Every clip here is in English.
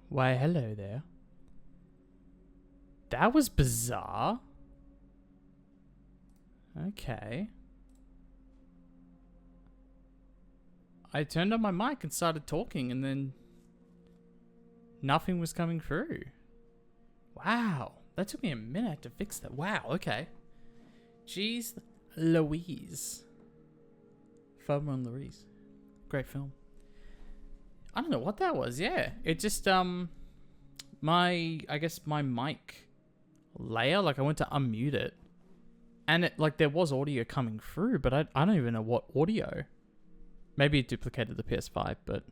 Why, hello there. That was bizarre. Okay. I turned on my mic and started talking, and then nothing was coming through. Wow. That took me a minute to fix that. Wow, okay. Jeez Louise. Thelma and Louise. Great film. I don't know what that was. Yeah. It just, I guess my mic layer, like I went to unmute it. And it, like, there was audio coming through, but I don't even know what audio. Maybe it duplicated the PS5, but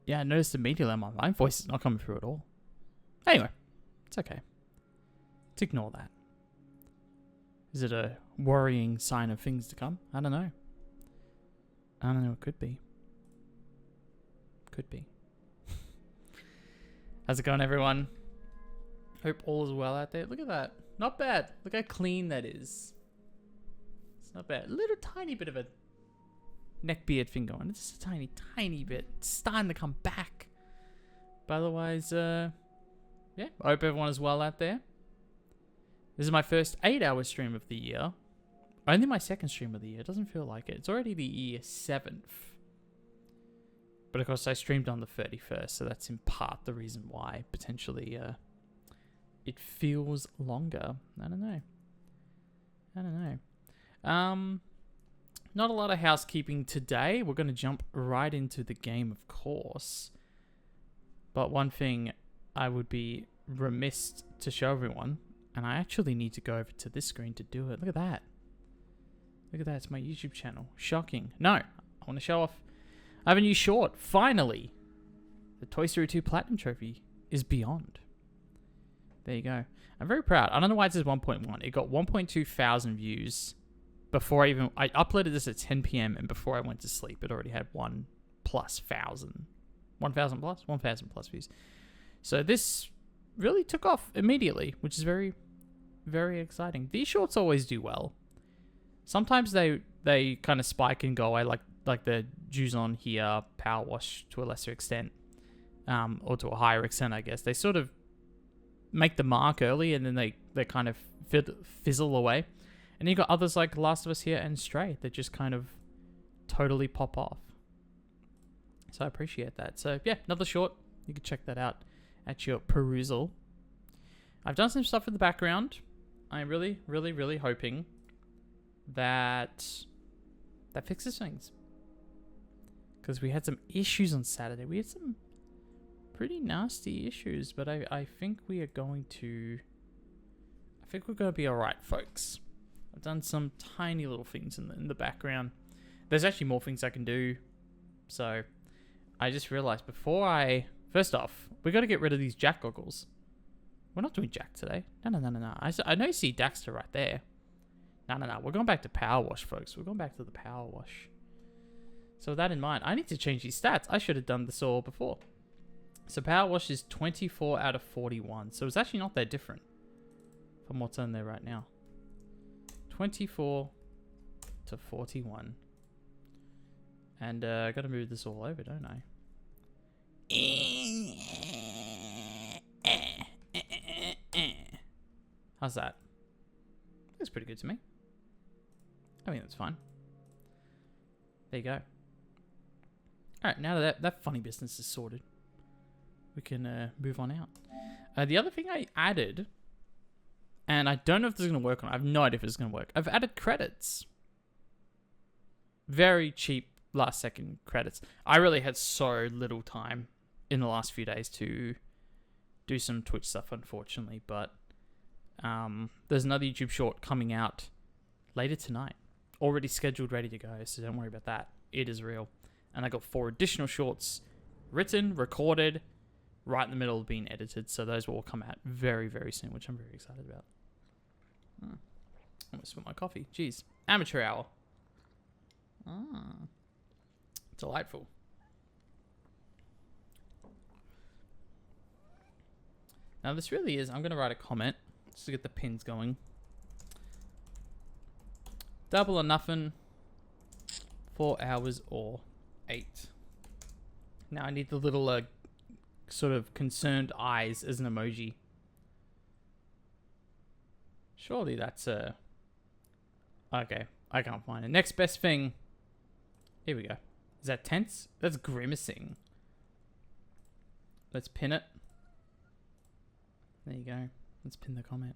yeah, I noticed immediately my voice is not coming through at all. Anyway, it's okay. Let's ignore that. Is it a worrying sign of things to come? I don't know. I don't know. It could be. Could be. How's it going, everyone? Hope all is well out there. Look at that. Not bad. Look how clean that is. It's not bad. A little tiny bit of a neck beard thing going. It's just a tiny, tiny bit. It's starting to come back. But otherwise, yeah. I hope everyone is well out there. This is my first 8-hour stream of the year. Only my second stream of the year. It doesn't feel like it. It's already the 7th. But of course, I streamed on the 31st, so that's in part the reason why potentially it feels longer. I don't know. Not a lot of housekeeping today. We're going to jump right into the game, of course. But one thing I would be remiss to show everyone, and I actually need to go over to this screen to do it. Look at that. Look at that. It's my YouTube channel. Shocking. No, I want to show off. I have a new short. Finally. The Toy Story 2 Platinum Trophy is beyond. There you go. I'm very proud. I don't know why it says 1.1. It got 1.2 thousand views before I uploaded this at 10 p.m. and before I went to sleep, it already had 1,000 plus views. So this really took off immediately, which is very, very exciting. These shorts always do well. Sometimes they kind of spike and go away, like the Jews on here, Powerwash to a lesser extent, or to a higher extent, I guess. They sort of make the mark early and then they kind of fizzle away. And you got others like Last of Us here and Stray that just kind of totally pop off. So I appreciate that. So yeah, another short. You can check that out at your perusal. I've done some stuff in the background. I'm really, really, really hoping that fixes things. Because we had some issues on Saturday. We had some pretty nasty issues, but I think we are going to... I think we're going to be alright, folks. I've done some tiny little things in the background. There's actually more things I can do. So, I just realized before First off, we got to get rid of these Jack goggles. We're not doing Jack today. No. I know you see Daxter right there. No. We're going back to Powerwash, folks. We're going back to the Powerwash. So with that in mind, I need to change these stats. I should have done this all before. So Powerwash is 24 out of 41. So it's actually not that different from what's on there right now. 24 to 41. And I got to move this all over, don't I? How's that? That's pretty good to me. I mean, that's fine. There you go. Alright, now that funny business is sorted, we can move on out. The other thing I added, and I don't know if this is going to work or not. I have no idea if it's going to work. I've added credits. Very cheap last second credits. I really had so little time in the last few days to do some Twitch stuff, unfortunately. But there's another YouTube short coming out later tonight. Already scheduled, ready to go. So don't worry about that. It is real. And I got 4 additional shorts written, recorded, right in the middle of being edited. So those will all come out very, very soon, which I'm very excited about. I'm going to spill my coffee. Jeez. Amateur hour. Delightful. Now this really is, I'm going to write a comment just to get the pins going. Double or nothing, 4 hours or 8. Now I need the little sort of concerned eyes as an emoji. Surely that's a... Okay, I can't find it. Next best thing. Here we go. Is that tense? That's grimacing. Let's pin it. There you go. Let's pin the comment.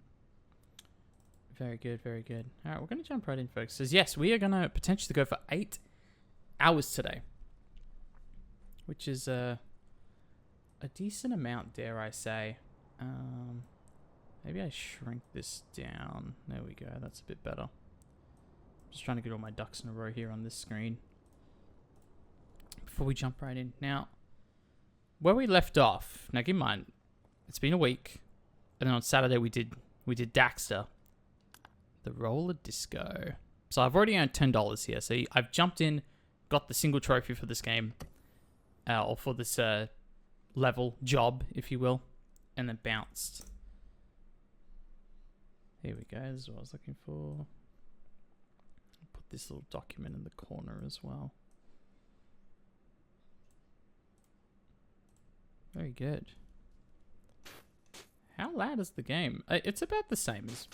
Very good, very good. All right, we're going to jump right in, folks. Says, yes, we are going to potentially go for 8 hours today. Which is a decent amount, dare I say. Maybe I shrink this down. There we go. That's a bit better. Just trying to get all my ducks in a row here on this screen. Before we jump right in. Now, where we left off. Now, keep in mind, it's been a week. And then on Saturday, we did Daxter. The roller disco. So I've already earned $10 here. So I've jumped in, got the single trophy for this game. Or for this level, job, if you will. And then bounced. Here we go. This is what I was looking for. Put this little document in the corner as well. Very good. How loud is the game? It's about the same as...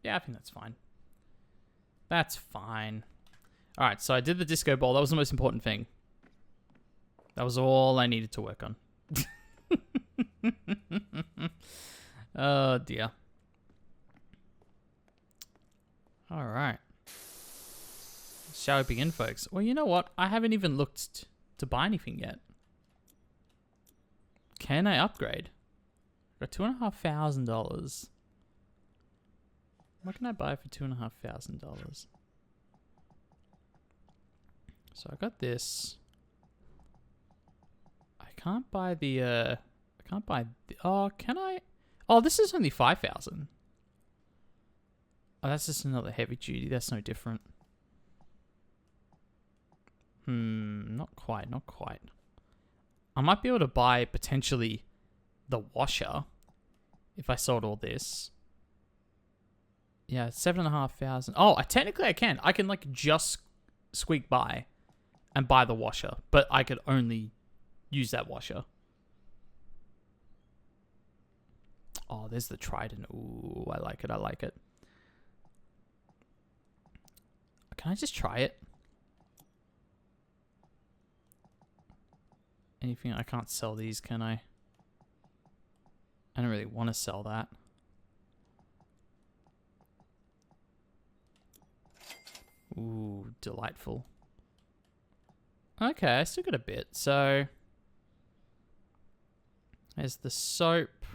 Yeah, I think that's fine. That's fine. Alright, so I did the disco ball. That was the most important thing. That was all I needed to work on. Oh, dear. Alright. Shall we begin, folks? Well, you know what? I haven't even looked to buy anything yet. Can I upgrade? Got $2,500. What can I buy for $2,500? So I got this. I can't buy the. I can't buy. Oh, can I? Oh, this is only 5,000. Oh, that's just another heavy duty. That's no different. Not quite. Not quite. I might be able to buy potentially the washer if I sold all this. Yeah, 7,500. Oh, technically I can. I can like just squeak by and buy the washer, but I could only use that washer. Oh, there's the trident. Ooh, I like it. I like it. Can I just try it? Anything? I can't sell these, can I? I don't really want to sell that. Ooh, delightful. Okay, I still got a bit. So, there's the soap.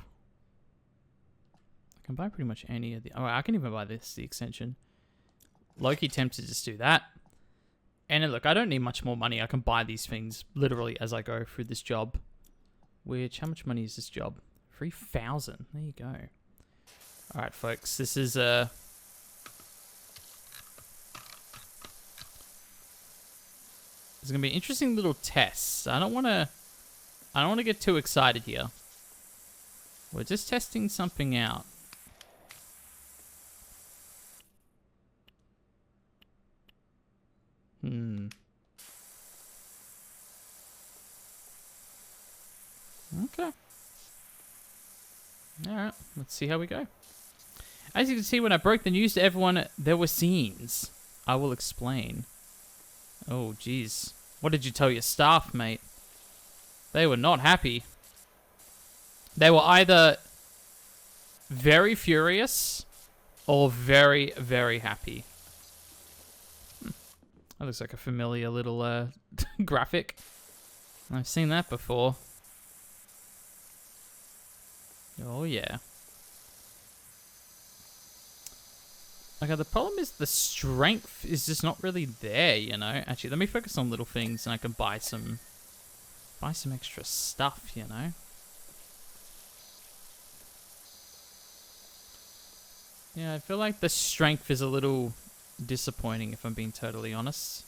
I can buy pretty much any of the... Oh, I can even buy this, the extension. Loki tempted to just do that. And then, look, I don't need much more money. I can buy these things literally as I go through this job. Which, how much money is this job? 3,000. There you go. All right, folks. This is a... There's gonna be interesting little tests. I don't want to get too excited here. We're just testing something out. Okay. Alright, let's see how we go. As you can see, when I broke the news to everyone, there were scenes. I will explain. Oh, jeez. What did you tell your staff, mate? They were not happy. They were either very furious or very, very happy. That looks like a familiar little graphic. I've seen that before. Oh, yeah. Okay, the problem is the strength is just not really there, you know? Actually, let me focus on little things and I can buy some extra stuff, you know? Yeah, I feel like the strength is a little disappointing, if I'm being totally honest.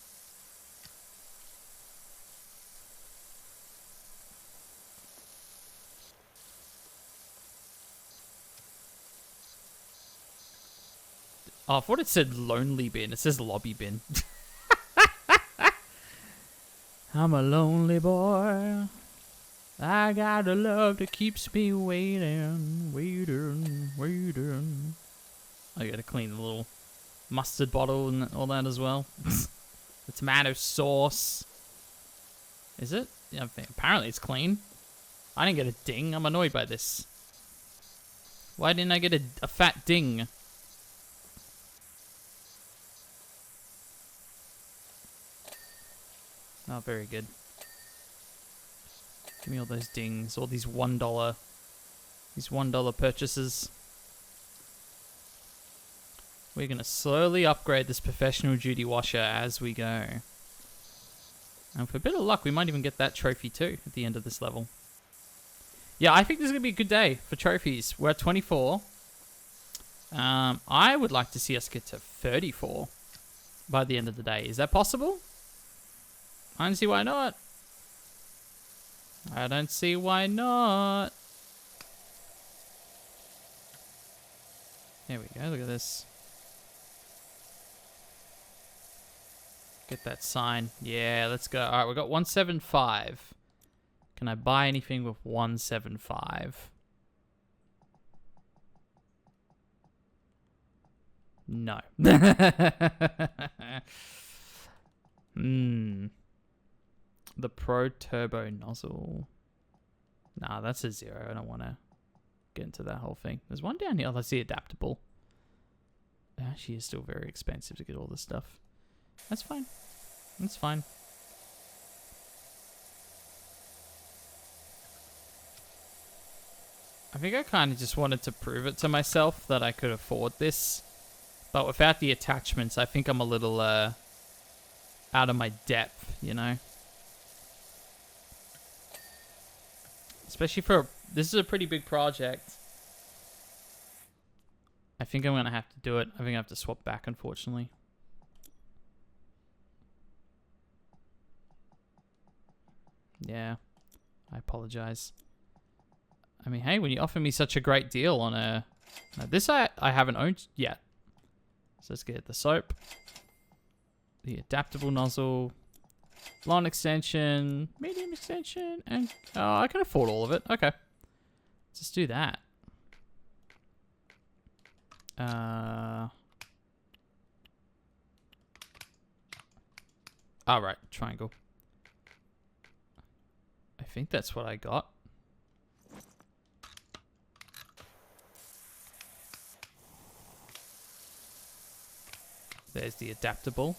Oh, I thought it said lonely bin. It says lobby bin. I'm a lonely boy. I got a love that keeps me waiting, waiting, waiting. I gotta clean the little mustard bottle and all that as well. The tomato sauce. Is it? Yeah, apparently it's clean. I didn't get a ding. I'm annoyed by this. Why didn't I get a fat ding? Oh, very good. Give me all those dings, all these $1 purchases. We're gonna slowly upgrade this professional duty washer as we go. And for a bit of luck, we might even get that trophy too at the end of this level. Yeah, I think this is gonna be a good day for trophies. We're at 24. I would like to see us get to 34 by the end of the day. Is that possible? I don't see why not. I don't see why not. There we go, look at this. Get that sign. Yeah, let's go. Alright, we got 175. Can I buy anything with 175? No. The Pro Turbo Nozzle. Nah, that's a 0. I don't want to get into that whole thing. There's one down here. Let's see, adaptable. It actually is still very expensive to get all this stuff. That's fine. That's fine. I think I kind of just wanted to prove it to myself that I could afford this. But without the attachments, I think I'm a little out of my depth, you know? Especially for... This is a pretty big project. I think I'm going to have to do it. I think I have to swap back, unfortunately. Yeah. I apologize. I mean, hey, when you offer me such a great deal on a... Now, this I haven't owned yet. So let's get the soap. The adaptable nozzle. Long extension. Medium extension. And... Oh, I can afford all of it. Okay. Let's just do that. Alright, triangle. I think that's what I got. There's the adaptable.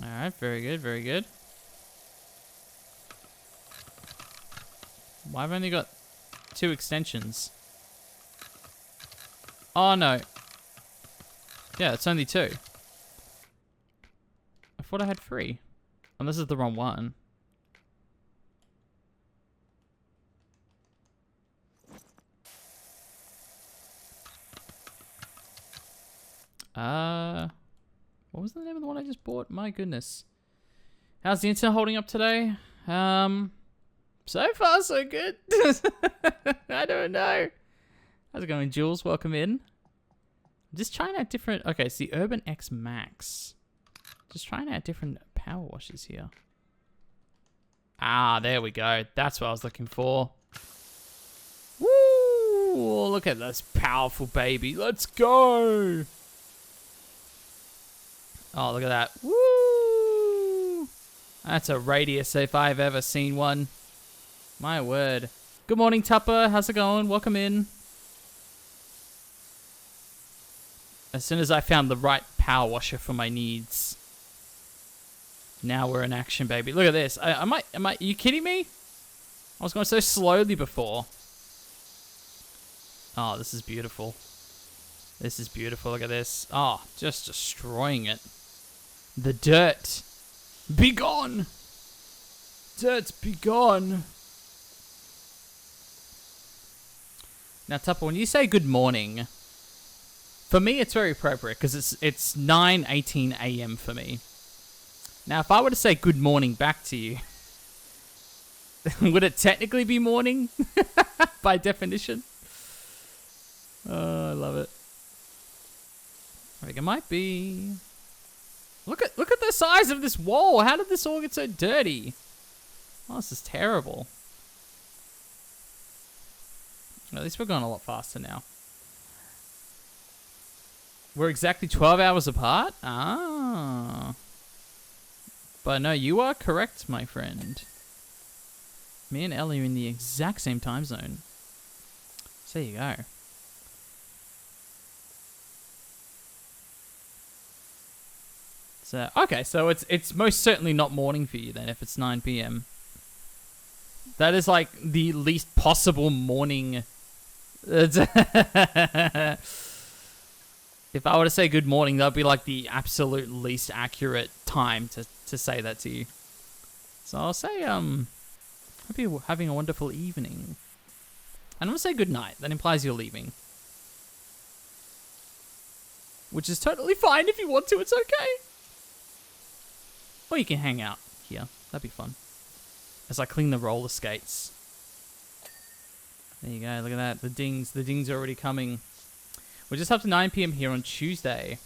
Alright, very good, very good. Why have I only got 2 extensions? Oh no. Yeah, it's only 2. I thought I had 3. And this is the wrong one. What was the name of the one I just bought? My goodness. How's the internet holding up today? So far so good. I don't know. How's it going, Jules? Welcome in. I'm just trying out different... Okay, it's the Urban X Max. Just trying out different power washes here. Ah, there we go. That's what I was looking for. Woo! Look at this powerful baby. Let's go! Oh, look at that. Woo! That's a radius if I've ever seen one. My word. Good morning, Tupper. How's it going? Welcome in. As soon as I found the right power washer for my needs. Now we're in action, baby. Look at this. Am I, are you kidding me? I was going so slowly before. Oh, this is beautiful. This is beautiful. Look at this. Oh, just destroying it. The dirt. Be gone. Dirt, be gone. Now, Tupper, when you say good morning, for me, it's very appropriate because it's 9:18 a.m. for me. Now, if I were to say good morning back to you, would it technically be morning by definition? Oh, I love it. I think it might be. Look at the size of this wall. How did this all get so dirty? Oh, this is terrible. At least we're going a lot faster now. We're exactly 12 hours apart? Ah. But no, you are correct, my friend. Me and Ellie are in the exact same time zone. So there you go. So, okay, so it's most certainly not morning for you then if it's 9 p.m. That is like the least possible morning. If I were to say good morning, that'd be like the absolute least accurate time to say that to you. So I'll say, hope you're having a wonderful evening. And I'm gonna say good night. That implies you're leaving. Which is totally fine if you want to, it's okay. Or you can hang out here. That'd be fun. As I clean the roller skates. There you go, look at that. The dings are already coming. We're just up to 9 p.m. here on Tuesday.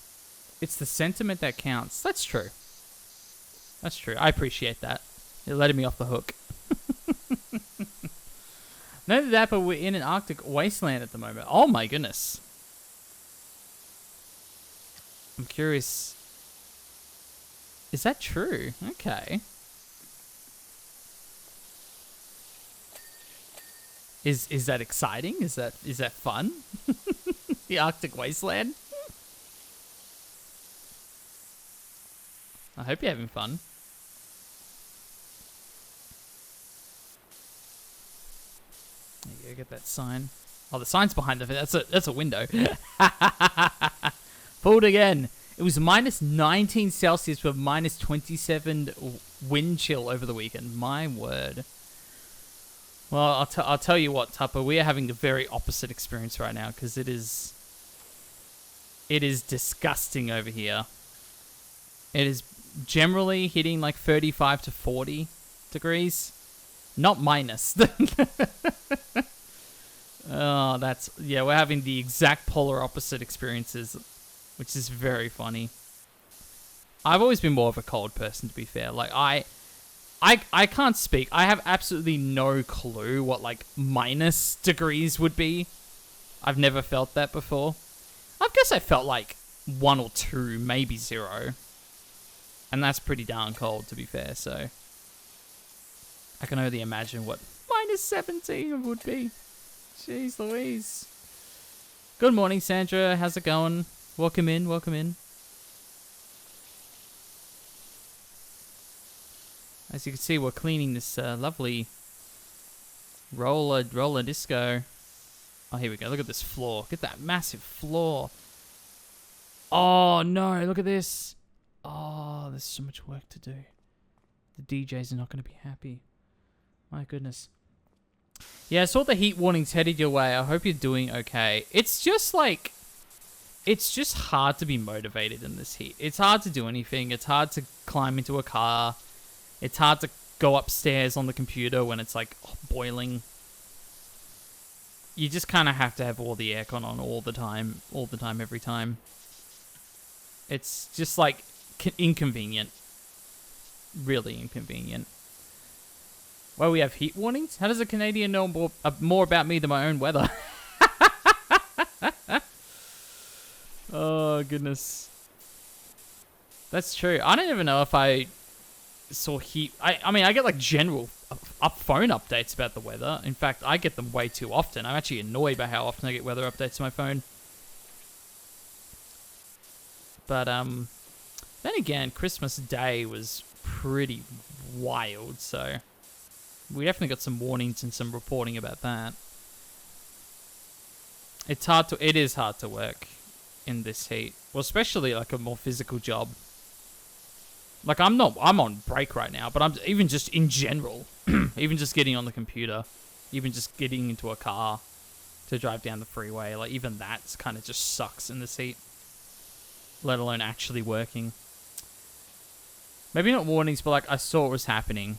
It's the sentiment that counts. That's true. That's true. I appreciate that. You're letting me off the hook. Not that, but we're in an Arctic wasteland at the moment. Oh my goodness. I'm curious. Is that true? Okay. Is that exciting? Is that fun? The Arctic wasteland? I hope you're having fun. There you go, get that sign. Oh, the sign's behind the... That's a window. Fooled again. It was minus 19 Celsius with minus 27 wind chill over the weekend. My word. Well, I'll tell you what, Tupper. We are having the very opposite experience right now because it is disgusting over here. It is generally hitting like 35 to 40 degrees. Not minus. Oh, we're having the exact polar opposite experiences, which is very funny. I've always been more of a cold person, to be fair. Like, I can't speak. I have absolutely no clue what, like, minus degrees would be. I've never felt that before. I guess I felt like 1 or 2, maybe 0. And that's pretty darn cold, to be fair, so... I can only imagine what minus 17 would be. Jeez Louise. Good morning, Sandra. How's it going? Welcome in, welcome in. As you can see, we're cleaning this lovely roller disco. Oh, here we go. Look at this floor. Look at that massive floor. Oh, no. Look at this. Oh, there's so much work to do. The DJs are not going to be happy. My goodness. Yeah, I saw the heat warnings headed your way. I hope you're doing okay. It's just like... It's just hard to be motivated in this heat. It's hard to do anything. It's hard to climb into a car. It's hard to go upstairs on the computer when it's like boiling. You just kind of have to have all the aircon on all the time, every time. It's just like inconvenient. Really inconvenient. Well, we have heat warnings? How does a Canadian know more about me than my own weather? Oh, goodness. That's true. I don't even know if I saw heat... I mean, I get like general phone updates about the weather. In fact, I get them way too often. I'm actually annoyed by how often I get weather updates on my phone. But, then again, Christmas Day was pretty wild, so... We definitely got some warnings and some reporting about that. It is hard to work in this heat. Well, especially like a more physical job. Like I'm on break right now, but I'm even just in general, even just getting on the computer, even just getting into a car to drive down the freeway, like even that kind of just sucks in this heat. Let alone actually working. Maybe not warnings, but like I saw what was happening.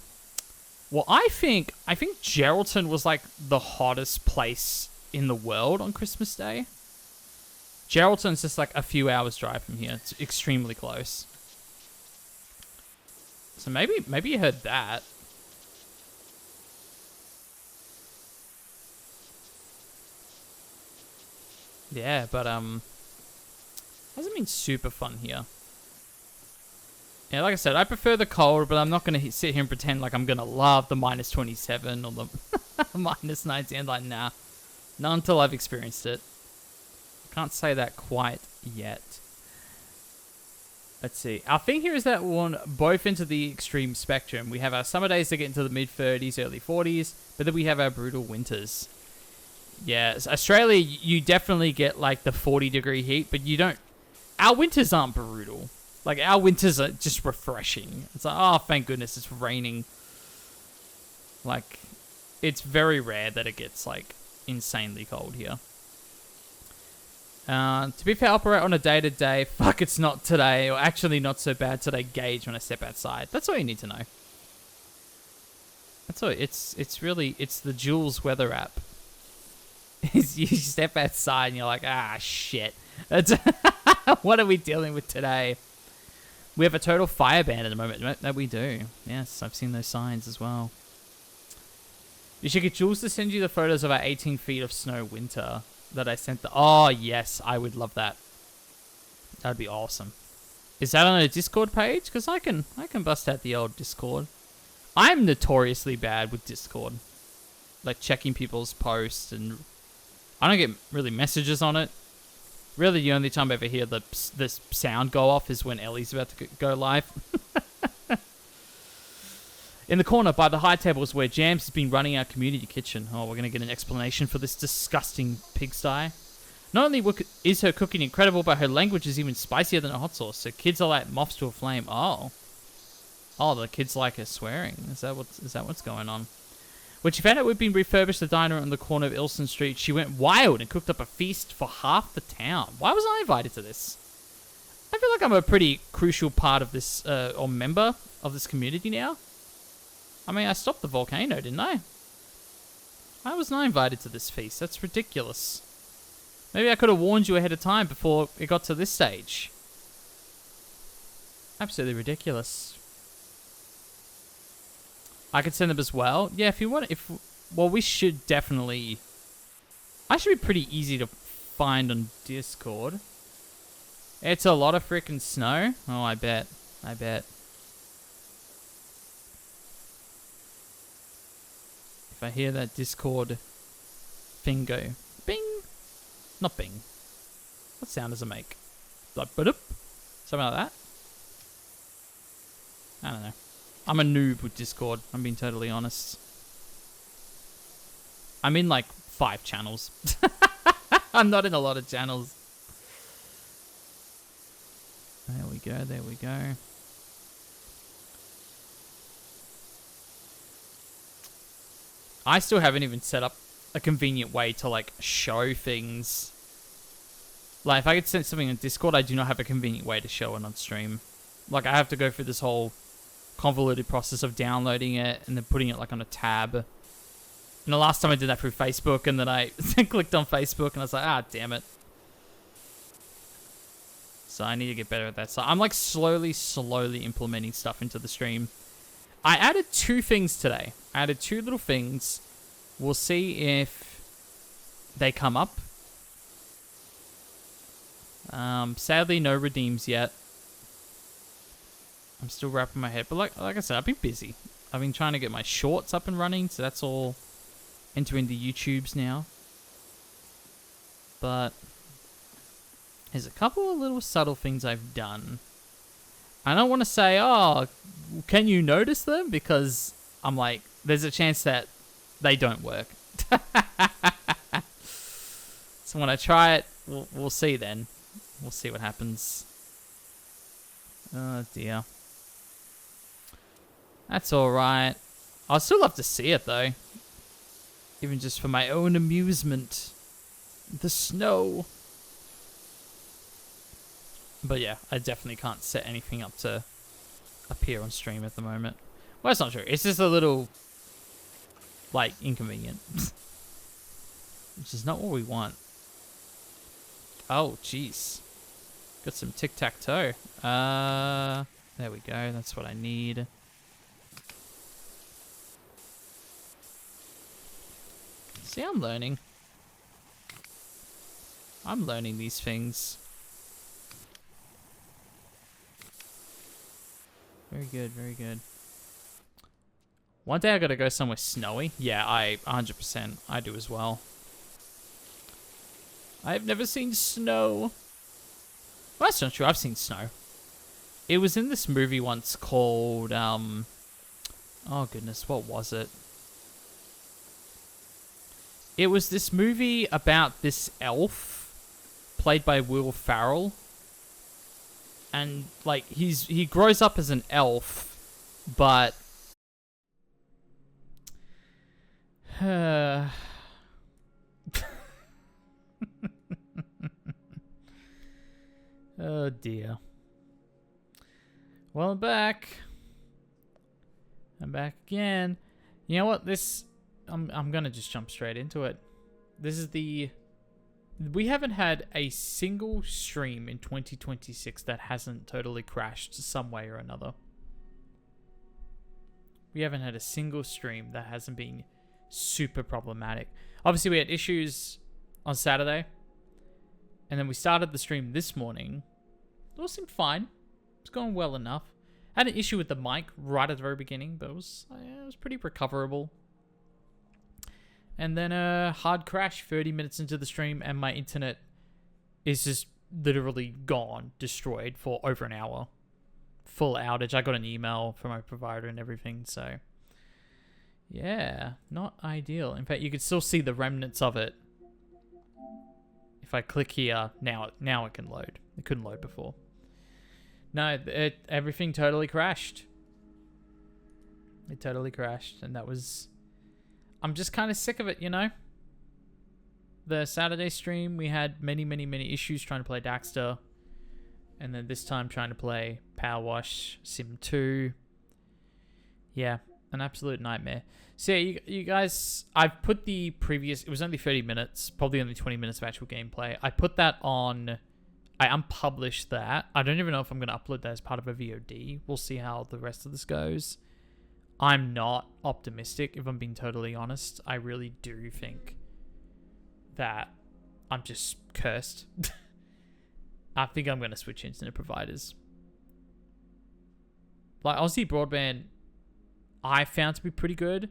Well, I think Geraldton was like the hottest place in the world on Christmas Day. Geraldton's just like a few hours drive from here. It's extremely close. So maybe you heard that. Yeah, but hasn't been super fun here. Yeah, like I said, I prefer the cold, but I'm not going to sit here and pretend like I'm going to love the minus 27 or the minus 19. Like, nah. Not until I've experienced it. Can't say that quite yet. Let's see. Our thing here is that we're on both into the extreme spectrum. We have our summer days that get into the mid-30s, early 40s, but then we have our brutal winters. Yeah, Australia, you definitely get like the 40-degree heat, but you don't... Our winters aren't brutal. Like, our winters are just refreshing. It's like, oh, thank goodness it's raining. Like, it's very rare that it gets, like, insanely cold here. To be fair, I operate on a day-to-day, fuck, it's not today, or actually not so bad today gauge when I step outside. That's all you need to know. That's all. It's really, it's the Jules weather app. You step outside and you're like, ah, shit. That's what are we dealing with today? We have a total fire ban at the moment. That we do. Yes, I've seen those signs as well. You should get Jules to send you the photos of our 18 feet of snow winter that I sent. Oh, yes, I would love that. That'd be awesome. Is that on a Discord page? Because I can bust out the old Discord. I'm notoriously bad with Discord. Like checking people's posts, and I don't get really messages on it. Really, the only time I ever hear the sound go off is when Ellie's about to go live. In the corner by the high tables where Jams has been running our community kitchen. Oh, we're going to get an explanation for this disgusting pigsty. Not only is her cooking incredible, but her language is even spicier than a hot sauce. So kids are like moths to a flame. Oh, the kids like her swearing. Is that what's going on? When she found out we'd been refurbished the diner on the corner of Ilson Street, she went wild and cooked up a feast for half the town. Why was I invited to this? I feel like I'm a pretty crucial part of this, or member of this community now. I mean, I stopped the volcano, didn't I? Why wasn't I invited to this feast? That's ridiculous. Maybe I could have warned you ahead of time before it got to this stage. Absolutely ridiculous. I could send them as well. Yeah, if you want... Well, we should definitely... I should be pretty easy to find on Discord. It's a lot of freaking snow. Oh, I bet. I bet. If I hear that Discord thing go... Bing! Not bing. What sound does it make? Like, ba-doop? Something like that? I don't know. I'm a noob with Discord. I'm being totally honest. I'm in like 5 channels. I'm not in a lot of channels. There we go. There we go. I still haven't even set up a convenient way to like show things. Like if I could send something on Discord, I do not have a convenient way to show it on stream. Like I have to go through this whole convoluted process of downloading it and then putting it like on a tab. And the last time I did that through Facebook, and then I clicked on Facebook and I was like, ah, damn it. So I need to get better at that. So I'm like slowly implementing stuff into the stream. I added 2 things today. I added 2 little things. We'll see if they come up. Sadly, no redeems yet. I'm still wrapping my head. But like I said, I've been busy. I've been trying to get my shorts up and running. So that's all entering the YouTubes now. But there's a couple of little subtle things I've done. I don't want to say, oh, can you notice them? Because I'm like, there's a chance that they don't work. So when I try it, we'll see then. We'll see what happens. Oh, dear. That's alright. I'd still love to see it, though. Even just for my own amusement. The snow. But yeah, I definitely can't set anything up to appear on stream at the moment. Well, that's not true. It's just a little, like, inconvenient. Which is not what we want. Oh, jeez. Got some tic-tac-toe. There we go. That's what I need. See, I'm learning. I'm learning these things. Very good, very good. One day I gotta go somewhere snowy. Yeah, 100%. I do as well. I've never seen snow. Well, that's not true. I've seen snow. It was in this movie once called, oh goodness, what was it? It was this movie about this elf, played by Will Ferrell. And, like, he grows up as an elf, but... Oh dear. Well, I'm back. I'm back again. You know what? I'm gonna just jump straight into it. This is we haven't had a single stream in 2026 that hasn't totally crashed some way or another. We haven't had a single stream that hasn't been super problematic. Obviously, we had issues on Saturday. And then we started the stream this morning. It all seemed fine. It's going well enough. I had an issue with the mic right at the very beginning, but it was pretty recoverable. And then a hard crash 30 minutes into the stream, and my internet is just literally gone, destroyed for over an hour. Full outage. I got an email from my provider and everything, so... yeah, not ideal. In fact, you could still see the remnants of it. If I click here, now it can load. It couldn't load before. No, everything totally crashed. It totally crashed, and that was... I'm just kind of sick of it, you know? The Saturday stream, we had many issues trying to play Daxter. And then this time trying to play Powerwash Sim 2. Yeah, an absolute nightmare. So yeah, you guys, I've put the previous, it was only 30 minutes, probably only 20 minutes of actual gameplay. I put that on, I unpublished that. I don't even know if I'm going to upload that as part of a VOD. We'll see how the rest of this goes. I'm not optimistic, if I'm being totally honest. I really do think that I'm just cursed. I think I'm going to switch internet providers. Like, Aussie Broadband, I found to be pretty good.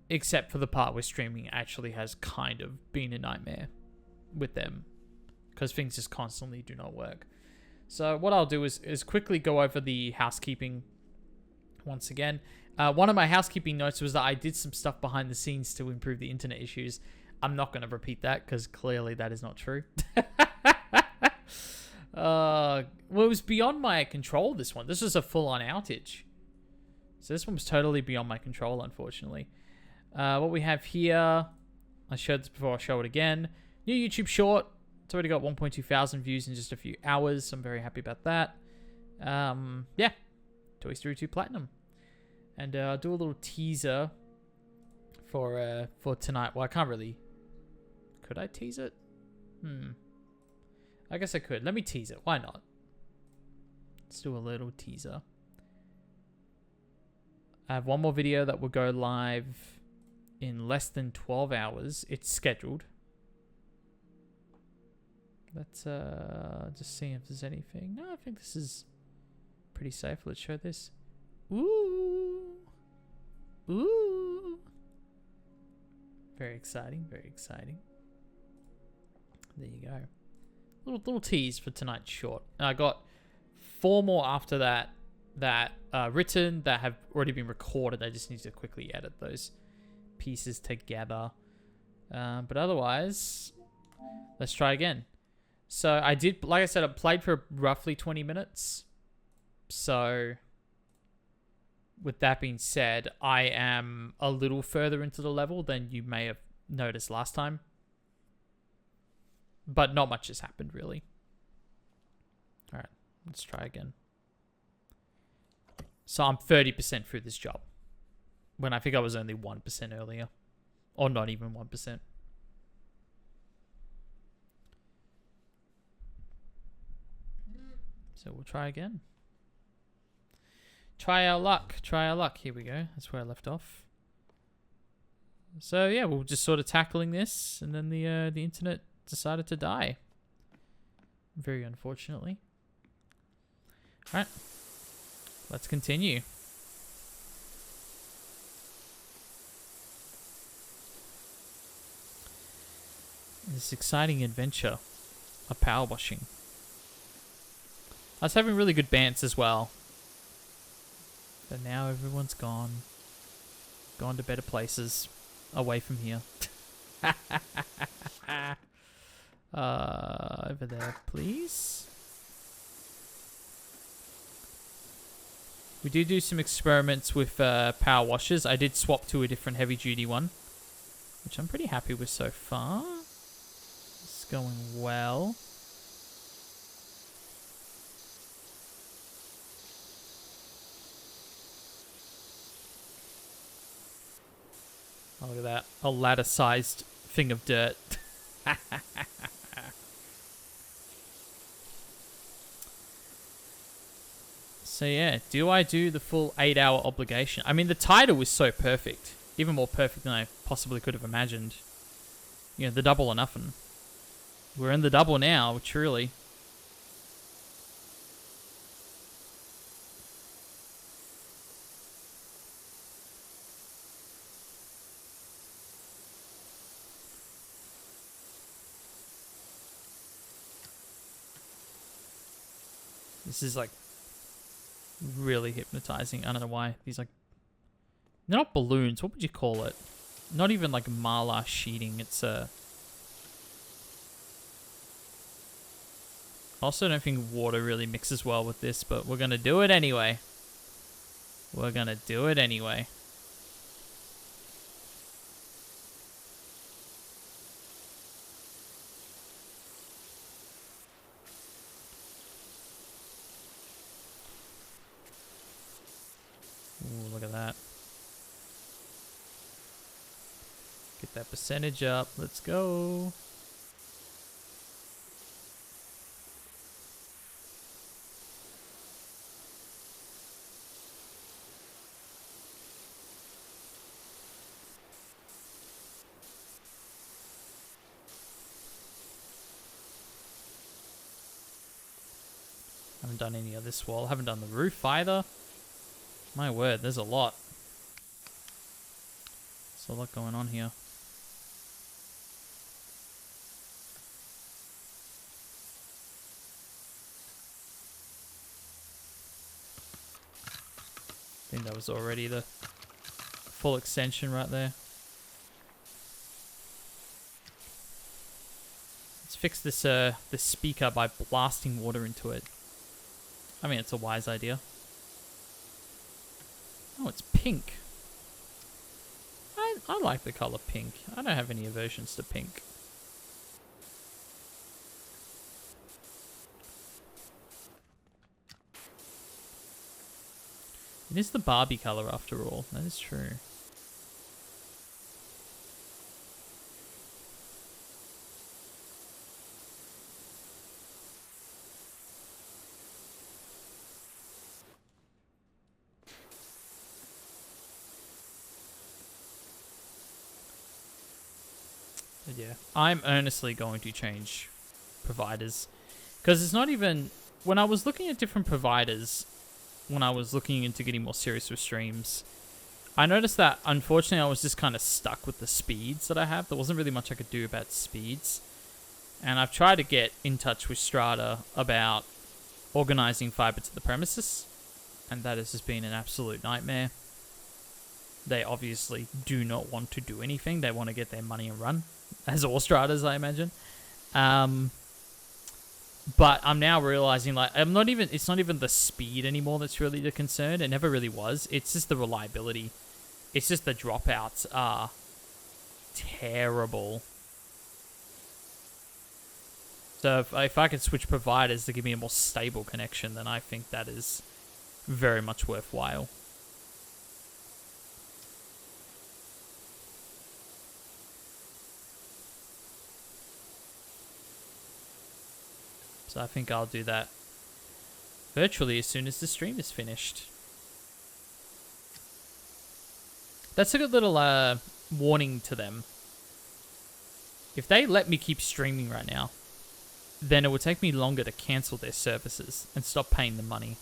Except for the part where streaming actually has kind of been a nightmare with them. Because things just constantly do not work. So what I'll do is quickly go over the housekeeping once again. One of my housekeeping notes was that I did some stuff behind the scenes to improve the internet issues. I'm not going to repeat that because clearly that is not true. Well, it was beyond my control, this one. This was a full-on outage. So this one was totally beyond my control, unfortunately. What we have here, I showed this before, I'll show it again. New YouTube short. It's already got 1.2 thousand views in just a few hours, so I'm very happy about that. Yeah, Toy Story 2 Platinum. And I'll do a little teaser for tonight. Well, I can't really... Could I tease it? I guess I could. Let me tease it. Why not? Let's do a little teaser. I have one more video that will go live in less than 12 hours. It's scheduled. Let's just see if there's anything. No, I think this is pretty safe. Let's show this. Ooh. Ooh. Very exciting, very exciting. There you go. Little tease for tonight's short. And I got 4 more after that written that have already been recorded. I just need to quickly edit those pieces together. But otherwise, let's try again. So I did, like I said, I played for roughly 20 minutes. So with that being said, I am a little further into the level than you may have noticed last time. But not much has happened, really. All right, let's try again. So I'm 30% through this job, when I think I was only 1% earlier. Or not even 1%. So we'll try again. Try our luck. Try our luck. Here we go. That's where I left off. So yeah, we'll just sort of tackling this, and then the internet decided to die. Very unfortunately. Alright. Let's continue. This exciting adventure of power washing. I was having really good bants as well. But now everyone's gone. Gone to better places. Away from here. Over there, please. We do some experiments with power washers. I did swap to a different heavy duty one, which I'm pretty happy with so far. It's going well. Oh, look at that. A ladder-sized thing of dirt. So yeah, do I do the full 8-hour obligation? I mean, the title was so perfect. Even more perfect than I possibly could have imagined. You know, the double or nothing. We're in the double now, truly. This is like really hypnotizing. I don't know why. These like, they're not balloons. What would you call it? Not even like Mala sheeting. It's a. Also, don't think water really mixes well with this, but we're gonna do it anyway. We're gonna do it anyway. Ooh, look at that. Get that percentage up. Let's go. Haven't done any of this wall. Haven't done the roof either. My word, there's a lot. There's a lot going on here. I think that was already the full extension right there. Let's fix this this speaker by blasting water into it. I mean, it's a wise idea. Oh, it's pink. I like the color pink. I don't have any aversions to pink. It is the Barbie color after all. That is true. But yeah, I'm earnestly going to change providers. Because it's not even... When I was looking at different providers, when I was looking into getting more serious with streams, I noticed that, unfortunately, I was just kind of stuck with the speeds that I have. There wasn't really much I could do about speeds. And I've tried to get in touch with Strata about organizing fiber to the premises. And that has just been an absolute nightmare. They obviously do not want to do anything. They want to get their money and run. As all Stratas, I imagine. But I'm now realizing, like, it's not even the speed anymore that's really the concern. It never really was. It's just the reliability. It's just the dropouts are terrible. So if I could switch providers to give me a more stable connection, then I think that is very much worthwhile. So I think I'll do that virtually as soon as the stream is finished. That's a good little warning to them. If they let me keep streaming right now, then it would take me longer to cancel their services and stop paying them money.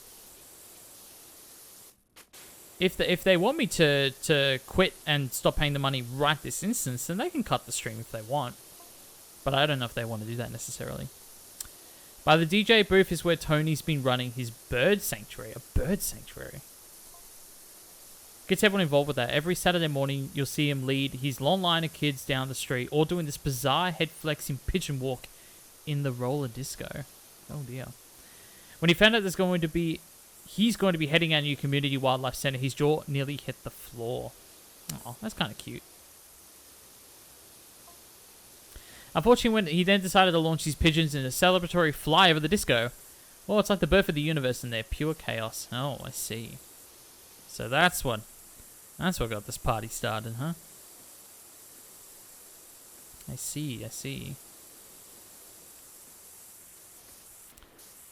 If they want me to quit and stop paying the money right this instance, then they can cut the stream if they want. But I don't know if they want to do that necessarily. By the DJ booth is where Tony's been running his bird sanctuary. A bird sanctuary. Gets everyone involved with that. Every Saturday morning, you'll see him lead his long line of kids down the street, all doing this bizarre head-flexing pigeon walk in the roller disco. Oh dear. When he found out he's going to be heading our new community wildlife center, his jaw nearly hit the floor. Oh, that's kind of cute. Unfortunately, when he then decided to launch these pigeons in a celebratory fly over the disco, well, it's like the birth of the universe and they're pure chaos. Oh, I see. So that's what got this party started, huh? I see.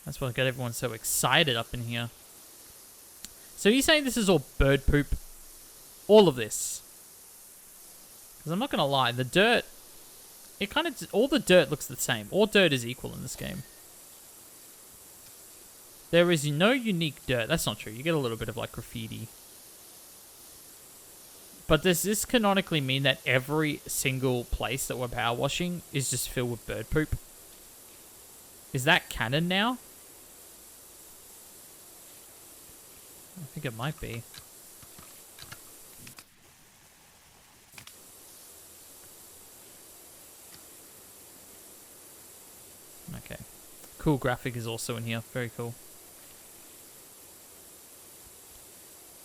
That's what got everyone so excited up in here. So you're saying this is all bird poop? All of this? Because I'm not going to lie, the dirt... all the dirt looks the same. All dirt is equal in this game. There is no unique dirt. That's not true. You get a little bit of, like, graffiti. But does this canonically mean that every single place that we're power washing is just filled with bird poop? Is that canon now? I think it might be. Okay. Cool graphic is also in here. Very cool.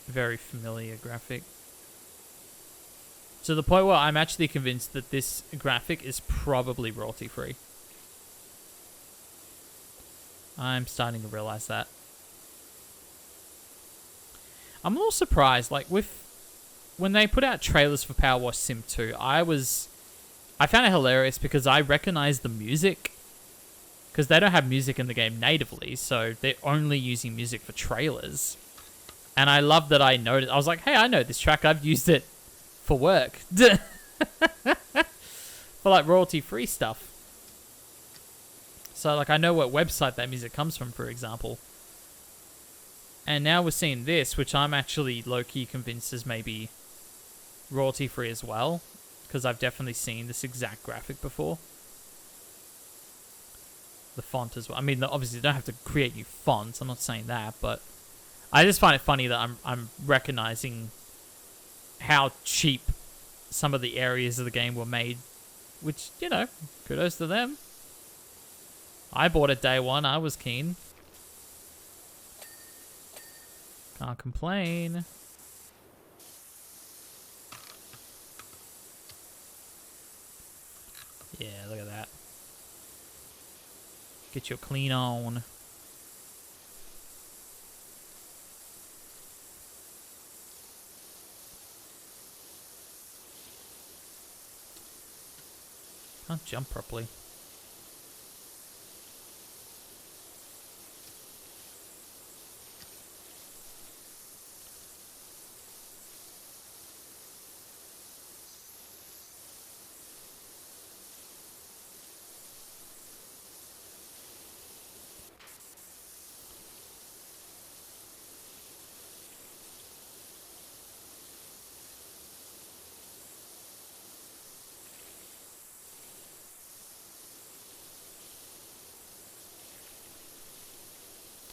Very familiar graphic. To the point where I'm actually convinced that this graphic is probably royalty free. I'm starting to realize that. I'm a little surprised, like when they put out trailers for Powerwash Sim 2, I found it hilarious because I recognized the music. Because they don't have music in the game natively, so they're only using music for trailers. And I love that I noticed. I was like, hey, I know this track. I've used it for work. For like royalty-free stuff. So like I know what website that music comes from, for example. And now we're seeing this, which I'm actually low-key convinced is maybe royalty-free as well. Because I've definitely seen this exact graphic before. The font as well. I mean, obviously, you don't have to create new fonts. I'm not saying that, but I just find it funny that I'm recognizing how cheap some of the areas of the game were made, which, you know, kudos to them. I bought it day one. I was keen. Can't complain. Yeah, look at that. Get your clean on. Can't jump properly.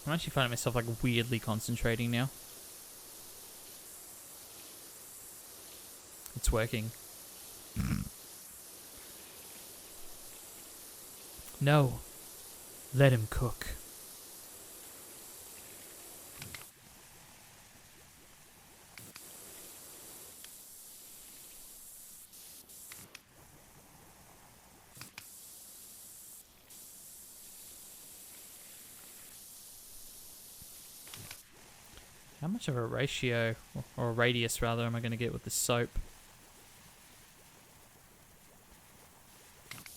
I'm actually finding myself like weirdly concentrating now. It's working. No. Let him cook. How much of a ratio, or a radius rather, am I going to get with this soap?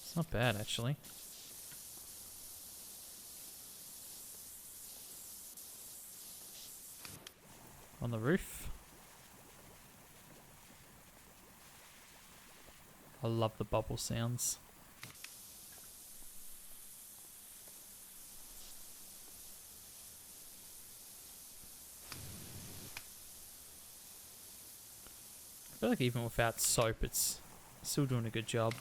It's not bad, actually. On the roof. I love the bubble sounds. feel like even without soap, it's still doing a good job.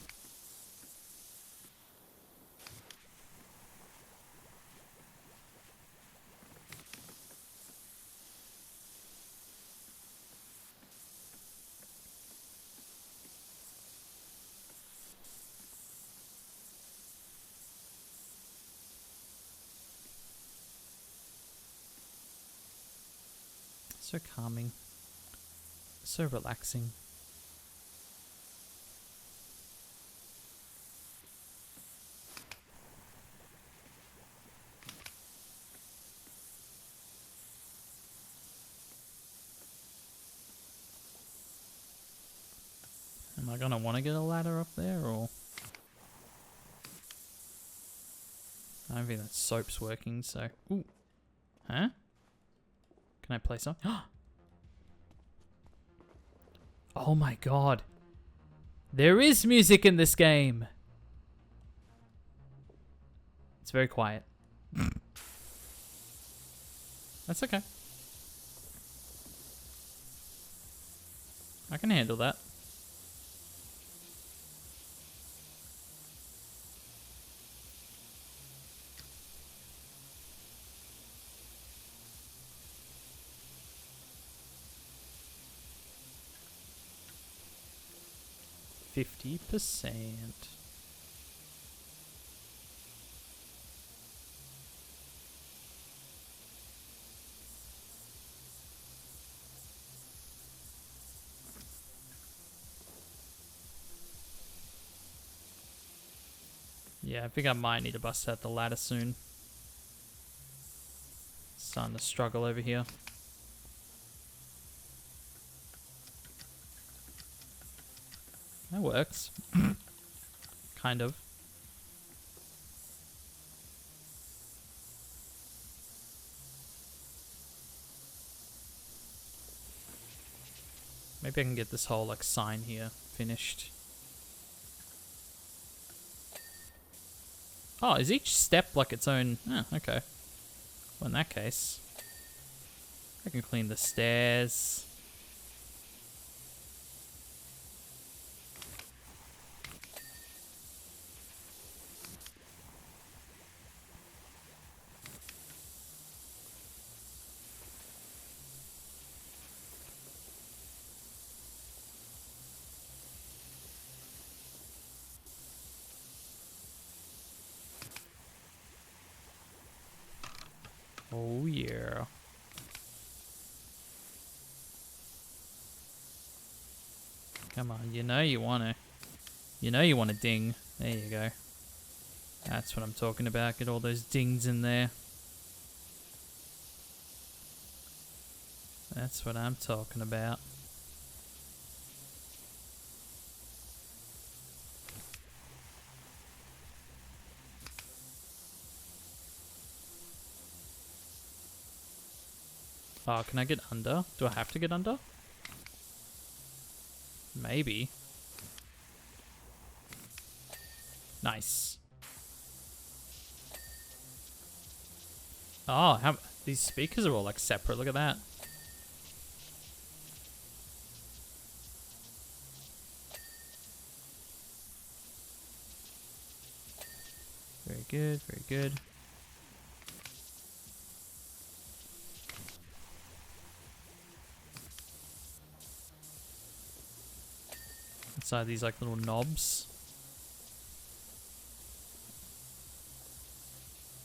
So calming. So relaxing. Am I gonna want to get a ladder up there, or... I don't think that soap's working, so... Ooh. Huh? Can I play some? Oh my god. There is music in this game! It's very quiet. That's okay. I can handle that. %50%. Yeah, I think I might need to bust out the ladder soon. Starting to struggle over here. That works. Kind of. Maybe I can get this whole like sign here finished. Oh, is each step like its own? Oh, okay. Well, in that case, I can clean the stairs. Oh yeah. Come on, you know you want to. You know you want to ding. There you go. That's what I'm talking about. Get all those dings in there. That's what I'm talking about. Oh, can I get under? Do I have to get under? Maybe. Nice. Oh, how these speakers are all like separate. Look at that. Very good, very good. Inside these like little knobs.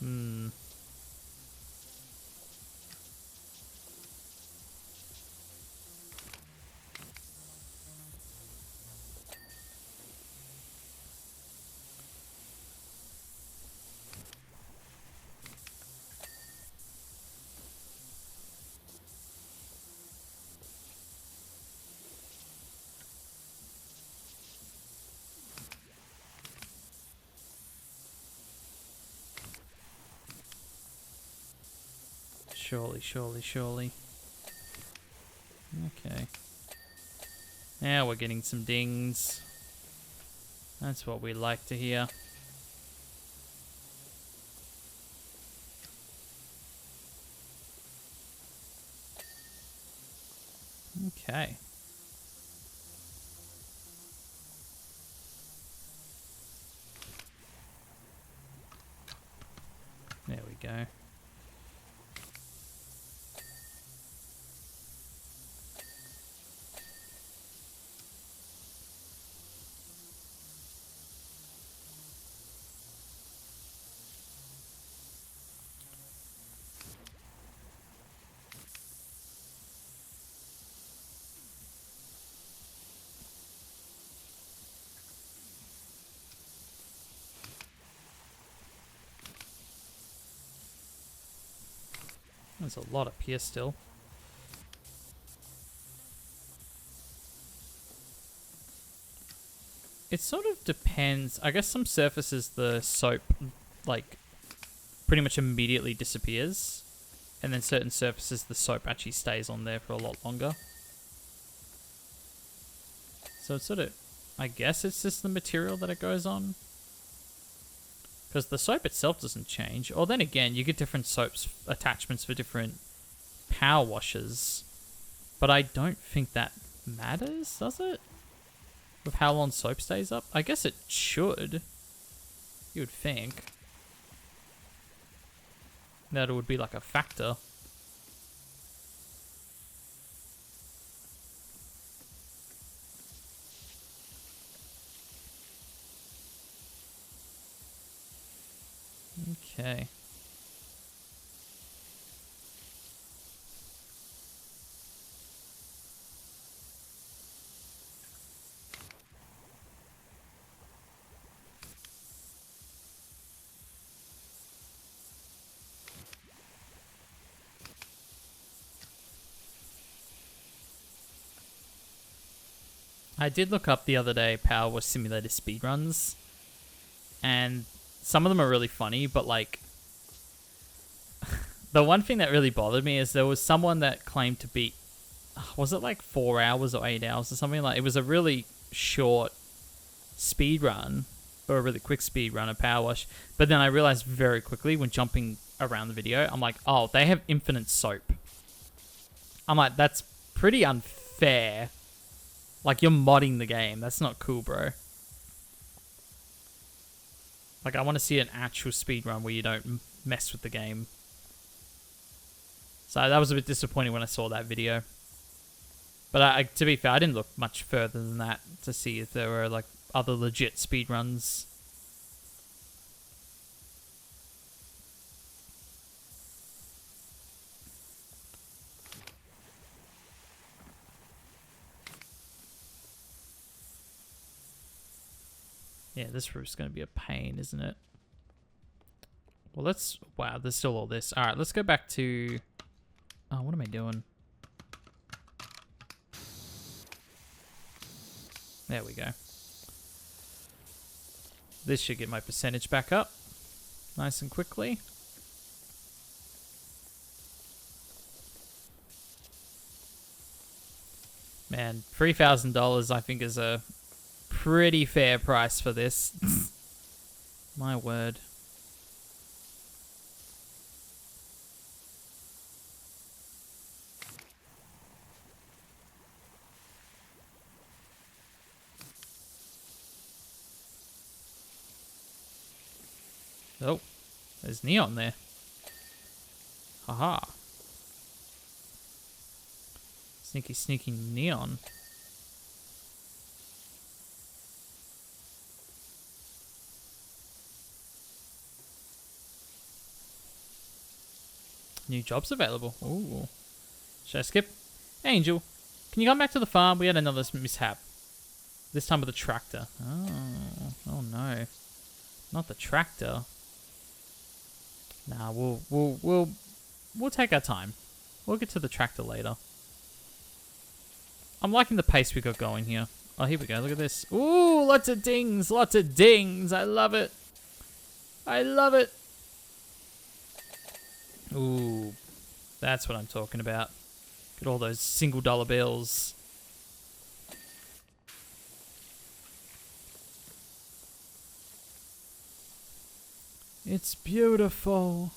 Hmm. Surely, surely, surely. Okay. Now we're getting some dings. That's what we like to hear. Okay. There's a lot up here still. It sort of depends. I guess some surfaces the soap, like, pretty much immediately disappears. And then certain surfaces the soap actually stays on there for a lot longer. So it's sort of, I guess it's just the material that it goes on. Because the soap itself doesn't change. Or then again, you get different soaps attachments for different power washes. But I don't think that matters, does it? With how long soap stays up? I guess it should. You would think. That it would be like a factor. Okay. I did look up the other day Powerwash Simulator speedruns, and some of them are really funny, but like, the one thing that really bothered me is there was someone that claimed to beat, was it like 4 hours or 8 hours or something? Like, it was a really short speed run, or a really quick speed run of Powerwash, but then I realized very quickly when jumping around the video, I'm like, oh, they have infinite soap. I'm like, that's pretty unfair. Like, you're modding the game. That's not cool, bro. Like, I want to see an actual speedrun where you don't mess with the game. So that was a bit disappointing when I saw that video. But to be fair, I didn't look much further than that to see if there were, like, other legit speedruns. Yeah, this roof's going to be a pain, isn't it? Well, let's... Wow, there's still all this. Alright, let's go back to... Oh, what am I doing? There we go. This should get my percentage back up. Nice and quickly. Man, $3,000 I think is a pretty fair price for this. My word. Oh, there's neon there. Haha. Sneaky, sneaky neon. New jobs available. Ooh. Should I skip? Angel, can you come back to the farm? We had another mishap. This time with a tractor. Oh no. Not the tractor. Nah, we'll take our time. We'll get to the tractor later. I'm liking the pace we got going here. Oh, here we go. Look at this. Ooh, lots of dings. Lots of dings. I love it. I love it. Ooh, that's what I'm talking about. Get all those single dollar bills. It's beautiful.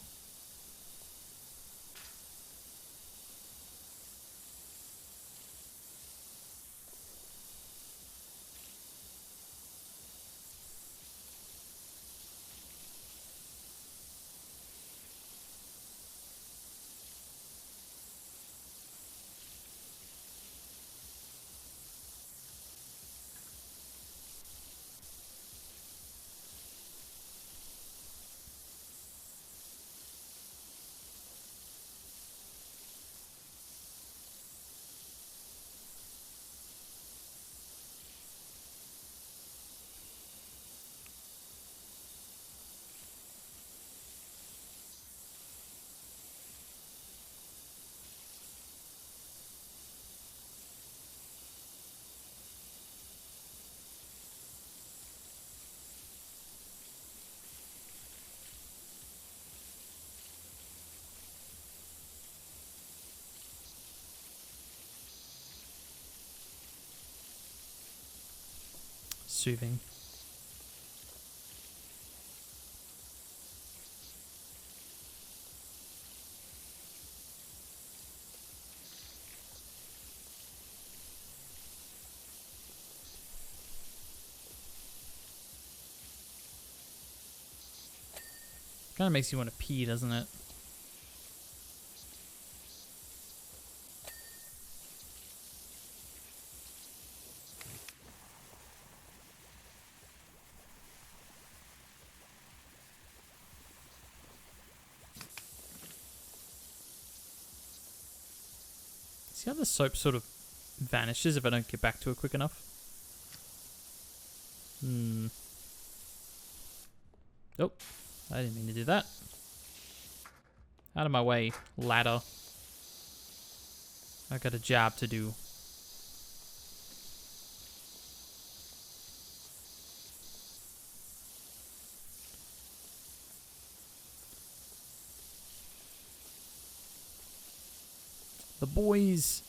soothing. Kind of makes you want to pee, doesn't it? See how the soap sort of vanishes if I don't get back to it quick enough? Oh, I didn't mean to do that. Out of my way, ladder. I got a job to do. The boys.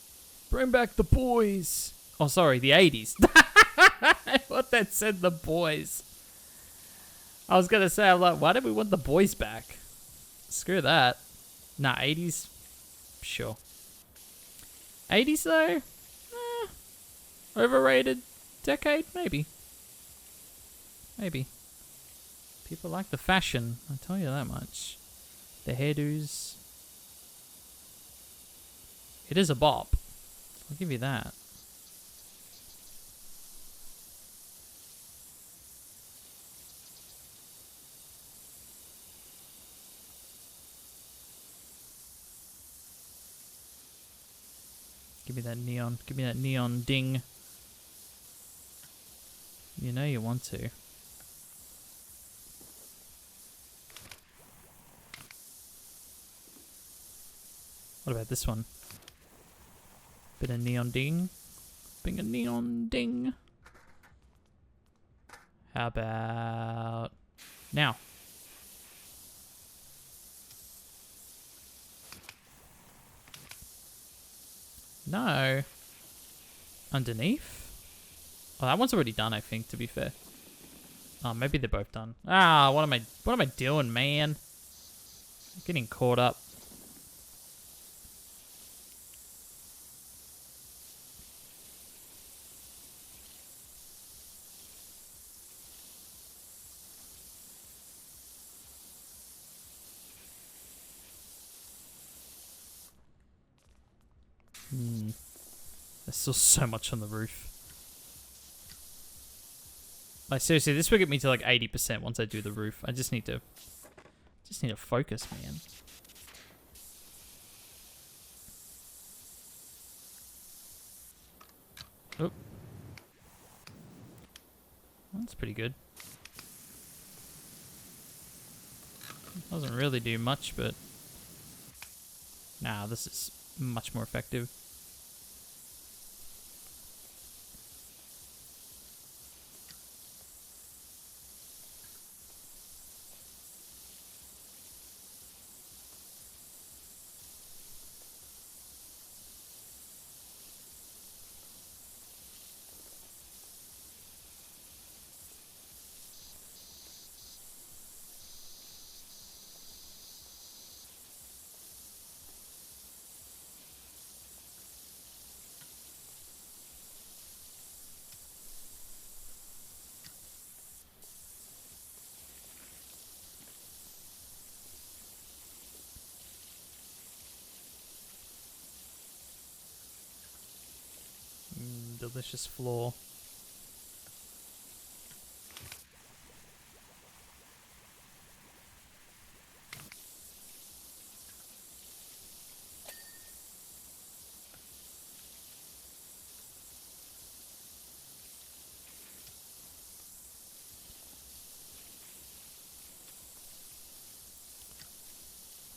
Bring back the boys. Oh, sorry, the 80s. I thought that said the boys. I was going to say, I'm like, why did we want the boys back? Screw that. Nah, 80s. Sure. 80s, though? Overrated decade? Maybe. Maybe. People like the fashion. I'll tell you that much. The hairdos. It is a bop. I'll give you that. Give me that neon. Give me that neon ding. You know you want to. What about this one? Bit of neon ding. Bing a neon ding. How about now? No. Underneath? Oh, that one's already done, I think, to be fair. Oh, maybe they're both done. Ah, what am I doing, man? I'm getting caught up. There's still so much on the roof. Like, seriously, this will get me to like 80% once I do the roof. I just need to focus, man. Oh. That's pretty good. Doesn't really do much, but... Nah, this is much more effective. Delicious floor.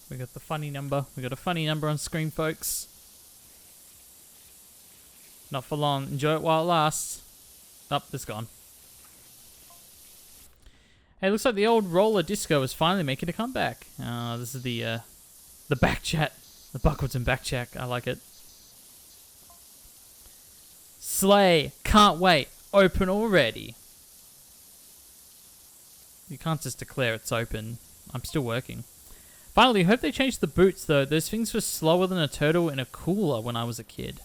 We got the funny number. We got a funny number on screen, folks. Not for long. Enjoy it while it lasts. Oh, it's gone. Hey, looks like the old roller disco is finally making a comeback. This is the back chat. The Buckleton back chat. I like it. Slay. Can't wait. Open already. You can't just declare it's open. I'm still working. Finally, hope they changed the boots, though. Those things were slower than a turtle in a cooler when I was a kid.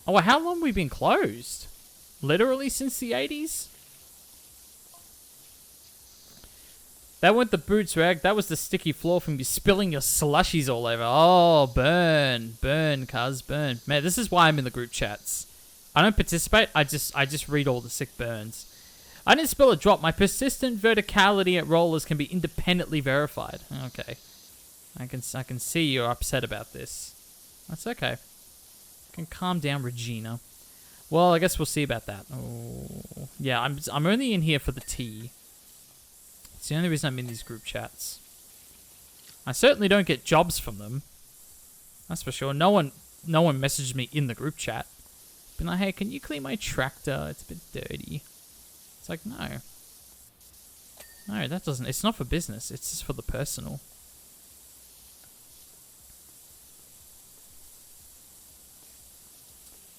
Oh, well, how long have we been closed? Literally since the 80s? That weren't the boots, Rag. That was the sticky floor from you spilling your slushies all over. Oh, burn. Burn, cuz. Burn. Man, this is why I'm in the group chats. I don't participate. I just read all the sick burns. I didn't spill a drop. My persistent verticality at rollers can be independently verified. Okay. I can see you're upset about this. That's okay. You can calm down, Regina. Well, I guess we'll see about that. Oh, yeah, I'm only in here for the tea. It's the only reason I'm in these group chats. I certainly don't get jobs from them. That's for sure. No one messaged me in the group chat. Been like, hey, can you clean my tractor? It's a bit dirty. It's like, no. No, that doesn't... It's not for business. It's just for the personal.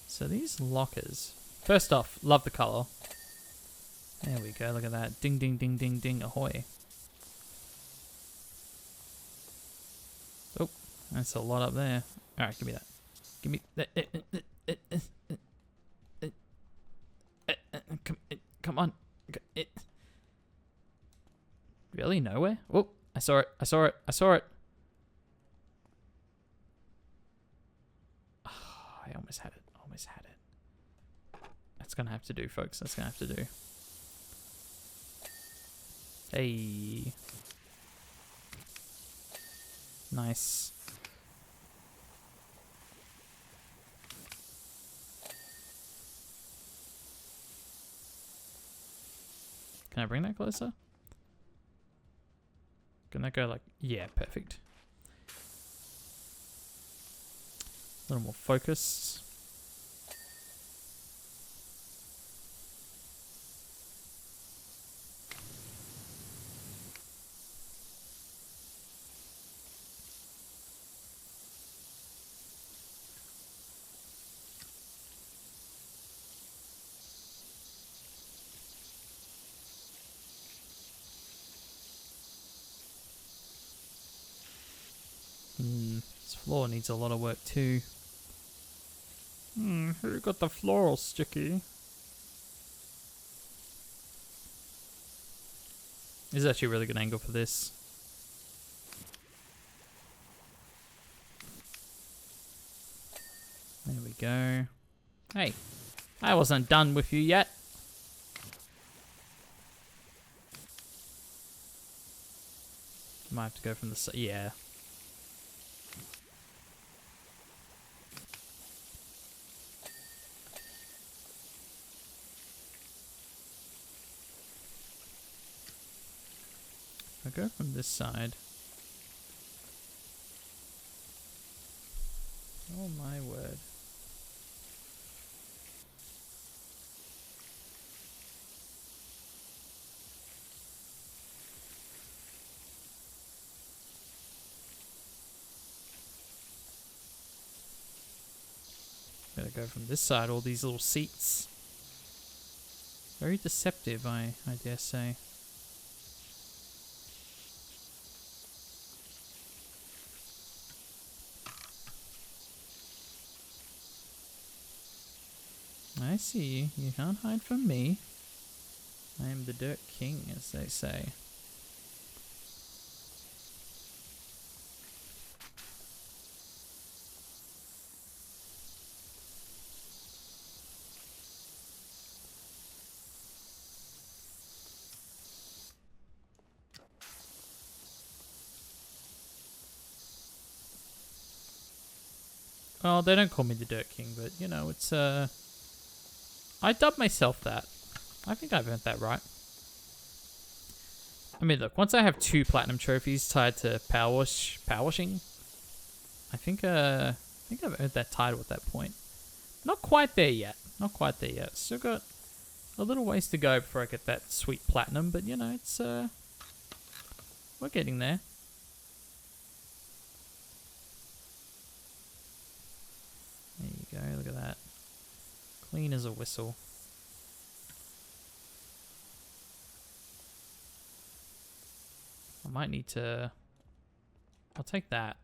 So these lockers... First off, love the colour. There we go, look at that. Ding, ding, ding, ding, ding, ahoy. Oh, that's a lot up there. Alright, give me that. Give me that. Come on. Really? Nowhere? Oh, I saw it. I saw it. I saw it. Oh, I almost had it. Almost had it. That's going to have to do, folks. That's going to have to do. Hey. Nice. Can I bring that closer? Can that go like... Yeah, perfect. A little more focused. This floor needs a lot of work too. Who got the floor all sticky? This is actually a really good angle for this. There we go. Hey, I wasn't done with you yet. Might have to go from the side. Yeah. I'll go from this side. Oh my word. Gotta go from this side, all these little seats. Very deceptive, I dare say. I see you. You can't hide from me. I am the Dirt King, as they say. Well, they don't call me the Dirt King, but, you know, it's, I dubbed myself that. I think I've earned that right. I mean, look, once I have 2 platinum trophies tied to powerwashing, I think I've earned that title at that point. Not quite there yet. Not quite there yet. Still got a little ways to go before I get that sweet platinum, but, you know, it's, we're getting there. There you go, look at that. Clean as a whistle. I might need to... I'll take that.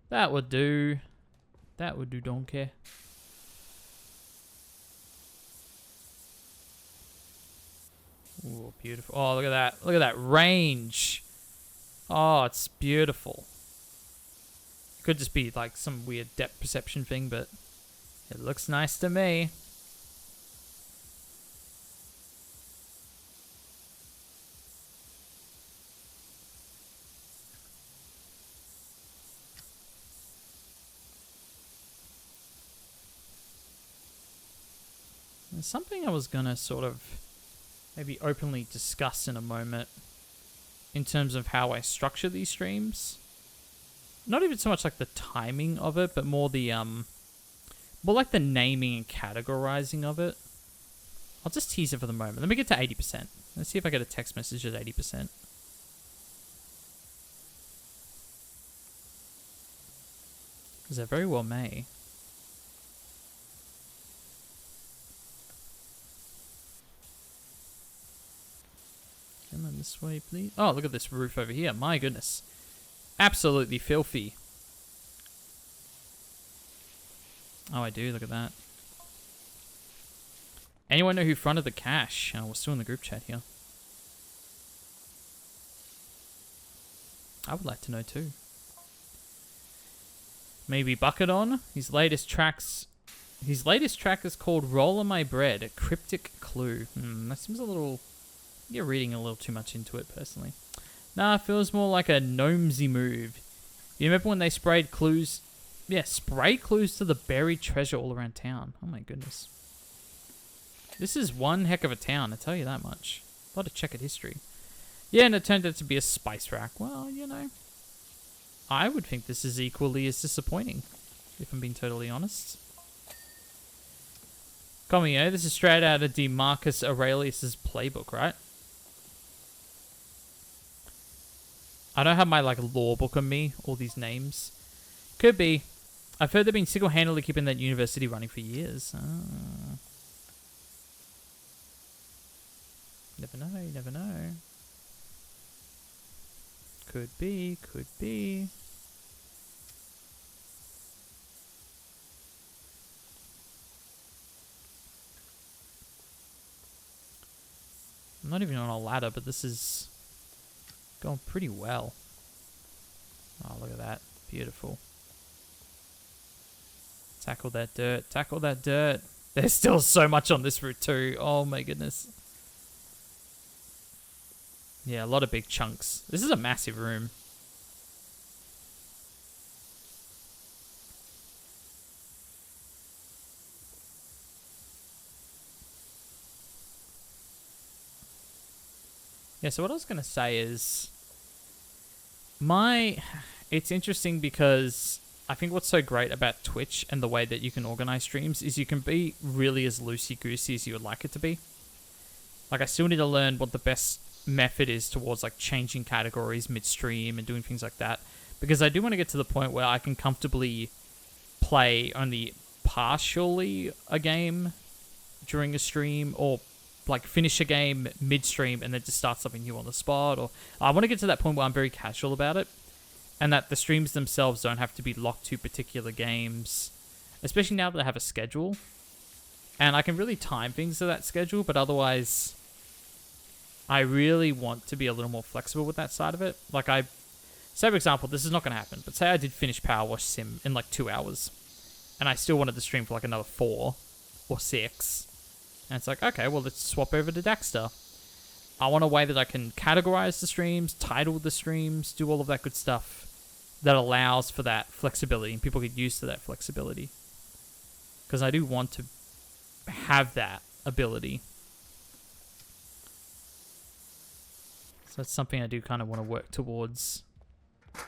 That would do. That would do, don't care. Ooh, beautiful. Oh, look at that. Look at that range. Oh, it's beautiful. It could just be like some weird depth perception thing, but it looks nice to me. There's something I was gonna sort of maybe openly discuss in a moment in terms of how I structure these streams. Not even so much like the timing of it, but more the more like the naming and categorizing of it. I'll just tease it for the moment. Let me get to 80%. Let's see if I get a text message at 80%. Because I very well may. Come on this way, please. Oh, look at this roof over here. My goodness. Absolutely filthy. Oh, I do. Look at that. Anyone know who fronted the cash? Oh, we're still in the group chat here. I would like to know too. Maybe Bucket On. His latest track is called Roll on My Bread, a cryptic clue. That seems a little... You're reading a little too much into it, personally. Nah, it feels more like a gnomesy move. You remember when they sprayed clues? Yeah, sprayed clues to the buried treasure all around town. Oh my goodness. This is one heck of a town, I tell you that much. A lot of checkered history. Yeah, and it turned out to be a spice rack. Well, you know, I would think this is equally as disappointing, if I'm being totally honest. Come on, you know, this is straight out of Marcus Aurelius's playbook, right? I don't have my, like, law book on me, all these names. Could be. I've heard they've been single-handedly keeping that university running for years. Never know, you never know. Could be, could be. I'm not even on a ladder, but this is going pretty well. Oh, look at that. Beautiful. Tackle that dirt. Tackle that dirt. There's still so much on this route too. Oh my goodness. Yeah, a lot of big chunks. This is a massive room. Yeah, so what I was going to say is... It's interesting because I think what's so great about Twitch and the way that you can organize streams is you can be really as loosey-goosey as you would like it to be. Like, I still need to learn what the best method is towards, like, changing categories mid-stream and doing things like that. Because I do want to get to the point where I can comfortably play only partially a game during a stream, or like finish a game midstream and then just start something new on the spot. Or I want to get to that point where I'm very casual about it, and that the streams themselves don't have to be locked to particular games, especially now that I have a schedule and I can really time things to that schedule. But otherwise, I really want to be a little more flexible with that side of it. Like, say for example, this is not going to happen, but say I did finish Powerwash Sim in like 2 hours and I still wanted to stream for like another 4 or 6. And it's like, okay, well, let's swap over to Daxter. I want a way that I can categorize the streams, title the streams, do all of that good stuff that allows for that flexibility, and people get used to that flexibility. Because I do want to have that ability. So that's something I do kind of want to work towards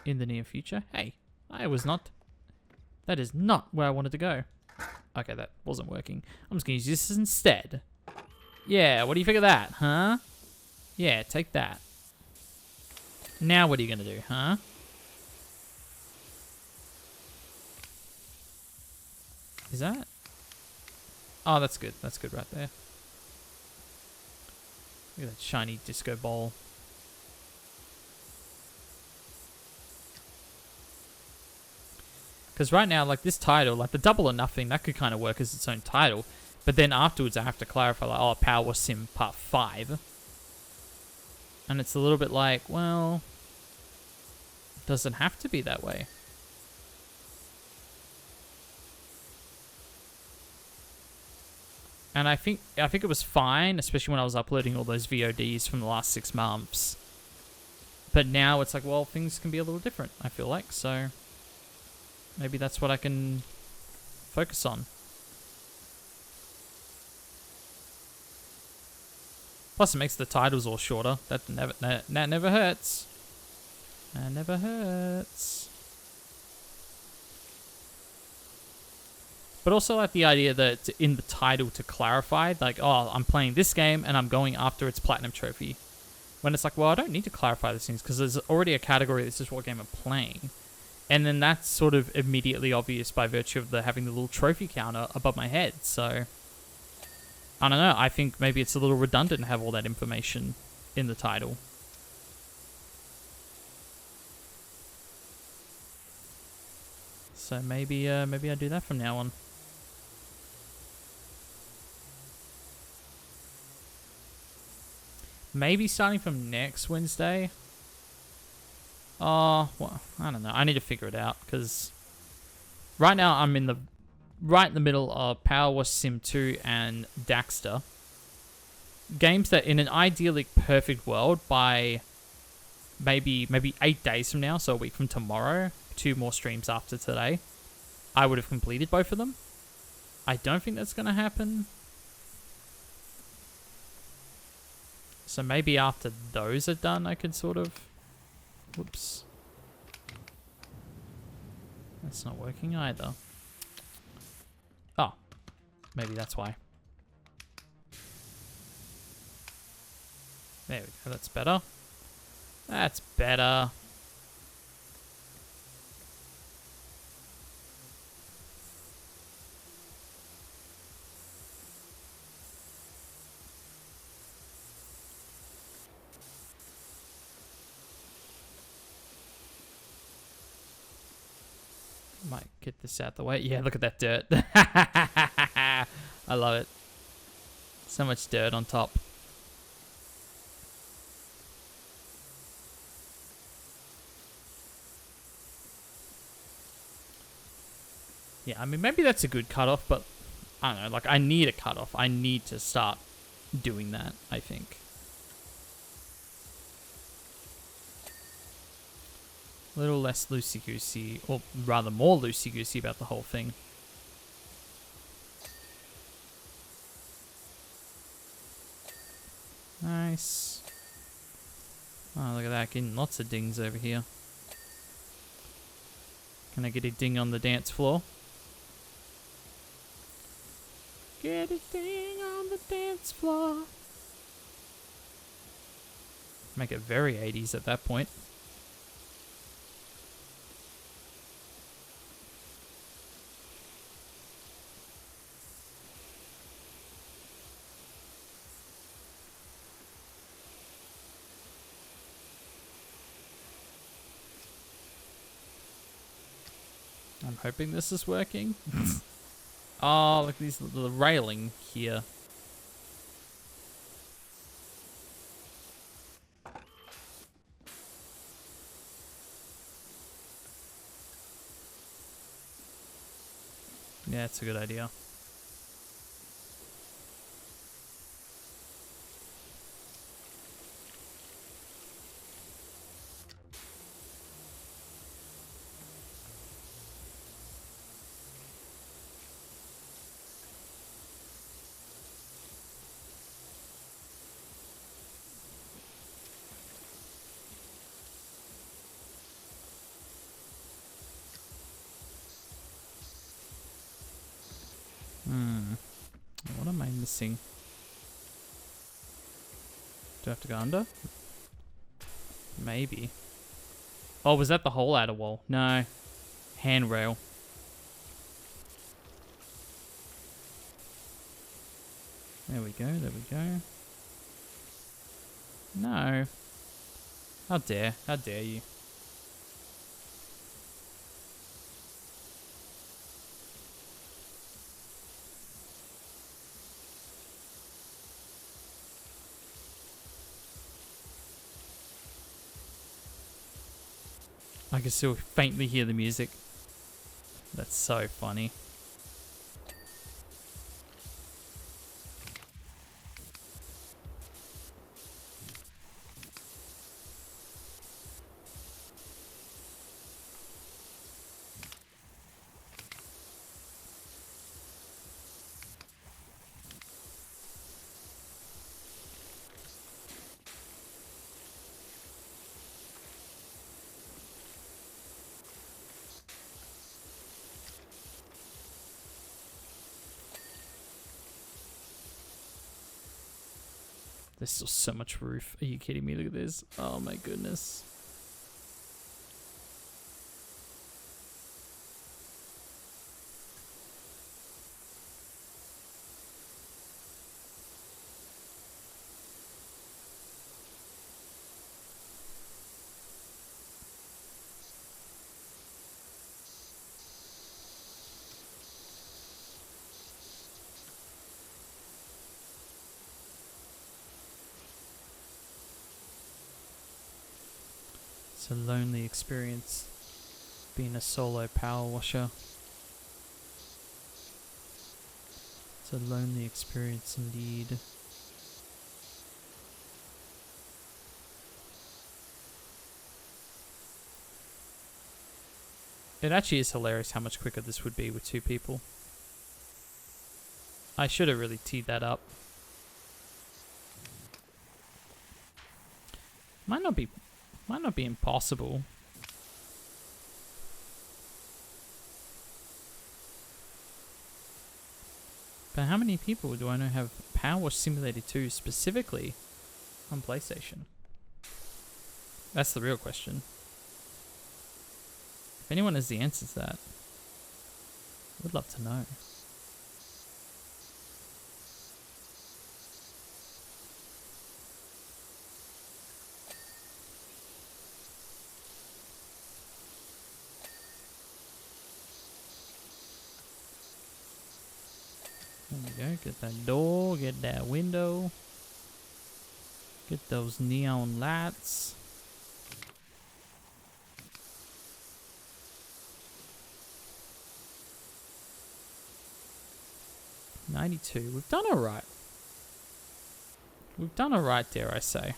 in the near future. Hey, that is not where I wanted to go. Okay, that wasn't working. I'm just going to use this instead. Yeah, what do you think of that, huh? Yeah, take that. Now what are you going to do, huh? Is that? Oh, that's good. That's good right there. Look at that shiny disco ball. Because right now, like this title, like the Double or Nothing, that could kind of work as its own title. But then afterwards, I have to clarify, like, oh, Powerwash Sim Part 5. And it's a little bit like, well, it doesn't have to be that way. And I think it was fine, especially when I was uploading all those VODs from the last 6 months. But now it's like, well, things can be a little different, I feel like. So maybe that's what I can focus on. Plus, it makes the titles all shorter. That never hurts. That never hurts. But also like the idea that in the title to clarify, like, oh, I'm playing this game and I'm going after its platinum trophy. When it's like, well, I don't need to clarify these things because there's already a category, this is what game I'm playing. And then that's sort of immediately obvious by virtue of having the little trophy counter above my head. So, I don't know. I think maybe it's a little redundant to have all that information in the title. So maybe I do that from now on. Maybe starting from next Wednesday. Oh, well, I don't know. I need to figure it out because right now I'm right in the middle of Powerwash Sim 2 and Daxter. Games that in an ideally perfect world by maybe 8 days from now, so a week from tomorrow, 2 more streams after today, I would have completed both of them. I don't think that's going to happen. So maybe after those are done, I could sort of... Whoops. That's not working either. Oh. Maybe that's why. There we go. That's better. That's better. Might get this out the way. Yeah, look at that dirt. I love it. So much dirt on top. Yeah, I mean, maybe that's a good cutoff, but I don't know. Like, I need a cutoff. I need to start doing that, I think. A little less loosey-goosey, or rather more loosey-goosey about the whole thing. Nice. Oh, look at that. Getting lots of dings over here. Can I get a ding on the dance floor? Get a ding on the dance floor. Make it very 80s at that point. I'm hoping this is working. Oh, look at the railing here. Yeah, it's a good idea. What am I missing? Do I have to go under? Maybe. Oh, was that the whole outer wall? No. Handrail. There we go, there we go. No. How dare you? I can still faintly hear the music. That's so funny. There's still so much roof. Are you kidding me? Look at this. Oh my goodness. It's a lonely experience being a solo power washer. It's a lonely experience indeed. It actually is hilarious how much quicker this would be with 2 people. I should have really teed that up. Might not be impossible. But how many people do I know have Powerwash Simulator 2 specifically on PlayStation? That's the real question. If anyone has the answers to that, I would love to know. There we go, get that door, get that window, get those neon lights. $92. We've done alright. We've done alright, dare I say.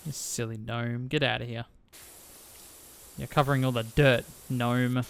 You silly gnome. Get out of here. You're covering all the dirt, gnome.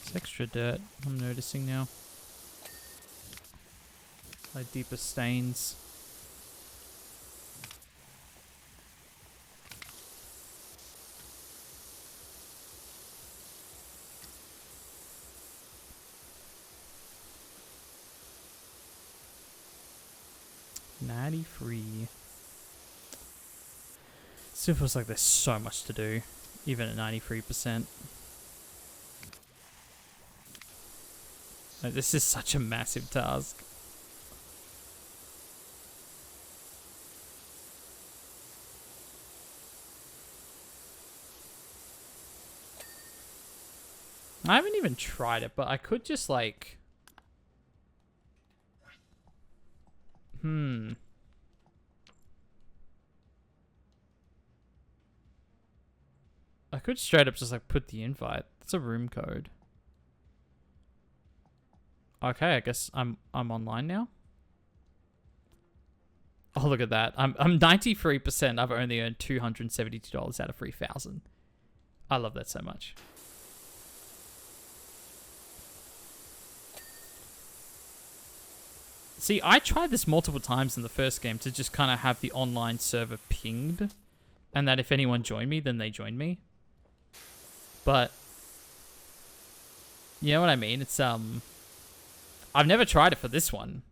It's extra dirt, I'm noticing now. Like deeper stains. $93. Still feels like there's so much to do, even at 93%. Like, this is such a massive task. I haven't even tried it, but I could just like... I could straight up just like put the invite. That's a room code. Okay, I guess I'm online now. Oh, look at that. I'm 93%. I've only earned $272 out of 3,000. I love that so much. See, I tried this multiple times in the first game to just kind of have the online server pinged, and that if anyone joined me, then they joined me. But you know what I mean? It's I've never tried it for this one.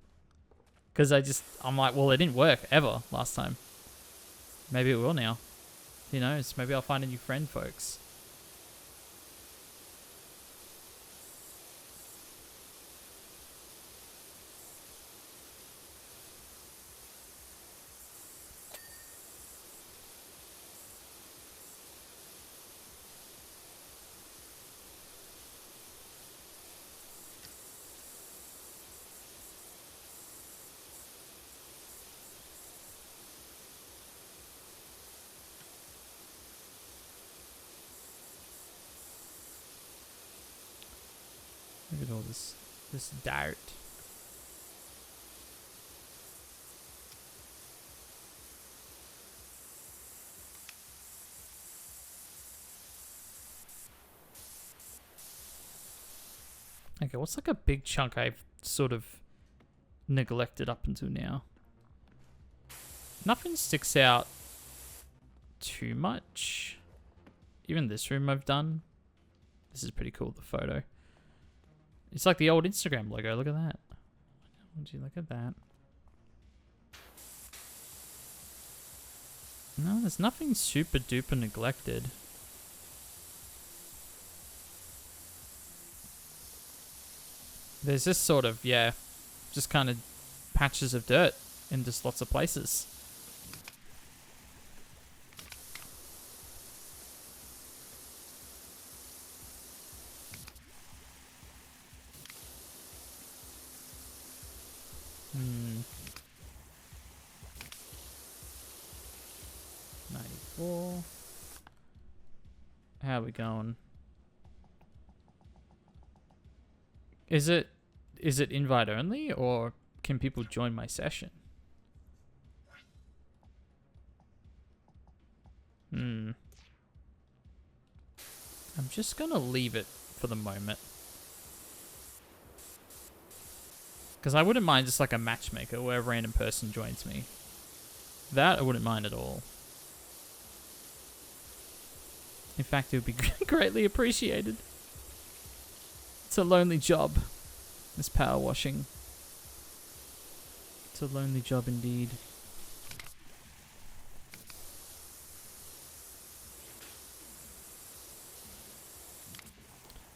Because I'm like, well, it didn't work ever last time. Maybe it will now. Who knows? Maybe I'll find a new friend, folks. Look at all this dirt. Okay, what's like a big chunk I've sort of neglected up until now? Nothing sticks out too much. Even this room I've done. This is pretty cool, the photo. It's like the old Instagram logo. Look at that. Would you look at that? No, there's nothing super duper neglected. There's this sort of, yeah, just kind of patches of dirt in just lots of places. Hmm. 94. How are we going? Is it invite only, or can people join my session? I'm just gonna leave it for the moment. Because I wouldn't mind just like a matchmaker where a random person joins me. That I wouldn't mind at all. In fact, it would be greatly appreciated. It's a lonely job, this power washing. It's a lonely job indeed.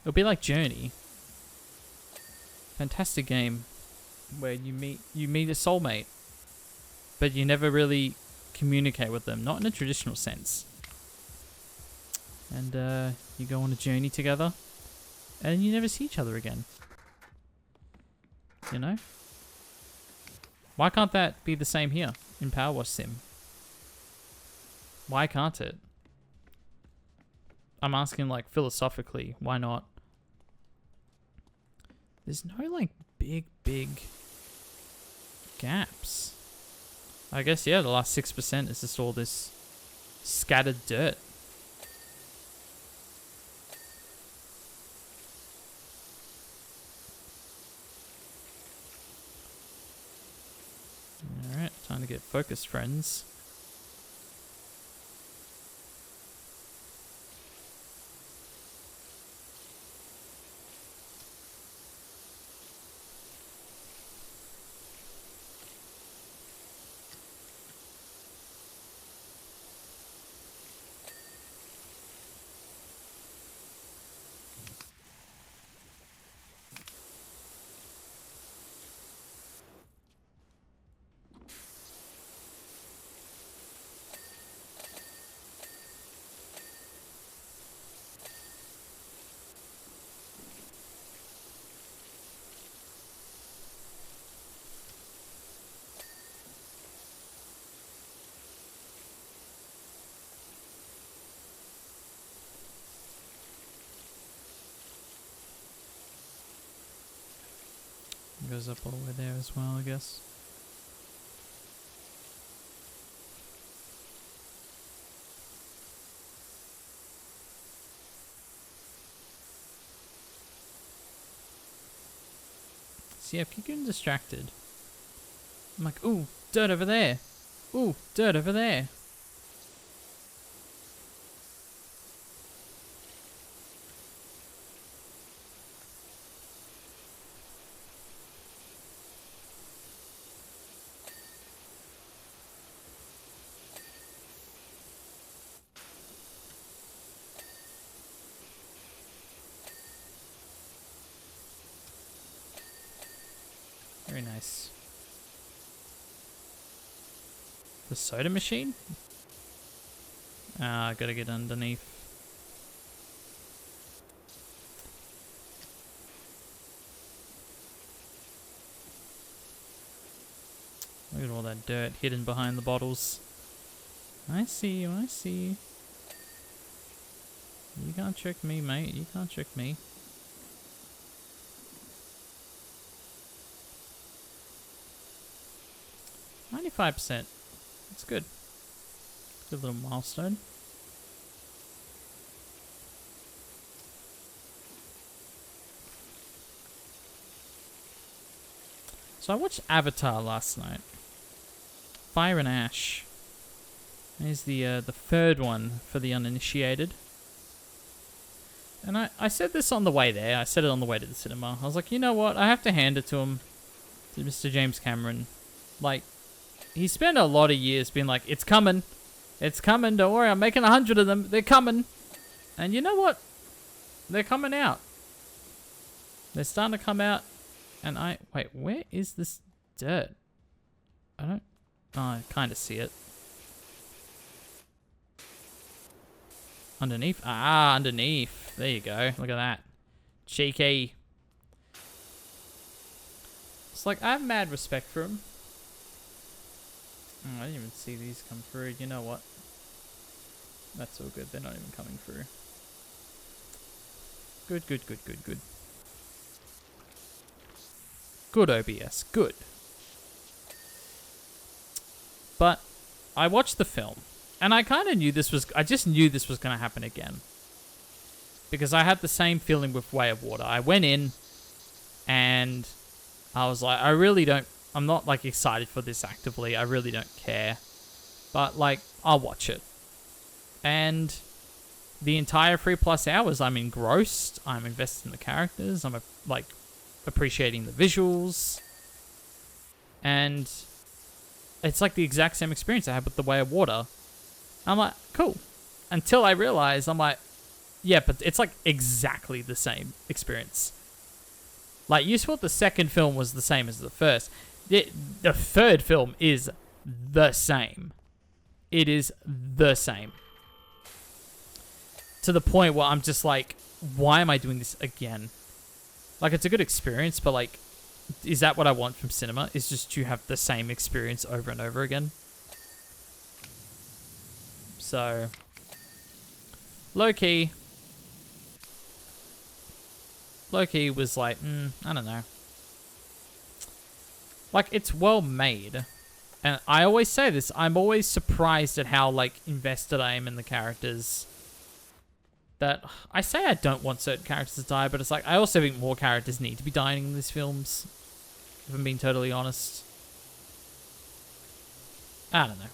It'll be like Journey. Fantastic game where you meet a soulmate, but you never really communicate with them, not in a traditional sense. And you go on a journey together, and you never see each other again. You know? Why can't that be the same here in Powerwash Sim? Why can't it? I'm asking, like, philosophically, why not? There's no, like, big gaps. I guess, yeah, the last 6% is just all this scattered dirt. Alright, time to get focused, friends. goes up all the way there as well, I guess. See, I keep getting distracted. I'm like, ooh, dirt over there. Ooh, dirt over there. Very nice. The soda machine? Ah, gotta get underneath. Look at all that dirt hidden behind the bottles. I see you, I see you. You can't trick me, mate. You can't trick me. $95%. That's good. Good little milestone. So I watched Avatar last night. Fire and Ash. There's the third one for the uninitiated. And I said this on the way there. I said it on the way to the cinema. I was like, you know what? I have to hand it to him. To Mr. James Cameron. Like, he spent a lot of years being like, it's coming. It's coming. Don't worry. I'm making 100 of them. They're coming. And you know what? They're coming out. They're starting to come out. And wait, where is this dirt? I kind of see it. Underneath? Ah, underneath. There you go. Look at that. Cheeky. It's like, I have mad respect for him. Oh, I didn't even see these come through. You know what? That's all good. They're not even coming through. Good, good, good, good, good. Good OBS. Good. But I watched the film. And I kind of knew this was... I just knew this was going to happen again. Because I had the same feeling with Way of Water. I went in and I was like, I really don't... I'm not, like, excited for this actively. I really don't care. But, like, I'll watch it. And the entire 3+ hours, I'm engrossed. I'm invested in the characters. I'm, like, appreciating the visuals. And it's, like, the exact same experience I had with The Way of Water. I'm like, cool. Until I realized, I'm like, yeah, but it's, like, exactly the same experience. Like, you thought the second film was the same as the first. The third film is the same. It is the same. To the point where I'm just like, why am I doing this again? Like, it's a good experience, but like, is that what I want from cinema? Is just to have the same experience over and over again? So, low-key was like, I don't know. Like, it's well made. And I always say this, I'm always surprised at how, like, invested I am in the characters. That, I say I don't want certain characters to die, but it's like, I also think more characters need to be dying in these films. If I'm being totally honest. I don't know.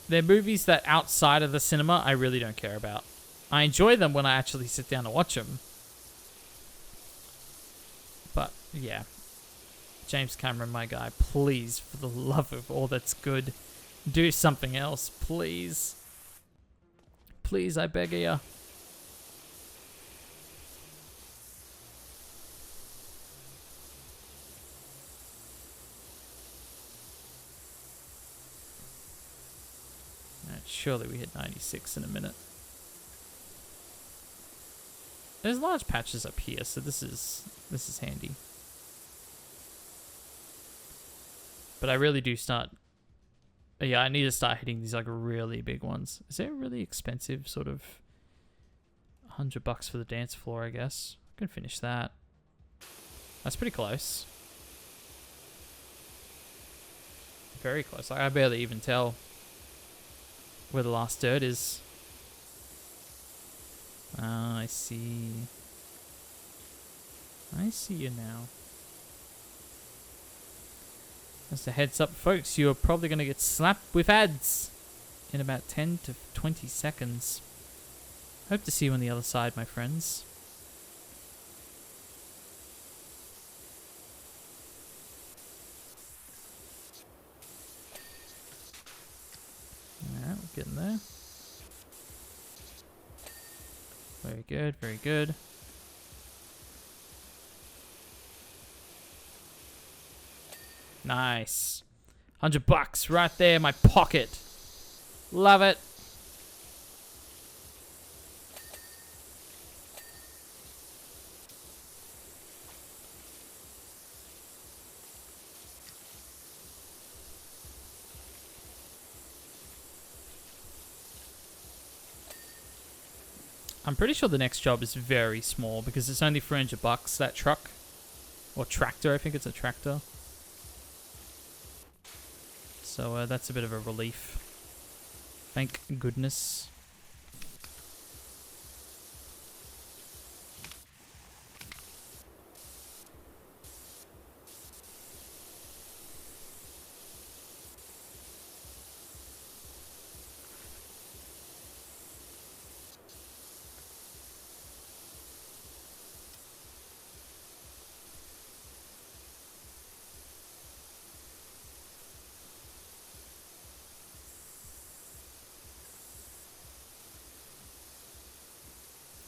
They're movies that outside of the cinema, I really don't care about. I enjoy them when I actually sit down to watch them. But, yeah. James Cameron, my guy, please, for the love of all that's good, do something else, please. Please, I beg of you. Alright, surely we hit 96 in a minute. There's large patches up here, so this is handy. But I really do start... Yeah, I need to start hitting these, like, really big ones. Is there a really expensive sort of... $100 for the dance floor, I guess? I can finish that. That's pretty close. Very close. Like, I barely even tell where the last dirt is. Ah, I see. I see you now. Just a heads up, folks, you're probably going to get slapped with ads in about 10 to 20 seconds. Hope to see you on the other side, my friends. Alright, we're getting there. Very good, very good. Nice. $100 right there in my pocket. Love it. I'm pretty sure the next job is very small because it's only $300, that truck. Or tractor, I think it's a tractor. So that's a bit of a relief. Thank goodness.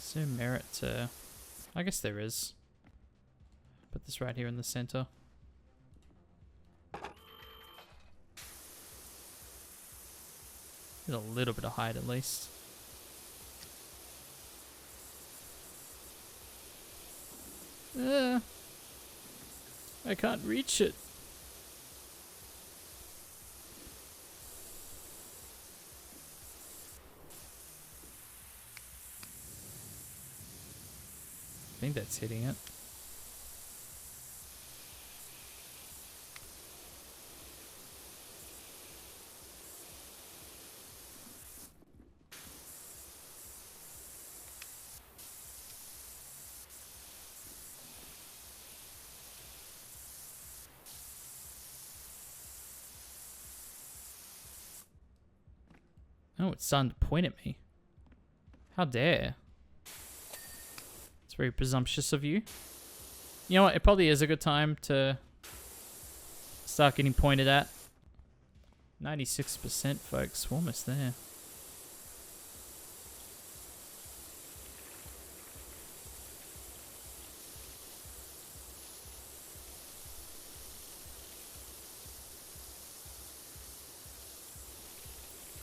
Is there merit to... I guess there is. Put this right here in the center. Get a little bit of height at least. I can't reach it. I think that's hitting it. Oh, it's starting to point at me. How dare. It's very presumptuous of you. You know what? It probably is a good time to start getting pointed at. 96%, folks. We're almost there.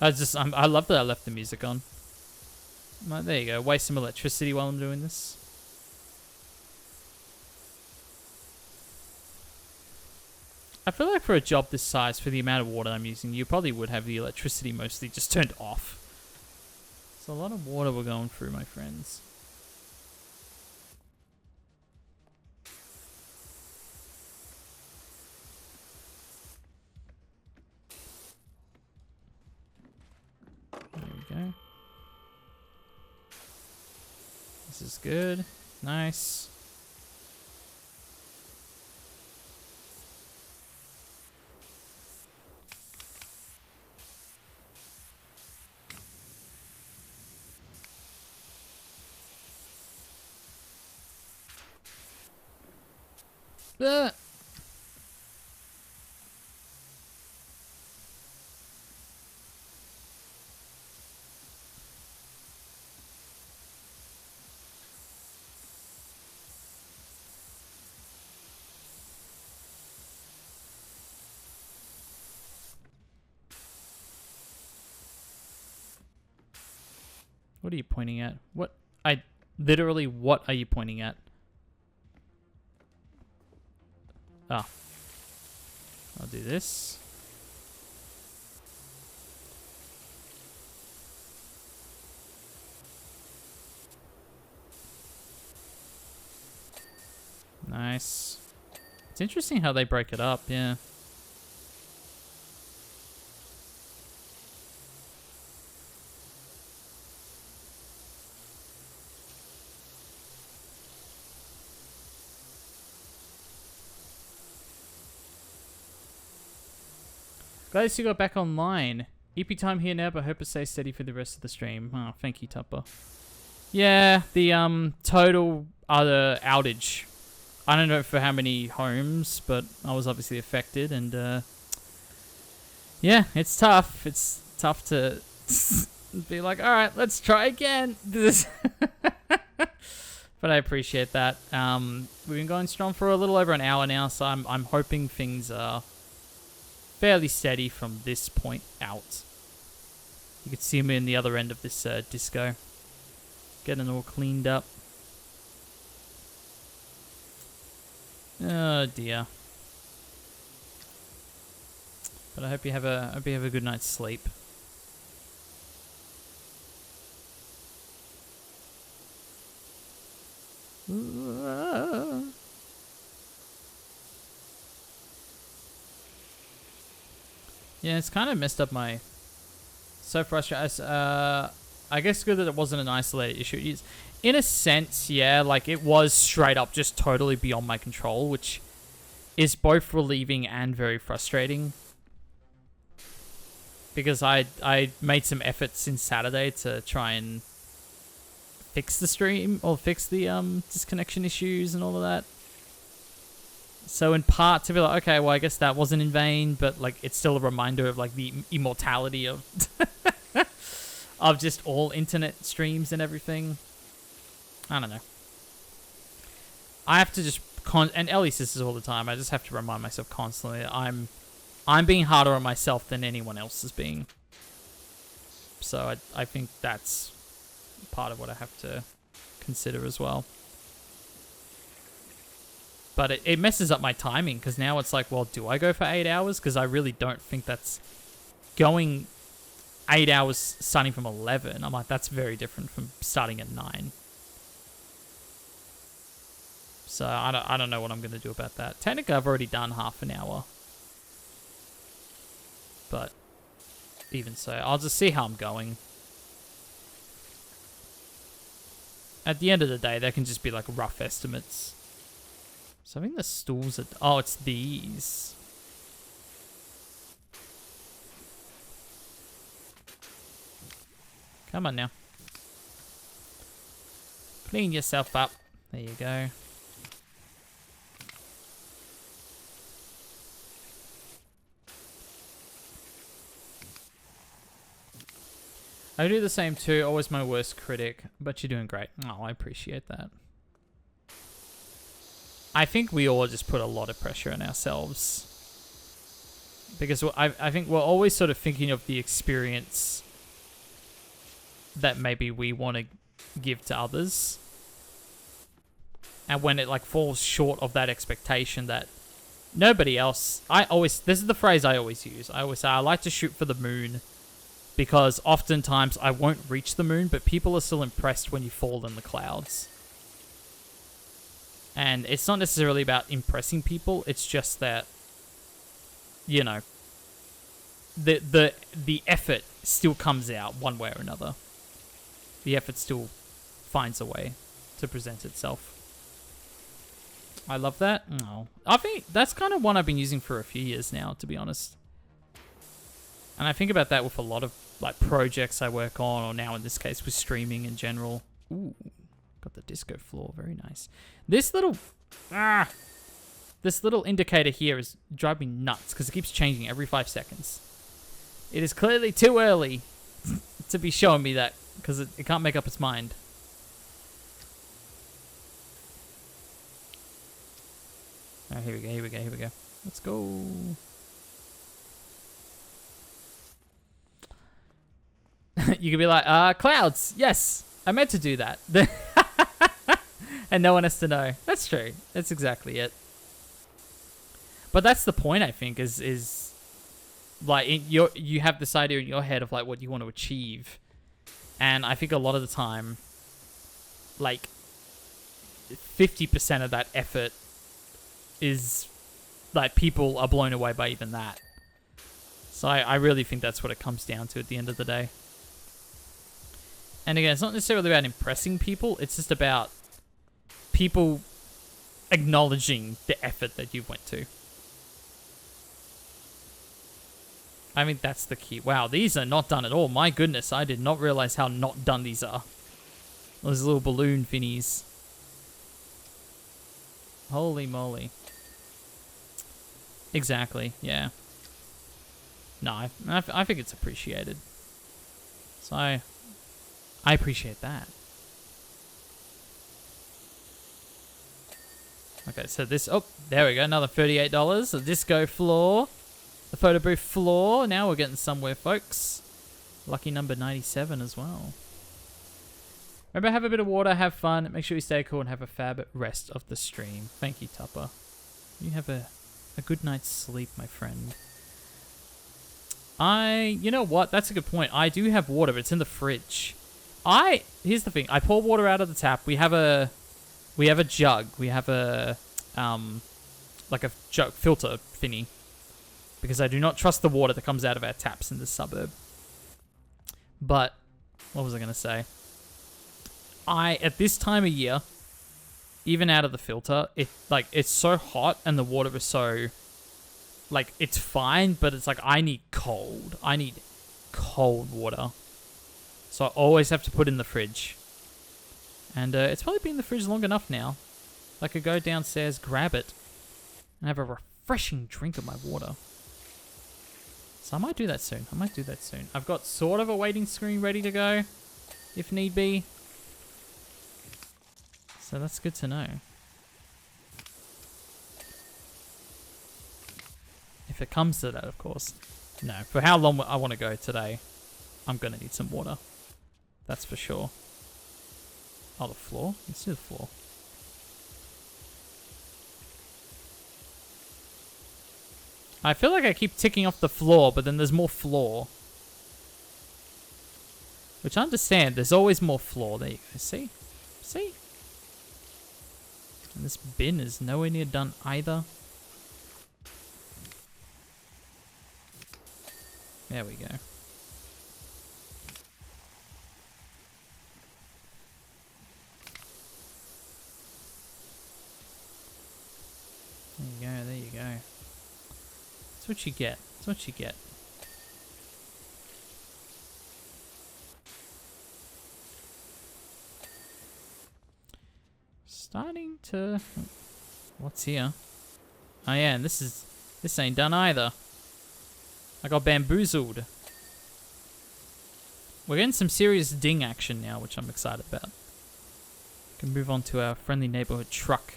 I love that I left the music on. Like, there you go. Waste some electricity while I'm doing this. I feel like for a job this size, for the amount of water I'm using, you probably would have the electricity mostly just turned off. It's a lot of water we're going through, my friends. There we go. This is good. Nice. Ah! What are you pointing at? What? Literally, what are you pointing at? Ah. I'll do this. Nice. It's interesting how they break it up, yeah. Glad you got back online. EP time here now, but hope it stays steady for the rest of the stream. Oh, thank you, Tupper. Yeah, the total other outage. I don't know for how many homes, but I was obviously affected, and yeah, it's tough. It's tough to be like, all right, let's try again. But I appreciate that. We've been going strong for a little over an hour now, so I'm hoping things are fairly steady from this point out. You can see me in the other end of this disco. Getting all cleaned up. Oh dear. But I hope you have a good night's sleep. Yeah, it's kind of messed up my... So frustrating. I guess good that it wasn't an isolated issue. It's, in a sense, yeah, like it was straight up just totally beyond my control, which is both relieving and very frustrating. Because I made some efforts since Saturday to try and fix the stream, or fix the disconnection issues and all of that. So in part to be like, okay, well I guess that wasn't in vain, but like it's still a reminder of like the immortality of of just all internet streams and everything. I don't know. I have to just and Ellie says this all the time. I just have to remind myself constantly that I'm being harder on myself than anyone else is being. So I think that's part of what I have to consider as well. But it messes up my timing, because now it's like, well, do I go for 8 hours? Because I really don't think that's going 8 hours starting from 11. I'm like, that's very different from starting at 9. So I don't know what I'm going to do about that. Technically, I've already done half an hour. But even so, I'll just see how I'm going. At the end of the day, there can just be like rough estimates. So I think the stools are... Oh, it's these. Come on now. Clean yourself up. There you go. I do the same too. Always my worst critic. But you're doing great. Oh, I appreciate that. I think we all just put a lot of pressure on ourselves. Because I think we're always sort of thinking of the experience that maybe we want to give to others. And when it like falls short of that expectation that nobody else... This is the phrase I always use. I always say I like to shoot for the moon. Because oftentimes I won't reach the moon, but people are still impressed when you fall in the clouds. And it's not necessarily about impressing people. It's just that, you know, the effort still comes out one way or another. The effort still finds a way to present itself. I love that. No, I think that's kind of one I've been using for a few years now, to be honest. And I think about that with a lot of like projects I work on, or now in this case with streaming in general. Ooh. Got the disco floor, very nice. This little indicator here is driving me nuts because it keeps changing every 5 seconds. It is clearly too early to be showing me that because it can't make up its mind. Oh, here we go. Let's go. You could be like, clouds. Yes, I meant to do that. And no one has to know. That's true. That's exactly it. But that's the point, I think, is like you have this idea in your head of like what you want to achieve. And I think a lot of the time, like 50% of that effort is like people are blown away by even that. So I really think that's what it comes down to at the end of the day. And again, it's not necessarily about impressing people. It's just about people acknowledging the effort that you went to. I mean, that's the key. Wow, these are not done at all. My goodness, I did not realize how not done these are. Those little balloon finnies. Holy moly. Exactly, yeah. No, I think it's appreciated. So I appreciate that. Okay, so this... Oh, there we go. Another $38. The disco floor. The photo booth floor. Now we're getting somewhere, folks. Lucky number 97 as well. Remember, have a bit of water, have fun. Make sure you stay cool and have a fab rest of the stream. Thank you, Tupper. You have a good night's sleep, my friend. You know what? That's a good point. I do have water, but it's in the fridge. Here's the thing. I pour water out of the tap. We have a jug. We have a, like a jug filter thingy. Because I do not trust the water that comes out of our taps in this suburb. But, what was I going to say? At this time of year, even out of the filter, it's so hot and the water is so, like, it's fine, but it's like, I need cold. I need cold water. So I always have to put it in the fridge. And it's probably been in the fridge long enough now. I could go downstairs, grab it, and have a refreshing drink of my water. So I might do that soon. I've got sort of a waiting screen ready to go, if need be. So that's good to know. If it comes to that, of course. No, for how long I want to go today, I'm going to need some water. That's for sure. Oh, the floor? Let's do the floor. I feel like I keep ticking off the floor, but then there's more floor. Which I understand, there's always more floor. There you go, see? See? And this bin is nowhere near done either. There we go. There you go. That's what you get. That's what you get. Starting to... What's here? Oh yeah, and this ain't done either. I got bamboozled. We're getting some serious ding action now, which I'm excited about. Can move on to our friendly neighborhood truck.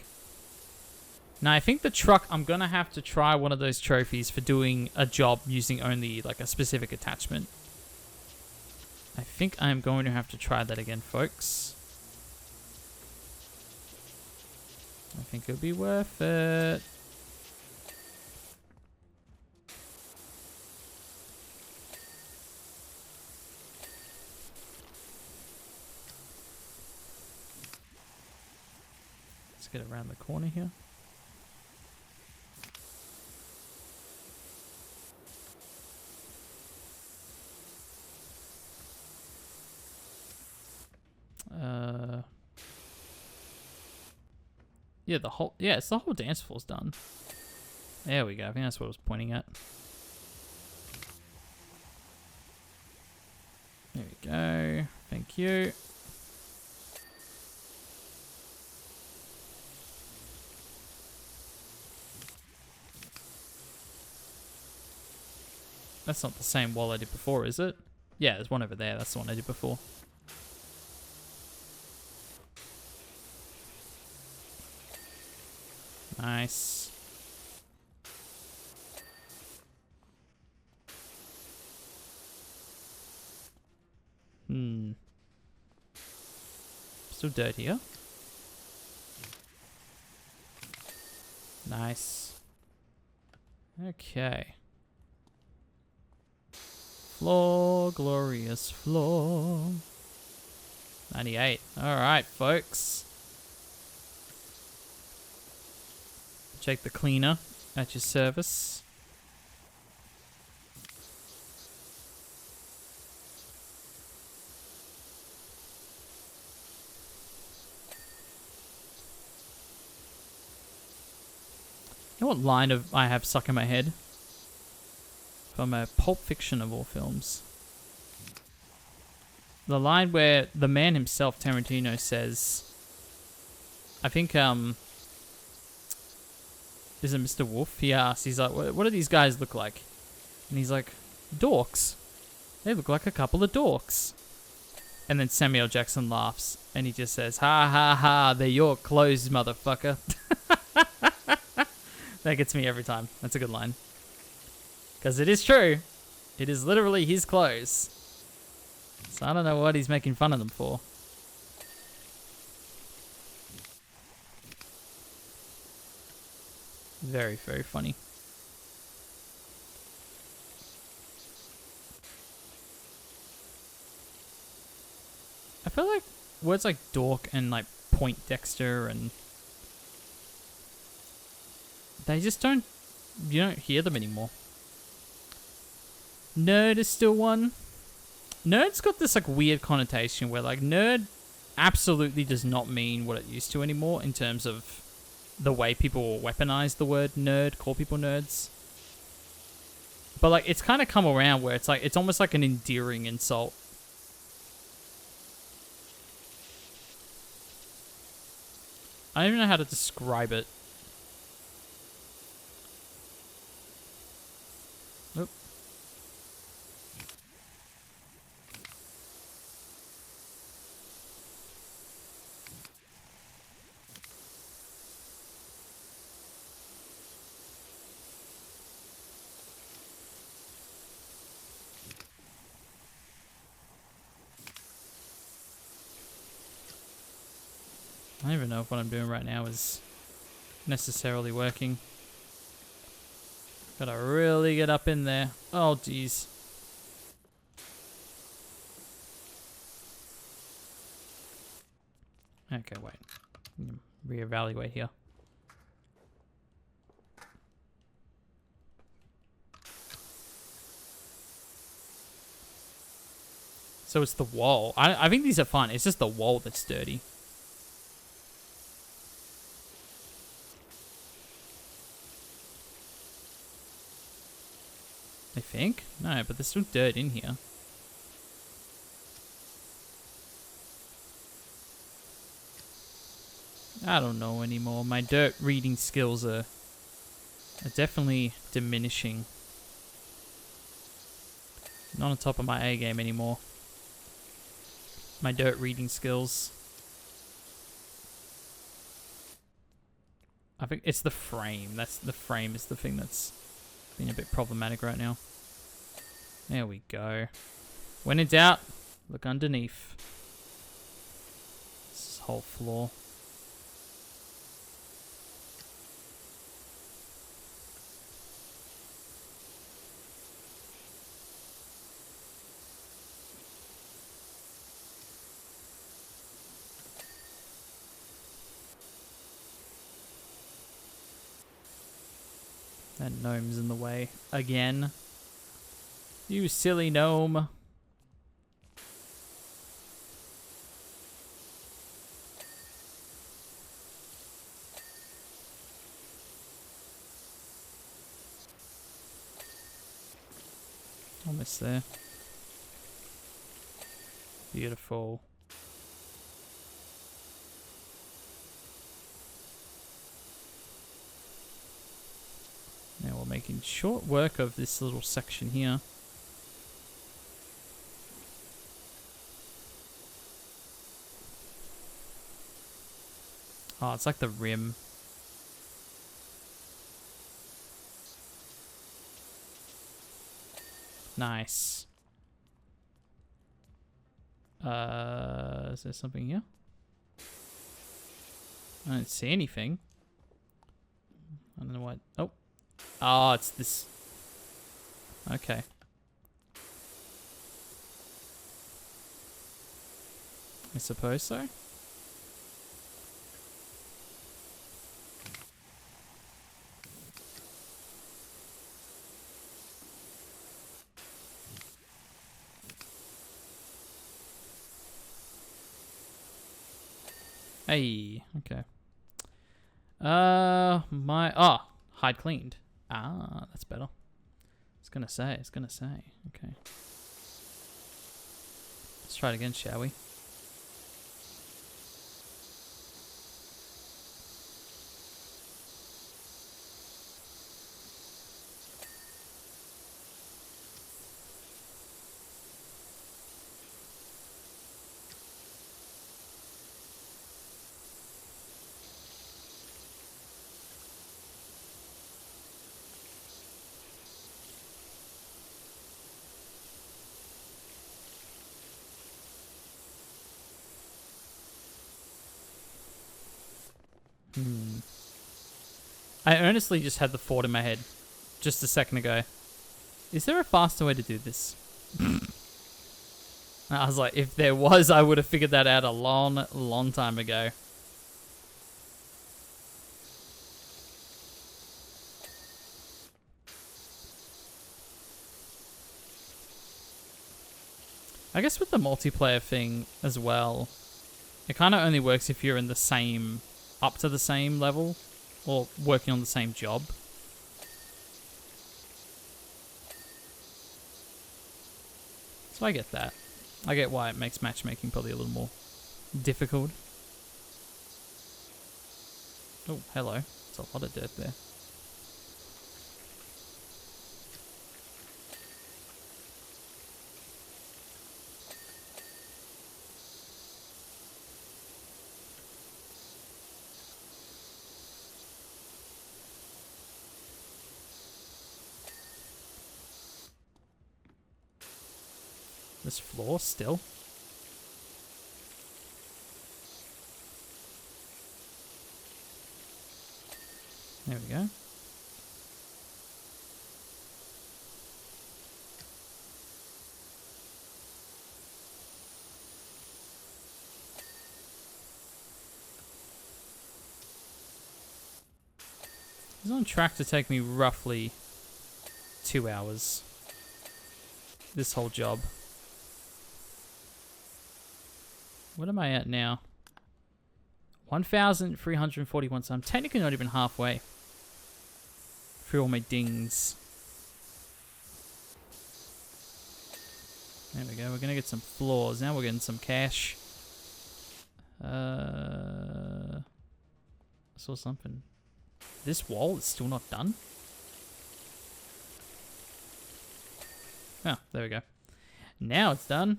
Now, I think the truck, I'm going to have to try one of those trophies for doing a job using only like a specific attachment. I think I'm going to have to try that again, folks. I think it'll be worth it. Let's get around the corner here. Yeah, it's the whole dance floor's done. There we go. I think that's what I was pointing at. There we go. Thank you. That's not the same wall I did before, is it? Yeah, there's one over there. That's the one I did before. Nice. Still dirt here. Nice. Okay. Floor, glorious floor. 98. Alright, folks. Check the cleaner At your service. You know what line of I have stuck in my head? From a Pulp Fiction of all films. The line where the man himself, Tarantino, says, I think, is it Mr. Wolf? He asks, he's like, what do these guys look like? And he's like, dorks. They look like a couple of dorks. And then Samuel Jackson laughs, and he just says, ha ha ha, they're your clothes, motherfucker. That gets me every time. That's a good line. Because it is true. It is literally his clothes. So I don't know what he's making fun of them for. Very, very funny. I feel like words like dork and like Poindexter and they just don't, you don't hear them anymore. Nerd is still one. Nerd's got this like weird connotation where like nerd absolutely does not mean what it used to anymore in terms of the way people weaponize the word nerd, call people nerds. But like it's kind of come around where it's like it's almost like an endearing insult. I don't even know how to describe it. Oop. I don't even know if what I'm doing right now is necessarily working. Gotta really get up in there. Oh, geez. Okay, wait. Reevaluate here. So it's the wall. I think these are fun. It's just the wall that's dirty. I think? No, but there's still dirt in here. I don't know anymore. My dirt reading skills are definitely diminishing. Not on top of my A game anymore. My dirt reading skills. I think it's the frame. The frame is the thing that's been a bit problematic right now. There we go. When in doubt, look underneath. This whole floor. That gnome's in the way again. You silly gnome. Almost there. Beautiful. Now we're making short work of this little section here. Oh, it's like the rim. Nice. Is there something here? I don't see anything. I don't know what. Oh. Oh, it's this. Okay. I suppose so. Hey, okay. Hide cleaned. Ah, that's better. It's gonna say. Okay. Let's try it again, shall we? I earnestly just had the thought in my head just a second ago. Is there a faster way to do this? I was like, if there was, I would have figured that out a long time ago. I guess with the multiplayer thing as well, it kind of only works if you're in the same, up to the same level, or working on the same job. So I get that. I get why it makes matchmaking probably a little more difficult. Oh, hello. There's a lot of dirt there. This floor still. There we go. It's on track to take me roughly 2 hours. This whole job. What am I at now? 1,341, so I'm technically not even halfway through all my dings. There we go, we're gonna get some floors. Now we're getting some cash. I saw something. This wall is still not done? Oh, there we go. Now it's done.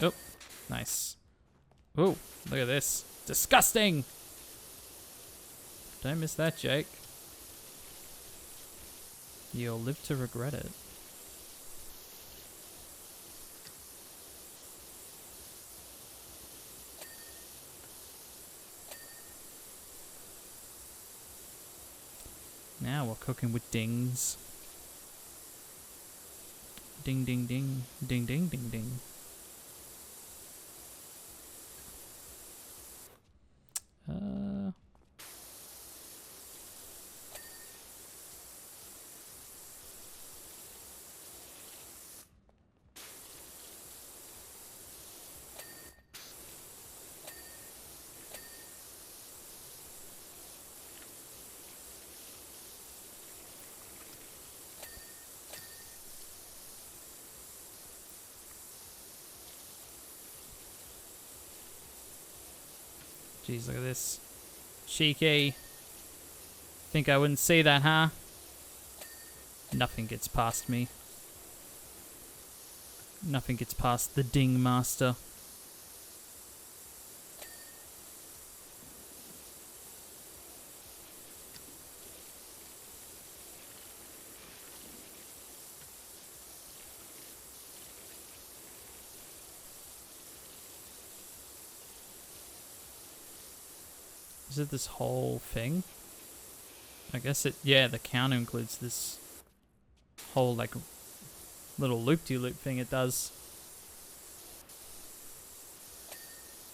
Oh, nice. Oh, look at this. Disgusting! Don't miss that, Jake. You'll live to regret it. Now we're cooking with dings. Ding, ding, ding. Ding, ding, ding, ding. Jeez, look at this. Cheeky. Think I wouldn't see that, huh? Nothing gets past me. Nothing gets past the Ding Master. Is it this whole thing? I guess it, yeah, the counter includes this whole, like, little loop-de-loop thing it does.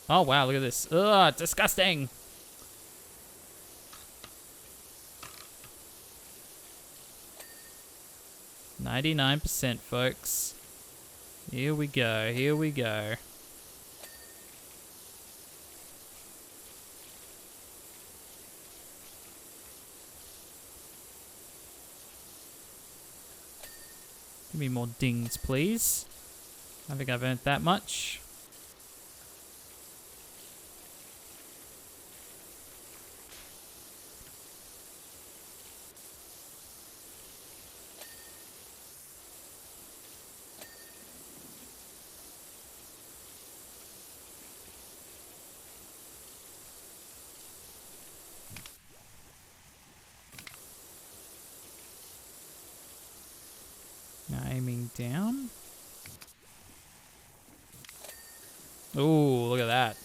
Oh, wow, look at this. Ugh, disgusting! 99%, folks. Here we go. Here we go. Give me more dings, please. I think I've earned that much. Now aiming down. Ooh, look at that.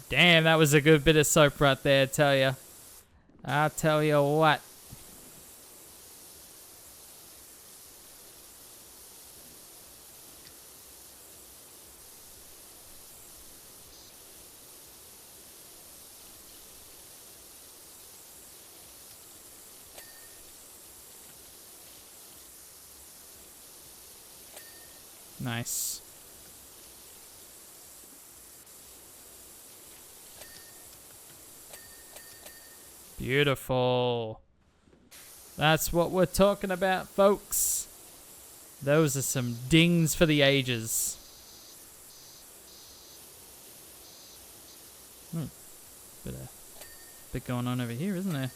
Damn, that was a good bit of soap right there, I tell ya. I'll tell you what. Nice. Beautiful. That's what we're talking about, folks. Those are some dings for the ages. Bit going on over here, isn't there?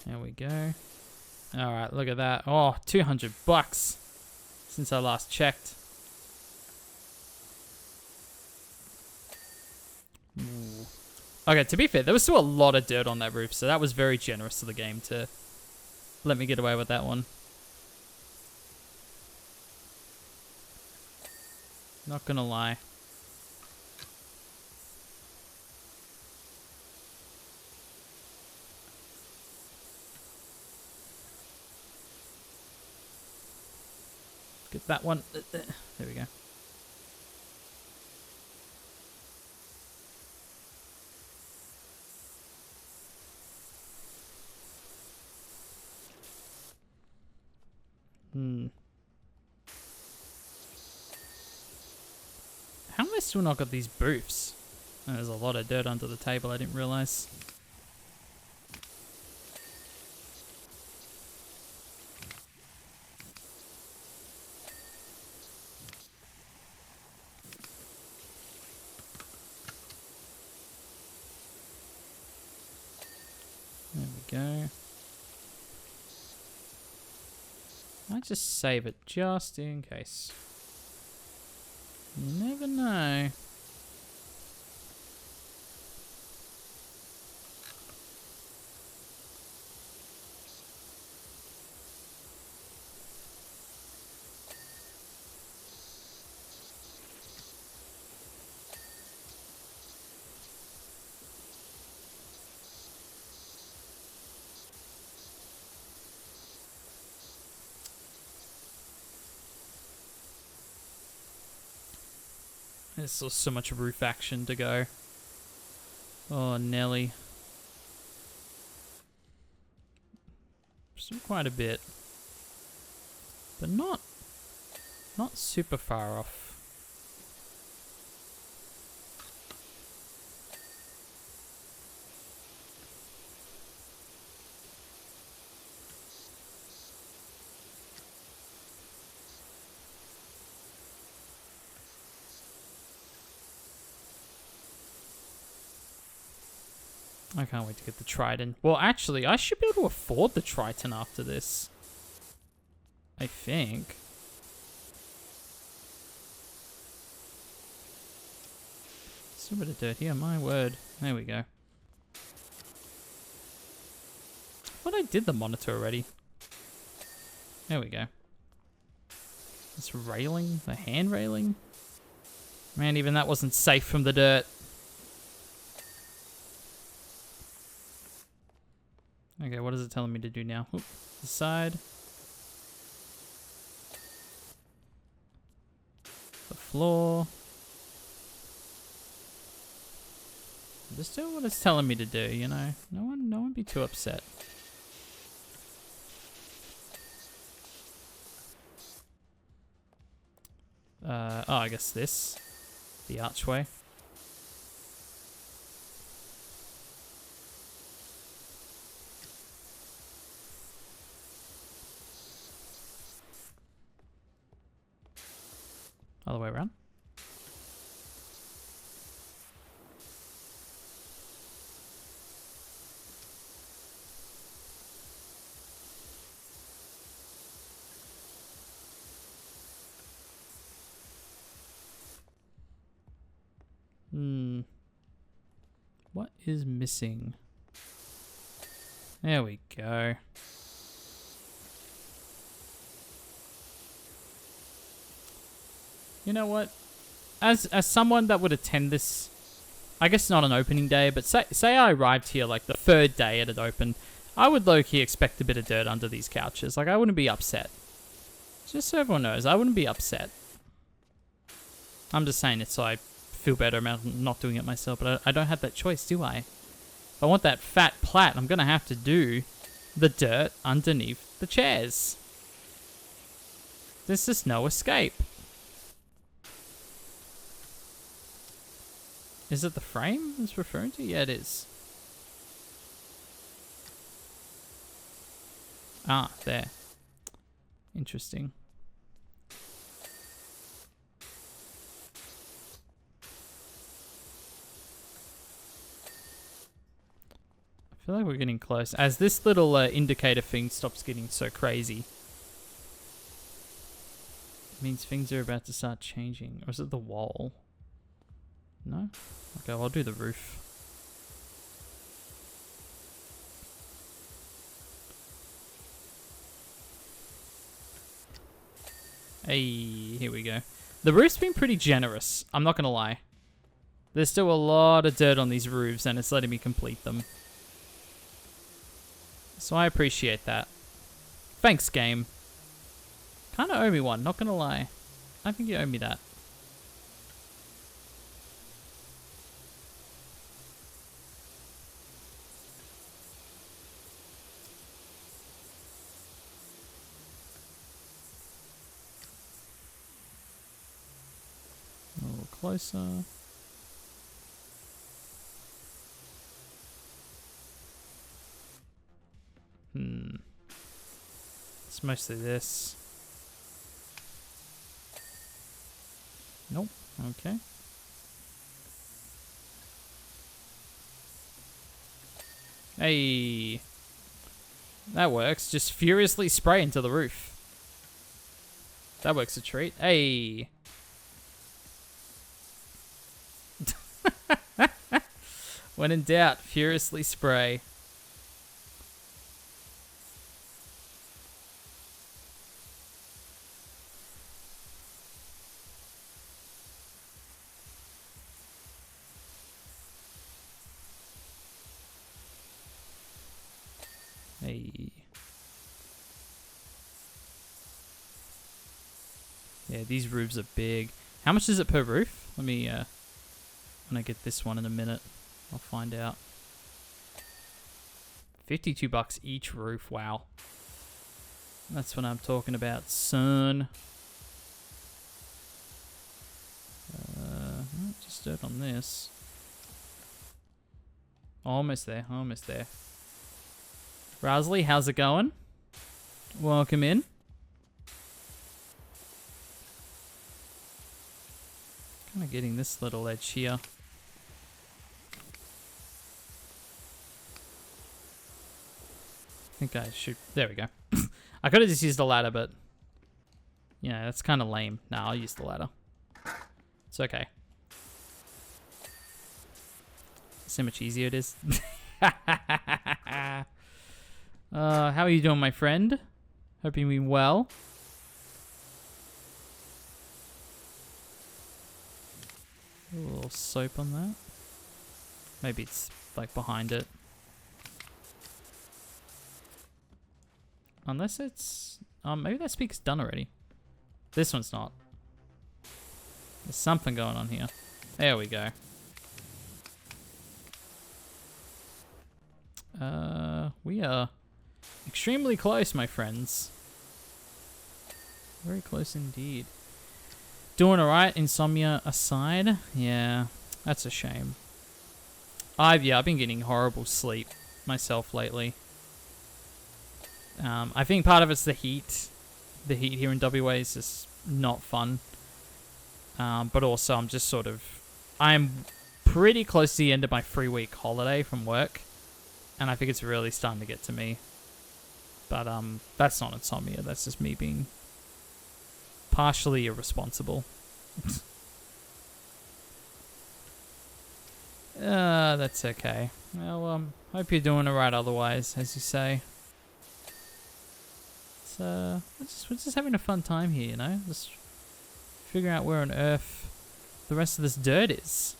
There we go. Alright, look at that. Oh, $200 since I last checked. Ooh. Okay, to be fair, there was still a lot of dirt on that roof, so that was very generous of the game to let me get away with that one. Not gonna lie. Get that one. There we go. How am I still not got these booths? Oh, there's a lot of dirt under the table, I didn't realize. There we go. I just save it just in case. You never know. There's still so much roof action to go. Oh, Nelly. Still quite a bit. But not super far off. I can't wait to get the Triton. Well, actually, I should be able to afford the Triton after this. I think. Still a bit of dirt here, my word. There we go. I thought I did the monitor already. There we go. This railing, the hand railing. Man, even that wasn't safe from the dirt. Okay, what is it telling me to do now? Oop, the side. The floor. Just do what it's telling me to do, you know? No one be too upset. Oh, I guess this. The archway. Other way around. What is missing? There we go. You know what? As someone that would attend this, I guess not an opening day, but say I arrived here like the third day it had opened, I would low-key expect a bit of dirt under these couches. Like, I wouldn't be upset. Just so everyone knows, I wouldn't be upset. I'm just saying it so I feel better about not doing it myself, but I don't have that choice, do I? If I want that fat plat, I'm gonna have to do the dirt underneath the chairs. There's just no escape. Is it the frame it's referring to? Yeah, it is. Ah, there. Interesting. I feel like we're getting close. As this little indicator thing stops getting so crazy, it means things are about to start changing. Or is it the wall? No? Okay, well, I'll do the roof. Hey, here we go. The roof's been pretty generous, I'm not gonna lie. There's still a lot of dirt on these roofs and it's letting me complete them. So I appreciate that. Thanks, game. Kinda owe me one, not gonna lie. I think you owe me that. A little closer. It's mostly this. Nope. Okay. Hey. That works. Just furiously spray into the roof. That works a treat. Hey. When in doubt, furiously spray. Hey. Yeah, these roofs are big. How much is it per roof? Let me, when I get this one in a minute, I'll find out. $52 each roof, wow. That's what I'm talking about, son. Just dirt on this. Almost there, almost there. Rasley, how's it going? Welcome in. Kind of getting this little edge here. I think I should... There we go. I could have just used the ladder, but... You know, that's kind of lame. Nah, I'll use the ladder. It's okay. See how much easier it is? How are you doing, my friend? Hope you're doing well. A little soap on that. Maybe it's like behind it. Unless it's... maybe that speaker's done already. This one's not. There's something going on here. There we go. We are extremely close, my friends. Very close indeed. Doing alright, insomnia aside. Yeah, that's a shame. I've been getting horrible sleep myself lately. I think part of it's the heat. The heat here in WA is just not fun. But also I'm pretty close to the end of my 3-week holiday from work. And I think it's really starting to get to me. But that's not insomnia, that's just me being partially irresponsible. That's okay. Well, hope you're doing alright otherwise, as you say. We're just having a fun time here, you know? Just figuring out where on earth the rest of this dirt is.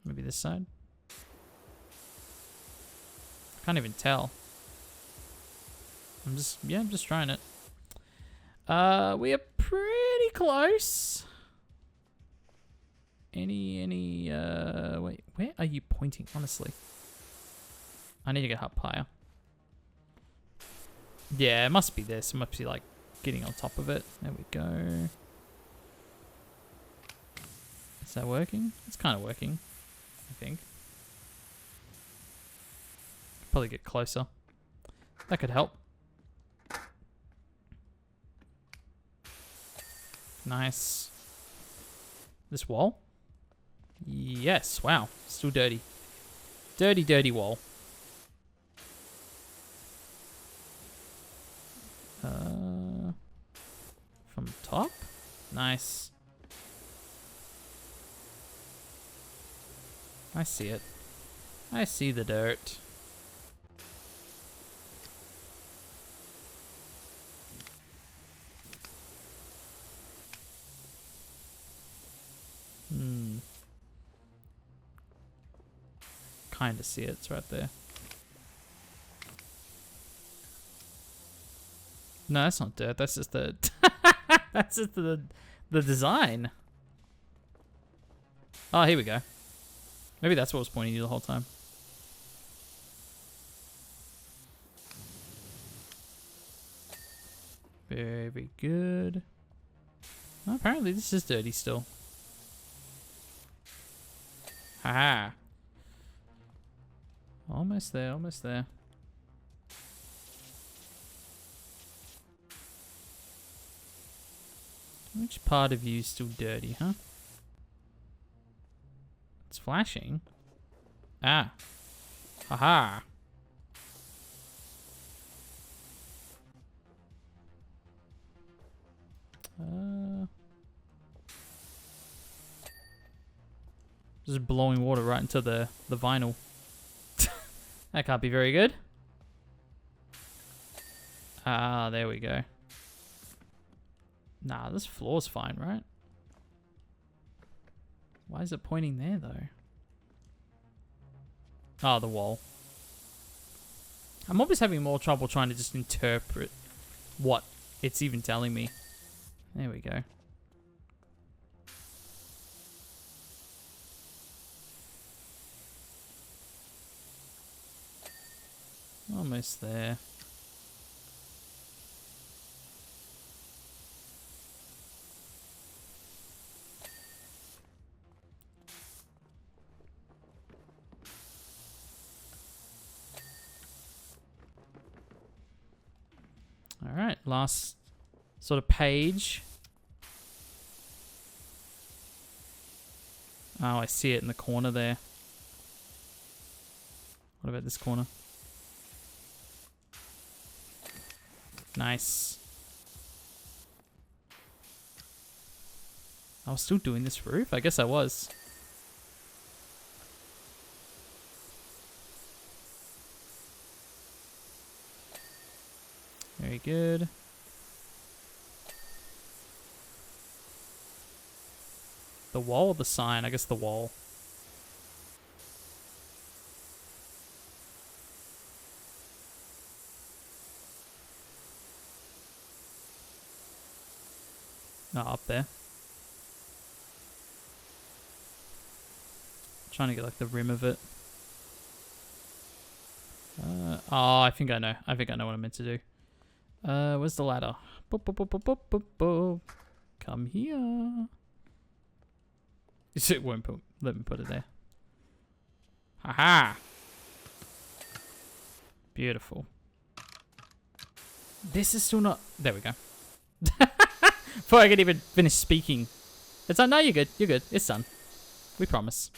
Maybe this side? Can't even tell. I'm just trying it. We are pretty close. Wait, where are you pointing, honestly? I need to get up higher. Yeah, it must be this. It must be like getting on top of it. There we go. Is that working? It's kind of working, I think. Probably get closer. That could help. Nice. This wall? Yes, wow. Still dirty. Dirty, dirty wall. From top? Nice. I see it. I see the dirt. Kinda see it, it's right there. No, that's not dirt, that's just the that's just the design. Oh, here we go. Maybe that's what was pointing you the whole time. Very good. Well, apparently this is dirty still. Haha. Almost there, almost there. Which part of you is still dirty, huh? It's flashing. Ah. Haha. Just blowing water right into the vinyl. That can't be very good. Ah, there we go. Nah, this floor's fine, right? Why is it pointing there, though? Oh, the wall. I'm always having more trouble trying to just interpret what it's even telling me. There we go. Almost there. All right, last sort of page. Oh, I see it in the corner there. What about this corner? Nice. I was still doing this roof? I guess I was. Very good. The wall or the sign? I guess the wall. Oh, up there. Trying to get like the rim of it. Oh, I think I know. I think I know what I'm meant to do. Where's the ladder? Boop, boop, boop, boop, boop, boop, boop. Come here. It won't let me put it there. Haha. Beautiful. This is still not... There we go. Before I could even finish speaking. It's done. No, you're good. You're good. It's done. We promise.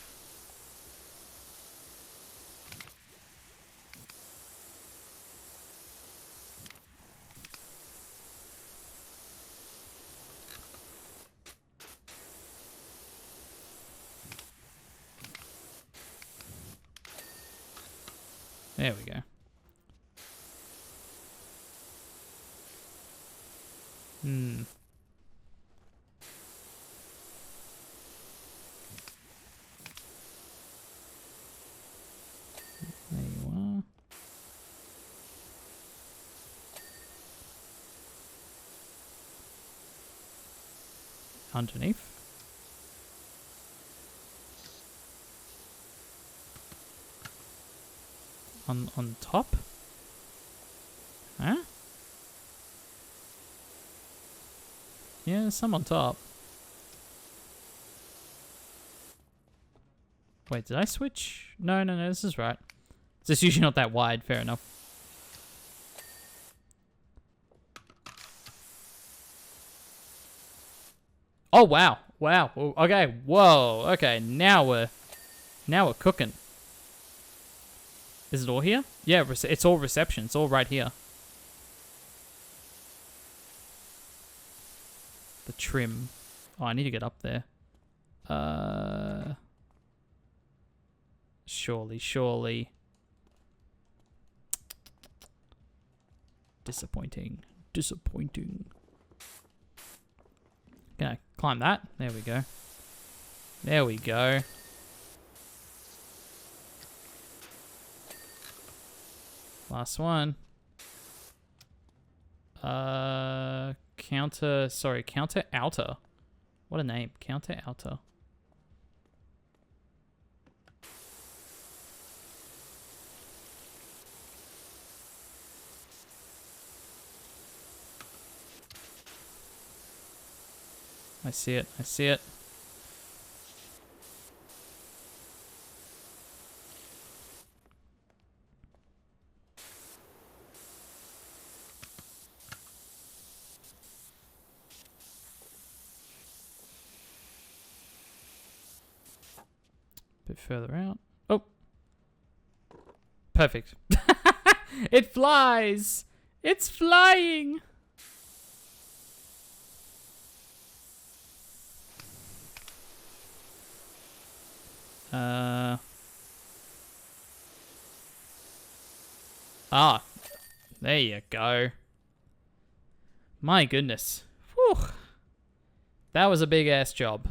There we go. Hmm. There you are. Underneath. On top? Huh? Yeah, there's some on top. Wait, did I switch? No, this is right. It's just usually not that wide, fair enough. Oh, wow. Wow. Okay, whoa. Okay, now we're cooking. Is it all here? Yeah, it's all reception. It's all right here. The trim. Oh, I need to get up there. Surely. Disappointing. Gonna climb that. There we go. There we go. Last one. Counter outer. What a name. Counter outer. I see it. Bit further out. Oh. Perfect. It flies. It's flying. There you go. My goodness. Whew. That was a big ass job.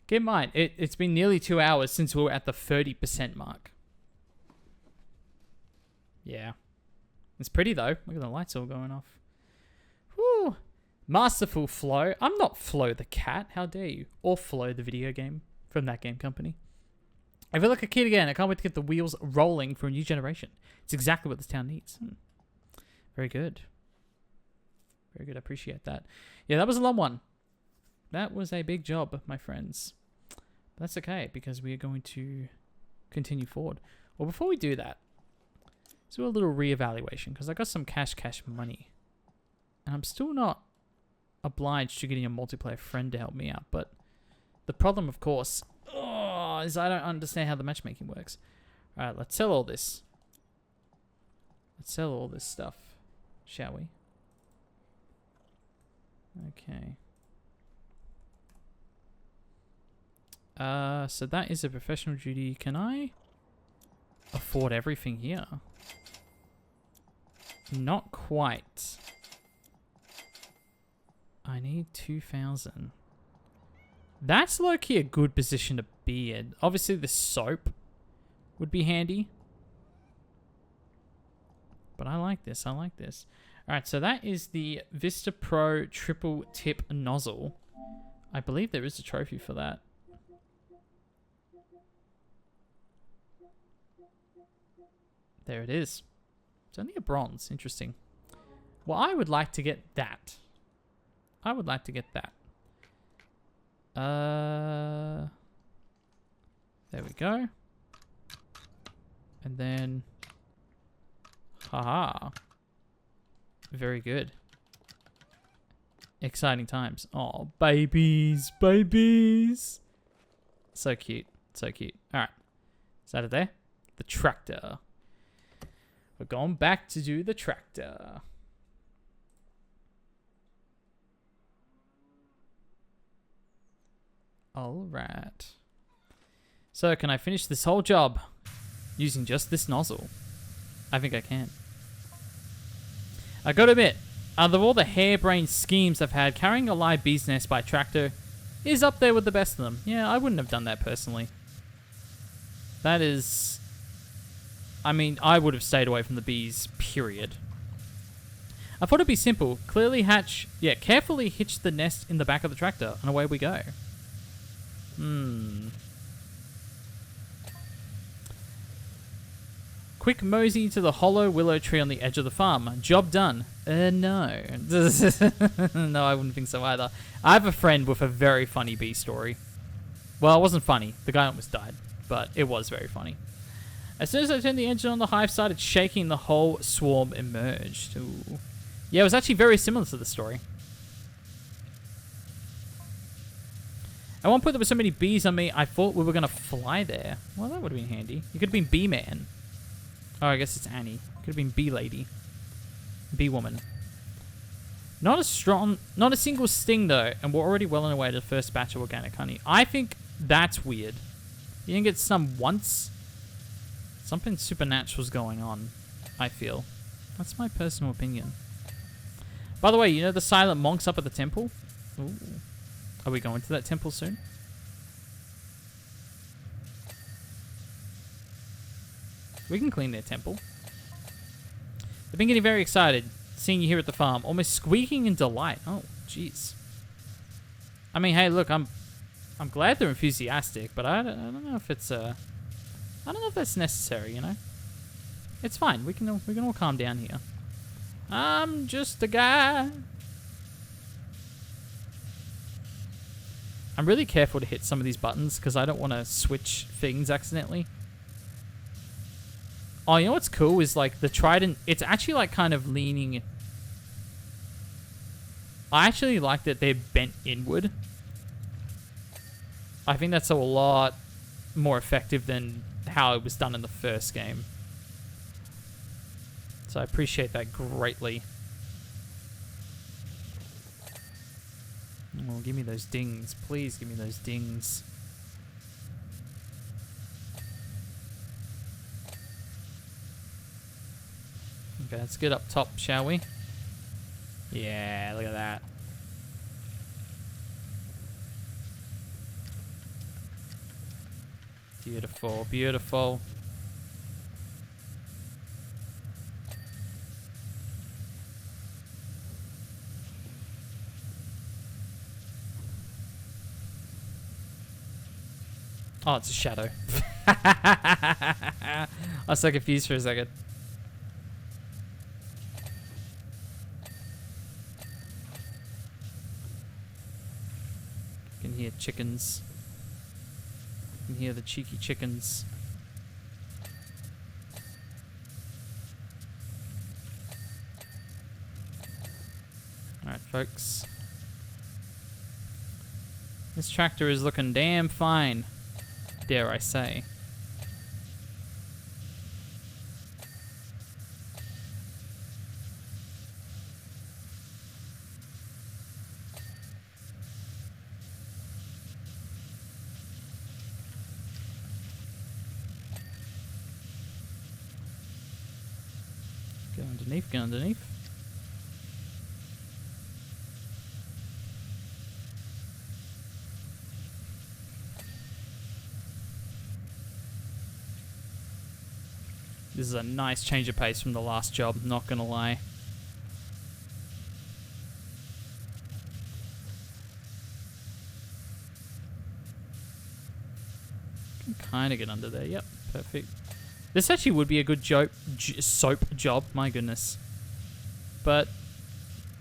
Keep in mind, it's been nearly 2 hours since we were at the 30% mark. Yeah. It's pretty though. Look at the lights all going off. Whew. Masterful Flo. I'm not Flo the cat. How dare you? Or Flo the video game from that game company. I feel like a kid again. I can't wait to get the wheels rolling for a new generation. It's exactly what this town needs. Very good. Very good. I appreciate that. Yeah, that was a long one. That was a big job, my friends. But that's okay, because we are going to continue forward. Well, before we do that, let's do a little reevaluation, because I got some cash money. And I'm still not obliged to getting a multiplayer friend to help me out. But the problem, of course, is I don't understand how the matchmaking works. Alright, let's sell all this. Let's sell all this stuff, shall we? Okay. So that is a professional duty. Can I afford everything here? Not quite. I need 2,000. That's low-key a good position to be in. Obviously, the soap would be handy. But I like this. I like this. Alright, so that is the Vista Pro triple tip nozzle. I believe there is a trophy for that. There it is. It's only a bronze. Interesting. Well, I would like to get that. I would like to get that. There we go. And then... Haha. Very good. Exciting times. Oh, babies. Babies. So cute. So cute. Alright. Is that it there? The tractor. We're going back to do the tractor. Alright. So, can I finish this whole job using just this nozzle? I think I can. I gotta admit, out of all the harebrained schemes I've had, carrying a live bee's nest by tractor is up there with the best of them. Yeah, I wouldn't have done that personally. That is... I mean, I would have stayed away from the bees, period. I thought it'd be simple. Clearly hatch... Yeah, carefully hitch the nest in the back of the tractor, and away we go. Quick mosey to the hollow willow tree on the edge of the farm. Job done. No. No, I wouldn't think so either. I have a friend with a very funny bee story. Well, it wasn't funny. The guy almost died, but it was very funny. As soon as I turned the engine on, the hive started shaking. The whole swarm emerged. Ooh. Yeah, it was actually very similar to the story. At one point, there were so many bees on me, I thought we were going to fly there. Well, that would have been handy. You could have been Bee Man. Oh, I guess it's Annie. Could have been Bee Lady. Bee Woman. Not a single sting, though, and we're already well on our way to the first batch of organic honey. I think that's weird. You didn't get some once? Something supernatural's going on, I feel. That's my personal opinion. By the way, you know the silent monks up at the temple? Ooh. Are we going to that temple soon? We can clean their temple. They've been getting very excited seeing you here at the farm, almost squeaking in delight. Oh, jeez. I mean, hey, look, I'm glad they're enthusiastic, but I don't know if it's I don't know if that's necessary, you know. It's fine. We can all calm down here. I'm just a guy. I'm really careful to hit some of these buttons because I don't want to switch things accidentally. Oh, you know what's cool is like the trident. It's actually like kind of leaning. I actually like that they're bent inward. I think that's a lot more effective than how it was done in the first game. So I appreciate that greatly. Oh, give me those dings. Please give me those dings. Okay, let's get up top, shall we? Yeah, look at that. Beautiful, beautiful. Oh, it's a shadow. I was so confused for a second. I can hear chickens. I can hear the cheeky chickens. Alright, folks. This tractor is looking damn fine, dare I say. Get underneath, get underneath. This is a nice change of pace from the last job, not gonna lie. Can kind of get under there, yep, perfect. This actually would be a good soap job, my goodness. But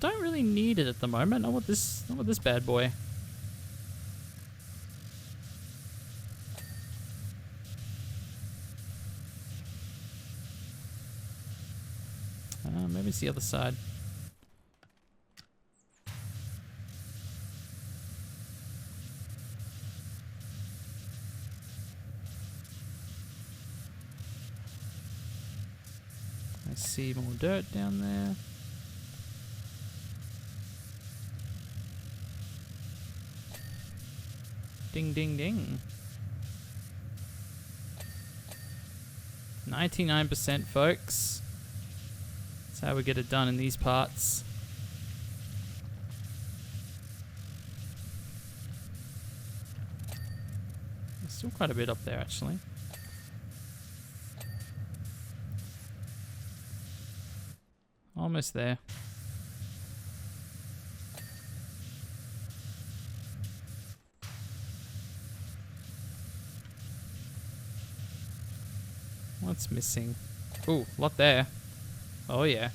don't really need it at the moment. I want this bad boy. Maybe it's the other side. I see more dirt down there. Ding, ding, ding. 99%, folks. That's how we get it done in these parts. There's still quite a bit up there, actually. Almost there. What's missing? Ooh, a lot there. Oh yeah.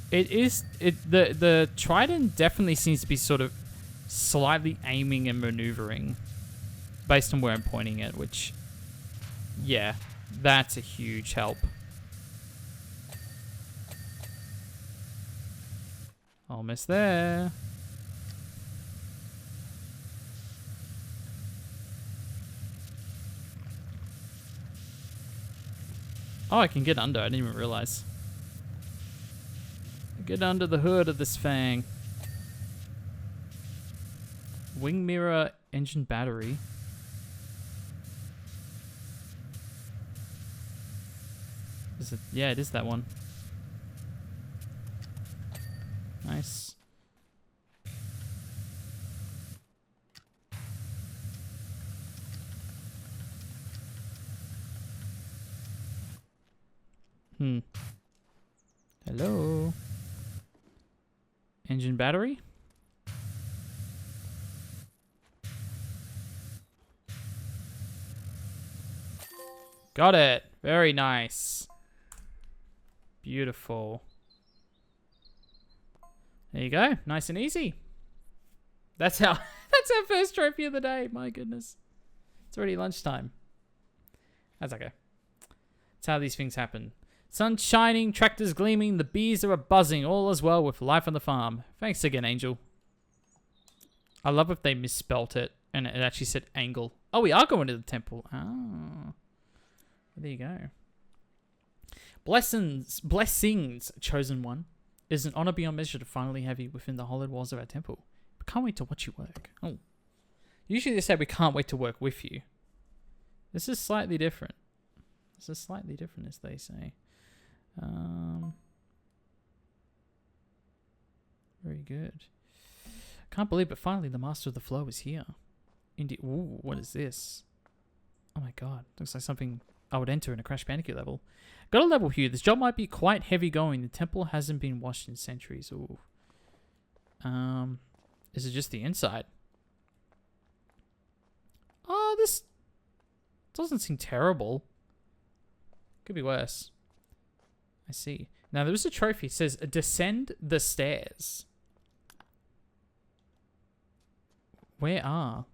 The trident definitely seems to be sort of slightly aiming and maneuvering based on where I'm pointing it, which, yeah, that's a huge help. Almost there. Oh, I can get under. I didn't even realize. Get under the hood of this Fang. Wing mirror, engine battery. Is it? Yeah, it is that one. Nice. Hello. Engine battery. Got it. Very nice. Beautiful. There you go. Nice and easy. That's our first trophy of the day. My goodness. It's already lunchtime. That's okay. That's how these things happen. Sun shining, tractors gleaming, the bees are buzzing, all is well with life on the farm. Thanks again, Angel. I love if they misspelt it and it actually said angle. Oh, we are going to the temple. Oh. There you go. Blessings, chosen one. It is an honor beyond measure to finally have you within the hallowed walls of our temple. We can't wait to watch you work. Oh. Usually they say we can't wait to work with you. This is slightly different. This is slightly different, as they say. Very good. Can't believe it. Finally, the master of the flow is here. Indeed. Ooh, what is this? Oh my god. Looks like something I would enter in a Crash Bandicoot level. Got a level here. This job might be quite heavy going. The temple hasn't been washed in centuries. Ooh. Is it just the inside? Oh, this doesn't seem terrible. Could be worse. I see. Now, there is a trophy. It says, descend the stairs. Where are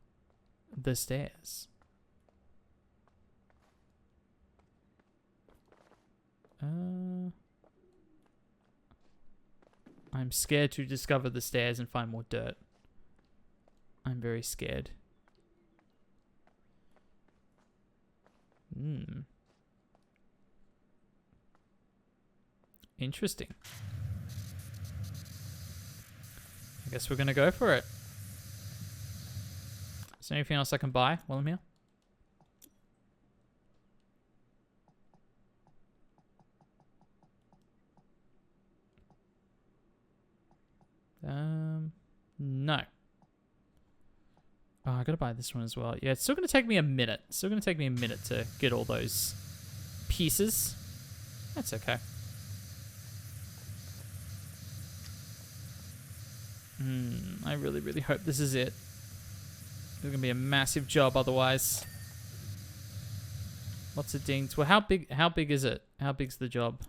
the stairs? I'm scared to discover the stairs and find more dirt. I'm very scared. Interesting. I guess we're gonna go for it. Is there anything else I can buy while I'm here? No. Oh, I gotta buy this one as well. Yeah, it's still gonna take me a minute. It's still gonna take me a minute to get all those pieces. That's okay. I really, really hope this is it. It's gonna be a massive job otherwise. Lots of dings. Well, how big is it? How big's the job?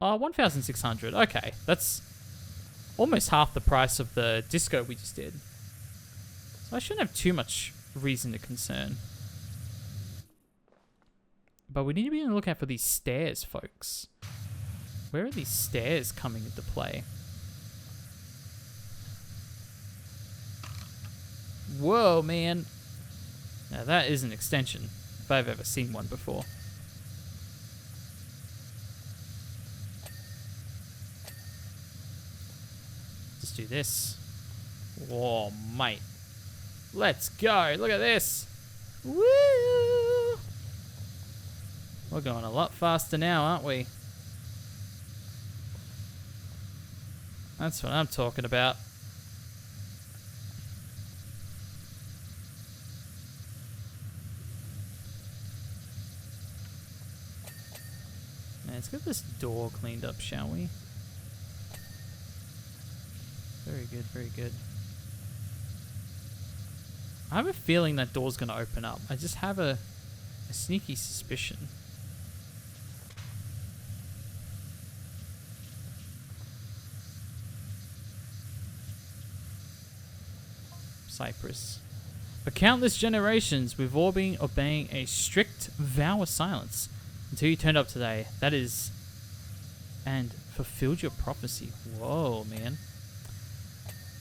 Oh, 1,600. Okay, that's almost half the price of the disco we just did. So I shouldn't have too much reason to concern. But we need to be on the lookout for these stairs, folks. Where are these stairs coming into play? Whoa, man. Now that is an extension, if I've ever seen one before. Let's do this. Whoa, mate. Let's go. Look at this. Woo! We're going a lot faster now, aren't we? That's what I'm talking about. Let's get this door cleaned up, shall we? Very good, very good. I have a feeling that door's going to open up. I just have a sneaky suspicion. Cyprus. For countless generations, we've all been obeying a strict vow of silence. Until you turned up today, that is, and fulfilled your prophecy. Whoa, man.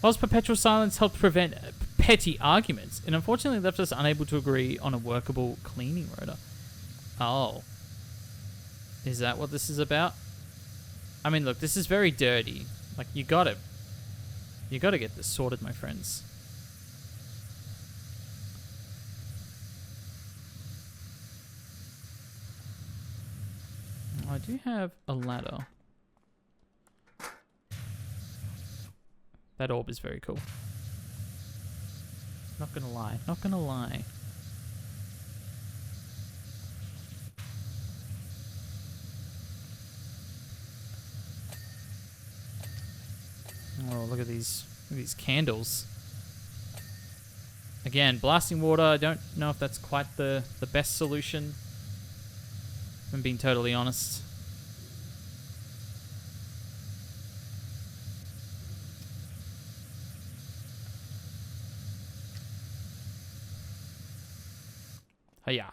Whilst perpetual silence helped prevent petty arguments, it unfortunately left us unable to agree on a workable cleaning rota. Oh. Is that what this is about? I mean, look, this is very dirty. Like, you gotta get this sorted, my friends. I do have a ladder. That orb is very cool. Not gonna lie. Not gonna lie. Oh, look at these candles. Again, blasting water. I don't know if that's quite the best solution. If I'm being totally honest. Hiya.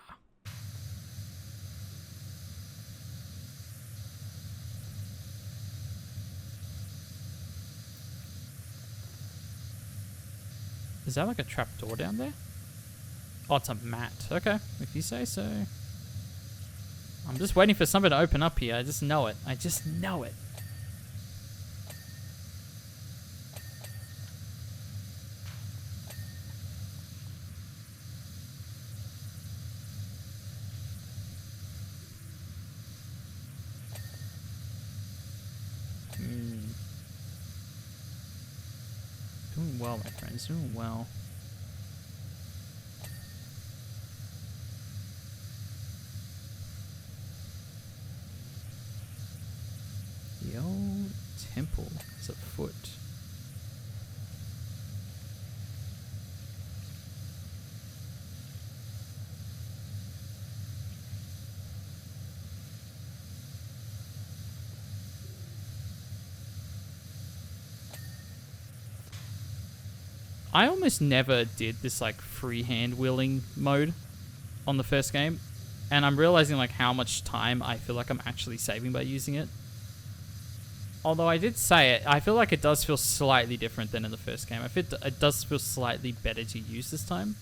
Is that like a trap door down there? Oh, it's a mat. Okay, if you say so. I'm just waiting for something to open up here. I just know it. I just know it. Doing well, my friends. Doing well. The old temple is afoot. I almost never did this like freehand wheeling mode on the first game, and I'm realizing like how much time I feel like I'm actually saving by using it. Although I did say it, I feel like it does feel slightly different than in the first game. I feel it does feel slightly better to use this time.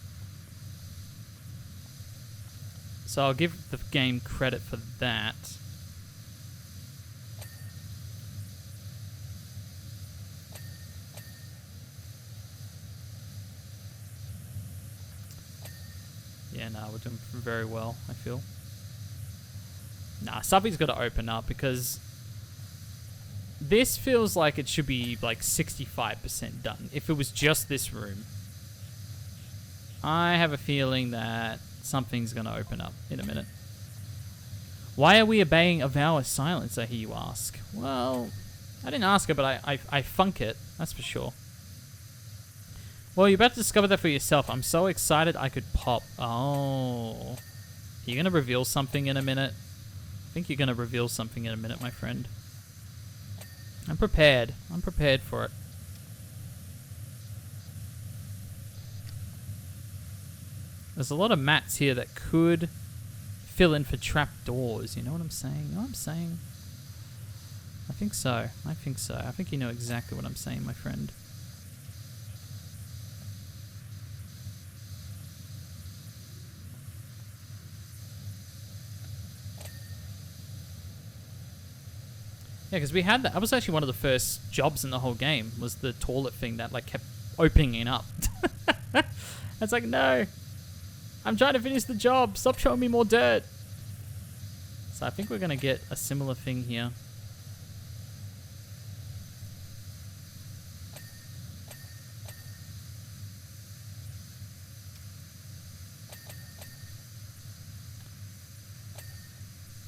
So I'll give the game credit for that. Yeah, no, we're doing very well, I feel. Nah, something's got to open up because this feels like it should be like 65% done. If it was just this room, I have a feeling that something's going to open up in a minute. Why are we obeying a vow of silence, I hear you ask? Well, I didn't ask it, but I funk it, that's for sure. Well, you're about to discover that for yourself. I'm so excited I could pop. Oh. You're going to reveal something in a minute? I think you're going to reveal something in a minute, my friend. I'm prepared. I'm prepared for it. There's a lot of mats here that could fill in for trapdoors. You know what I'm saying? You know what I'm saying? I think so. I think so. I think you know exactly what I'm saying, my friend. Yeah, because we had that. That was actually one of the first jobs in the whole game, was the toilet thing that like kept opening up. It's like, no, I'm trying to finish the job. Stop showing me more dirt. So I think we're going to get a similar thing here.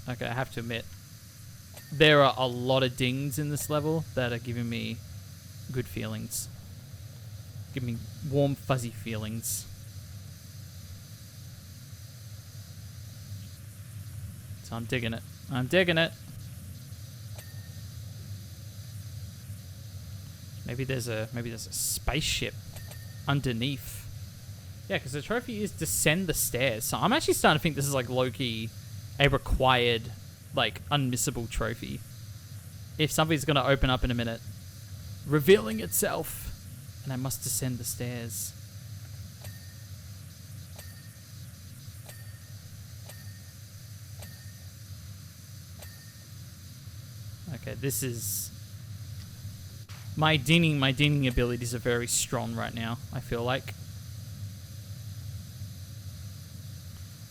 Okay, I have to admit, there are a lot of dings in this level that are giving me good feelings. Give me warm, fuzzy feelings. So I'm digging it. I'm digging it. Maybe there's a spaceship underneath. Yeah, because the trophy is descend the stairs. So I'm actually starting to think this is like low-key a required, like, unmissable trophy. If something's going to open up in a minute, revealing itself, and I must descend the stairs. Okay, this is... My dinging abilities are very strong right now, I feel like.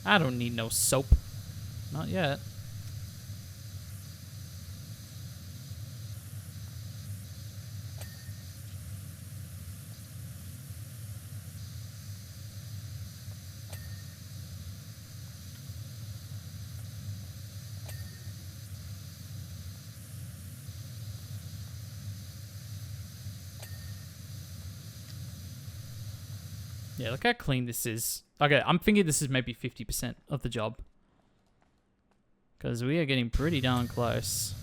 I don't need no soap. Not yet. Yeah, look how clean this is. Okay, I'm thinking this is maybe 50% of the job. Because we are getting pretty darn close.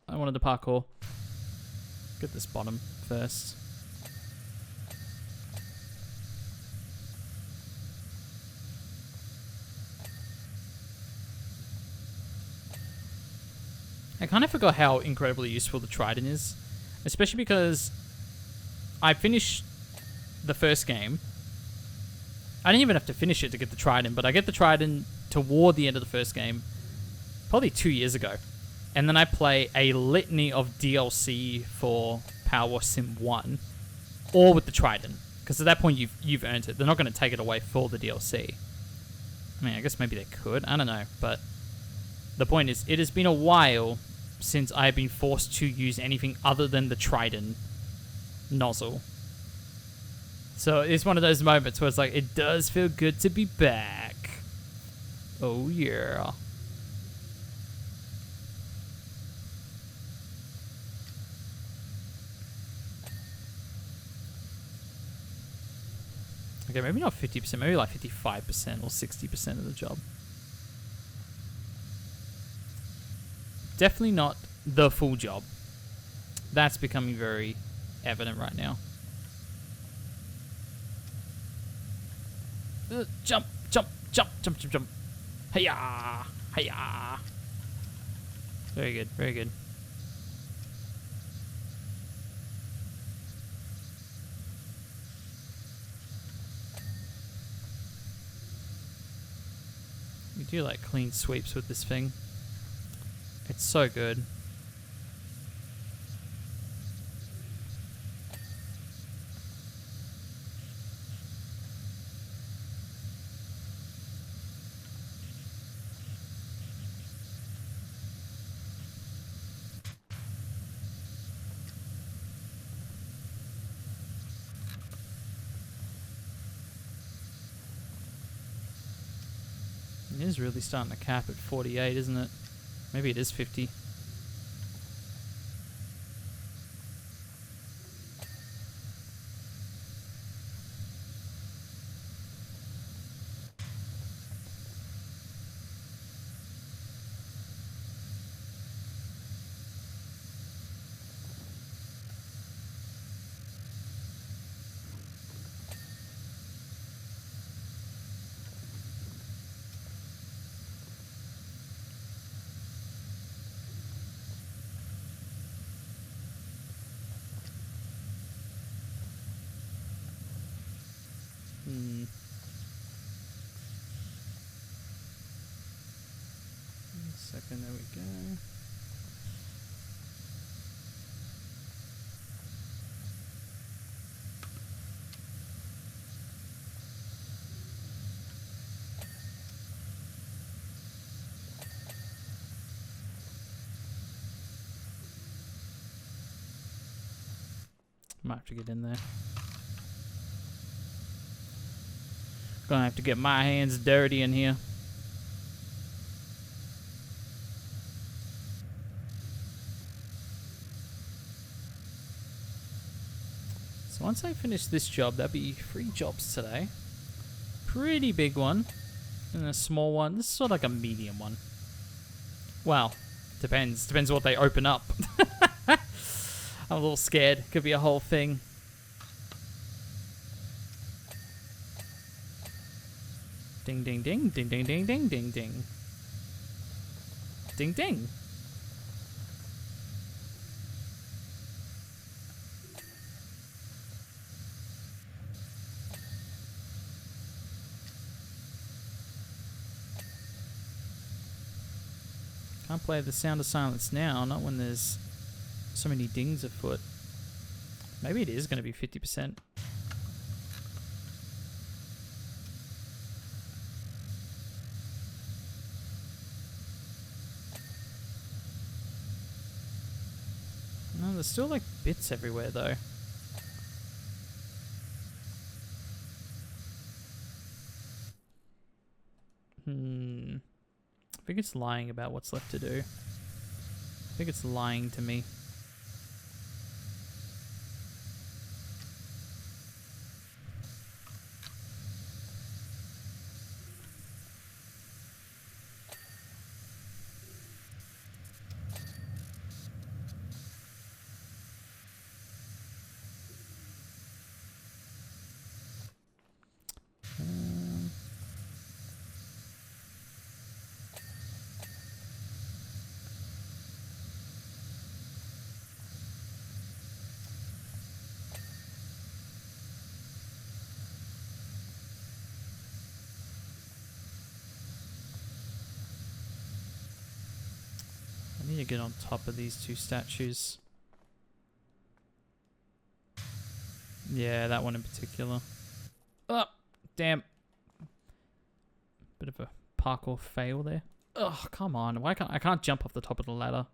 I wanted the parkour. Get this bottom first. I kind of forgot how incredibly useful the trident is. Especially because I finished the first game. I didn't even have to finish it to get the trident, but I get the trident toward the end of the first game. Probably 2 years ago. And then I play a litany of DLC for Powerwash Sim 1, all with the trident. Because at that point, you've earned it. They're not going to take it away for the DLC. I mean, I guess maybe they could. I don't know. But the point is, it has been a while since I've been forced to use anything other than the trident nozzle. So it's one of those moments where it's like, it does feel good to be back. Oh, yeah. Okay, maybe not 50%, maybe like 55% or 60% of the job. Definitely not the full job. That's becoming very evident right now. Jump, jump, jump, jump, jump, jump. Hiya, hiya. Very good, very good. You do like clean sweeps with this thing. It's so good. It is really starting to cap at 48, isn't it? Maybe it is 50. Second, there we go. Might have to get in there. Gonna have to get my hands dirty in here. So once I finish this job, that'll be 3 jobs today. Pretty big one. And a small one. This is sort of like a medium one. Well, depends. Depends what they open up. I'm a little scared. Could be a whole thing. Ding, ding, ding. Ding, ding, ding, ding, ding, ding. Ding, ding. Can't play the sound of silence now, not when there's so many dings afoot. Maybe it is going to be 50%. No, there's still like bits everywhere though. I think it's lying about what's left to do. I think it's lying to me. I need to get on top of these 2 statues. Yeah, that one in particular. Oh, damn. Bit of a parkour fail there. Oh, come on. Why can't I can't jump off the top of the ladder?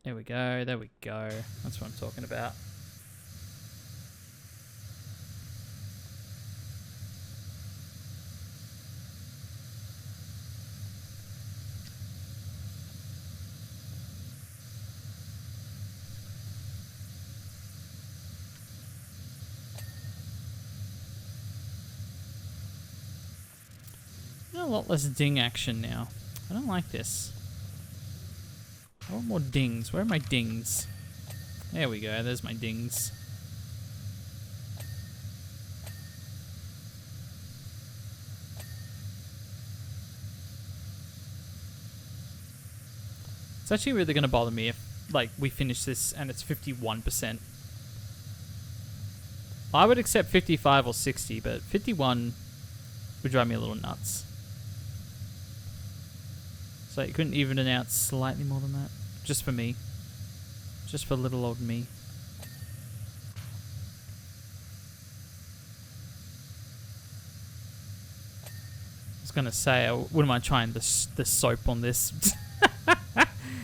There we go. There we go. That's what I'm talking about. A lot less ding action now. I don't like this. I want more dings. Where are my dings? There we go. There's my dings. It's actually really going to bother me if, like, we finish this and it's 51%. I would accept 55 or 60, but 51 would drive me a little nuts. So you couldn't even it out slightly more than that? Just for me. Just for little old me. I was gonna say, I wouldn't mind trying the soap on this.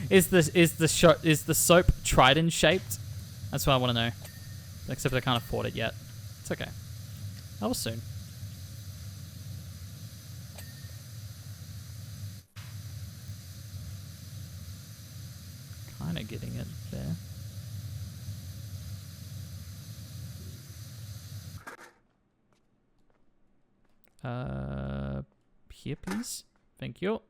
Is the soap trident shaped? That's what I want to know. Except I can't afford it yet. It's okay. I will soon. getting it there. Here, please. Thank you.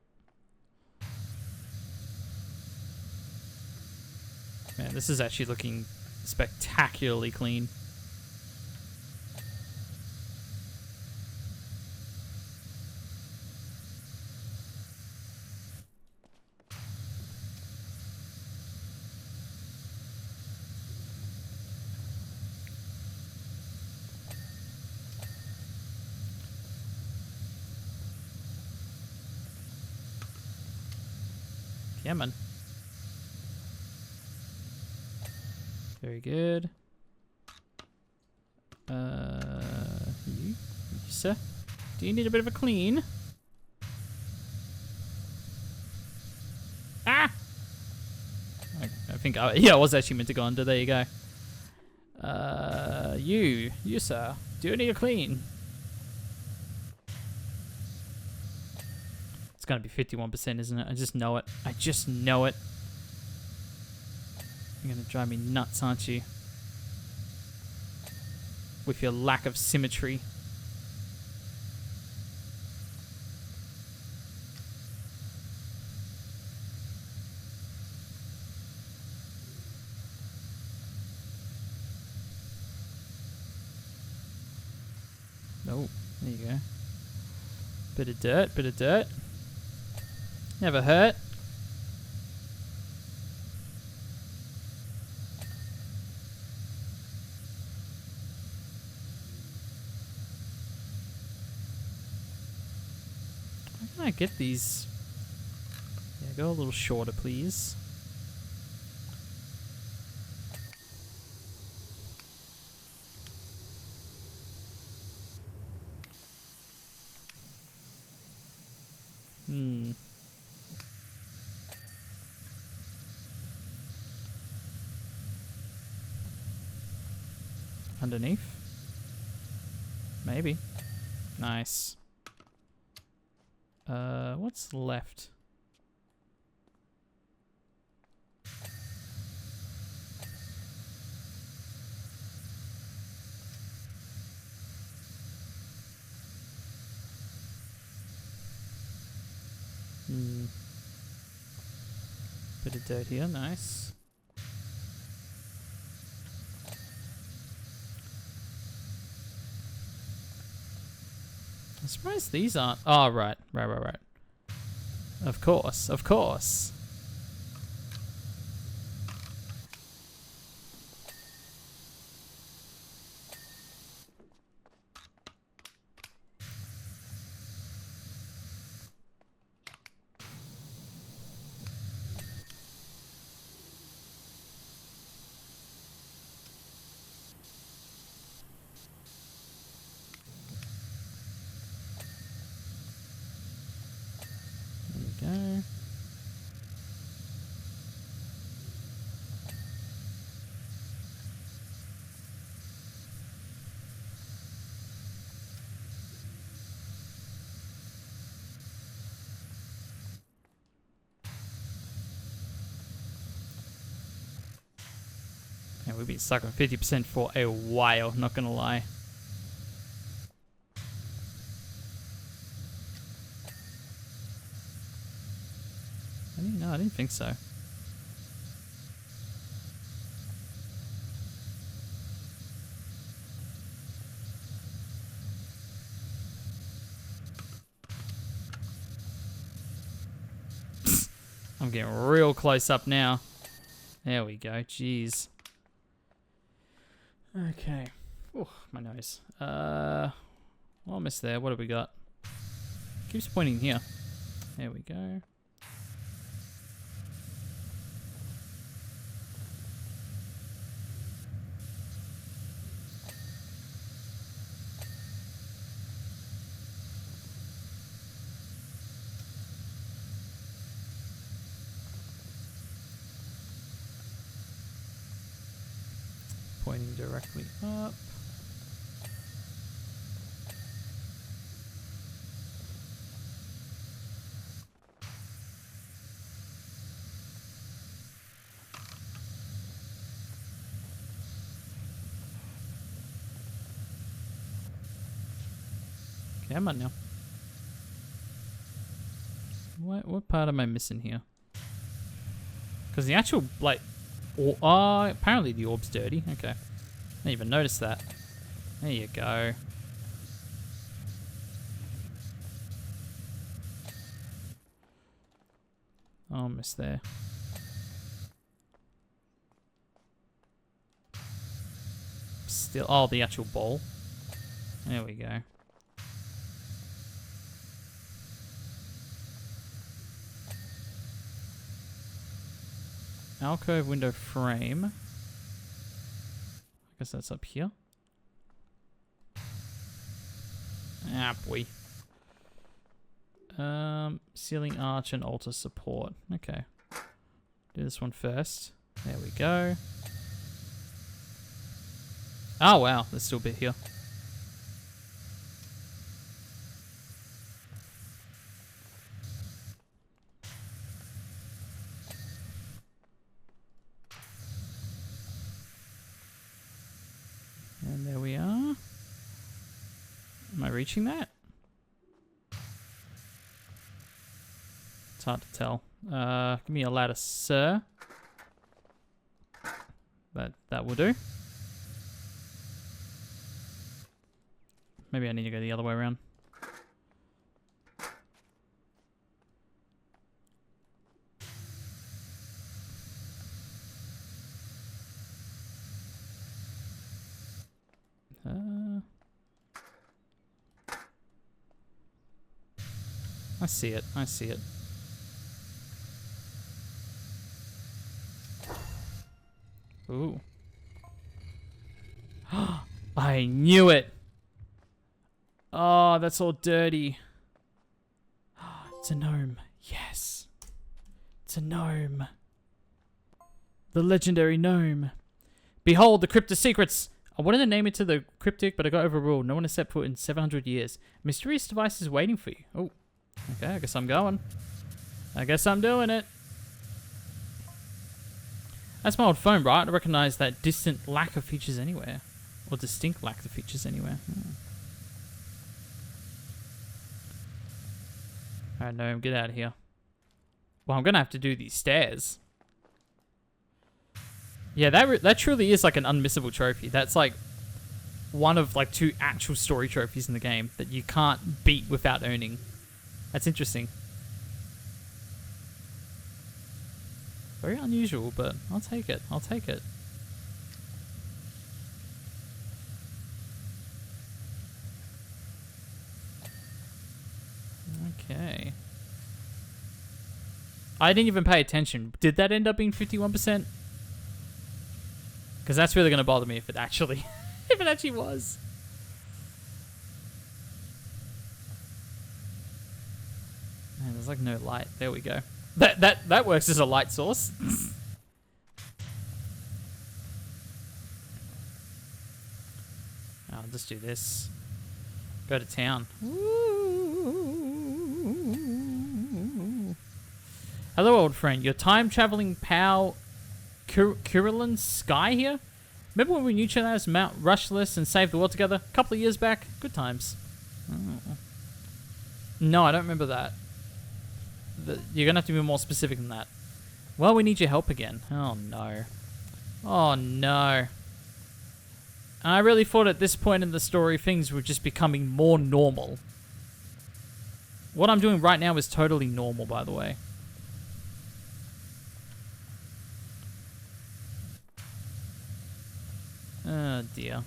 Man, this is actually looking spectacularly clean. Yeah, man. Very good. You, sir? Do you need a bit of a clean? Ah! I think, yeah, I was actually meant to go under. There you go. You, sir. Do you need a clean? It's gonna be 51%, isn't it? I just know it. I just know it. You're gonna drive me nuts, aren't you? With your lack of symmetry. Oh, there you go. Bit of dirt, bit of dirt. Never hurt. How can I get these? Yeah, go a little shorter, please. Underneath? Maybe. Nice. What's left? Bit of dirt here, nice. I'm surprised these aren't. Oh, right. Of course, of course. There we go. Yeah, we've been stuck on 50% for a while, not gonna lie. No, I didn't think so. I'm getting real close up now. There we go. Jeez. Okay. Oh, my nose. Almost there. What have we got? Keeps pointing here. There we go. Pointing directly up. Okay, I'm on now. What part am I missing here? Because the actual, like... apparently the orb's dirty. Okay. I didn't even notice that. There you go. Almost there. Still... Oh, the actual ball. There we go. Alcove window frame. I guess that's up here. Ah, boy. Ceiling arch and altar support. Okay. Do this one first. There we go. Oh, wow. There's still a bit here. And there we are. Am I reaching that? It's hard to tell. Give me a ladder, sir. That will do. Maybe I need to go the other way around. I see it. I see it. Ooh. I knew it. Oh, that's all dirty. It's a gnome. Yes. It's a gnome. The legendary gnome. Behold the cryptic secrets. I wanted to name it to the cryptic, but I got overruled. No one has set foot in 700 years. Mysterious device is waiting for you. Oh. Okay, I guess I'm going. I guess I'm doing it. That's my old phone, right? I recognize that distant lack of features anywhere. Or distinct lack of features anywhere. Alright, no, get out of here. Well, I'm gonna have to do these stairs. Yeah, that truly is like an unmissable trophy. That's like one of like 2 actual story trophies in the game that you can't beat without earning. That's interesting. Very unusual, but I'll take it. I'll take it. Okay. I didn't even pay attention. Did that end up being 51%? Because that's really going to bother me if it actually, if it actually was. Man, there's like no light. There we go. That works as a light source. I'll just do this. Go to town. Ooh. Hello, old friend. Your time-traveling pal, Kirillin Sky here? Remember when we neutralized Mount Rushless and saved the world together? A couple of years back? Good times. Oh. No, I don't remember that. You're going to have to be more specific than that. Well, we need your help again. Oh, no. Oh, no. I really thought at this point in the story, things were just becoming more normal. What I'm doing right now is totally normal, by the way. Oh, dear.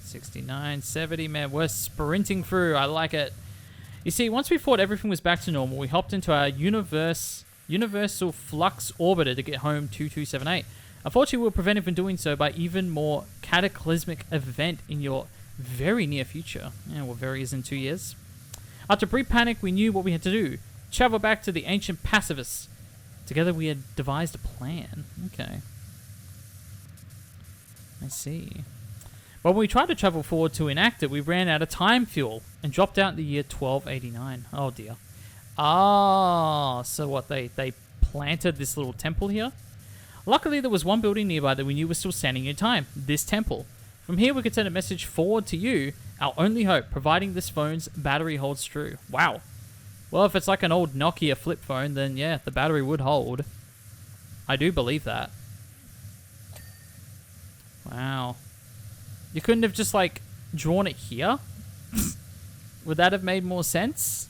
69, 70, man, we're sprinting through. I like it. You see, once we thought everything was back to normal, we hopped into our universal flux orbiter to get home 2278. Unfortunately, we were prevented from doing so by even more cataclysmic event in your very near future. Yeah, well, very is in 2 years. After brief panic, we knew what we had to do. Travel back to the ancient pacifists. Together, we had devised a plan. Okay. I see. But when we tried to travel forward to enact it, we ran out of time fuel and dropped out in the year 1289. Oh, dear. Ah, so what, they planted this little temple here? Luckily, there was one building nearby that we knew was still standing in time. This temple. From here, we could send a message forward to you, our only hope, providing this phone's battery holds true. Wow. Well, if it's like an old Nokia flip phone, then yeah, the battery would hold. I do believe that. Wow. You couldn't have just, like, drawn it here? Would that have made more sense?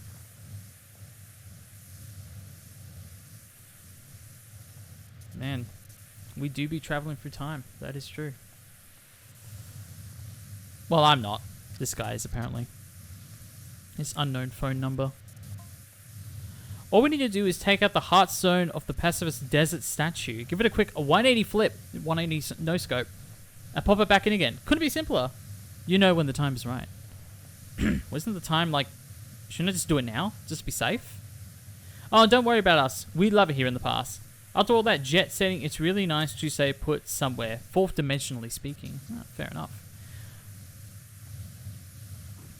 Man, we do be traveling through time. That is true. Well, I'm not. This guy is, apparently. His unknown phone number. All we need to do is take out the heart zone of the pacifist desert statue. Give it a quick 180 flip, 180 no scope, and pop it back in again. Couldn't be simpler. You know when the time is right. Wasn't the time like... Shouldn't I just do it now? Just be safe? Oh, don't worry about us. We love it here in the past. After all that jet setting, it's really nice to say put somewhere, fourth dimensionally speaking. Oh, fair enough.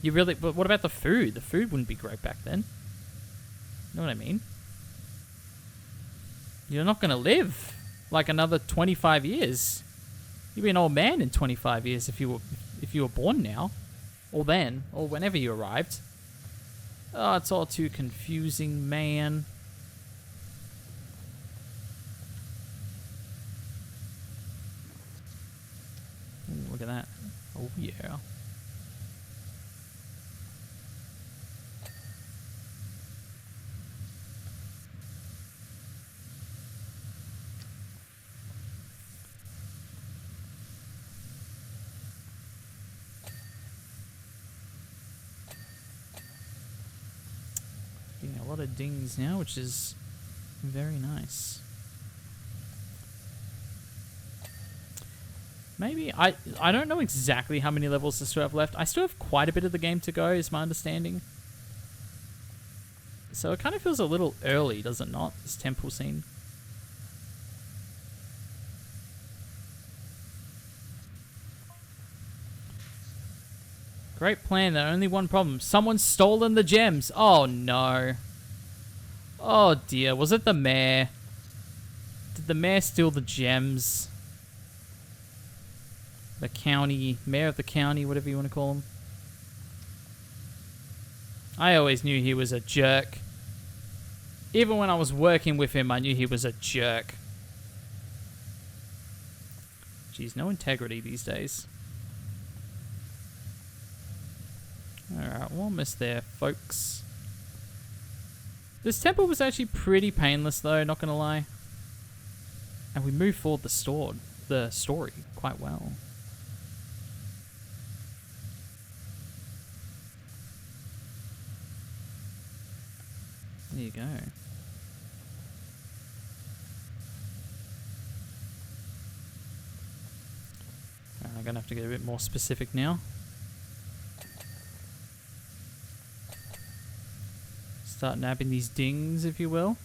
You really... But what about the food? The food wouldn't be great back then. You know what I mean? You're not going to live like another 25 years. You'd be an old man in 25 years if you were born now. Or then. Or whenever you arrived. Oh, it's all too confusing, man. Ooh, look at that. Oh, yeah. Getting a lot of dings now, which is very nice. Maybe, I don't know exactly how many levels I still have left. I still have quite a bit of the game to go, is my understanding. So it kind of feels a little early, does it not? This temple scene. Great plan, though. Only one problem. Someone's stolen the gems. Oh, no. Oh, dear. Was it the mayor? Did the mayor steal the gems? The county, mayor of the county, whatever you want to call him. I always knew he was a jerk. Even when I was working with him, I knew he was a jerk. Jeez, no integrity these days. Alright, we're almost there, folks. This temple was actually pretty painless, though, not gonna lie. And we moved forward the story quite well. There you go. I'm gonna have to get a bit more specific now. Start nabbing these dings, if you will.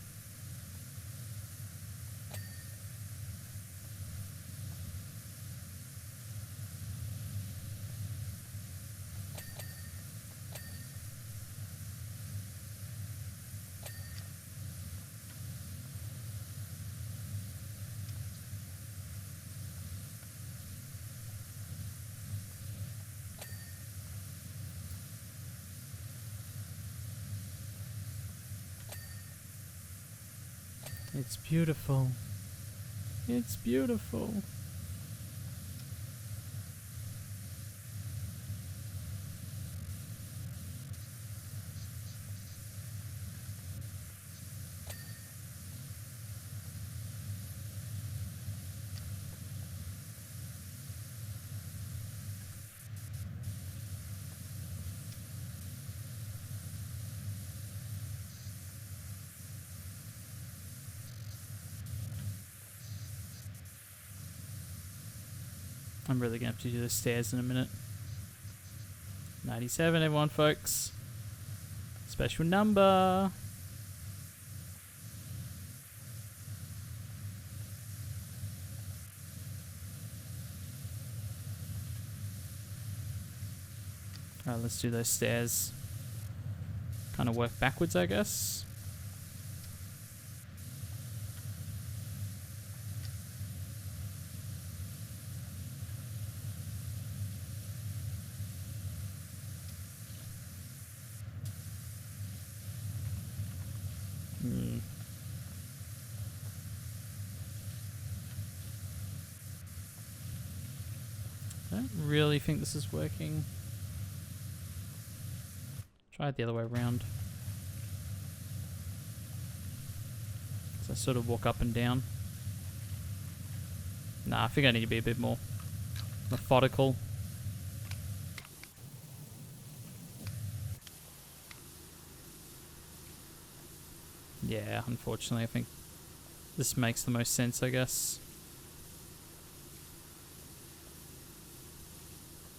It's beautiful. It's beautiful. I'm really gonna have to do the stairs in a minute. 97, everyone, folks. Special number. Alright, let's do those stairs. Kind of work backwards, I guess. I don't really think this is working. Try it the other way around. So I sort of walk up and down. Nah, I think I need to be a bit more methodical. Yeah, unfortunately, I think this makes the most sense, I guess.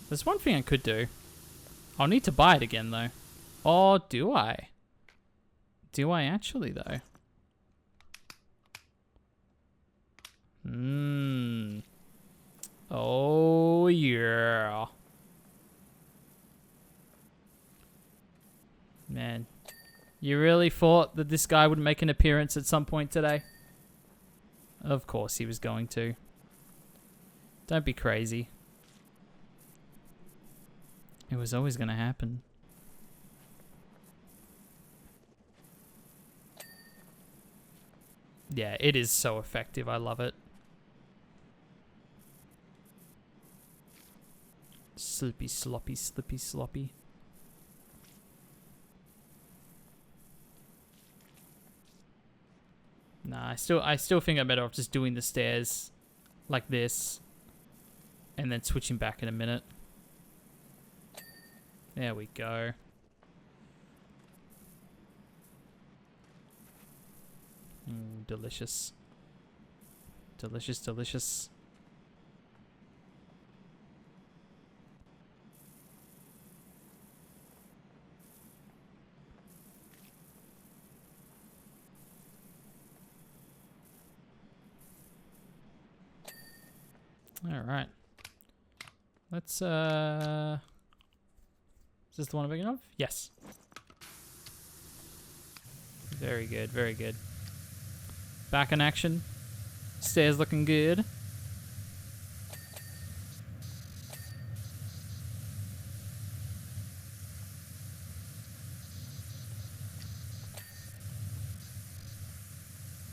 There's one thing I could do. I'll need to buy it again, though. Or do I? Do I actually, though? Oh, yeah. Man. You really thought that this guy would make an appearance at some point today? Of course he was going to. Don't be crazy. It was always going to happen. Yeah, it is so effective. I love it. Slippy, sloppy, slippy, sloppy. Nah, I still think I'm better off just doing the stairs like this and then switching back in a minute. There we go. Delicious. Delicious, delicious. All right. Let's, is this the one I'm thinking of? Yes. Very good, very good. Back in action. Stairs looking good.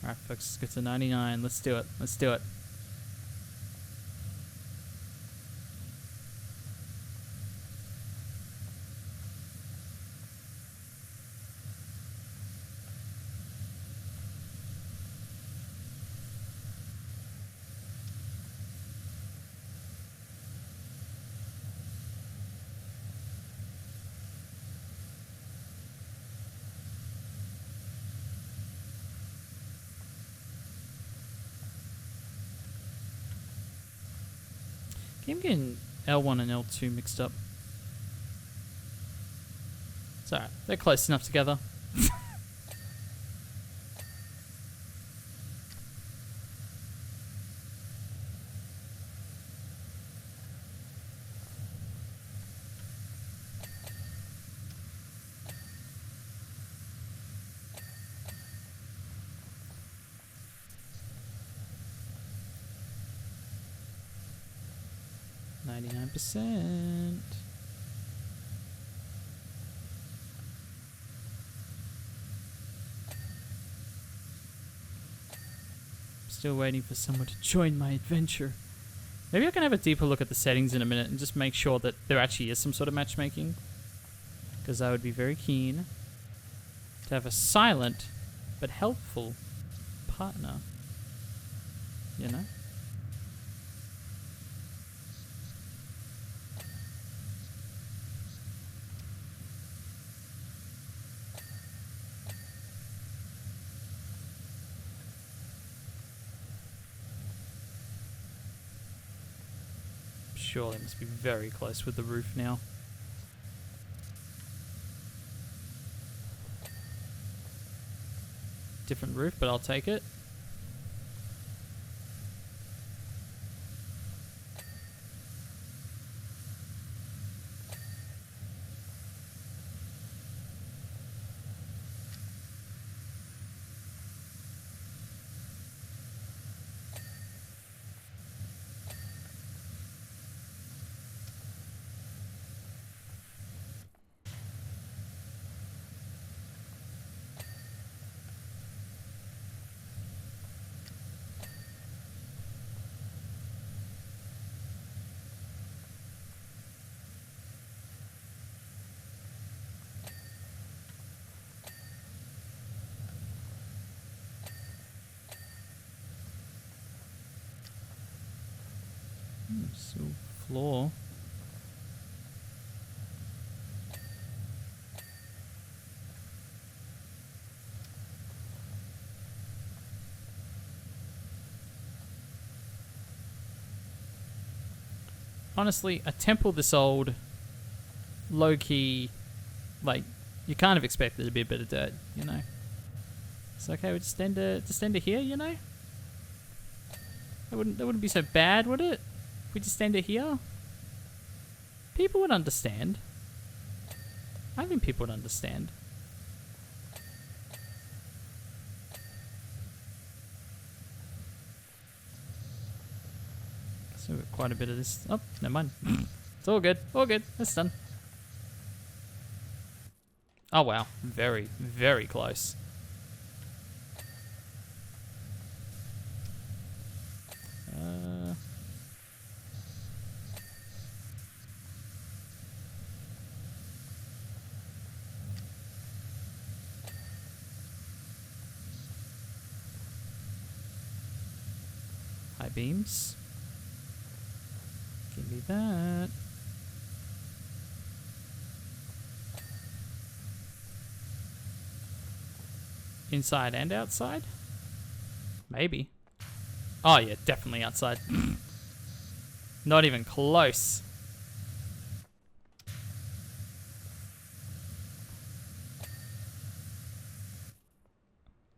Alright, folks, let's get to 99. Let's do it. Let's do it. I'm getting L1 and L2 mixed up. It's alright. They're close enough together. %. Still waiting for someone to join my adventure. Maybe I can have a deeper look at the settings in a minute and just make sure that there actually is some sort of matchmaking. Because I would be very keen to have a silent but helpful partner. You know? Surely must be very close with the roof now. Different roof, but I'll take it. So floor. Honestly, a temple this old, low-key, like, you kind of expect there to be a bit of dirt, you know? It's okay, we just end it here, you know? That wouldn't be so bad, would it? If we just end it here? People would understand. I think people would understand. So we've got quite a bit of this. Oh, never mind. It's all good. All good. That's done. Oh, wow. Very, very close. High beams. Give me that. Inside and outside? Maybe. Oh yeah, definitely outside. Not even close.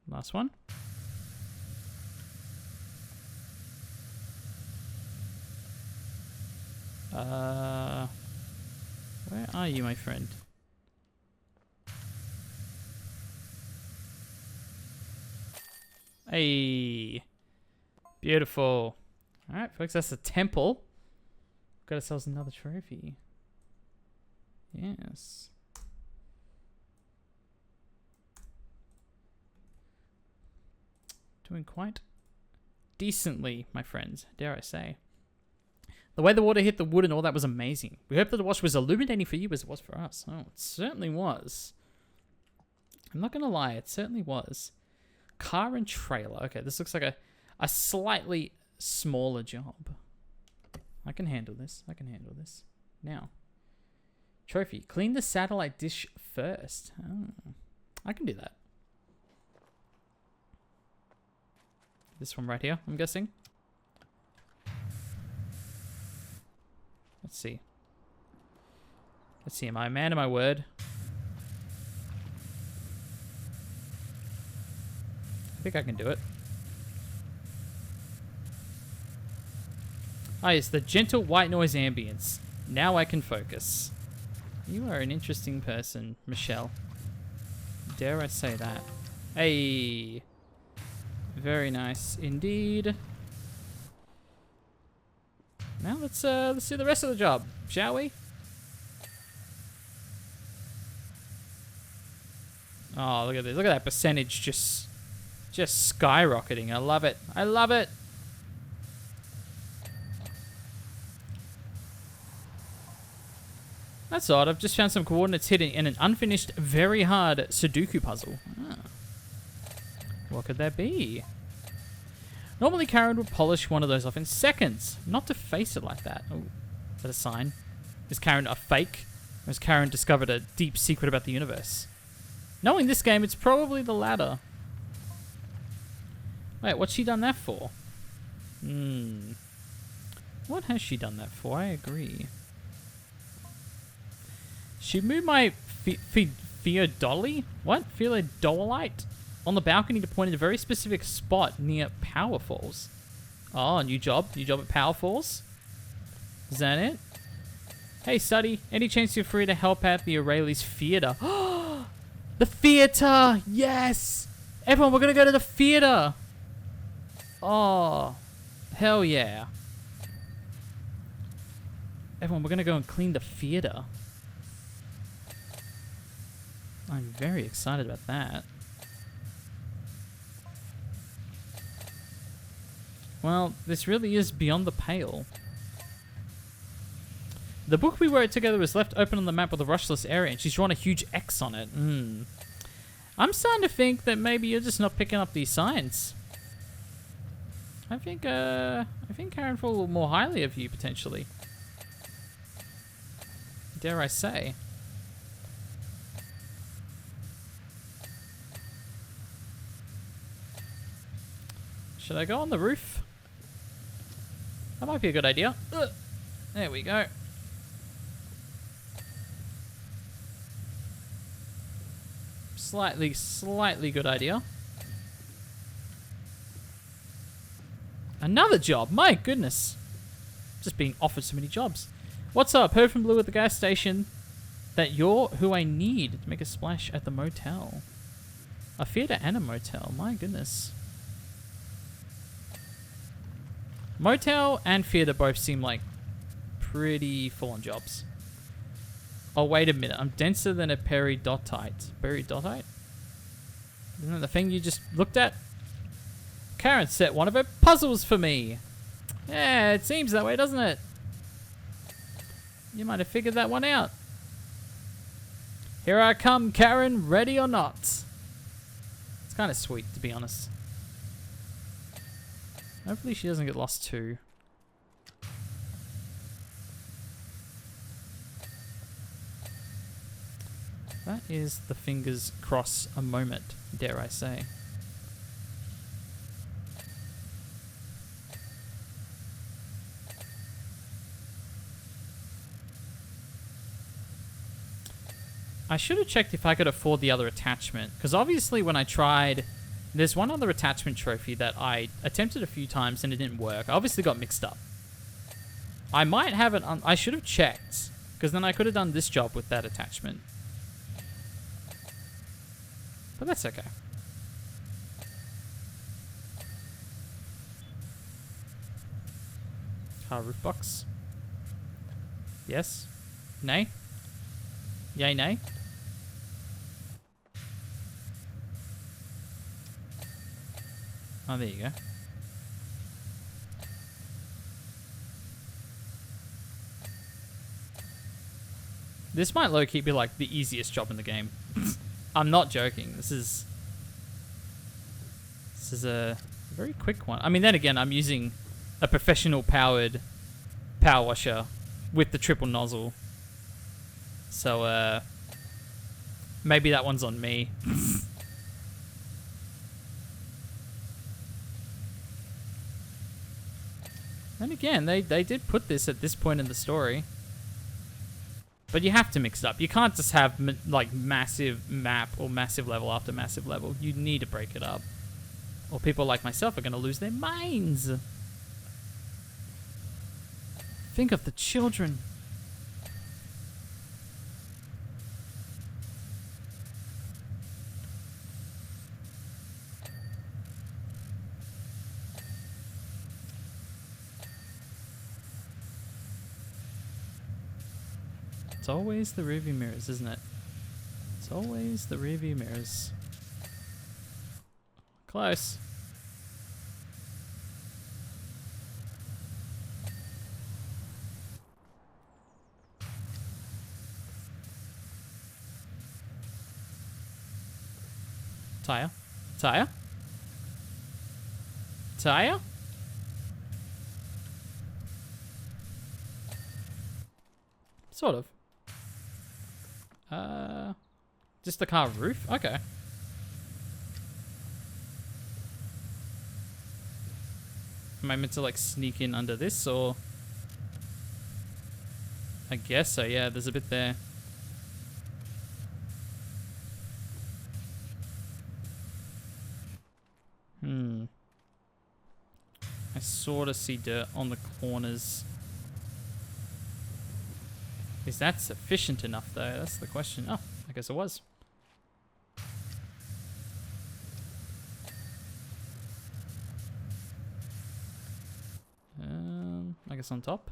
Last one. Where are you, my friend? Hey, beautiful. All right, folks, that's a temple. Got ourselves another trophy. Yes. Doing quite decently, my friends, dare I say. The way the water hit the wood and all that was amazing. We hope that the wash was illuminating for you as it was for us. Oh, it certainly was. I'm not going to lie, it certainly was. Car and trailer. Okay, this looks like a slightly smaller job. I can handle this. I can handle this. Now, trophy. Clean the satellite dish first. Oh, I can do that. This one right here, I'm guessing. Let's see. Let's see. Am I a man of my word? I think I can do it. Ah, yes, the gentle white noise ambience. Now I can focus. You are an interesting person, Michelle. Dare I say that? Hey. Very nice indeed. Now let's do the rest of the job, shall we? Oh, look at this. Look at that percentage just skyrocketing. I love it. I love it. That's odd. I've just found some coordinates hidden in an unfinished, very hard Sudoku puzzle. Ah. What could that be? Normally, Karen would polish one of those off in seconds. Not to face it like that. Oh, is that a sign? Is Karen a fake? Or has Karen discovered a deep secret about the universe? Knowing this game, it's probably the latter. Wait, what's she done that for? What has she done that for? I agree. She moved my Theodolite? What? Theodolite? On the balcony to point at a very specific spot near Power Falls. Oh, new job? New job at Power Falls? Is that it? Hey, Studdy. Any chance you're free to help out the O'Reilly's theater? The theater! Yes! Everyone, we're gonna go to the theater! Oh, hell yeah. Everyone, we're gonna go and clean the theater. I'm very excited about that. Well, this really is beyond the pale. The book we wrote together was left open on the map of the rushless area, and she's drawn a huge X on it. I'm starting to think that maybe you're just not picking up these signs. I think Karen thought a little more highly of you potentially. Dare I say? Should I go on the roof? That might be a good idea. Ugh. There we go. Slightly good idea. Another job, my goodness. Just being offered so many jobs. What's up? Heard from Blue at the gas station that you're who I need to make a splash at the motel. A theater and a motel, my goodness. Motel and theater both seem like pretty full-on jobs. Oh, wait a minute. I'm denser than a peridotite. Peridotite? Isn't that the thing you just looked at? Karen set one of her puzzles for me. Yeah, it seems that way, doesn't it? You might have figured that one out. Here I come, Karen, ready or not. It's kind of sweet, to be honest. Hopefully she doesn't get lost too. That is the fingers cross a moment, dare I say. I should have checked if I could afford the other attachment, because obviously when I tried, there's one other attachment trophy that I attempted a few times and it didn't work. I obviously got mixed up. I might have it on, I should have checked, because then I could have done this job with that attachment. But that's okay. Car roof box. Yes. Nay. Yay, nay. Oh, there you go. This might low-key be like the easiest job in the game. I'm not joking. This is a very quick one. I mean, then again, I'm using a professional powered power washer with the triple nozzle. So, maybe that one's on me. And again, they did put this at this point in the story. But you have to mix it up. You can't just have, like, massive map or massive level after massive level. You need to break it up. Or people like myself are going to lose their minds. Think of the children. It's always the rearview mirrors, isn't it? It's always the rearview mirrors. Close. Tire? Tire? Tire? Sort of. Just the car roof? Okay. Am I meant to like sneak in under this or? I guess so, yeah, there's a bit there. I sort of see dirt on the corners. Is that sufficient enough though? That's the question. Oh, I guess it was. I guess on top.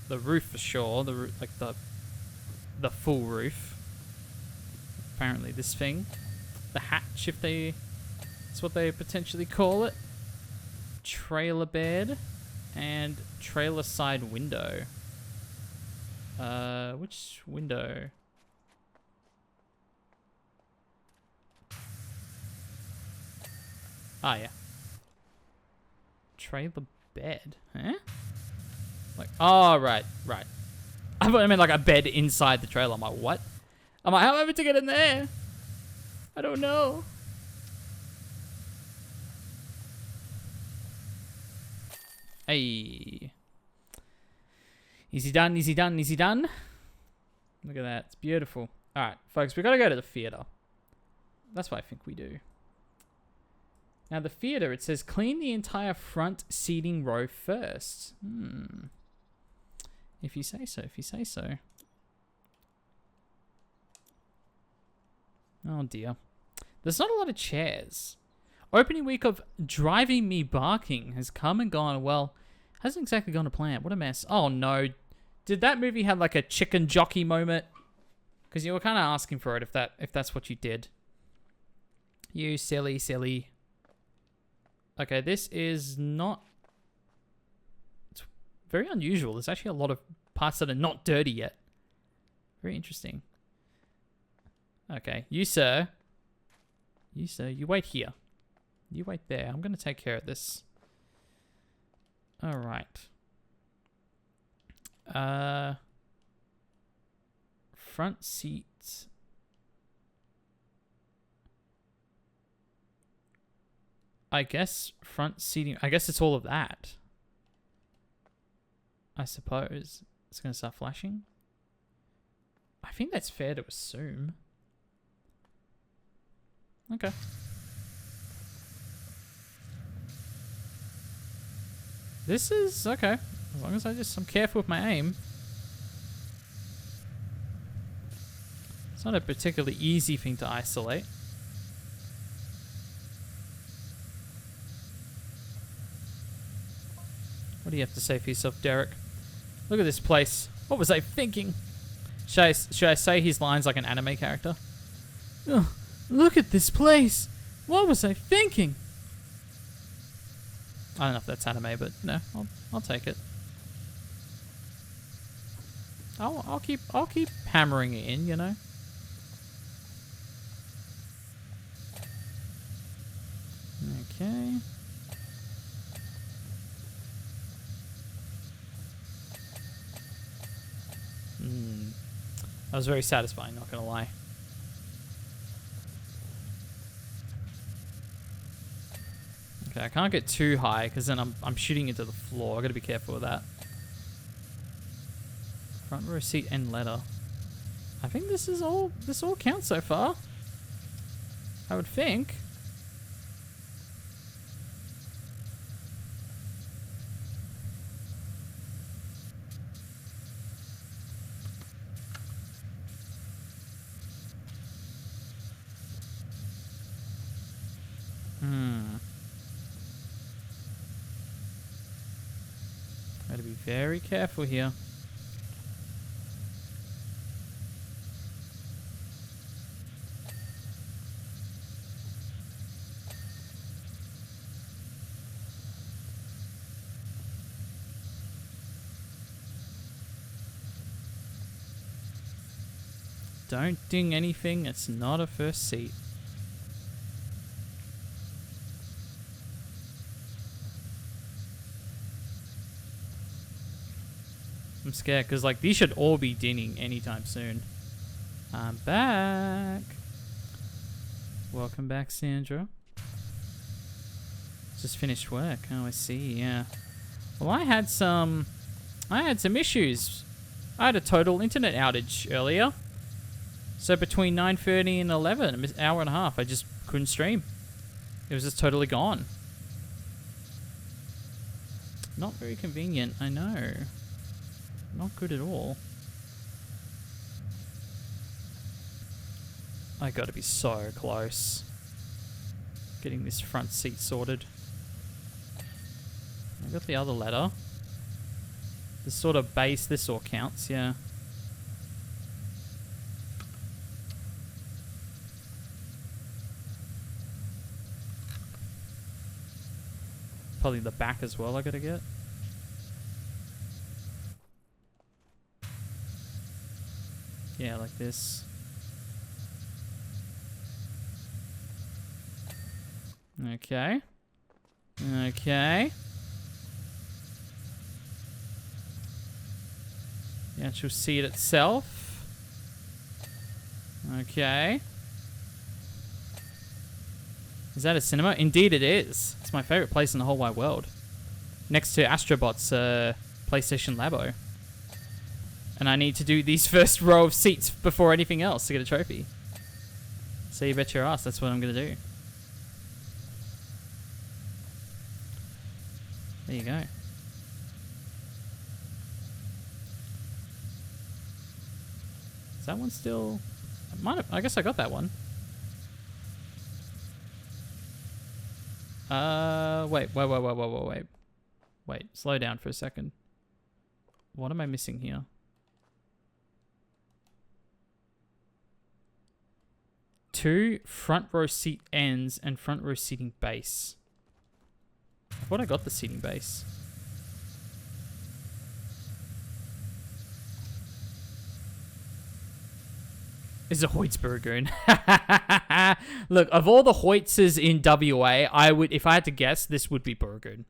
The roof for sure. The like the full roof. Apparently this thing, the hatch, if they, that's what they potentially call it. Trailer bed and trailer side window. Which window? Ah, yeah. Trailer bed. Huh? Like, oh, right. I thought I meant like a bed inside the trailer. I'm like, what? I'm like, how am I meant to get in there? I don't know. Hey. Easy done, easy done, easy done. Look at that. It's beautiful. All right, folks, we got to go to the theater. That's what I think we do. Now, the theater, it says clean the entire front seating row first. If you say so, if you say so. Oh, dear. There's not a lot of chairs. Opening week of Driving Me Barking has come and gone. Well, hasn't exactly gone to plan. What a mess. Oh, no. Did that movie have like a chicken jockey moment? Because you were kind of asking for it if that's what you did. You silly, silly. Okay, this is not... It's very unusual. There's actually a lot of parts that are not dirty yet. Very interesting. Okay, you sir. You sir, you wait here. You wait there. I'm going to take care of this. All right. Front seats. I guess front seating. I guess it's all of that. I suppose. It's going to start flashing. I think that's fair to assume. Okay. This is okay. As long as I'm careful with my aim. It's not a particularly easy thing to isolate. What do you have to say for yourself, Derek? Look at this place. What was I thinking? Should I say his lines like an anime character? Oh, look at this place. What was I thinking? I don't know if that's anime, but no, I'll take it. I'll keep hammering it in, you know. Okay. That was very satisfying, not gonna lie. Okay, I can't get too high because then I'm shooting into the floor. I gotta be careful with that. Front row seat and letter. I think this all counts so far. I would think. Gotta be very careful here. Don't ding anything. It's not a first seat. I'm scared because like these should all be dinging anytime soon. I'm back. Welcome back, Sandra. Just finished work. Oh, I see. Yeah. Well, I had some issues. I had a total internet outage earlier. So between 9:30 and 11, an hour and a half, I just couldn't stream. It was just totally gone. Not very convenient, I know. Not good at all. I gotta be so close. Getting this front seat sorted. I got the other letter. This sort of base, this all counts, yeah. Probably the back as well I gotta get. Yeah, like this. Okay. Okay. The actual seat itself. Okay. Is that a cinema? Indeed it is. It's my favorite place in the whole wide world. Next to Astrobot's PlayStation Labo. And I need to do these first row of seats before anything else to get a trophy. So you bet your ass that's what I'm going to do. There you go. Is that one still... I guess I got that one. Wait, slow down for a second. What am I missing here? Two front row seat ends and front row seating base. I thought I got the seating base. Is a Hoyt's Burgoon. Look, of all the Hoytses in WA, if I had to guess, this would be Burgoon.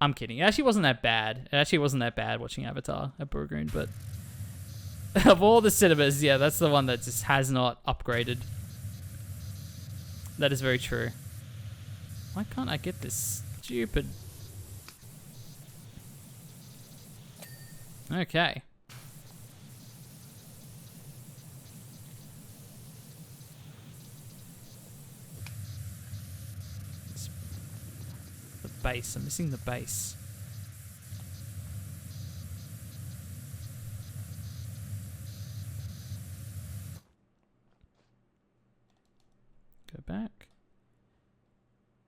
I'm kidding. It actually wasn't that bad. It actually wasn't that bad watching Avatar at Burgoon, but of all the cinemas, yeah, that's the one that just has not upgraded. That is very true. Why can't I get this stupid... Okay. Base. I'm missing the base. Go back.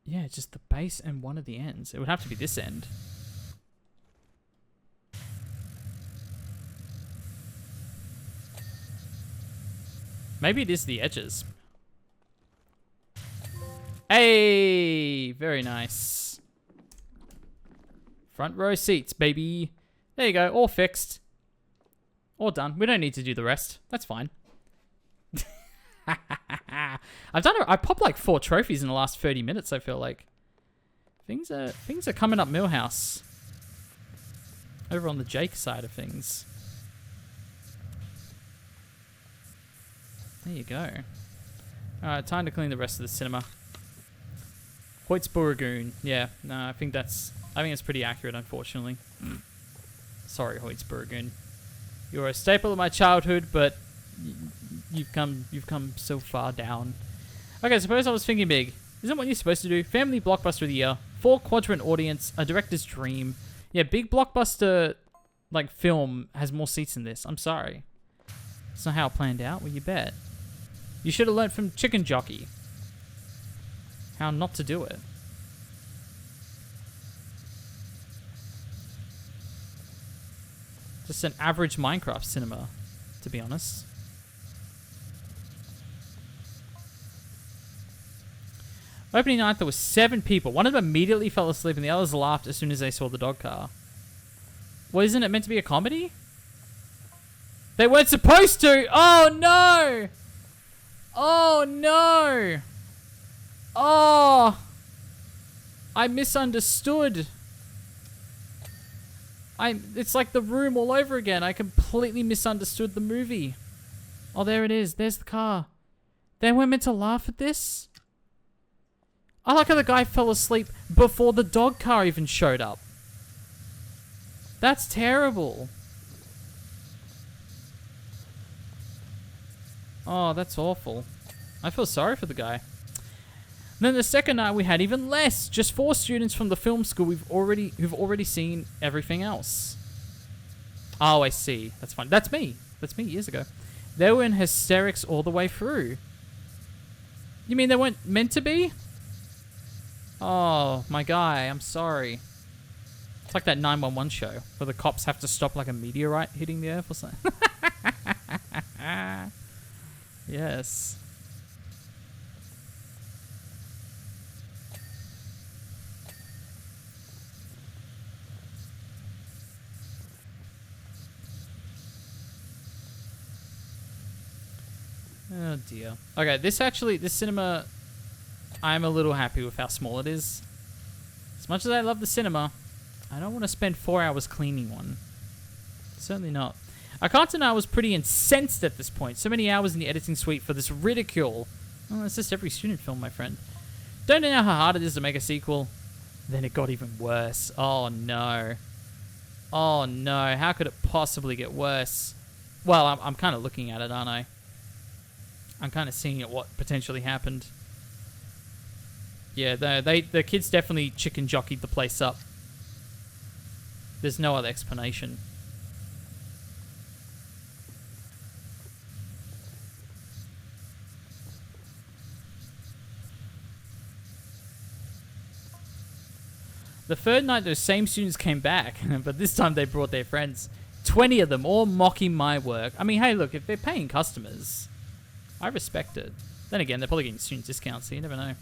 Yeah, just the base and one of the ends. It would have to be this end. Maybe it is the edges. Hey! Very nice. Front row seats, baby. There you go, all fixed. All done. We don't need to do the rest. That's fine. I popped like 4 trophies in the last 30 minutes, I feel like. Things are coming up Millhouse. Over on the Jake side of things. There you go. Alright, time to clean the rest of the cinema. Hoyt's Burgoon. Yeah, no, I think it's pretty accurate, unfortunately. Sorry, Hoyt's Burgoon. You're a staple of my childhood, but you've come so far down. Okay, suppose I was thinking big. Isn't what you're supposed to do? Family blockbuster of the year, 4-quadrant audience, a director's dream. Yeah, big blockbuster like film has more seats than this. I'm sorry. It's not how it planned out. Well, you bet. You should have learned from Chicken Jockey how not to do it. Just an average Minecraft cinema, to be honest. Opening night, there were 7 people. One of them immediately fell asleep and the others laughed as soon as they saw the dog car. Well, isn't it meant to be a comedy? They weren't supposed to! Oh, no! Oh, no! Oh! I misunderstood. It's like The Room all over again. I completely misunderstood the movie. Oh, there it is. There's the car. They weren't meant to laugh at this? I like how the guy fell asleep before the dog car even showed up. That's terrible. Oh, that's awful. I feel sorry for the guy. And then the second night we had even less. Just 4 students from the film school who've already seen everything else. Oh, I see. That's fine. That's me. That's me years ago. They were in hysterics all the way through. You mean they weren't meant to be? Oh, my guy. I'm sorry. It's like that 911 show where the cops have to stop like a meteorite hitting the earth or something. Yes. Oh dear. Okay, this cinema, I'm a little happy with how small it is. As much as I love the cinema, I don't want to spend 4 hours cleaning one. Certainly not. I can't deny I was pretty incensed at this point. So many hours in the editing suite for this ridicule. Well, that's just every student film, my friend. Don't know how hard it is to make a sequel. Then it got even worse. Oh no. Oh no, how could it possibly get worse? Well, I'm kind of looking at it, aren't I? I'm kind of seeing at what potentially happened. Yeah, the kids definitely chicken jockeyed the place up. There's no other explanation. The third night, those same students came back, but this time they brought their friends. 20 of them, all mocking my work. I mean, hey, look, if they're paying customers, I respect it. Then again, they're probably getting student discounts, so you never know.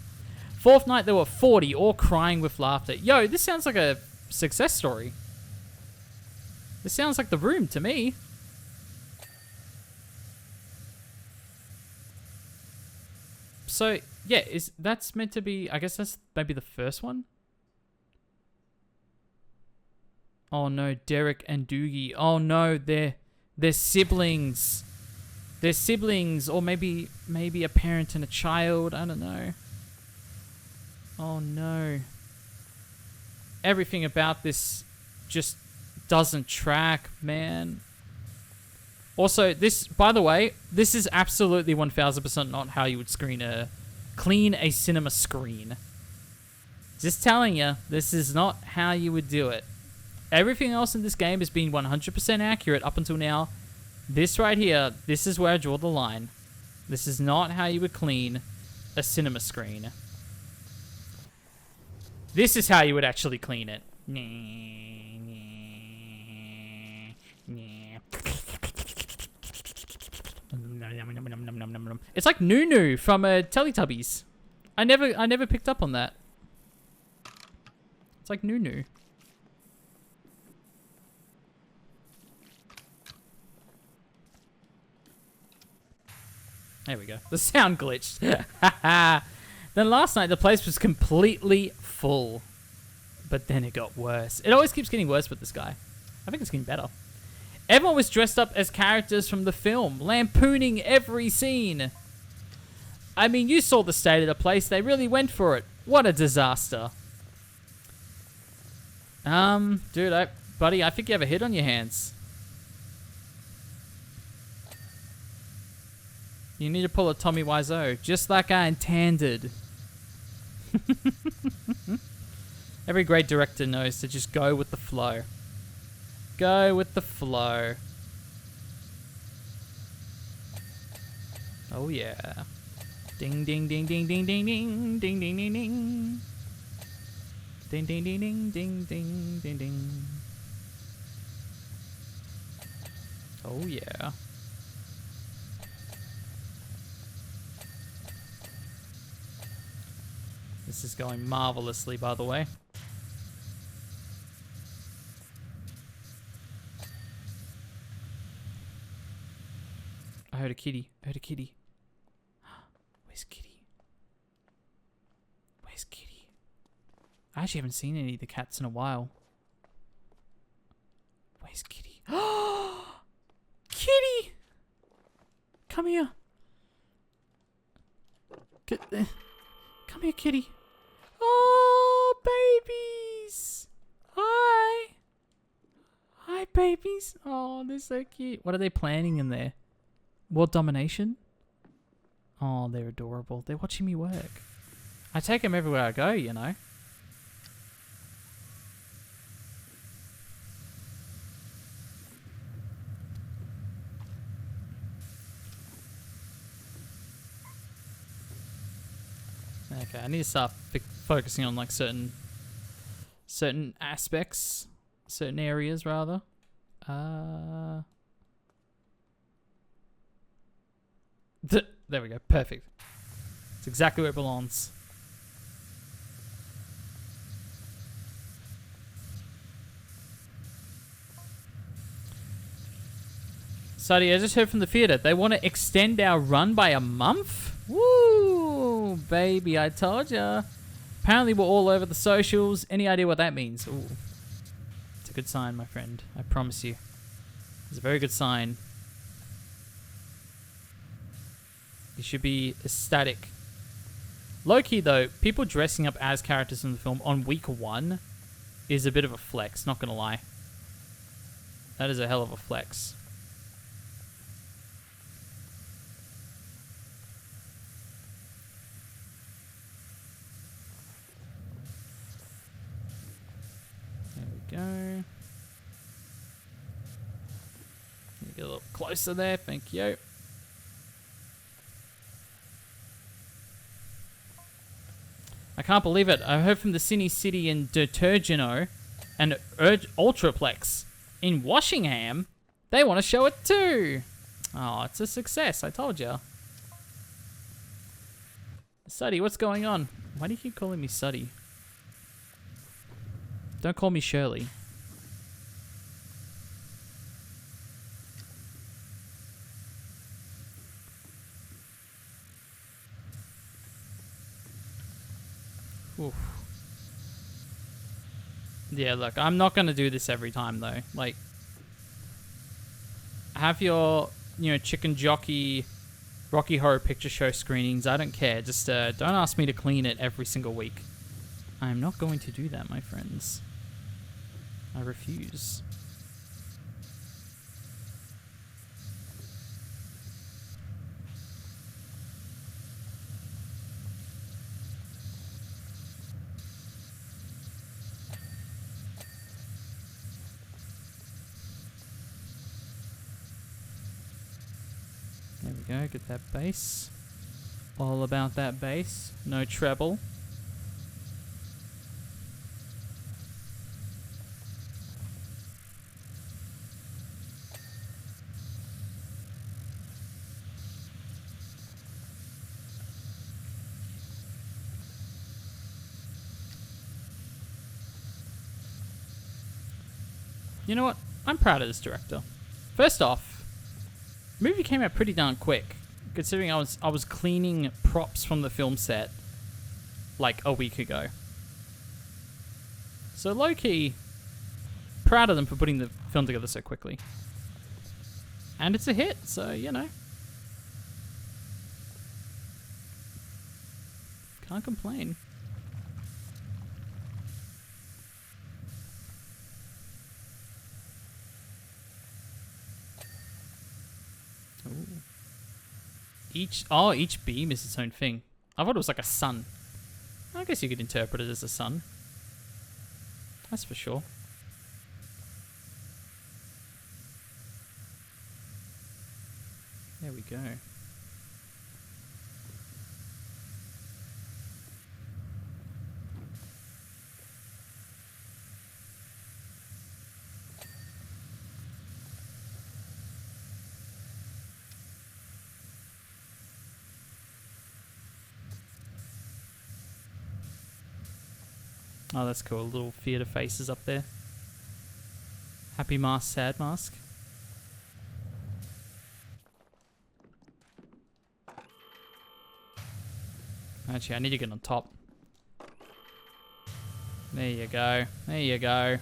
Fourth night, there were 40, all crying with laughter. Yo, this sounds like a success story. This sounds like The Room to me. So, yeah, that's meant to be... I guess that's maybe the first one? Oh no, Derek and Doogie. Oh no, they're siblings. They're siblings, or maybe a parent and a child. I don't know. Oh no. Everything about this just doesn't track, man. Also, this, by the way, this is absolutely 1000% not how you would clean a cinema screen. Just telling you, this is not how you would do it. Everything else in this game has been 100% accurate up until now. This right here, this is where I draw the line. This is not how you would clean a cinema screen. This is how you would actually clean it. It's like Nunu from Teletubbies. I never picked up on that. It's like Nunu. There we go. The sound glitched. Then last night, the place was completely full. But then it got worse. It always keeps getting worse with this guy. I think it's getting better. Everyone was dressed up as characters from the film, lampooning every scene. I mean, you saw the state of the place. They really went for it. What a disaster. Dude, buddy, I think you have a hit on your hands. You need to pull a Tommy Wiseau, just like I intended. Every great director knows to just go with the flow. Go with the flow. Oh yeah. Ding ding ding ding ding ding ding ding ding ding ding. Ding ding ding ding ding ding ding ding. Oh yeah. This is going marvelously, by the way. I heard a kitty. I heard a kitty. Where's Kitty? Where's Kitty? I actually haven't seen any of the cats in a while. Where's Kitty? Kitty! Come here. Come here, kitty. Oh, babies. Hi. Hi, babies. Oh, they're so cute. What are they planning in there? World domination? Oh, they're adorable. They're watching me work. I take them everywhere I go, you know. Okay, I need to start focusing on like certain aspects, certain areas rather. There we go. Perfect. It's exactly where it belongs. Sadie, I just heard from the theater. They want to extend our run by a month? Woo! Baby, I told ya. Apparently we're all over the socials. Any idea what that means? Ooh. It's a good sign, my friend. I promise you. It's a very good sign. You should be ecstatic. Low-key, though, people dressing up as characters in the film on week 1 is a bit of a flex, not gonna lie. That is a hell of a flex. There we go. Get a little closer there, thank you. I can't believe it. I heard from the Cine City in Detergeno and Ultraplex in Washingham. They want to show it too. Oh, it's a success. I told you. Suddy, what's going on? Why do you keep calling me Suddy? Don't call me Shirley. Oof. Yeah, look, I'm not going to do this every time, though. Like, have your, chicken jockey Rocky Horror Picture Show screenings. I don't care. Just don't ask me to clean it every single week. I'm not going to do that, my friends. I refuse. There we go, get that bass. All about that bass. No treble. You know what? I'm proud of this director. First off, the movie came out pretty darn quick, considering I was cleaning props from the film set like a week ago. So low-key, proud of them for putting the film together so quickly. And it's a hit, so can't complain. Ooh. Each beam is its own thing. I thought it was like a sun. I guess you could interpret it as a sun. That's for sure. There we go. Oh, that's cool. Little theater faces up there. Happy mask, sad mask. Actually, I need to get on top. There you go. There you go.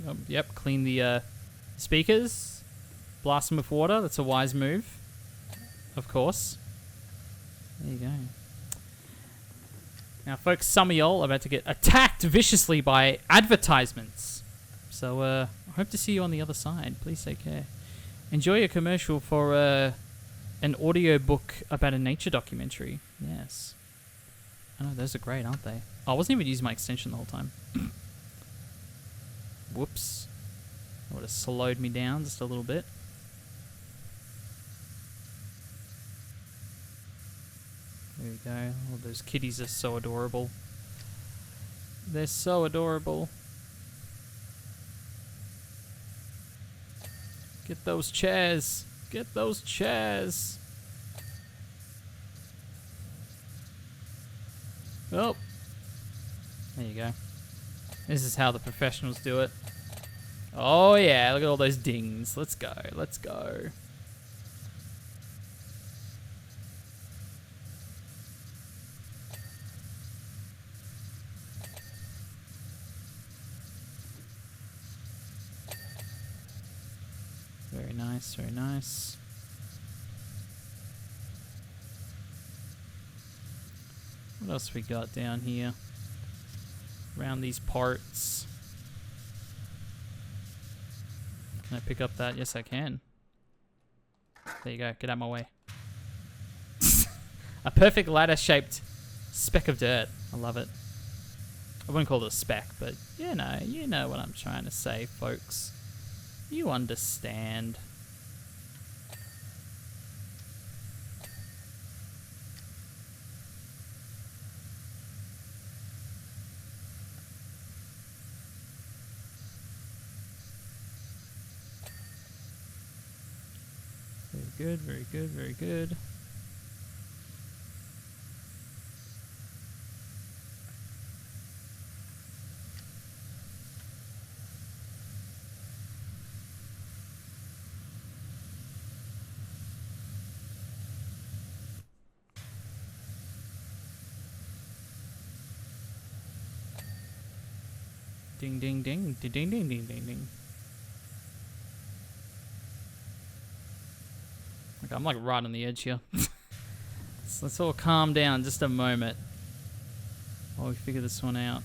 Oh, yep, clean the speakers. Blast them with water. That's a wise move. Of course. There you go. Now, folks, some of y'all are about to get attacked viciously by advertisements. So, I hope to see you on the other side. Please take care. Enjoy your commercial for an audio book about a nature documentary. Yes. I know, those are great, aren't they? Oh, I wasn't even using my extension the whole time. Whoops. That would have slowed me down just a little bit. There we go. Oh, those kitties are so adorable. They're so adorable. Get those chairs. Get those chairs. Oh. There you go. This is how the professionals do it. Oh yeah, look at all those dings. Let's go. Let's go. nice, very nice. What else we got down here? Around these parts. Can I pick up that? Yes, I can. There you go. Get out of my way. A perfect ladder-shaped speck of dirt. I love it. I wouldn't call it a speck, but you know what I'm trying to say, folks. You understand. Very good, very good, very good. Ding, ding, ding, ding, ding, ding, ding, ding, ding. Okay, I'm like right on the edge here. So let's all calm down just a moment while we figure this one out.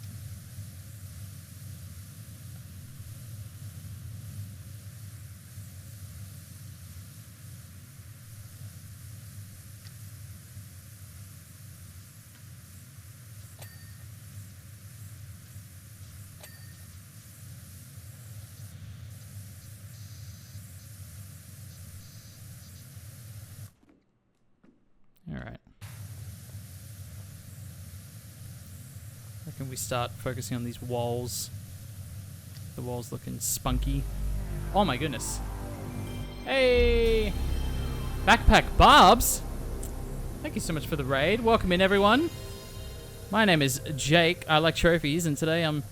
Alright. Reckon we start focusing on these walls. The walls looking spunky. Oh my goodness. Hey! Backpack Barbs! Thank you so much for the raid. Welcome in, everyone. My name is Jake. I like trophies, and today I'm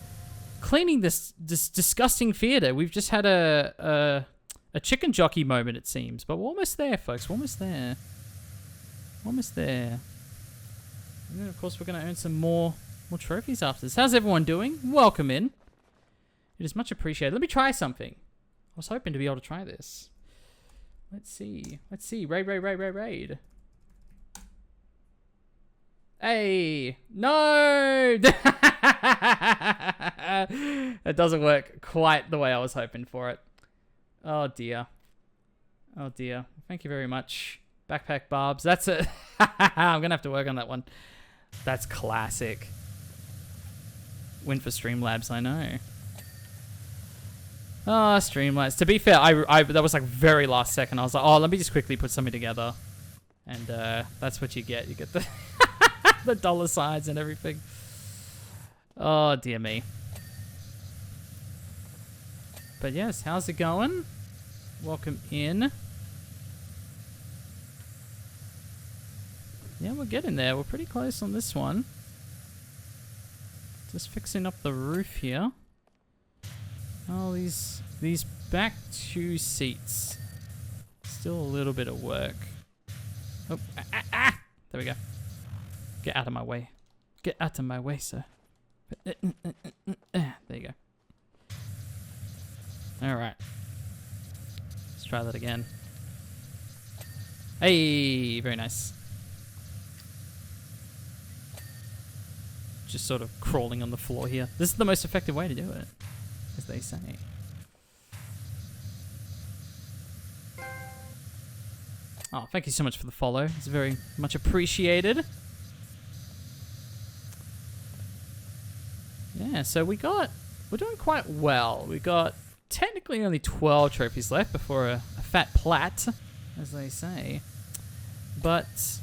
cleaning this disgusting theater. We've just had a chicken jockey moment, it seems. But we're almost there, folks. We're almost there. Almost there. And then, of course, we're going to earn some more trophies after this. How's everyone doing? Welcome in. It is much appreciated. Let me try something. I was hoping to be able to try this. Let's see. Let's see. Raid. Hey! No! It doesn't work quite the way I was hoping for it. Oh, dear. Oh, dear. Thank you very much. Backpack Barbs. That's it. I'm going to have to work on that one. That's classic. Win for Streamlabs, I know. Oh, Streamlabs. To be fair, I that was like very last second. I was like, oh, let me just quickly put something together. And that's what you get. You get the, the dollar signs and everything. Oh, dear me. But yes, how's it going? Welcome in. Yeah, we're getting there. We're pretty close on this one. Just fixing up the roof here. Oh, these back two seats. Still a little bit of work. Oh, there we go. Get out of my way. Get out of my way, sir. There you go. Alright. Let's try that again. Hey, very nice. Just sort of crawling on the floor here. This is the most effective way to do it, as they say. Oh, thank you so much for the follow. It's very much appreciated. Yeah, so we're doing quite well. We got technically only 12 trophies left before a fat plat, as they say. But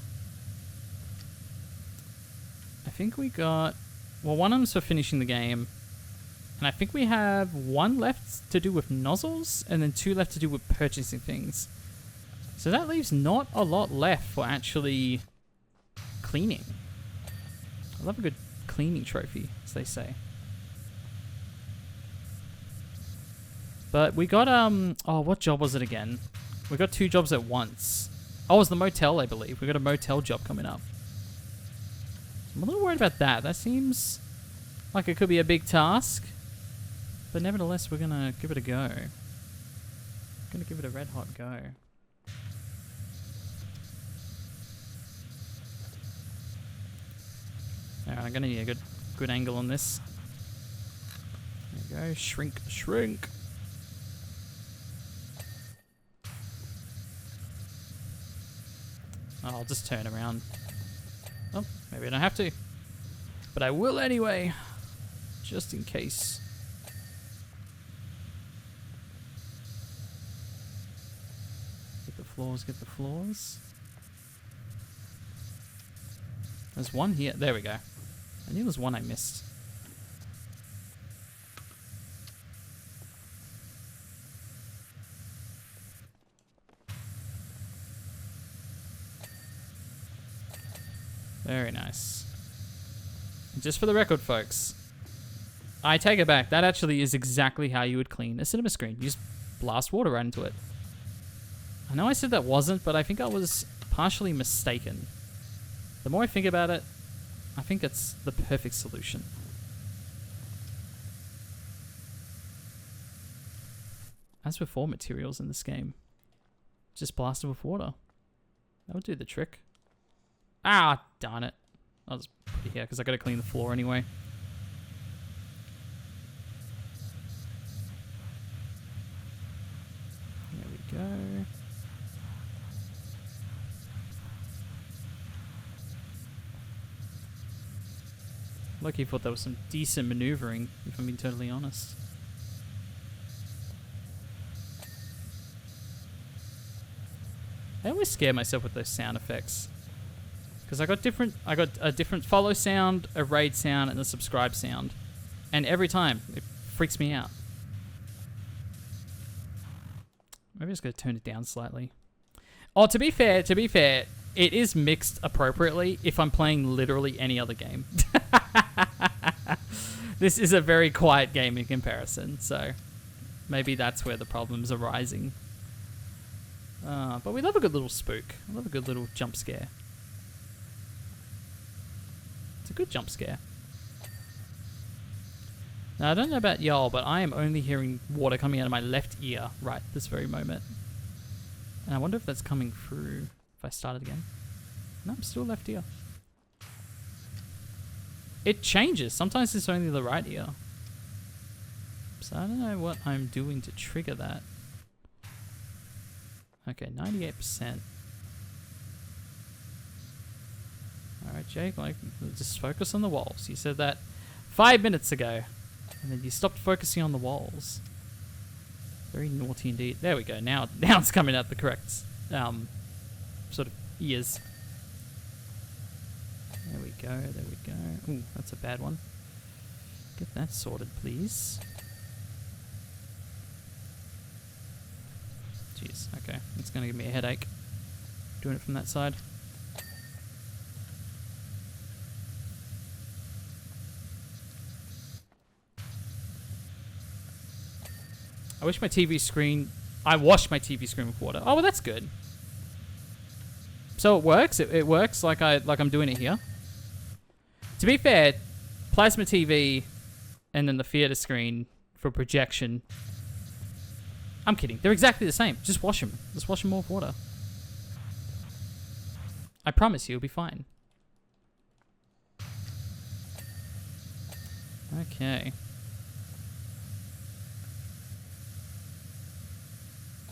I think we got, well, one of them's for finishing the game. And I think we have one left to do with nozzles, and then 2 left to do with purchasing things. So that leaves not a lot left for actually cleaning. I love a good cleaning trophy, as they say. But we got, oh, what job was it again? We got 2 jobs at once. Oh, it was the motel, I believe. We got a motel job coming up. I'm a little worried about that. That seems like it could be a big task. But nevertheless, we're going to give it a go. Gonna give it a red hot go. Alright, I'm gonna need a good angle on this. There we go. Shrink, shrink. Oh, I'll just turn around. Oh, maybe I don't have to. But I will anyway. Just in case. Get the floors, get the floors. There's one here. There we go. I knew there was one I missed. Very nice. Just for the record, folks, I take it back. That actually is exactly how you would clean a cinema screen. You just blast water right into it. I know I said that wasn't, but I think I was partially mistaken. The more I think about it, I think it's the perfect solution. As with all materials in this game, just blast it with water. That would do the trick. Ah, darn it. I'll just put it here because I got to clean the floor anyway. There we go. Lucky thought there was some decent maneuvering, if I'm being totally honest. I always scare myself with those sound effects. Because I got a different follow sound, a raid sound, and a subscribe sound. And every time, it freaks me out. Maybe I'm just going to turn it down slightly. Oh, to be fair, it is mixed appropriately if I'm playing literally any other game. This is a very quiet game in comparison, so maybe that's where the problem's arising. But we love a good little spook. I love a good little jump scare. It's a good jump scare. Now, I don't know about y'all, but I am only hearing water coming out of my left ear right this very moment. And I wonder if that's coming through if I start it again. No, I'm still left ear. It changes. Sometimes it's only the right ear. So I don't know what I'm doing to trigger that. Okay, 98%. Alright, Jake, like, just focus on the walls. You said that 5 minutes ago. And then you stopped focusing on the walls. Very naughty indeed. There we go. Now it's coming out the correct sort of ears. There we go. There we go. Ooh, that's a bad one. Get that sorted, please. Jeez. Okay. It's going to give me a headache. Doing it from that side. I wish my TV screen... I washed my TV screen with water. Oh, well, that's good. So it works? It works like I'm doing it here? To be fair, plasma TV and then the theater screen for projection... I'm kidding. They're exactly the same. Just wash them. Just wash them all with water. I promise you, it'll be fine. Okay.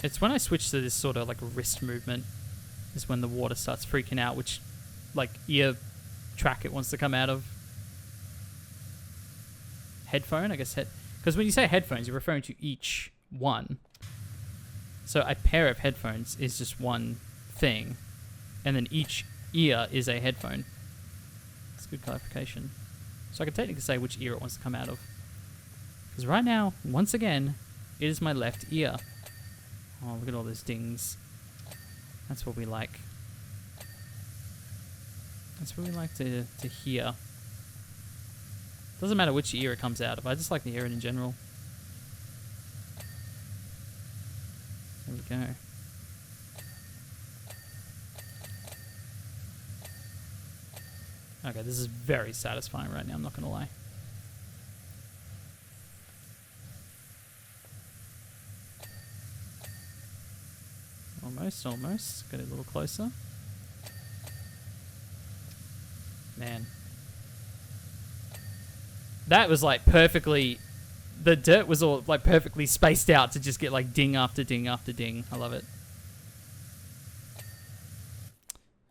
It's when I switch to this sort of like wrist movement is when the water starts freaking out, which like ear track it wants to come out of. Headphone, I guess. Because when you say headphones, you're referring to each one. So a pair of headphones is just one thing, and then each ear is a headphone. That's good clarification. So I can technically say which ear it wants to come out of. Because right now, once again, it is my left ear. Oh, look at all those dings. That's what we like. That's what we like to hear. Doesn't matter which ear it comes out of. I just like to hear it in general. There we go. Okay, this is very satisfying right now, I'm not going to lie. Almost, almost. Get a little closer. Man. That was like perfectly... The dirt was all like perfectly spaced out to just get like ding after ding after ding. I love it.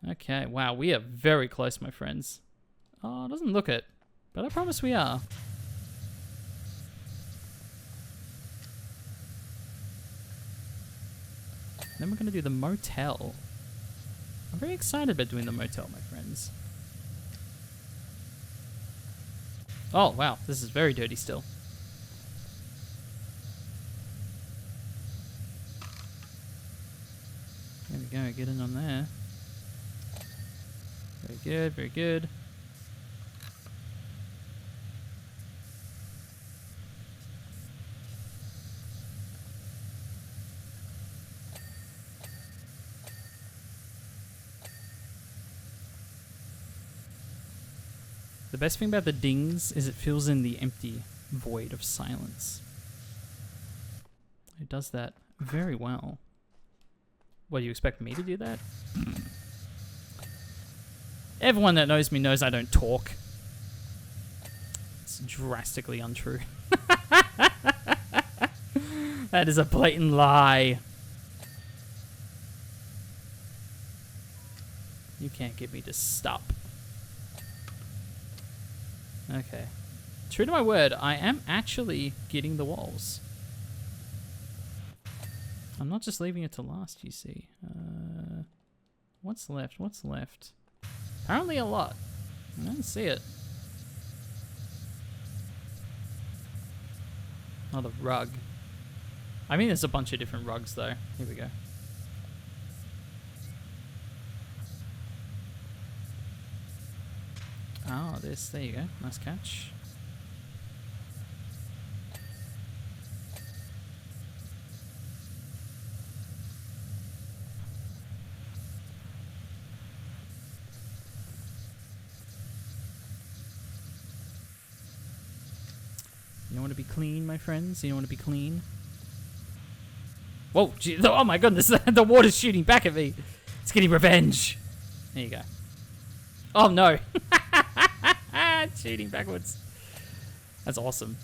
Okay, wow, we are very close, my friends. Oh, it doesn't look it, but I promise we are. Then we're going to do the motel. I'm very excited about doing the motel, my friends. Oh, wow, this is very dirty still. There we go, get in on there. Very good, very good. The best thing about the dings is it fills in the empty void of silence. It does that very well. What, do you expect me to do that? Everyone that knows me knows I don't talk. It's drastically untrue. That is a blatant lie. You can't get me to stop. Okay. True to my word, I am actually getting the walls. I'm not just leaving it to last, you see. What's left? What's left? Apparently a lot. I don't see it. Oh, the rug. I mean, there's a bunch of different rugs, though. Here we go. Oh, this. There you go. Nice catch. You don't want to be clean, my friends? You don't want to be clean? Whoa, gee, oh my goodness, the water's shooting back at me. It's getting revenge. There you go. Oh no. It's shooting backwards. That's awesome.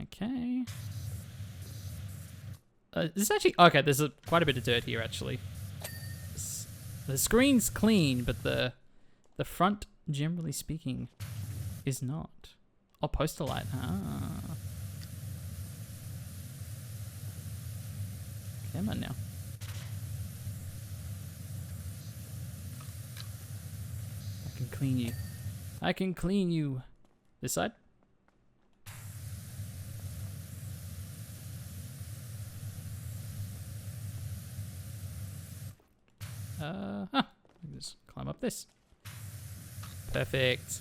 Okay. This actually... Okay, there's quite a bit of dirt here, actually. The screen's clean, but the front, generally speaking, is not. Oh, poster light. Ah. Come on now. I can clean you. I can clean you. This side? Huh. Just climb up this. Perfect.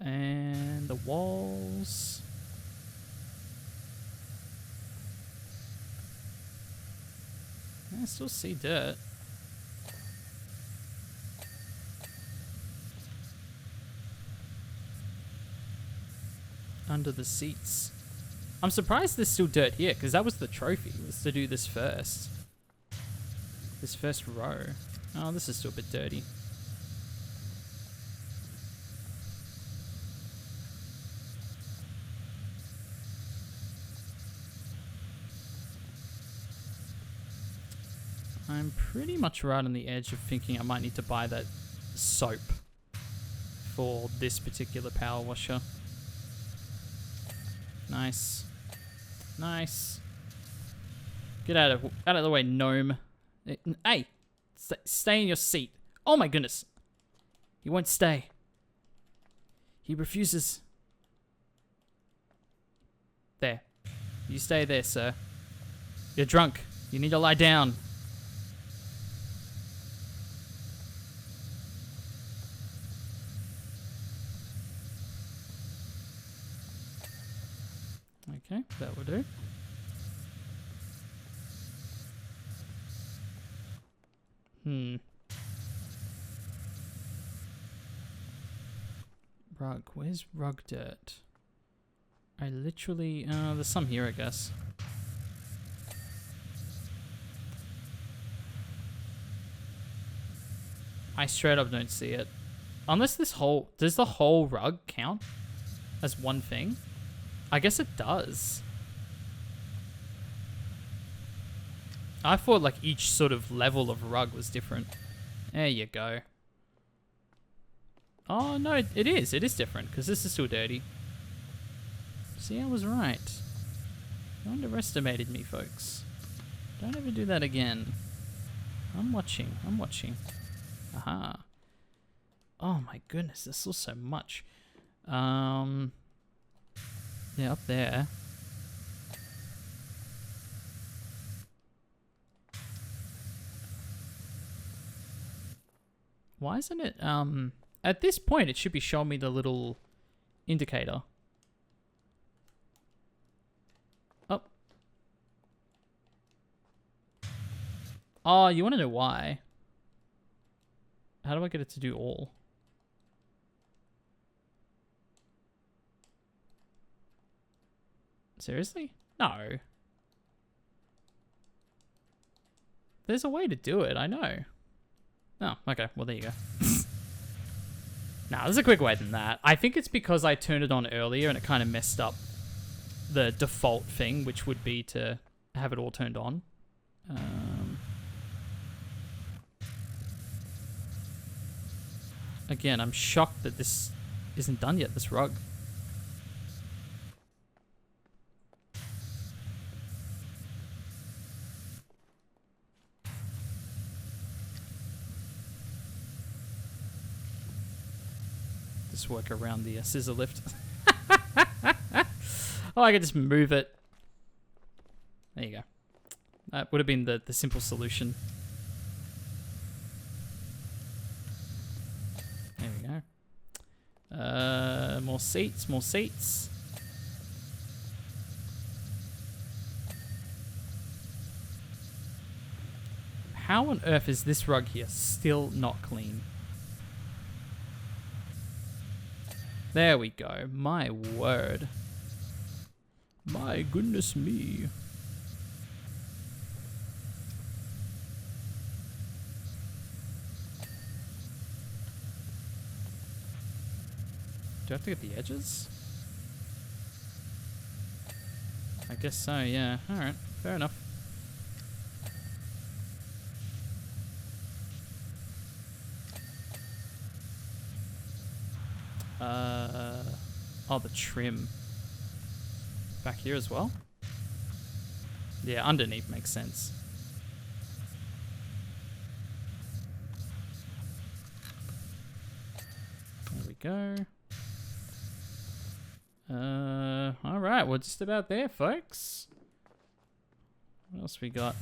And the walls. I still see dirt. Under the seats. I'm surprised there's still dirt here, because that was the trophy, was to do this first. This first row. Oh, this is still a bit dirty. I'm pretty much right on the edge of thinking I might need to buy that soap for this particular power washer. Nice. Nice. Get out of the way, gnome. Hey! Stay in your seat. Oh my goodness. He won't stay. He refuses. There. You stay there, sir. You're drunk. You need to lie down. Okay, that will do. Rug. Where's rug dirt? I literally... there's some here, I guess. I straight up don't see it. Unless this whole... Does the whole rug count as one thing? I guess it does. I thought like each sort of level of rug was different. There you go. Oh, no, it is. It is different because this is still dirty. See, I was right. You underestimated me, folks. Don't ever do that again. I'm watching. I'm watching. Aha. Oh my goodness, there's still so much. Yeah, up there. Why isn't it, at this point it should be showing me the little indicator. Oh. Oh, you want to know why? How do I get it to do all? Seriously? No. There's a way to do it, I know. Oh, okay. Well, there you go. Nah, there's a quicker way than that. I think it's because I turned it on earlier and it kind of messed up the default thing, which would be to have it all turned on. Again, I'm shocked that this isn't done yet, this rug. Just work around the scissor lift. Oh, I could just move it. There you go. That would have been the simple solution. There we go. More seats, more seats. How on earth is this rug here still not clean? There we go. My word. My goodness me. Do I have to get the edges? I guess so, yeah. Alright, fair enough. Oh, the trim. Back here as well? Yeah, underneath makes sense. There we go. Alright, we're just about there, folks. What else we got?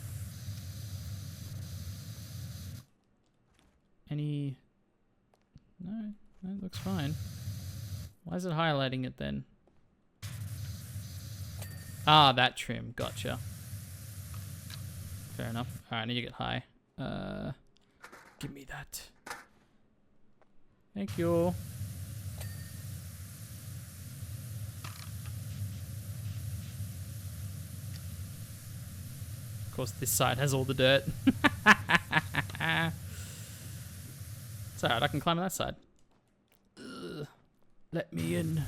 Any... No, that looks fine. Why is it highlighting it then? Ah, that trim. Gotcha. Fair enough. Alright, I need to get high. Give me that. Thank you. Of course, this side has all the dirt. It's alright, I can climb on that side. Ugh. Let me in.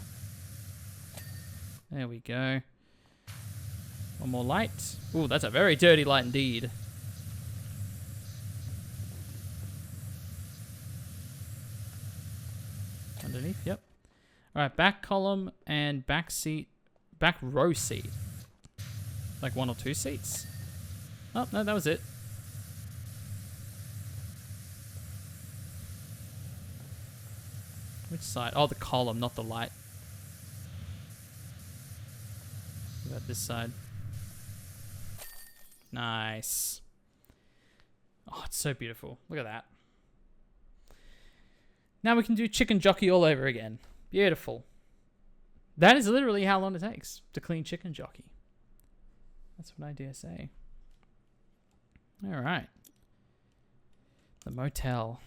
There we go. One more light. Ooh, that's a very dirty light indeed. Underneath, yep. Alright, back column and back seat. Back row seat. Like one or two seats. Oh, no, that was it. Which side? Oh, the column, not the light. What about this side? Nice. Oh, it's so beautiful. Look at that. Now we can do chicken jockey all over again. Beautiful. That is literally how long it takes to clean chicken jockey. That's what I dare say. All right. The motel.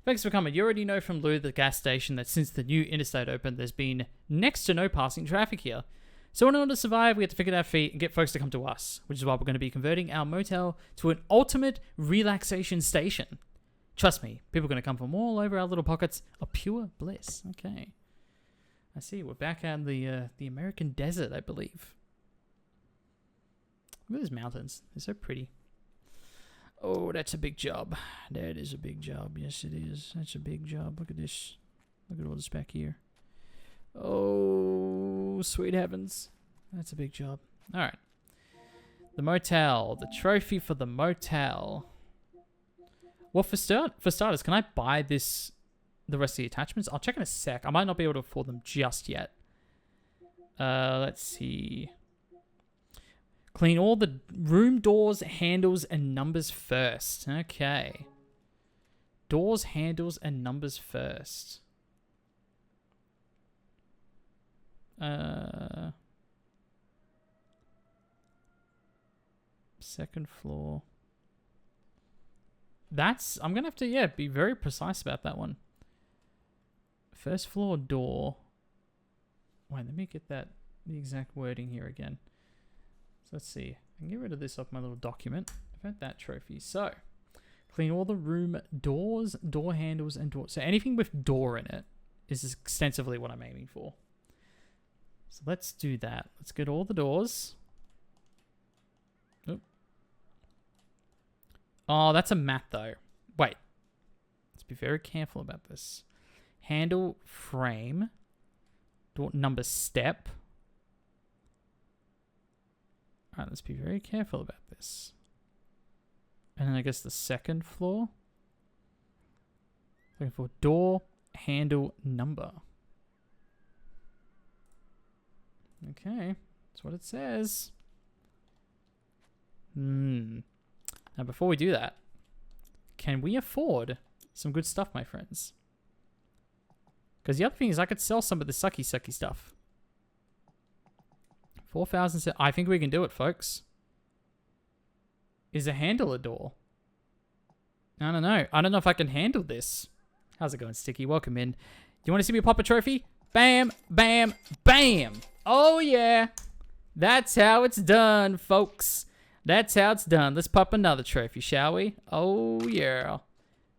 Thanks for coming. You already know from Lou, the gas station, that since the new interstate opened, there's been next to no passing traffic here. So in order to survive, we have to figure out our feet and get folks to come to us, which is why we're going to be converting our motel to an ultimate relaxation station. Trust me, people are going to come from all over our little pockets of pure bliss. Okay. I see. We're back out in the American desert, I believe. Look at those mountains. They're so pretty. Oh, that's a big job. That is a big job. Yes, it is. That's a big job. Look at this. Look at all this back here. Oh, sweet heavens. That's a big job. All right. The motel. The trophy for the motel. Well, for starters, can I buy the rest of the attachments? I'll check in a sec. I might not be able to afford them just yet. Let's see. Clean all the room doors, handles, and numbers first. Okay. Doors, handles, and numbers first. Second floor. I'm going to have to, be very precise about that one. First floor door. Wait, let me get the exact wording here again. So let's see. I can get rid of this off my little document. I've had that trophy. So, clean all the room doors, door handles, and doors. So anything with door in it is extensively what I'm aiming for. So let's do that. Let's get all the doors. Oop. Oh, that's a mat though. Wait. Let's be very careful about this. Handle, frame, door number, step. Alright, let's be very careful about this. And then I guess the second floor. Looking for door, handle, number. Okay, that's what it says. Now, before we do that, can we afford some good stuff, my friends? Because the other thing is I could sell some of the sucky stuff. 4,000. I think we can do it, folks. Is a handle a door? I don't know. I don't know if I can handle this. How's it going, Sticky? Welcome in. You want to see me pop a trophy? Bam, bam, bam. Oh, yeah. That's how it's done, folks. That's how it's done. Let's pop another trophy, shall we? Oh, yeah.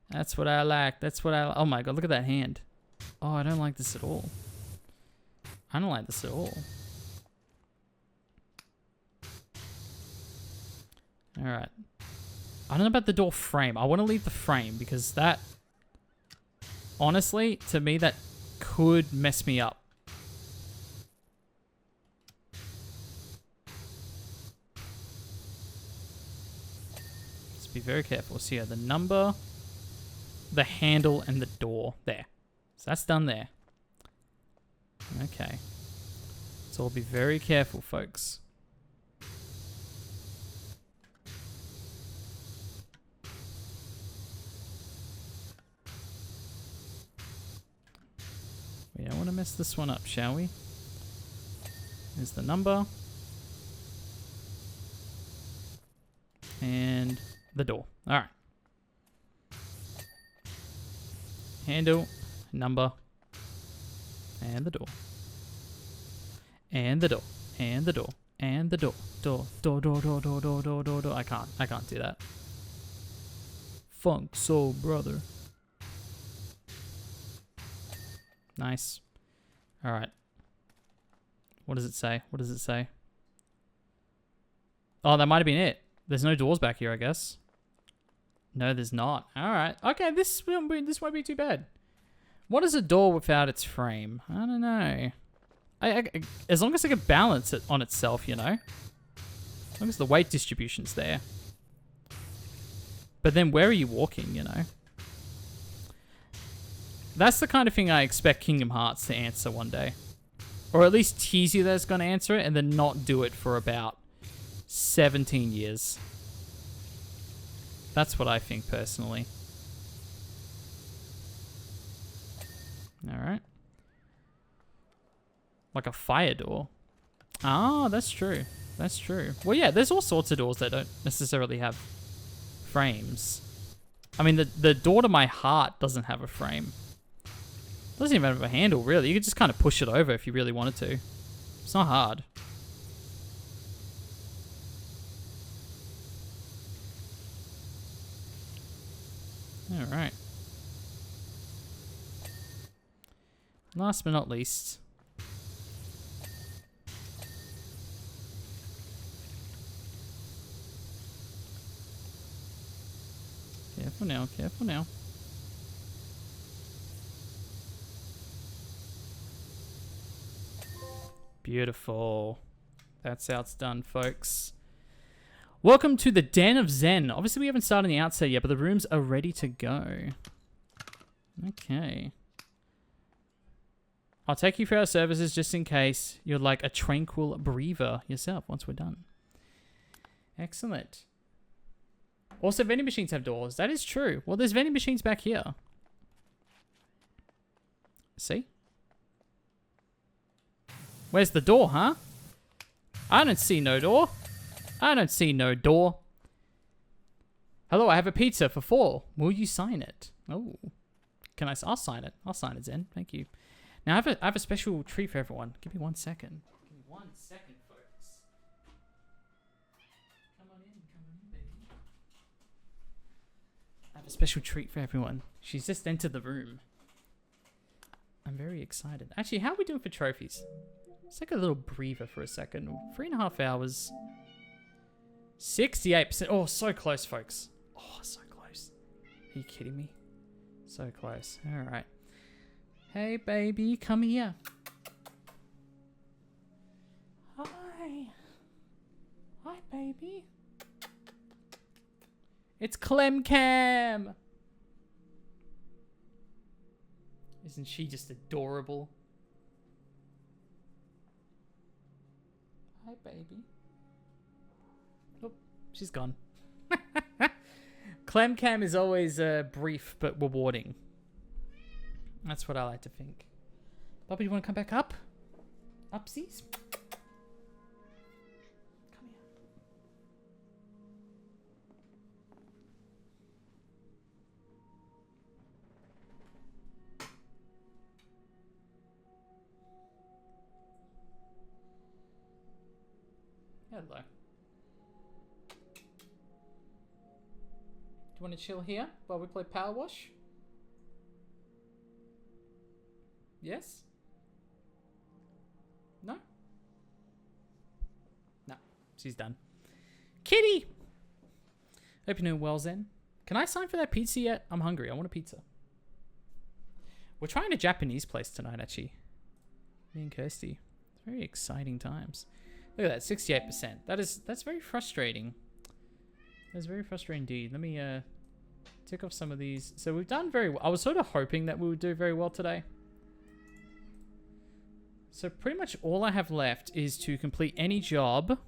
That's what I like. That's what I... Oh, my God. Look at that hand. Oh, I don't like this at all. I don't like this at all. Alright. I don't know about the door frame. I want to leave the frame because that... Honestly, to me, that could mess me up. Let's be very careful. So yeah, the number, the handle, and the door. There. So that's done there. Okay. So we'll be very careful, folks. We don't want to mess this one up, shall we? Here's the number. And the door. Alright. Handle, number, and the door. And the door. And the door. And the door. Door. I can't do that. Funk soul brother. Nice. Alright. What does it say? What does it say? Oh, that might have been it. There's no doors back here, I guess. No, there's not. Alright. Okay, this won't be too bad. What is a door without its frame? I don't know. As long as I can balance it on itself, you know? As long as the weight distribution's there. But then where are you walking, you know? That's the kind of thing I expect Kingdom Hearts to answer one day. Or at least tease you that it's going to answer it and then not do it for about 17 years. That's what I think personally. Alright. Like a fire door. Ah, that's true. That's true. Well, yeah, there's all sorts of doors that don't necessarily have frames. I mean, the door to my heart doesn't have a frame. Doesn't even have a handle, really. You could just kind of push it over if you really wanted to. It's not hard. Alright. Last but not least. Careful now, careful now. Beautiful. That's how it's done, folks. Welcome to the Den of Zen. Obviously, we haven't started the outset yet, but the rooms are ready to go. Okay. I'll take you for our services just in case you'd like a tranquil breather yourself once we're done. Excellent. Also, vending machines have doors. That is true. Well, there's vending machines back here. See? Where's the door, huh? I don't see no door. I don't see no door. Hello, I have a pizza for 4. Will you sign it? Oh. Can I? I'll sign it. I'll sign it, Zen. Thank you. Now, I have a special treat for everyone. Give me 1 second. Give me 1 second, folks. Come on in, baby. I have a special treat for everyone. She's just entered the room. I'm very excited. Actually, how are we doing for trophies? Let's take a little breather for a second. 3.5 hours. 68%. Oh, so close, folks. Oh, so close. Are you kidding me? So close. All right. Hey, baby, come here. Hi. Hi, baby. It's Clem Cam. Isn't she just adorable? Hi, baby. Oh, she's gone. Clem Cam is always brief but rewarding. That's what I like to think. Bobby, you want to come back up? Upsies? Come here. Hello. Do you want to chill here while we play Powerwash? Yes? No? No. She's done. Kitty! Hope you're doing well, Zen. Can I sign for that pizza yet? I'm hungry. I want a pizza. We're trying a Japanese place tonight, actually. Me and Kirsty. It's very exciting times. Look at that, 68%. That's very frustrating. That's very frustrating indeed. Let me tick off some of these. So we've done very well. I was sort of hoping that we would do very well today. So pretty much all I have left is to complete any job.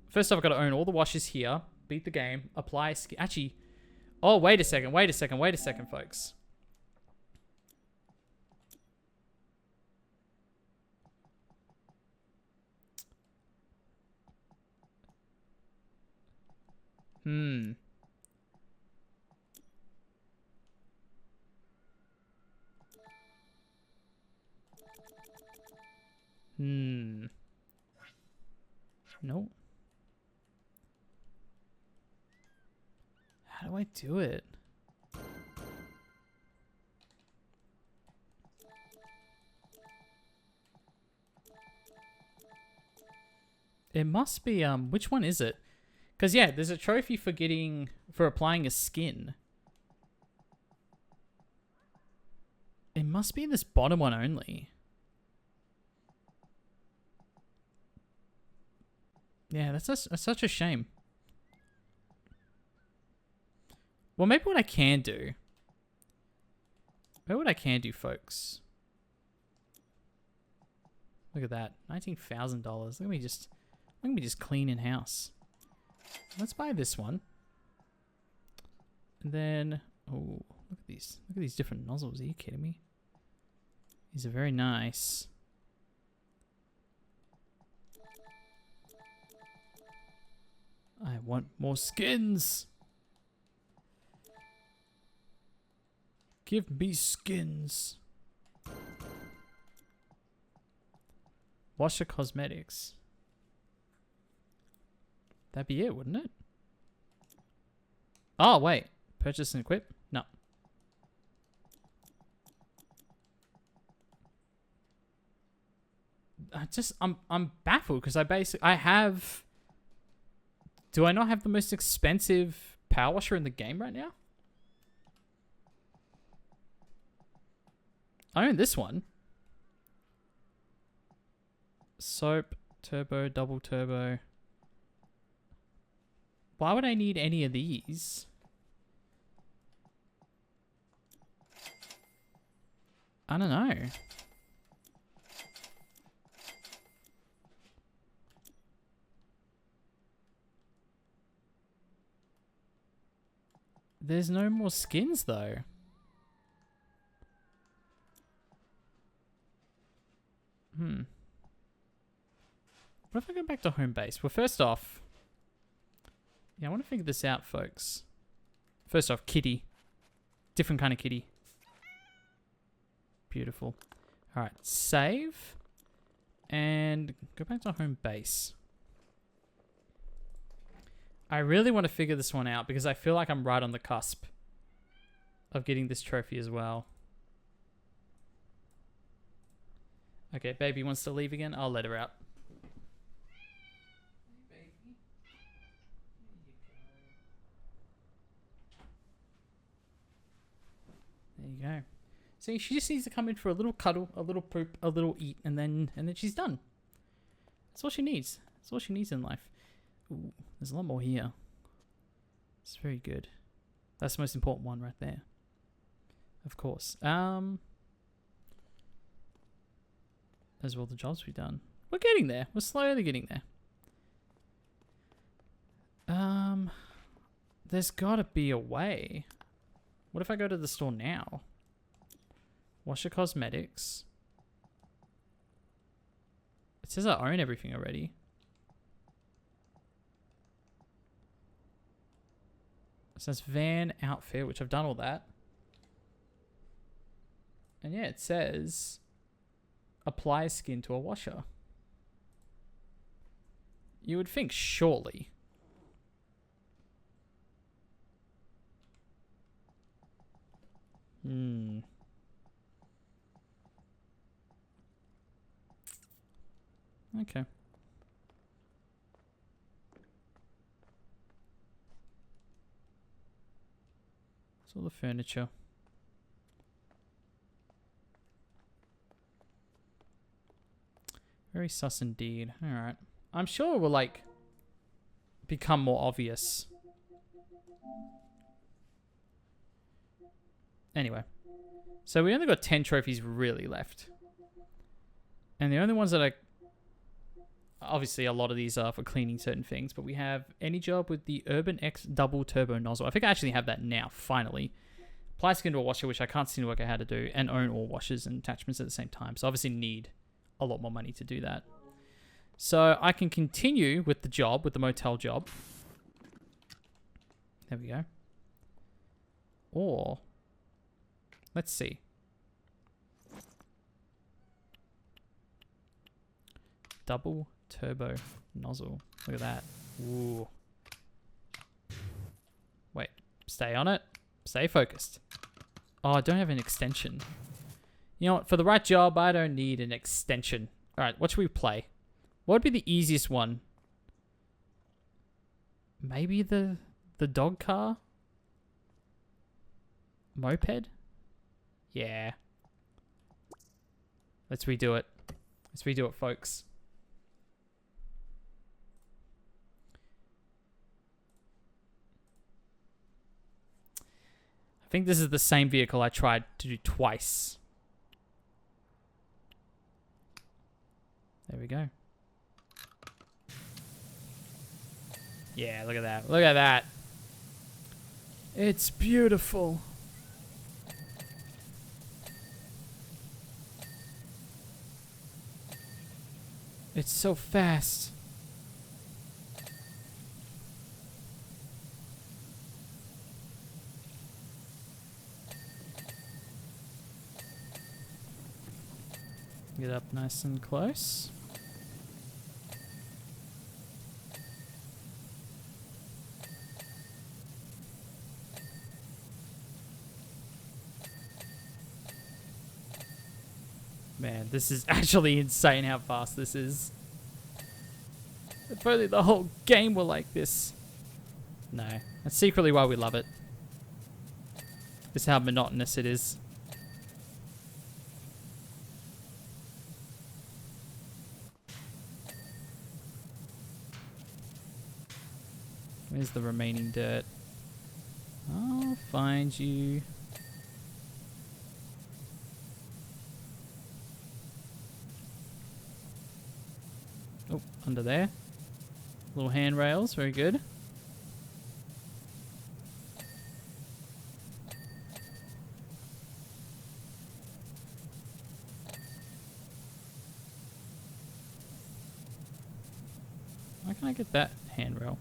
First off, I've got to own all the washes here. Beat the game. Apply skin. Actually, oh, wait a second, folks. Nope. How do I do it? It must be, which one is it? Because, yeah, there's a trophy for applying a skin. It must be this bottom one only. Yeah, that's such a shame. Well, maybe what I can do. Folks. Look at that, $19,000. Let me just clean in house. Let's buy this one. And then, oh, look at these. Look at these different nozzles. Are you kidding me? These are very nice. I want more skins. Give me skins. Washer cosmetics. That'd be it, wouldn't it? Oh, wait. Purchase and equip? No. I'm baffled because I have... Do I not have the most expensive power washer in the game right now? I own this one. Soap, turbo, double turbo. Why would I need any of these? I don't know. There's no more skins though. What if I go back to home base? Well, first off... Yeah, I want to figure this out, folks. First off, kitty. Different kind of kitty. Beautiful. Alright, save. And go back to home base. I really want to figure this one out because I feel like I'm right on the cusp of getting this trophy as well. Okay, baby wants to leave again. I'll let her out. There you go. See, she just needs to come in for a little cuddle, a little poop, a little eat, and then she's done. That's all she needs. That's all she needs in life. Ooh, there's a lot more here. It's very good. That's the most important one right there. Of course. Those are all the jobs we've done. We're getting there. We're slowly getting there. There's gotta be a way. What if I go to the store now? Washer cosmetics. It says I own everything already. It says van outfit, which I've done all that. And yeah, it says apply skin to a washer. You would think, surely. Okay. It's all the furniture. Very sus indeed. Alright. I'm sure it will, like, become more obvious. Anyway. So we only got 10 trophies really left. And the only ones that I... Obviously, a lot of these are for cleaning certain things, but we have any job with the Urban X double turbo nozzle. I think I actually have that now, finally. Apply skin to a washer, which I can't seem to work out how to do, and own all washers and attachments at the same time. So obviously need a lot more money to do that. So I can continue with the job, with the motel job. There we go. Or, let's see. Double turbo nozzle. Look at that. Ooh. Wait. Stay on it. Stay focused. Oh, I don't have an extension. You know what? For the right job, I don't need an extension. Alright, what should we play? What would be the easiest one? Maybe the dog car? Moped? Yeah. Let's redo it. Let's redo it, folks. I think this is the same vehicle I tried to do twice. There we go. Yeah, look at that. Look at that. It's beautiful. It's so fast. Get up nice and close. Man, this is actually insane how fast this is. If only the whole game were like this. No, that's secretly why we love it. It's how monotonous it is. Where's the remaining dirt? I'll find you. Oh, under there. Little handrails, very good. Why can't I get that handrail?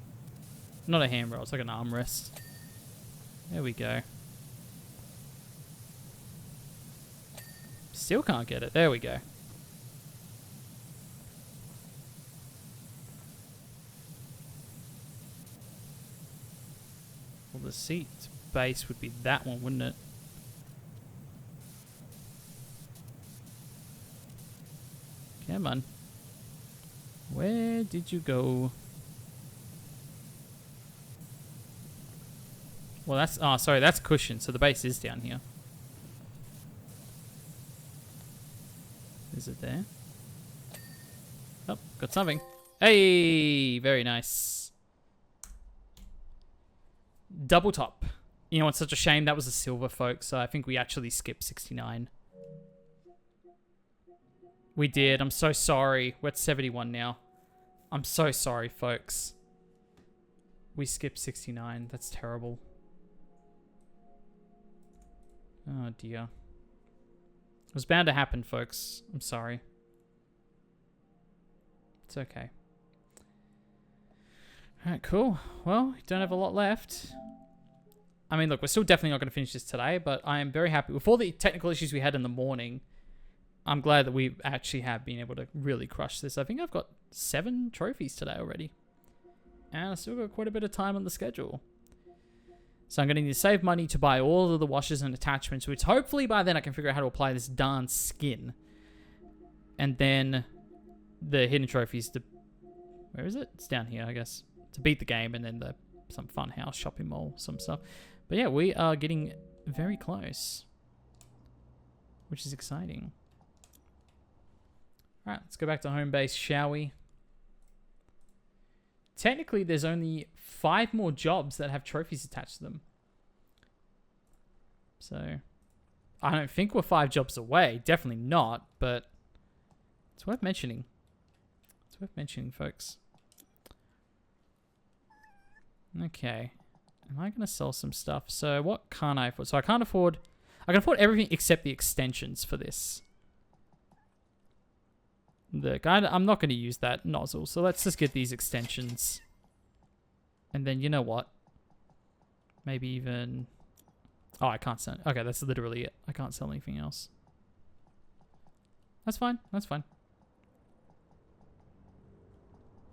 Not a handrail, it's like an armrest. There we go. Still can't get it. There we go. Well, the seat base would be that one, wouldn't it? Come on. Where did you go? Well, that's... Oh, sorry, that's cushion, so the base is down here. Is it there? Oh, got something. Hey! Very nice. Double top. You know, it's such a shame that was a silver, folks, so I think we actually skipped 69. We did. I'm so sorry. We're at 71 now. I'm so sorry, folks. We skipped 69. That's terrible. Oh, dear. It was bound to happen, folks. I'm sorry. It's okay. Alright, cool. Well, we don't have a lot left. I mean, look, we're still definitely not going to finish this today, but I am very happy. With all the technical issues we had in the morning, I'm glad that we actually have been able to really crush this. I think I've got 7 trophies today already. And I still got quite a bit of time on the schedule. So I'm going to need to save money to buy all of the washers and attachments, which hopefully by then I can figure out how to apply this darn skin. And then the hidden trophies to... Where is it? It's down here, I guess. To beat the game, and then some fun house, shopping mall, some stuff. But yeah, we are getting very close. Which is exciting. Alright, let's go back to home base, shall we? Technically, there's only 5 more jobs that have trophies attached to them. So, I don't think we're 5 jobs away. Definitely not, but it's worth mentioning. It's worth mentioning, folks. Okay. Am I going to sell some stuff? So, what can't I afford? So, I can't afford... I can afford everything except the extensions for this. I'm not going to use that nozzle, so let's just get these extensions. And then, you know what? Maybe even... Oh, I can't sell... Okay, that's literally it. I can't sell anything else. That's fine. That's fine.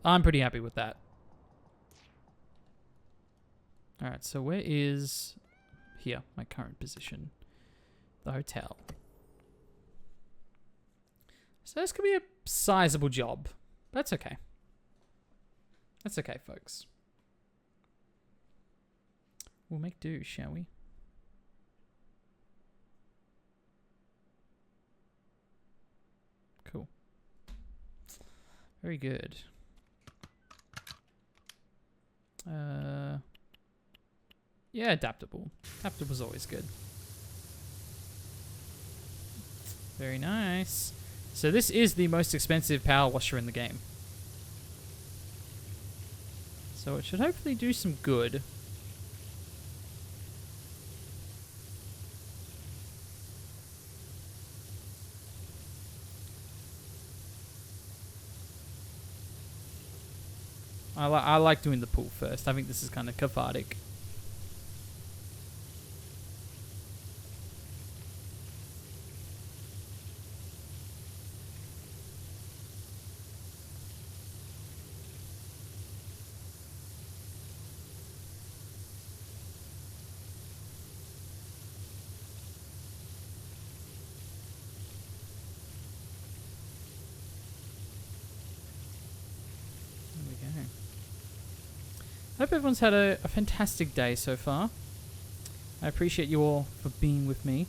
I'm pretty happy with that. Alright, so where is... Here, my current position. The hotel. So this could be a sizable job. That's okay. That's okay, folks. We'll make do, shall we? Cool. Very good. Yeah, adaptable. Adaptable's always good. Very nice. So this is the most expensive power washer in the game. So it should hopefully do some good. I like doing the pool first. I think this is kind of cathartic. Hope everyone's had a fantastic day so far. I appreciate you all for being with me.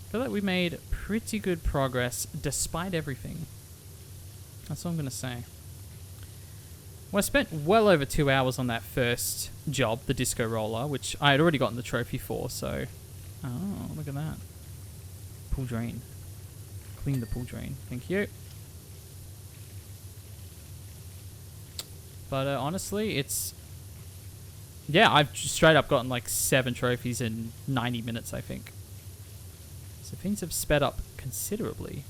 I feel like we made pretty good progress despite everything. That's all I'm going to say. Well, I spent well over 2 hours on that first job, the disco roller, which I had already gotten the trophy for, so... Oh, look at that. Pool drain. Clean the pool drain. Thank you. But honestly, it's... Yeah, I've straight up gotten like 7 trophies in 90 minutes, I think. So things have sped up considerably.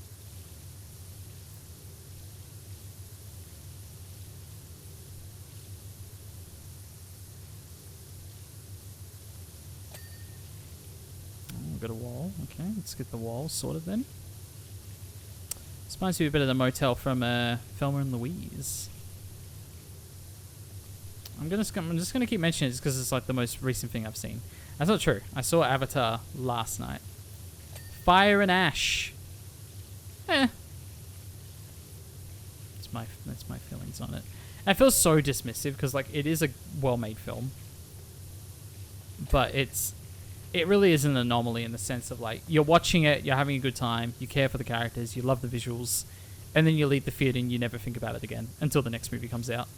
Oh, we've got a wall. Okay, let's get the wall sorted then. This reminds me a bit of the motel from Thelma and Louise. I'm just gonna keep mentioning it because it's like the most recent thing I've seen. That's not true. I saw Avatar last night. Fire and Ash. That's my feelings on it. I feel so dismissive because like it is a well-made film, but it really is an anomaly in the sense of like you're watching it, you're having a good time, you care for the characters, you love the visuals, and then you leave the theater and you never think about it again until the next movie comes out.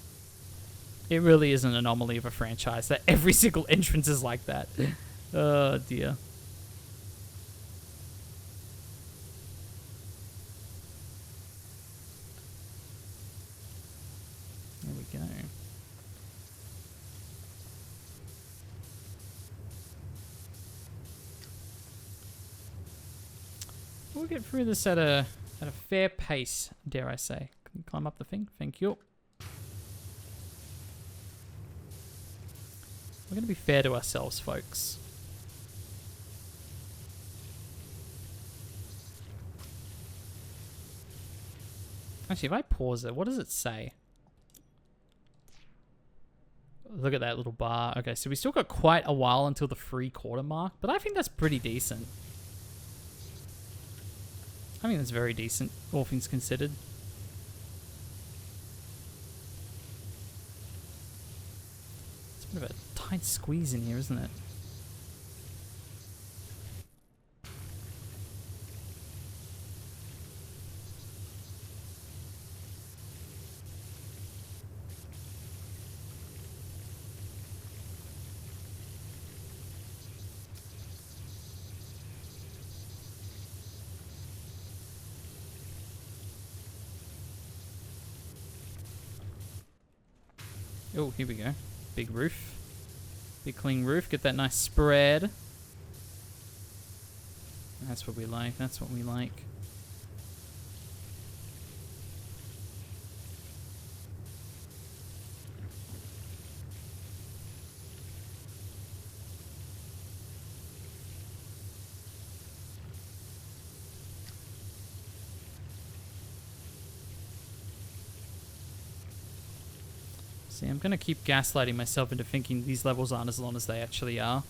It really is an anomaly of a franchise that every single entrance is like that. Oh dear. There we go. We'll get through this at a fair pace, dare I say. Can you climb up the thing? Thank you. We're going to be fair to ourselves, folks. Actually, if I pause it, what does it say? Look at that little bar. Okay, so we still got quite a while until the 3/4 mark, but I think that's pretty decent. I think that's very decent, all things considered. It's a bit of a tight squeeze in here, isn't it? Oh, here we go. Big roof. Big clean roof. Get that nice spread. That's what we like. That's what we like. See, I'm going to keep gaslighting myself into thinking these levels aren't as long as they actually are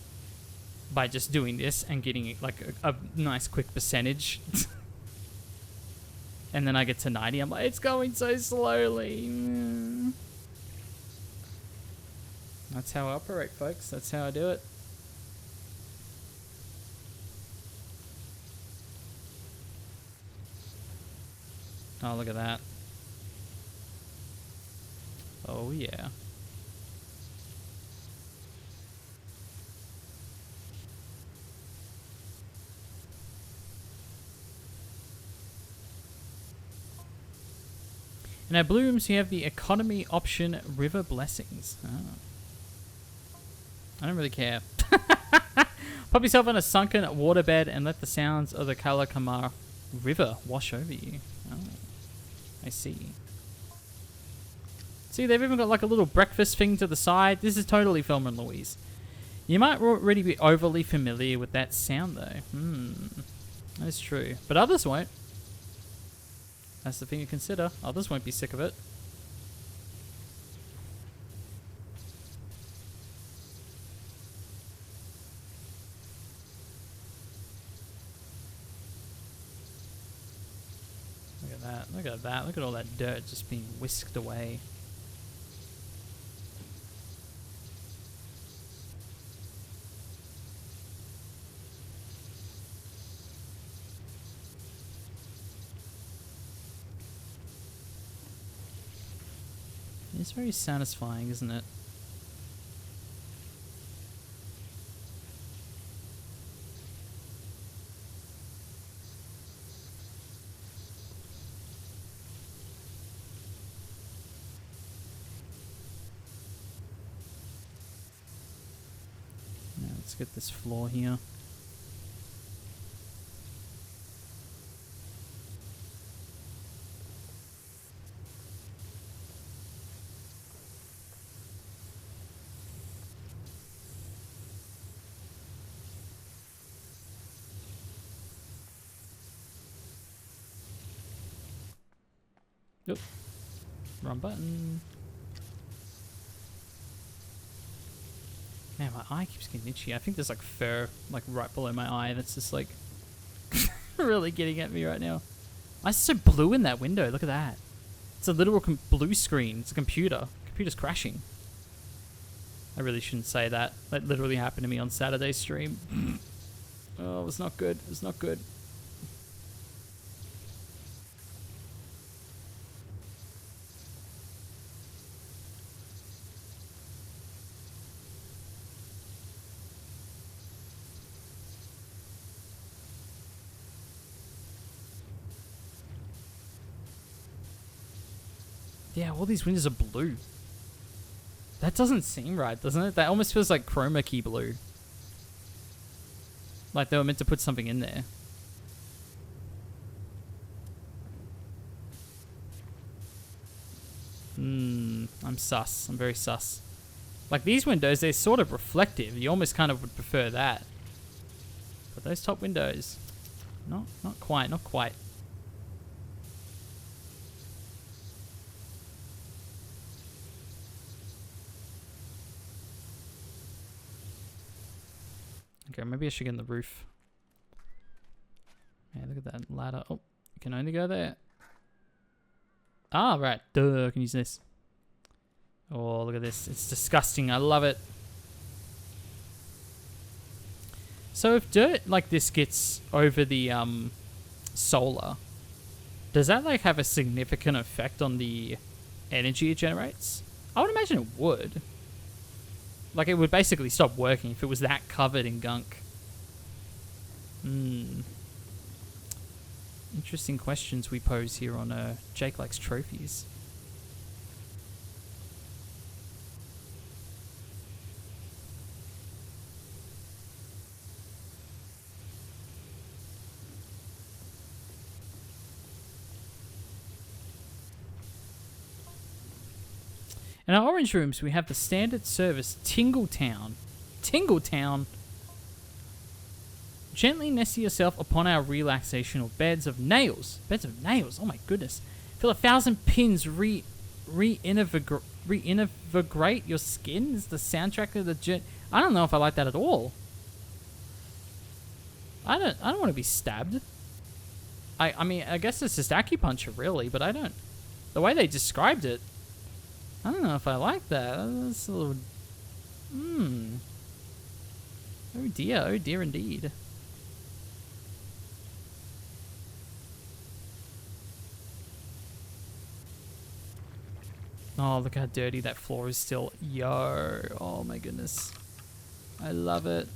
by just doing this and getting like a nice quick percentage. And then I get to 90, I'm like, it's going so slowly. That's how I operate, folks. That's how I do it. Oh, look at that. Oh, yeah. In our blue rooms, you have the economy option River Blessings. Oh. I don't really care. Pop yourself on a sunken waterbed and let the sounds of the Kalakama River wash over you. Oh, I see. See, they've even got like a little breakfast thing to the side. This is totally Thelma and Louise. You might already be overly familiar with that sound though. That's true. But others won't. That's the thing to consider. Others won't be sick of it. Look at that. Look at that. Look at all that dirt just being whisked away. It's very satisfying, isn't it? Now let's get this floor here. Yep. Wrong button. Man, my eye keeps getting itchy. I think there's like fur like right below my eye that's just like really getting at me right now. Why is it so blue in that window? Look at that. It's a literal blue screen. It's a computer. Computer's crashing. I really shouldn't say that. That literally happened to me on Saturday's stream. Oh, it was not good. It was not good. Yeah, all these windows are blue. That doesn't seem right, doesn't it? That almost feels like chroma key blue. Like they were meant to put something in there. I'm sus. I'm very sus. Like these windows, they're sort of reflective. You almost kind of would prefer that. But those top windows, not quite, not quite. Okay, maybe I should get in the roof. Yeah, look at that ladder. Oh, you can only go there. Ah, right. Duh, I can use this. Oh, look at this. It's disgusting. I love it. So if dirt like this gets over the solar, does that like have a significant effect on the energy it generates? I would imagine it would. Like it would basically stop working if it was that covered in gunk. Interesting questions we pose here on Jake Likes Trophies. In our orange rooms, we have the standard service Tingletown. Tingletown? Gently nest yourself upon our relaxational beds of nails. Beds of nails? Oh my goodness. Feel 1,000 pins reinvigorate your skin is the soundtrack of the I don't know if I like that at all. I don't want to be stabbed. I mean, I guess it's just acupuncture really, but I don't. The way they described it, I don't know if I like that. That's a little... Oh dear indeed. Oh, look how dirty that floor is still. Yo, oh my goodness. I love it.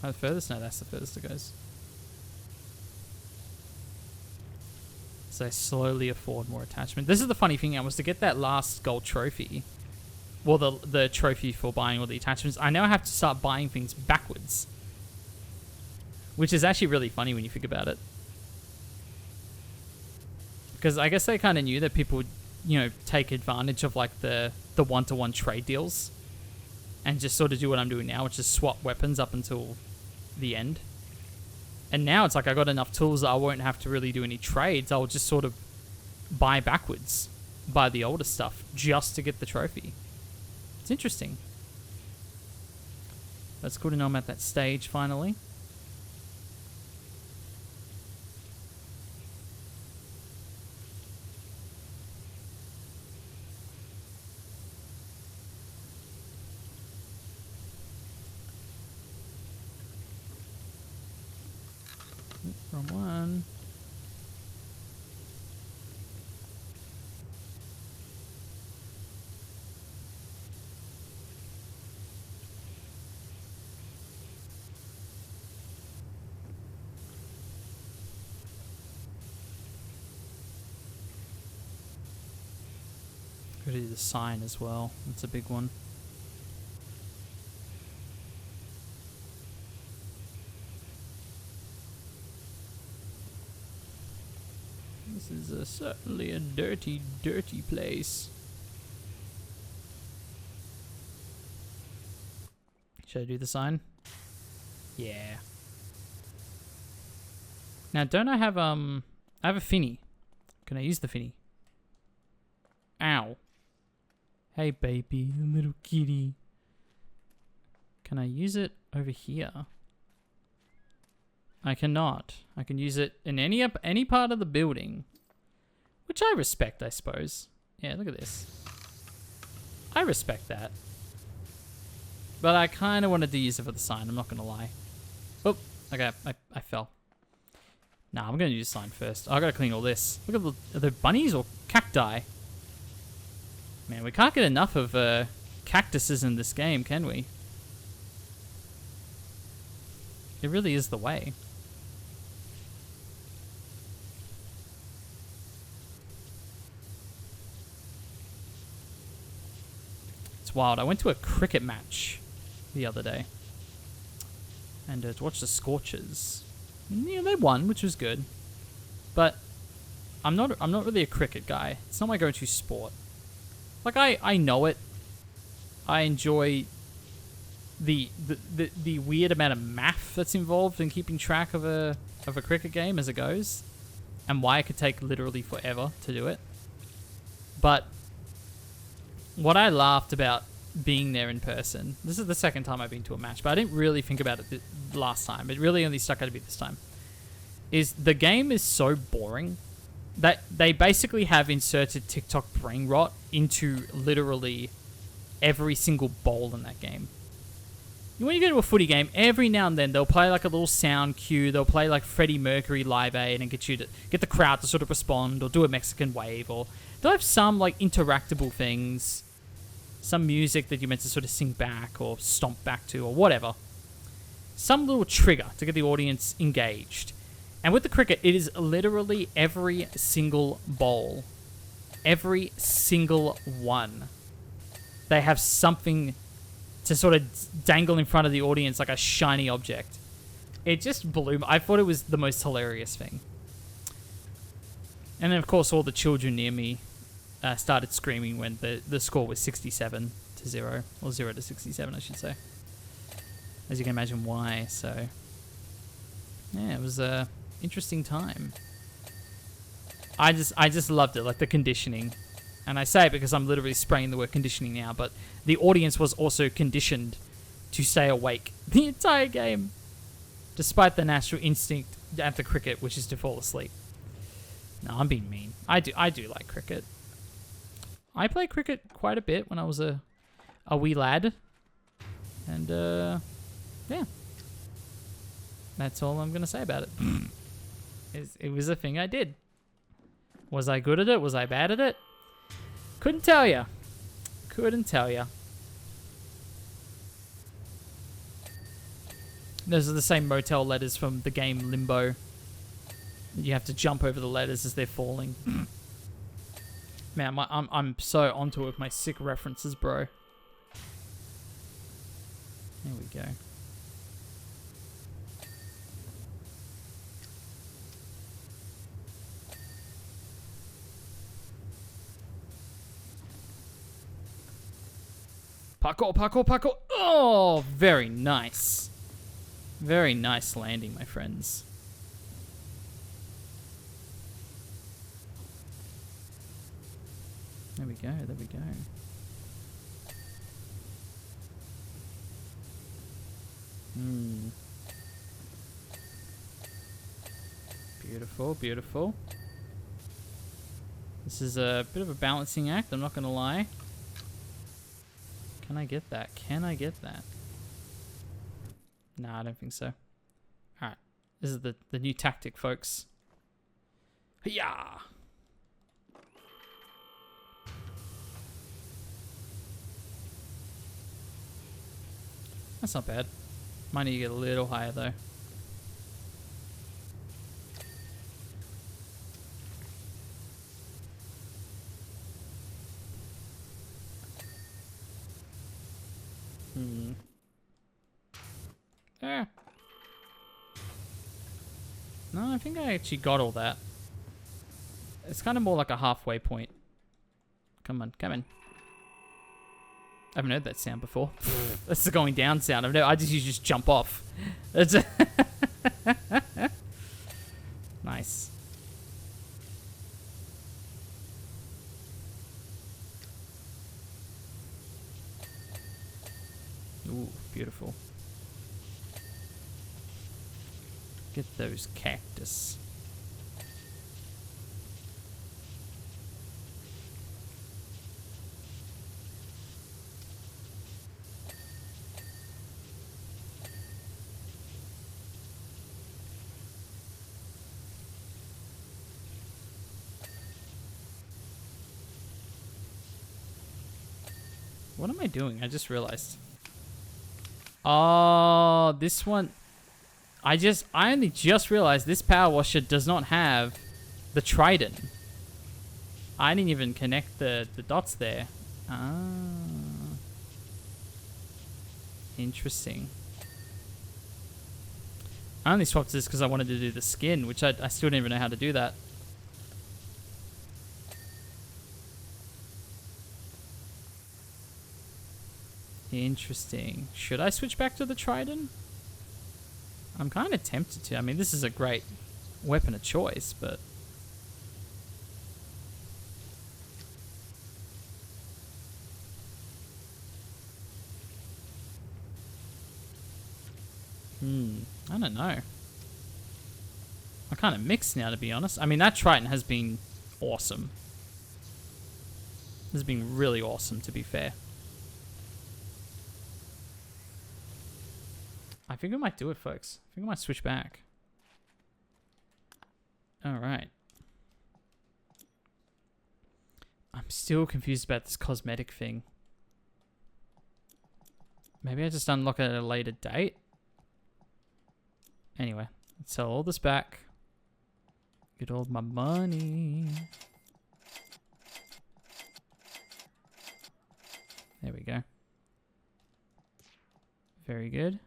Oh, the furthest? No, that's the furthest it goes. So slowly afford more attachment. This is the funny thing, I was to get that last gold trophy. Well, the trophy for buying all the attachments. I now have to start buying things backwards. Which is actually really funny when you think about it. Because I guess they kind of knew that people would, you know, take advantage of like the one-to-one trade deals. And just sort of do what I'm doing now, which is swap weapons up until the end. And now it's like I got enough tools that I won't have to really do any trades. I'll just sort of buy backwards, buy the older stuff just to get the trophy. It's interesting. That's cool to know I'm at that stage finally. Wrong one. Gotta do the sign as well. That's a big one. This is certainly a dirty, dirty place. Should I do the sign? Yeah. Now, don't I have I have a finny. Can I use the finny? Ow. Hey, baby, little kitty. Can I use it over here? I cannot. I can use it in any part of the building, which I respect, I suppose. Yeah, look at this. I respect that. But I kind of wanted to use it for the sign, I'm not going to lie. Oh, okay, I fell. Nah, I'm going to use the sign first. I got to clean all this. Look at are they bunnies or cacti? Man, we can't get enough of cactuses in this game, can we? It really is the way. It's wild. I went to a cricket match the other day and to watch the Scorchers. Yeah, they won, which was good. But I'm not really a cricket guy. It's not my go-to sport. Like I know it. I enjoy the weird amount of math that's involved in keeping track of a cricket game as it goes, and why it could take literally forever to do it. But what I laughed about being there in person, this is the second time I've been to a match, but I didn't really think about it last time. It really only stuck out to me this time. Is the game is so boring that they basically have inserted TikTok brain rot into literally every single bowl in that game. When you go to a footy game, every now and then they'll play like a little sound cue. They'll play like Freddie Mercury Live Aid and get the crowd to sort of respond, or do a Mexican wave, or they'll have some like interactable things, some music that you're meant to sort of sing back or stomp back to or whatever. Some little trigger to get the audience engaged. And with the cricket, it is literally every single bowl. Every single one. They have something to sort of dangle in front of the audience like a shiny object. It just blew me. I thought it was the most hilarious thing. And then, of course, all the children near me started screaming when the score was 67-0. Or 0-67, I should say. As you can imagine why, so... Yeah, it was a interesting time. I just loved it, like the conditioning. And I say it because I'm literally spraying the word conditioning now, but the audience was also conditioned to stay awake the entire game, despite the natural instinct at the cricket, which is to fall asleep. No, I'm being mean. I do like cricket. I played cricket quite a bit when I was a wee lad. And, yeah. That's all I'm going to say about it. It was a thing I did. Was I good at it? Was I bad at it? Couldn't tell ya. Couldn't tell ya. Those are the same motel letters from the game Limbo. You have to jump over the letters as they're falling. Man, I'm so onto it with my sick references, bro. There we go. Parkour, parkour, parkour. Oh, very nice. Very nice landing, my friends. There we go, there we go. Beautiful, beautiful. This is a bit of a balancing act, I'm not going to lie. Can I get that? Can I get that? Nah, I don't think so. Alright. This is the new tactic, folks. Yeah. That's not bad. Might need to get a little higher, though. Eh. No, I think I actually got all that. It's kind of more like a halfway point. Come on, come on. I haven't heard that sound before. That's the going down sound. I just usually just jump off. That's nice. Ooh, beautiful. Get those cactus. What am I doing? I just realized. Oh, this one. I only just realized this power washer does not have the trident. I didn't even connect the dots there. Ah. Interesting. I only swapped this because I wanted to do the skin, which I still don't even know how to do that. Interesting. Should I switch back to the trident? I'm kind of tempted to. I mean, this is a great weapon of choice, but... I don't know. I'm kind of mixed now, to be honest. I mean, that trident has been awesome. This has been really awesome, to be fair. I think I might do it, folks. I think I might switch back. Alright. I'm still confused about this cosmetic thing. Maybe I just unlock it at a later date? Anyway, let's sell all this back. Get all my money. There we go. Very good.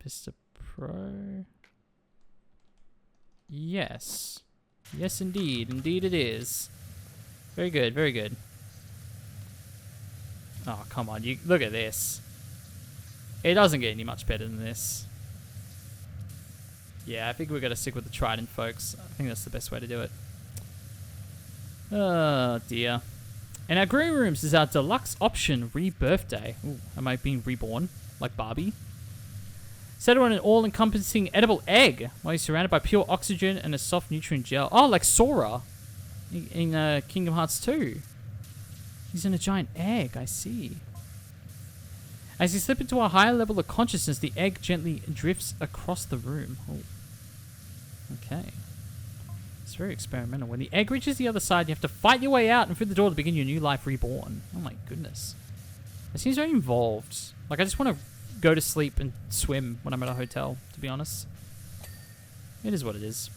Vista Pro. Yes. Yes, indeed. Indeed it is. Very good, very good. Oh, come on. You look at this. It doesn't get any much better than this. Yeah, I think we're going to stick with the trident, folks. I think that's the best way to do it. Oh, dear. And our green rooms is our deluxe option re-birthday. Ooh, am I being reborn? Like Barbie? Settle on an all-encompassing edible egg while you're surrounded by pure oxygen and a soft nutrient gel. Oh, like Sora in Kingdom Hearts 2. He's in a giant egg, I see. As you slip into a higher level of consciousness, the egg gently drifts across the room. Oh. Okay. It's very experimental. When the egg reaches the other side, you have to fight your way out and through the door to begin your new life reborn. Oh my goodness. It seems very involved. Like, I just want to go to sleep and swim when I'm at a hotel, to be honest. It is what it is.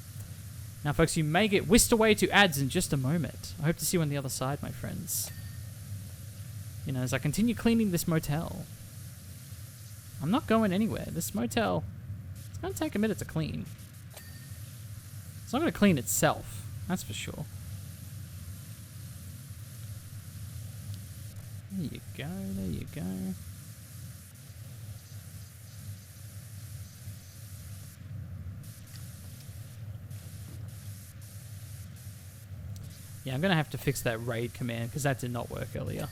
Now, folks, you may get whisked away to ads in just a moment. I hope to see you on the other side, my friends. You know, as I continue cleaning this motel. I'm not going anywhere. This motel, it's going to take a minute to clean. It's not going to clean itself, that's for sure. There you go, there you go. Yeah, I'm going to have to fix that raid command because that did not work earlier.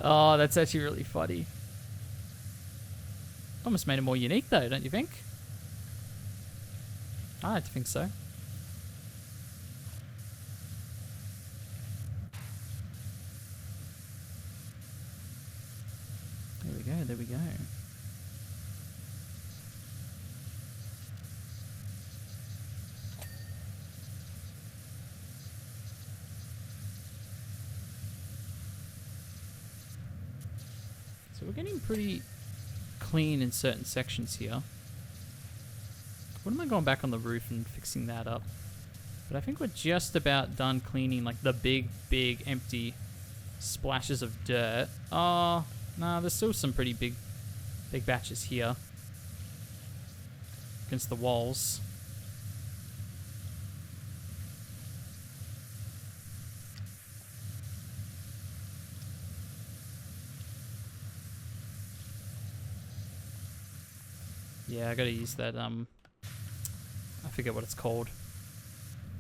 Oh, that's actually really funny. Almost made it more unique though, don't you think? I like to think so. There we go, there we go. So we're getting pretty clean in certain sections here. What am I going back on the roof and fixing that up? But I think we're just about done cleaning like the big empty splashes of dirt. Oh, no, there's still some pretty big batches here against the walls. Yeah, I gotta use that, I forget what it's called.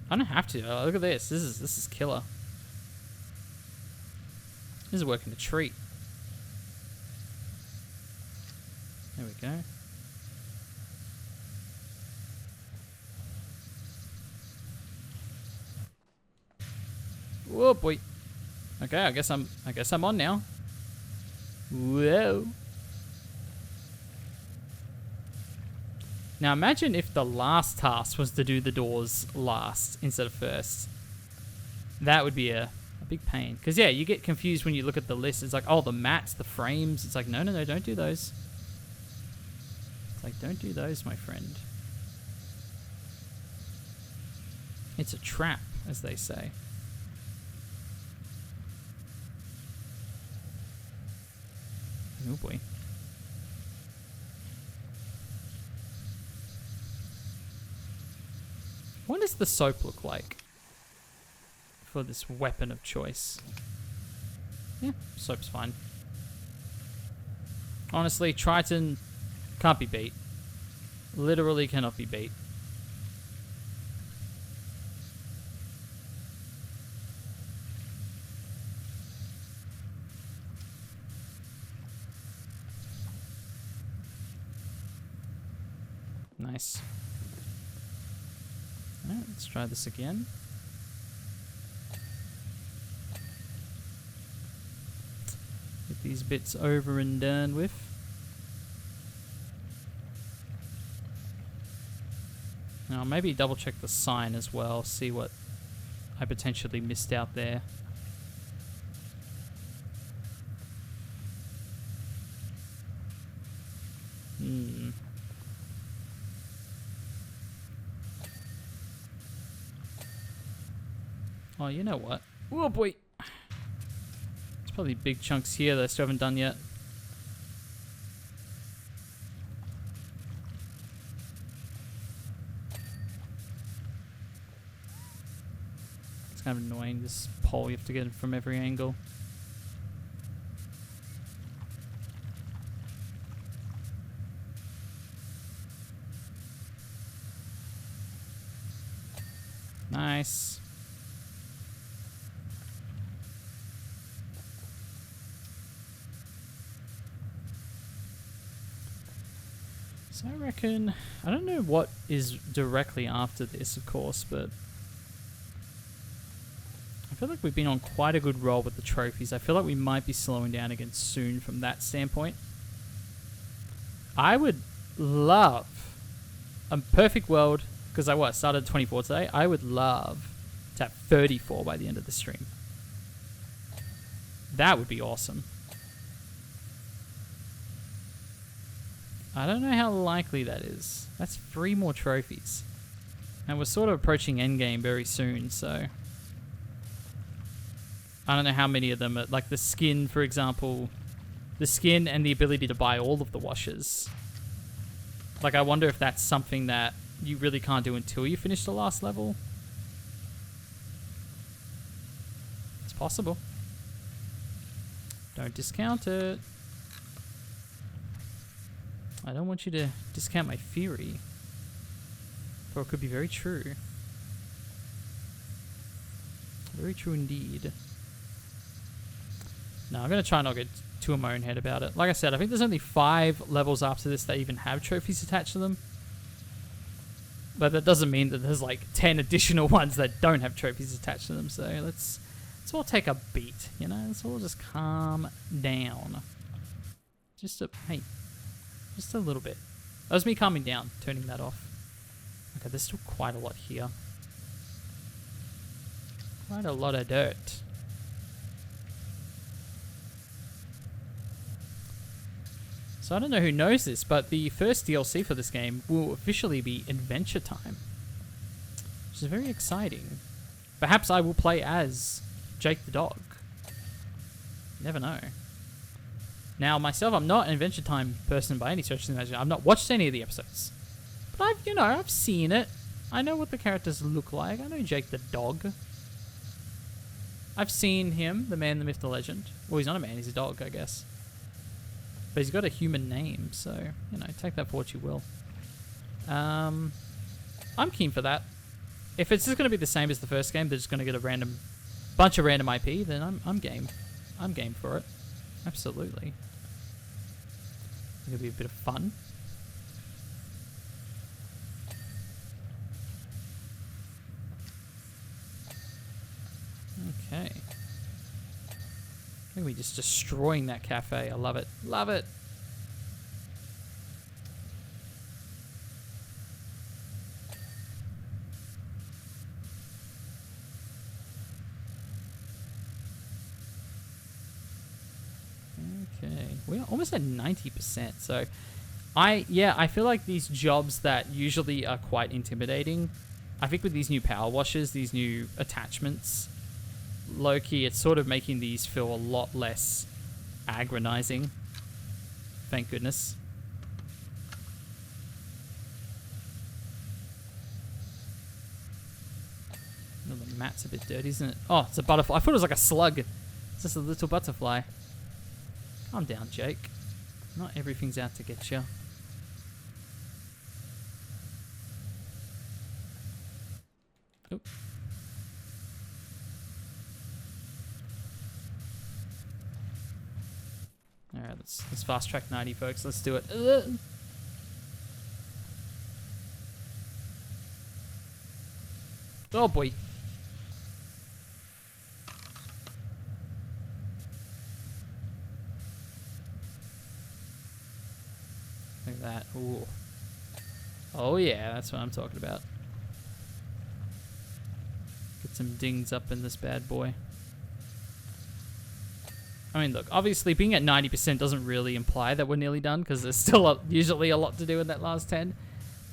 I don't have to. Oh, look at this. This is killer. This is working a treat. There we go. Whoa, boy. Okay, I guess I'm on now. Whoa. Now imagine if the last task was to do the doors last instead of first. That would be a big pain. Because yeah, you get confused when you look at the list. It's like, oh, the mats, the frames. It's like, no, don't do those. It's like, don't do those, my friend. It's a trap, as they say. Oh boy. What does the soap look like for this weapon of choice? Yeah, soap's fine. Honestly, Triton can't be beat. Literally cannot be beat. Nice. Alright, let's try this again. Get these bits over and done with. Now maybe double check the sign as well, see what I potentially missed out there. Oh, you know what? Oh boy! There's probably big chunks here that I still haven't done yet. It's kind of annoying, this pole, you have to get it from every angle. Nice. So I reckon, I don't know what is directly after this, of course, but I feel like we've been on quite a good roll with the trophies. I feel like we might be slowing down again soon from that standpoint. I would love a perfect world, because I started at 24 today. I would love to have 34 by the end of the stream. That would be awesome. I don't know how likely that is. That's 3 more trophies. And we're sort of approaching endgame very soon, so I don't know how many of them are, like the skin, for example. The skin and the ability to buy all of the washes. Like, I wonder if that's something that you really can't do until you finish the last level. It's possible. Don't discount it. I don't want you to discount my theory, for it could be very true. Very true indeed. No, I'm going to try not get too in my own head about it. Like I said, I think there's only 5 levels after this that even have trophies attached to them. But that doesn't mean that there's like 10 additional ones that don't have trophies attached to them. So let's all take a beat, you know? Let's all just calm down. Just a little bit. That was me calming down, turning that off. Okay, there's still quite a lot here. Quite a lot of dirt. So I don't know who knows this, but the first DLC for this game will officially be Adventure Time. which is very exciting. Perhaps I will play as Jake the dog. Never know. Now, myself, I'm not an Adventure Time person by any stretch of the imagination. I've not watched any of the episodes. But I've seen it. I know what the characters look like. I know Jake the dog. I've seen him, the man, the myth, the legend. Well, he's not a man, he's a dog, I guess. But he's got a human name, so, take that for what you will. I'm keen for that. If it's just going to be the same as the first game, they're just going to get a bunch of random IP, then I'm game. I'm game for it. Absolutely. It'll be a bit of fun. Okay. Look at me just destroying that cafe. I love it. Love it. Okay. We're almost at 90%. So I feel like these jobs that usually are quite intimidating, I think with these new power washes, these new attachments, low-key, it's sort of making these feel a lot less agonizing. Thank goodness. Oh, the mat's a bit dirty, isn't it? Oh, it's a butterfly. I thought it was like a slug. It's just a little butterfly. Calm down, Jake. Not everything's out to get you. Oh. Alright, let's fast track 90, folks. Let's do it. Oh boy. Look at that. Ooh. Oh yeah, that's what I'm talking about. Get some dings up in this bad boy. I mean, look, obviously being at 90% doesn't really imply that we're nearly done, because there's still usually a lot to do in that last 10.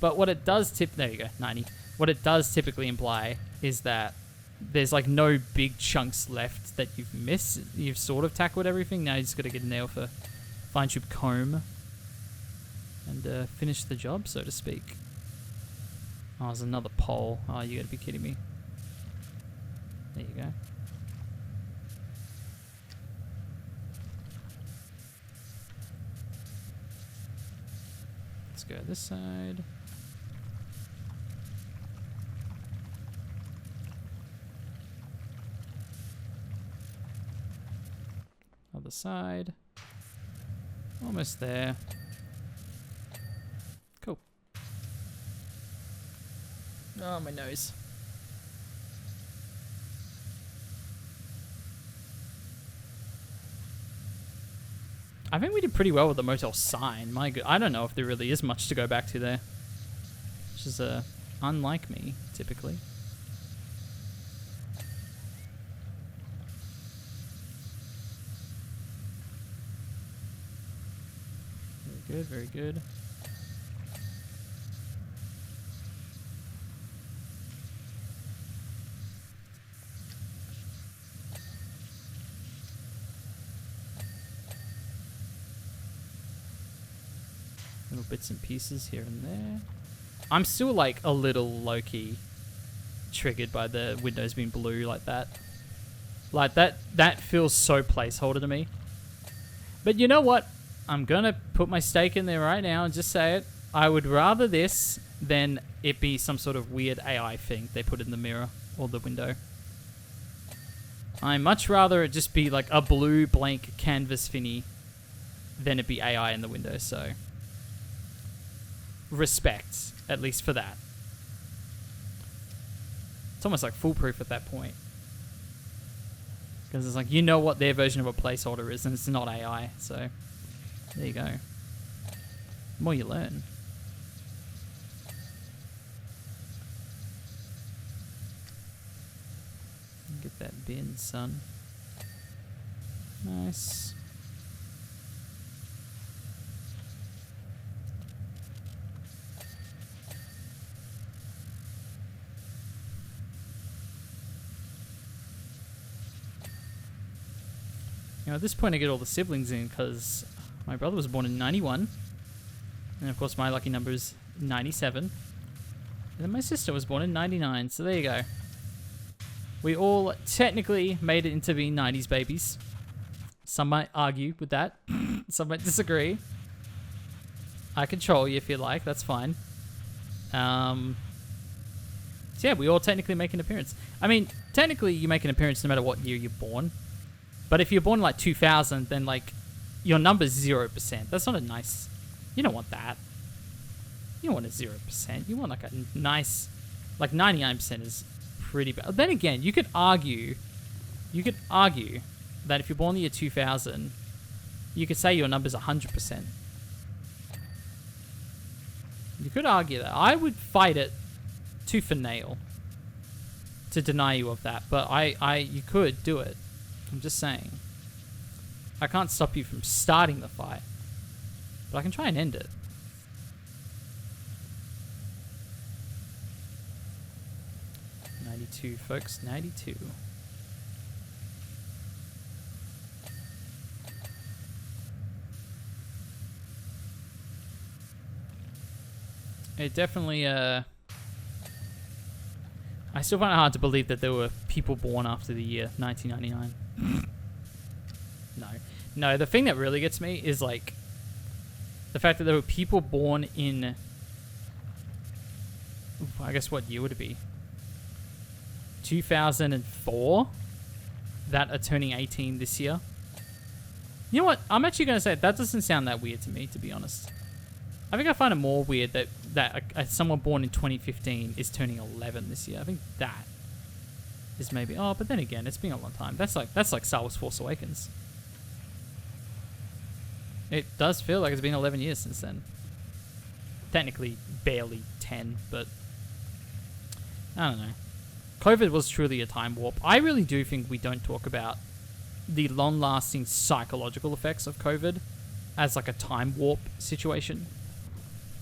But what it does there you go, 90. What it does typically imply is that there's like no big chunks left that you've missed. You've sort of tackled everything. Now you just got to get in there with a fine-tooth comb and finish the job, so to speak. Oh, there's another pole. Oh, you got to be kidding me. There you go. Let's go this side. Other side. Almost there. Cool. Oh, my nose. I think we did pretty well with the motel sign. My good, I don't know if there really is much to go back to there. Which is unlike me, typically. Very good, very good. Little bits and pieces here and there. I'm still like a little low-key triggered by the windows being blue like that. Like that feels so placeholder to me. But you know what? I'm gonna put my stake in there right now and just say it. I would rather this than it be some sort of weird AI thing they put in the mirror or the window. I much rather it just be like a blue blank canvas thingy than it be AI in the window, so respect, at least for that. It's almost like foolproof at that point. Because it's like, you know what their version of a placeholder is, and it's not AI, so there you go. The more you learn. Get that bin, son. Nice. You know, at this point I get all the siblings in because my brother was born in 91. And of course my lucky number is 97. And then my sister was born in 99, so there you go. We all technically made it into being 90s babies. Some might argue with that. Some might disagree. I can troll you if you like, that's fine. So yeah, we all technically make an appearance. I mean, technically you make an appearance no matter what year you're born. But if you're born in like 2000, then like your number's 0%. That's not a nice... You don't want that. You don't want a 0%. You want like a nice... Like 99% is pretty bad. Then again, you could argue that if you're born in the year 2000, you could say your number's 100%. You could argue that. I would fight it tooth and nail to deny you of that, but you could do it. I'm just saying. I can't stop you from starting the fight, but I can try and end it. '92, folks. '92. It definitely, I still find it hard to believe that there were people born after the year 1999. No, the thing that really gets me is, like, the fact that there were people born in, I guess what year would it be? 2004 that are turning 18 this year. You know what? I'm actually going to say that doesn't sound that weird to me, to be honest. I think I find it more weird that someone born in 2015 is turning 11 this year. I think that is maybe... Oh, but then again, it's been a long time. That's like Star Wars Force Awakens. It does feel like it's been 11 years since then. Technically, barely 10, but... I don't know. COVID was truly a time warp. I really do think we don't talk about the long-lasting psychological effects of COVID as like a time warp situation.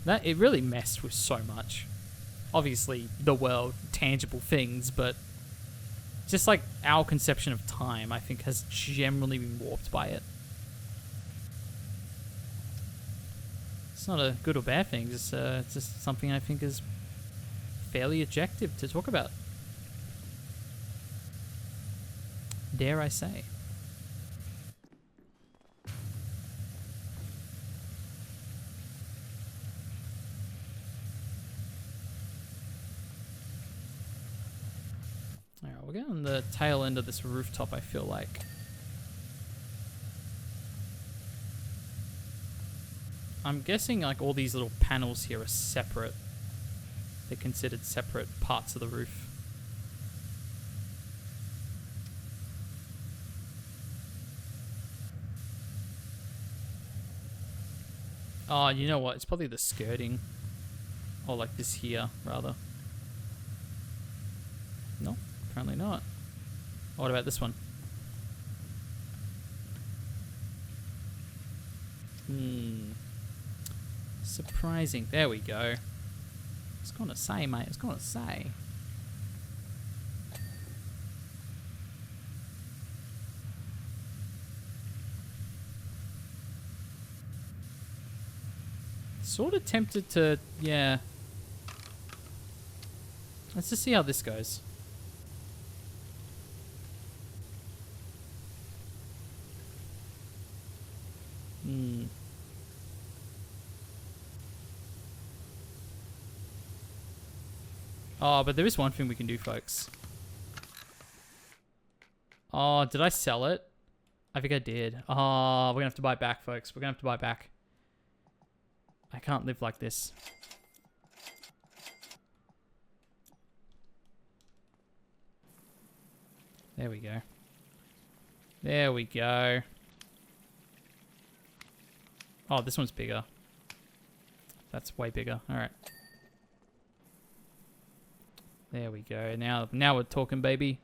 That it really messed with so much. Obviously, the world, tangible things, but just like our conception of time, I think, has generally been warped by it. It's not a good or bad thing. It's just something I think is fairly objective to talk about. Dare I say. Alright, we're getting on the tail end of this rooftop, I feel like. I'm guessing like all these little panels here are separate. They're considered separate parts of the roof. Oh, you know what? It's probably the skirting. Or like this here, rather. No, apparently not. What about this one? Surprising. There we go. It's gonna say, mate. It's gonna say. Sort of tempted to, yeah. Let's just see how this goes. Oh, but there is one thing we can do, folks. Oh, did I sell it? I think I did. Oh, we're gonna have to buy it back, folks. We're gonna have to buy it back. I can't live like this. There we go. There we go. Oh, this one's bigger. That's way bigger. All right. There we go. Now we're talking, baby.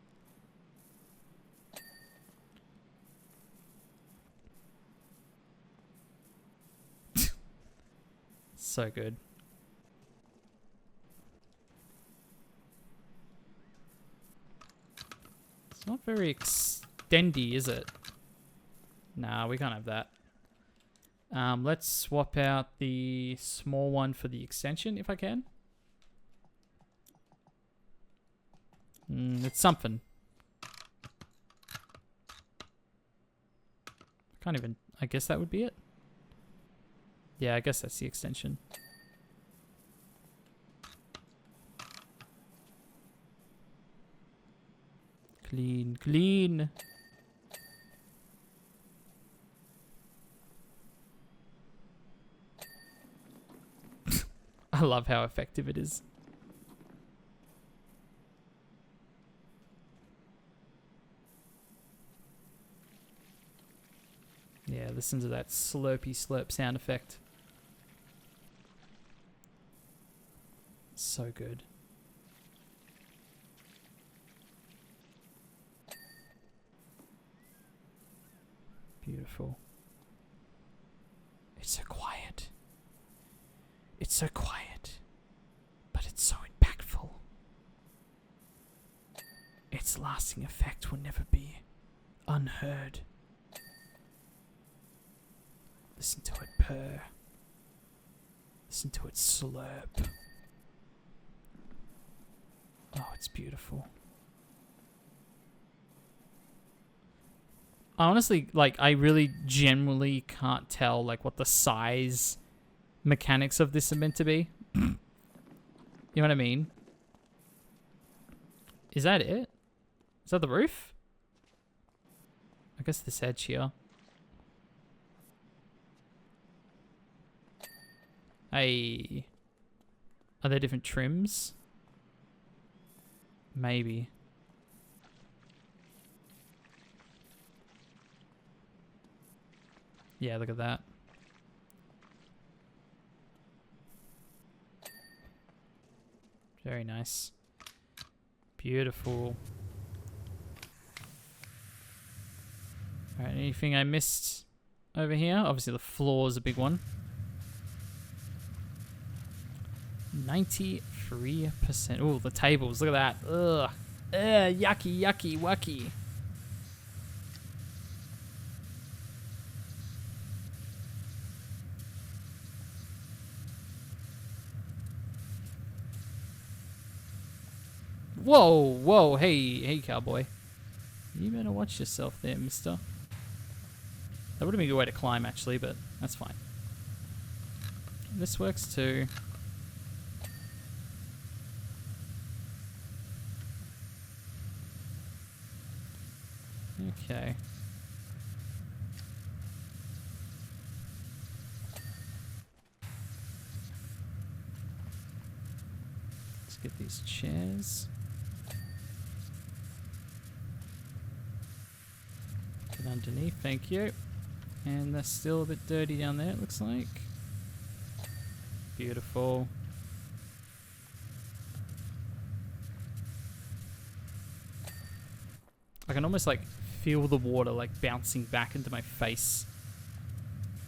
So good. It's not very extendy, is it? Nah, we can't have that. Let's swap out the small one for the extension if I can. It's something. Can't even... I guess that would be it. Yeah, I guess that's the extension. Clean, clean. I love how effective it is. Yeah, listen to that slurpy slurp sound effect. So good. Beautiful. It's so quiet. It's so quiet, but it's so impactful. Its lasting effect will never be unheard. Listen to it purr. Listen to it slurp. Oh, it's beautiful. I honestly, like, I really generally can't tell, like, what the size mechanics of this are meant to be. You know what I mean? Is that it? Is that the roof? I guess this edge here. Hey. Are there different trims? Maybe. Yeah, look at that. Very nice. Beautiful. Alright, anything I missed over here? Obviously the floor is a big one. 93%. Oh, the tables. Look at that. Ugh. Yucky, yucky, wucky. Whoa, whoa, hey, cowboy. You better watch yourself there, mister. That would have been a good way to climb, actually, but that's fine. This works too. Okay. Let's get these chairs. Get underneath, thank you. And that's still a bit dirty down there, it looks like. Beautiful. I can almost like feel the water like bouncing back into my face,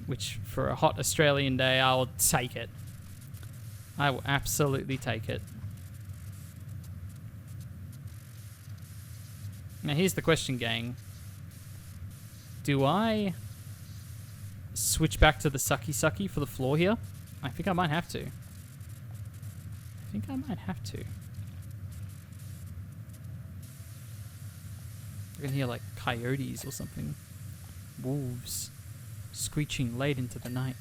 which for a hot Australian day, I will take it. I will absolutely take it. Now here's the question, gang. Do I switch back to the sucky for the floor here? I think I might have to. I can hear like coyotes or something. Wolves screeching late into the night.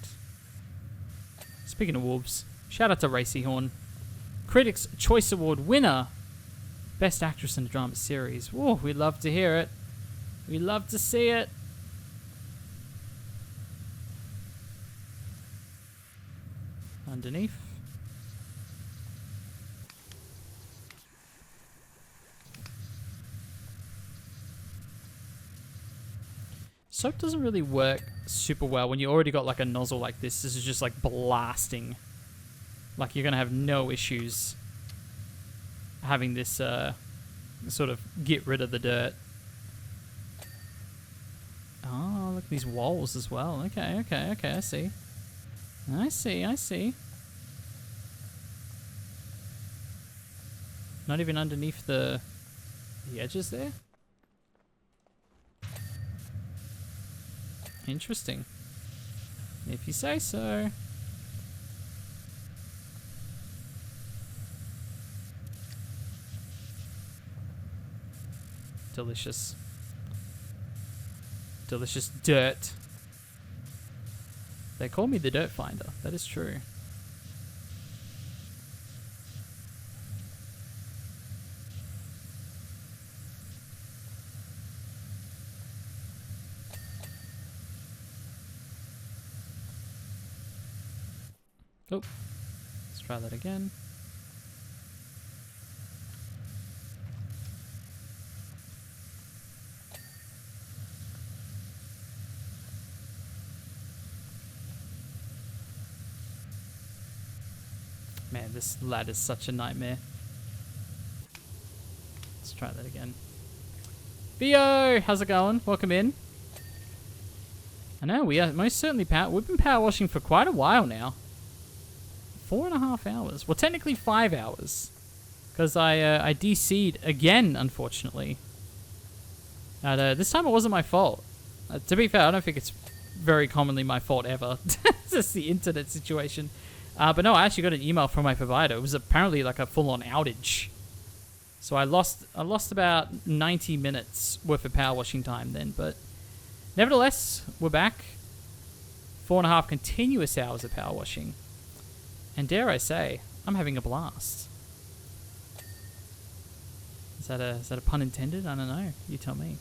Speaking of wolves, shout out to Racy Horn. Critics' Choice Award winner. Best Actress in a Drama Series. Whoa, we'd love to hear it. We love to see it. Underneath. Soap doesn't really work super well when you already got like a nozzle like this. This is just like blasting. Like you're gonna have no issues having this sort of get rid of the dirt. Oh, look at these walls as well. Okay, I see. I see. Not even underneath the edges there? Interesting. If you say so. Delicious. Delicious dirt. They call me the dirt finder. That is true. Oh, let's try that again. Man, this ladder's such a nightmare. Let's try that again. Theo, how's it going? Welcome in. I know, we are most certainly we've been power washing for quite a while now. 4.5 hours. Well, technically 5 hours. Because I DC'd again, unfortunately. And this time it wasn't my fault. To be fair, I don't think it's very commonly my fault ever. It's just the internet situation. But no, I actually got an email from my provider. It was apparently like a full-on outage. So I lost about 90 minutes worth of power washing time then. But nevertheless, we're back. 4.5 continuous hours of power washing. And dare I say, I'm having a blast. Is that a pun intended? I don't know. You tell me.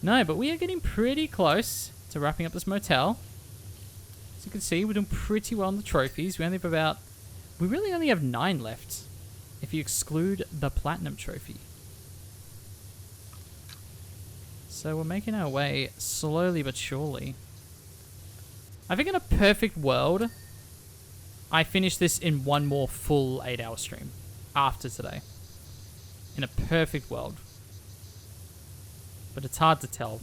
No, but we are getting pretty close to wrapping up this motel. As you can see, we're doing pretty well on the trophies. We really only have 9 left, if you exclude the platinum trophy. So we're making our way slowly but surely. I think in a perfect world, I finish this in one more full 8-hour stream after today. In a perfect world. But it's hard to tell.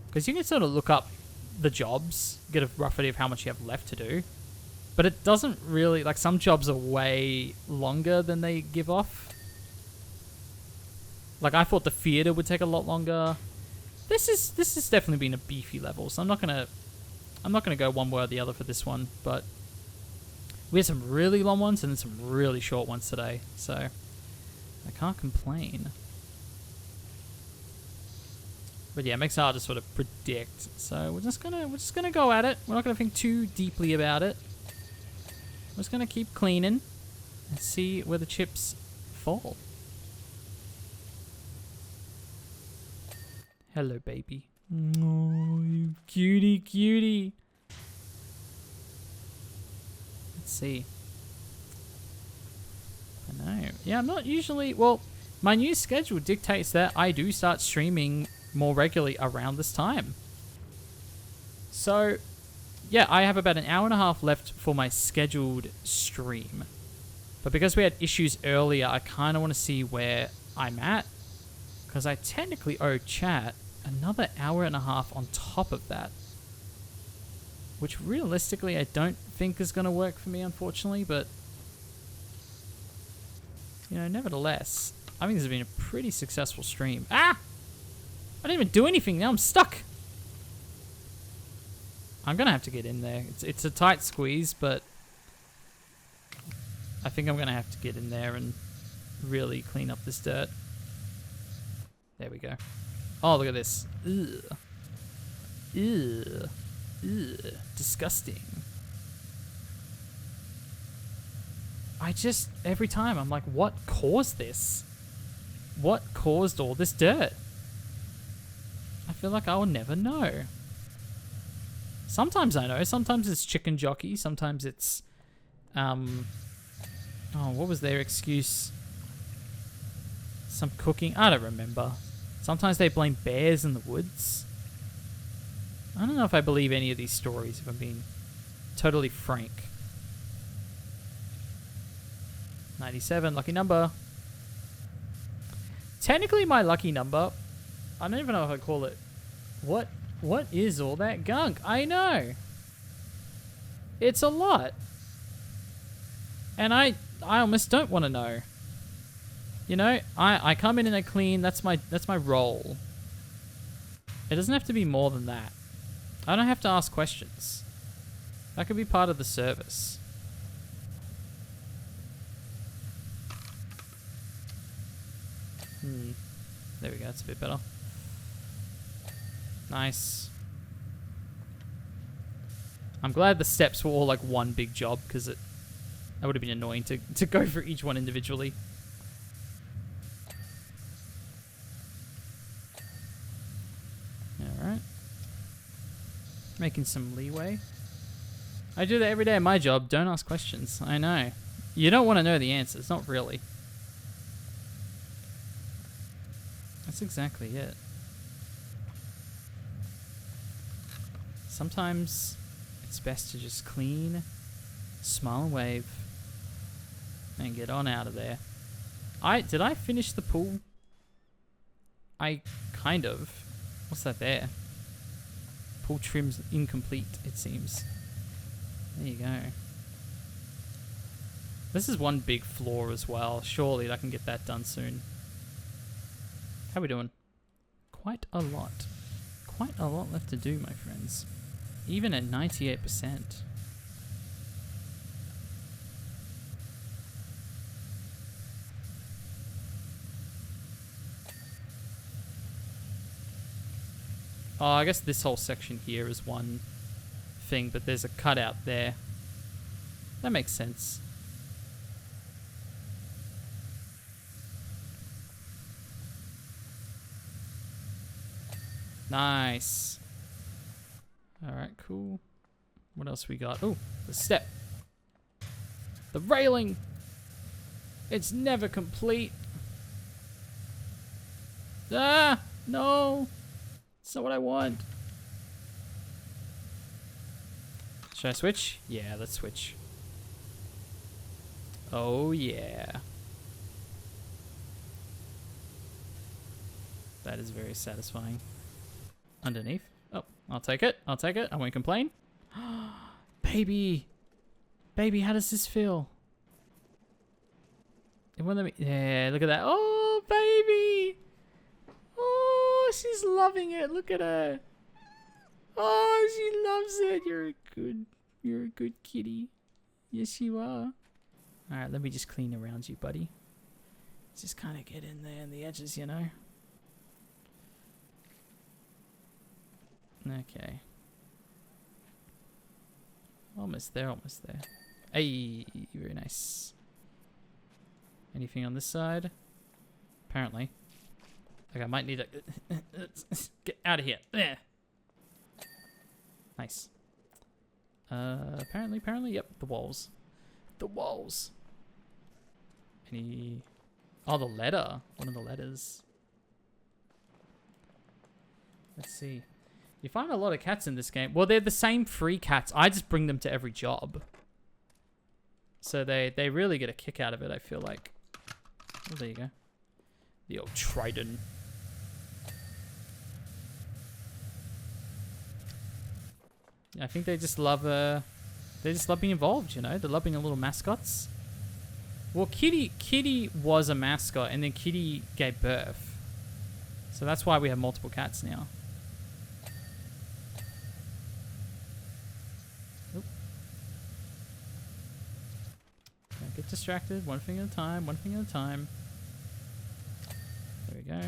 Because you can sort of look up the jobs, get a rough idea of how much you have left to do. But it doesn't really, like some jobs are way longer than they give off. Like I thought the theater would take a lot longer. This has definitely been a beefy level, so I'm not gonna go one way or the other for this one, but we had some really long ones and then some really short ones today, so I can't complain. But yeah, it makes it hard to sort of predict. So we're just gonna go at it. We're not gonna think too deeply about it. We're just gonna keep cleaning and see where the chips fall. Hello, baby. Oh, you cutie. Let's see. I know. Yeah, I'm not usually... Well, my new schedule dictates that I do start streaming more regularly around this time. So, yeah, I have about an hour and a half left for my scheduled stream. But because we had issues earlier, I kind of want to see where I'm at. Because I technically owe chat another hour and a half on top of that. Which realistically I don't think is going to work for me, unfortunately. But, you know, nevertheless, I think this has been a pretty successful stream. Ah! I didn't even do anything. Now I'm stuck. I'm going to have to get in there. It's a tight squeeze, but I think I'm going to have to get in there and really clean up this dirt. There we go. Oh, look at this. Ugh. Ugh. Ugh. Disgusting. Every time, I'm like, what caused this? What caused all this dirt? I feel like I will never know. Sometimes I know. Sometimes it's chicken jockey. Sometimes it's... oh, what was their excuse? Some cooking. I don't remember. Sometimes they blame bears in the woods. I don't know if I believe any of these stories, if I'm being totally frank. 97, lucky number. Technically my lucky number, I don't even know if I call it... What is all that gunk? I know. It's a lot. And I almost don't want to know. You know, I come in and I clean. That's my role. It doesn't have to be more than that. I don't have to ask questions. That could be part of the service. There we go, that's a bit better. Nice. I'm glad the steps were all like one big job, because that would have been annoying to go for each one individually. Alright. Making some leeway. I do that every day at my job. Don't ask questions. I know. You don't want to know the answers. Not really. That's exactly it. Sometimes it's best to just clean, smile and wave, and get on out of there. Did I finish the pool? I kind of. What's that there? Pool trim's incomplete, it seems. There you go. This is one big floor as well. Surely I can get that done soon. How are we doing? Quite a lot. Quite a lot left to do, my friends. Even at 98%. Oh, I guess this whole section here is one thing, but there's a cutout there. That makes sense. Nice. Alright, cool. What else we got? Oh, the step. The railing. It's never complete. Ah, no. It's not what I want. Should I switch? Yeah, let's switch. Oh, yeah. That is very satisfying. Underneath. Oh, I'll take it. I'll take it. I won't complain. Baby. Baby, how does this feel? It won't let me... Yeah, look at that. Oh, baby. Oh, she's loving it. Look at her. Oh, she loves it. You're a good kitty. Yes, you are. All right, let me just clean around you, buddy. Just kind of get in there in the edges, you know. Okay. Almost there, almost there. Hey, very nice. Anything on this side? Apparently. Like I might need to get out of here. There. Nice. Apparently, yep, the walls. The walls. Any... Oh, the letter. One of the letters. Let's see. You find a lot of cats in this game. Well, they're the same free cats. I just bring them to every job. So they really get a kick out of it, I feel like. Oh, there you go. The old trident. I think they just love being involved, you know? They love being little mascots. Well, Kitty was a mascot, and then Kitty gave birth. So that's why we have multiple cats now. Oop. Don't get distracted. One thing at a time, one thing at a time. There we go.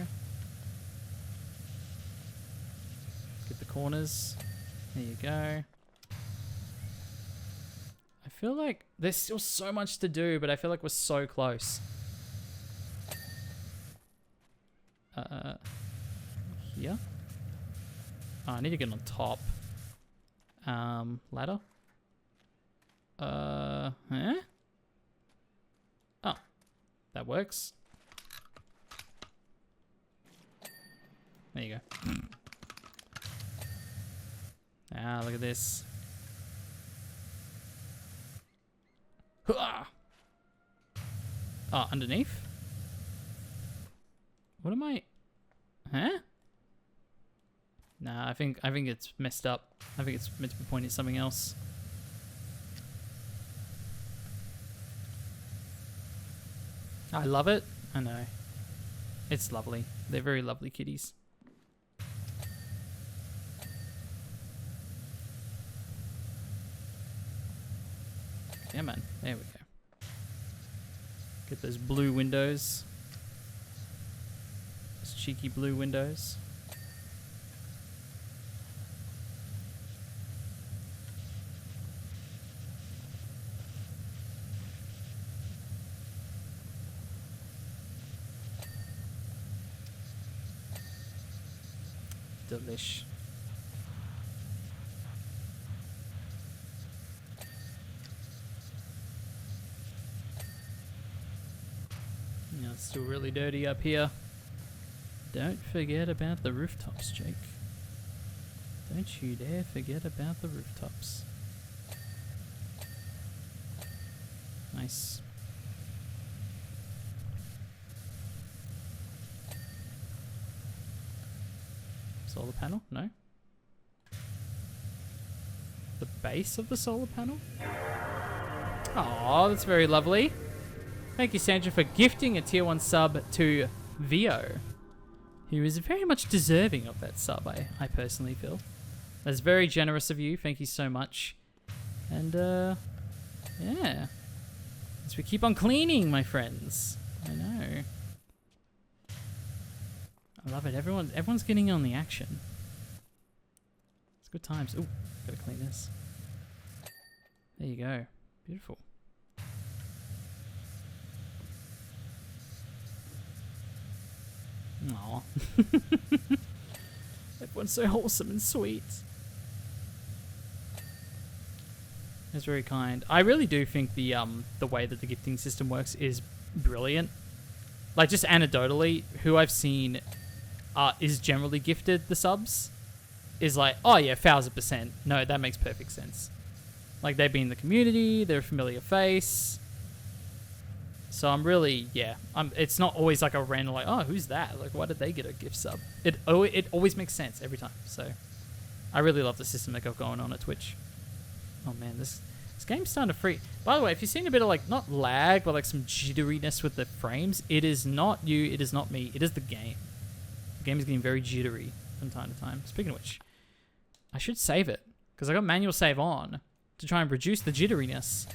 Get the corners. There you go. I feel like there's still so much to do, but I feel like we're so close. Here? Oh, I need to get on top. Ladder? Huh? Oh, that works. There you go. Ah, look at this. Oh, underneath? What am I... Huh? Nah, I think it's messed up. I think it's meant to be pointing at something else. I love it. I know. It's lovely. They're very lovely kitties. Yeah, man. There we go. Get those blue windows. Those cheeky blue windows. Delish. Yeah, it's still really dirty up here. Don't forget about the rooftops, Jake. Don't you dare forget about the rooftops. Nice. Solar panel? No. The base of the solar panel? Oh, that's very lovely. Thank you, Sandra, for gifting a tier 1 sub to Vio, who is very much deserving of that sub, I personally feel. That's very generous of you. Thank you so much. And, yeah. As we keep on cleaning, my friends. I know. I love it. Everyone's getting on the action. It's good times. Ooh, gotta clean this. There you go. Beautiful. Aw. Everyone's so wholesome and sweet. It's very kind. I really do think the way that the gifting system works is brilliant. Like, just anecdotally, who I've seen is generally gifted the subs is like, oh yeah, 1000%. No, that makes perfect sense. Like, they've been in the community, they're a familiar face. So I'm really, yeah. It's not always like a random, like, oh, who's that? Like, why did they get a gift sub? It always makes sense every time. So I really love the system that got going on at Twitch. Oh man, this game's starting to freak. By the way, if you've seen a bit of like, not lag, but like some jitteriness with the frames, it is not you, it is not me, it is the game. The game is getting very jittery from time to time. Speaking of which, I should save it, because I got manual save on to try and reduce the jitteriness.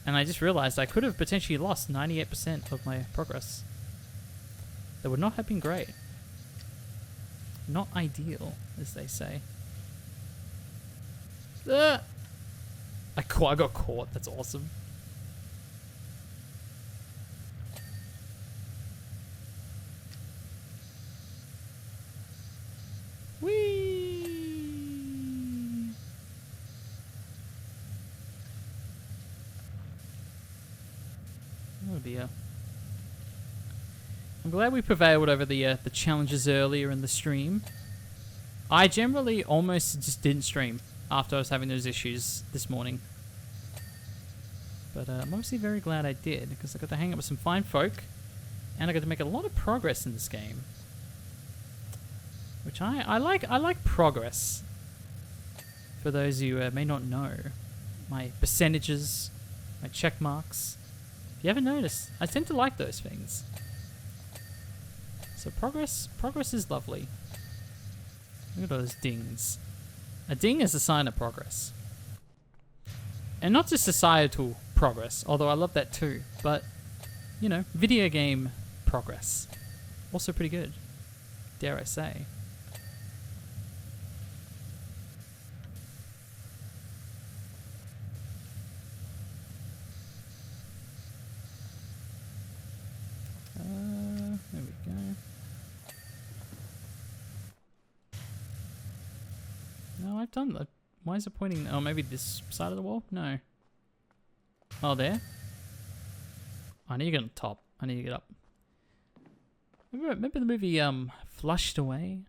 And I just realized I could have potentially lost 98% of my progress. That would not have been great. Not ideal, as they say. I got caught. That's awesome. Whee! Oh dear. I'm glad we prevailed over the challenges earlier in the stream. I generally almost just didn't stream after I was having those issues this morning. But I'm obviously very glad I did, because I got to hang out with some fine folk, and I got to make a lot of progress in this game. Which I like progress. For those who may not know, my percentages, my check marks. If you haven't noticed, I tend to like those things. So progress is lovely. Look at those dings. A ding is a sign of progress. And not just societal progress, although I love that too, but, you know, video game progress. Also pretty good, dare I say. There we go. No, I've done that. Why is it pointing? Oh, maybe this side of the wall? No. Oh, there? I need to get on top. I need to get up. Remember the movie Flushed Away?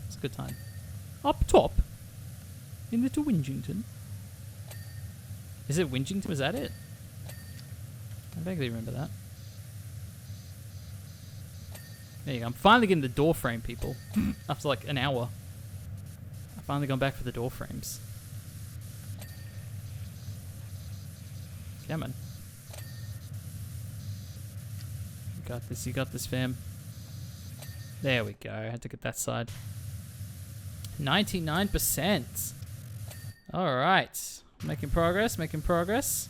It's a good time. Up top? In Little Wingington? Is it Wingington? Was that it? I vaguely remember that. There you go. I'm finally getting the door frame, people. After like an hour. I've finally gone back for the door frames. Come on. You got this, fam. There we go. I had to get that side. 99%. Alright. Making progress, making progress.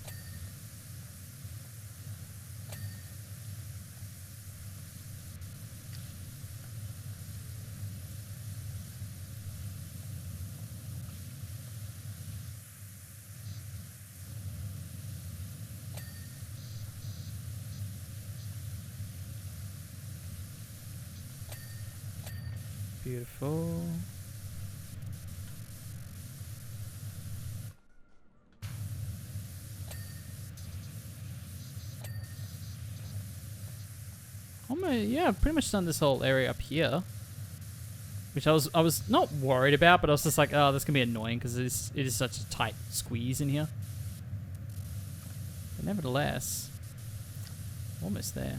Beautiful. Yeah, I've pretty much done this whole area up here, which I was not worried about, but I was just like, oh, that's gonna be annoying because it is such a tight squeeze in here. But nevertheless, almost there.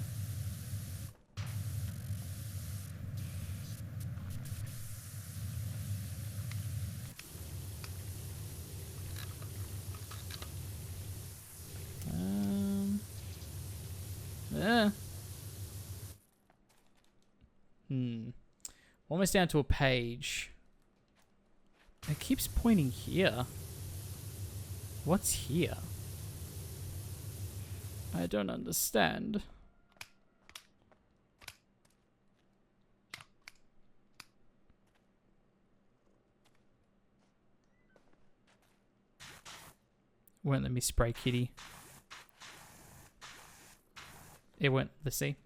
Yeah. Almost down to a page. It keeps pointing here. What's here? I don't understand. Won't let me spray kitty. It went, let's see.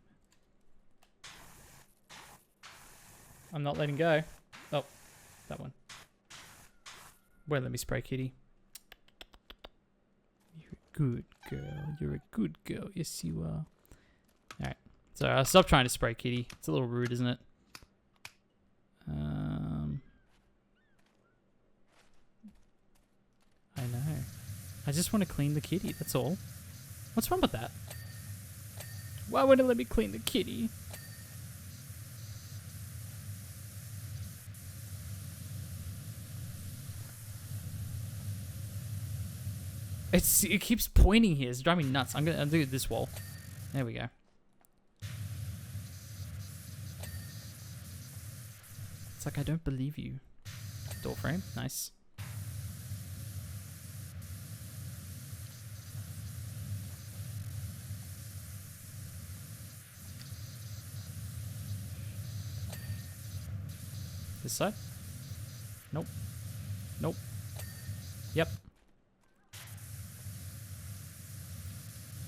I'm not letting go. Oh, that one. Won't let me spray kitty. You're a good girl. You're a good girl. Yes, you are. Alright. So I'll stop trying to spray kitty. It's a little rude, isn't it? I know. I just want to clean the kitty, that's all. What's wrong with that? Why wouldn't it let me clean the kitty? It keeps pointing here. It's driving me nuts. I'll do this wall. There we go. It's like I don't believe you. Door frame, nice. This side? Nope. Nope. Yep.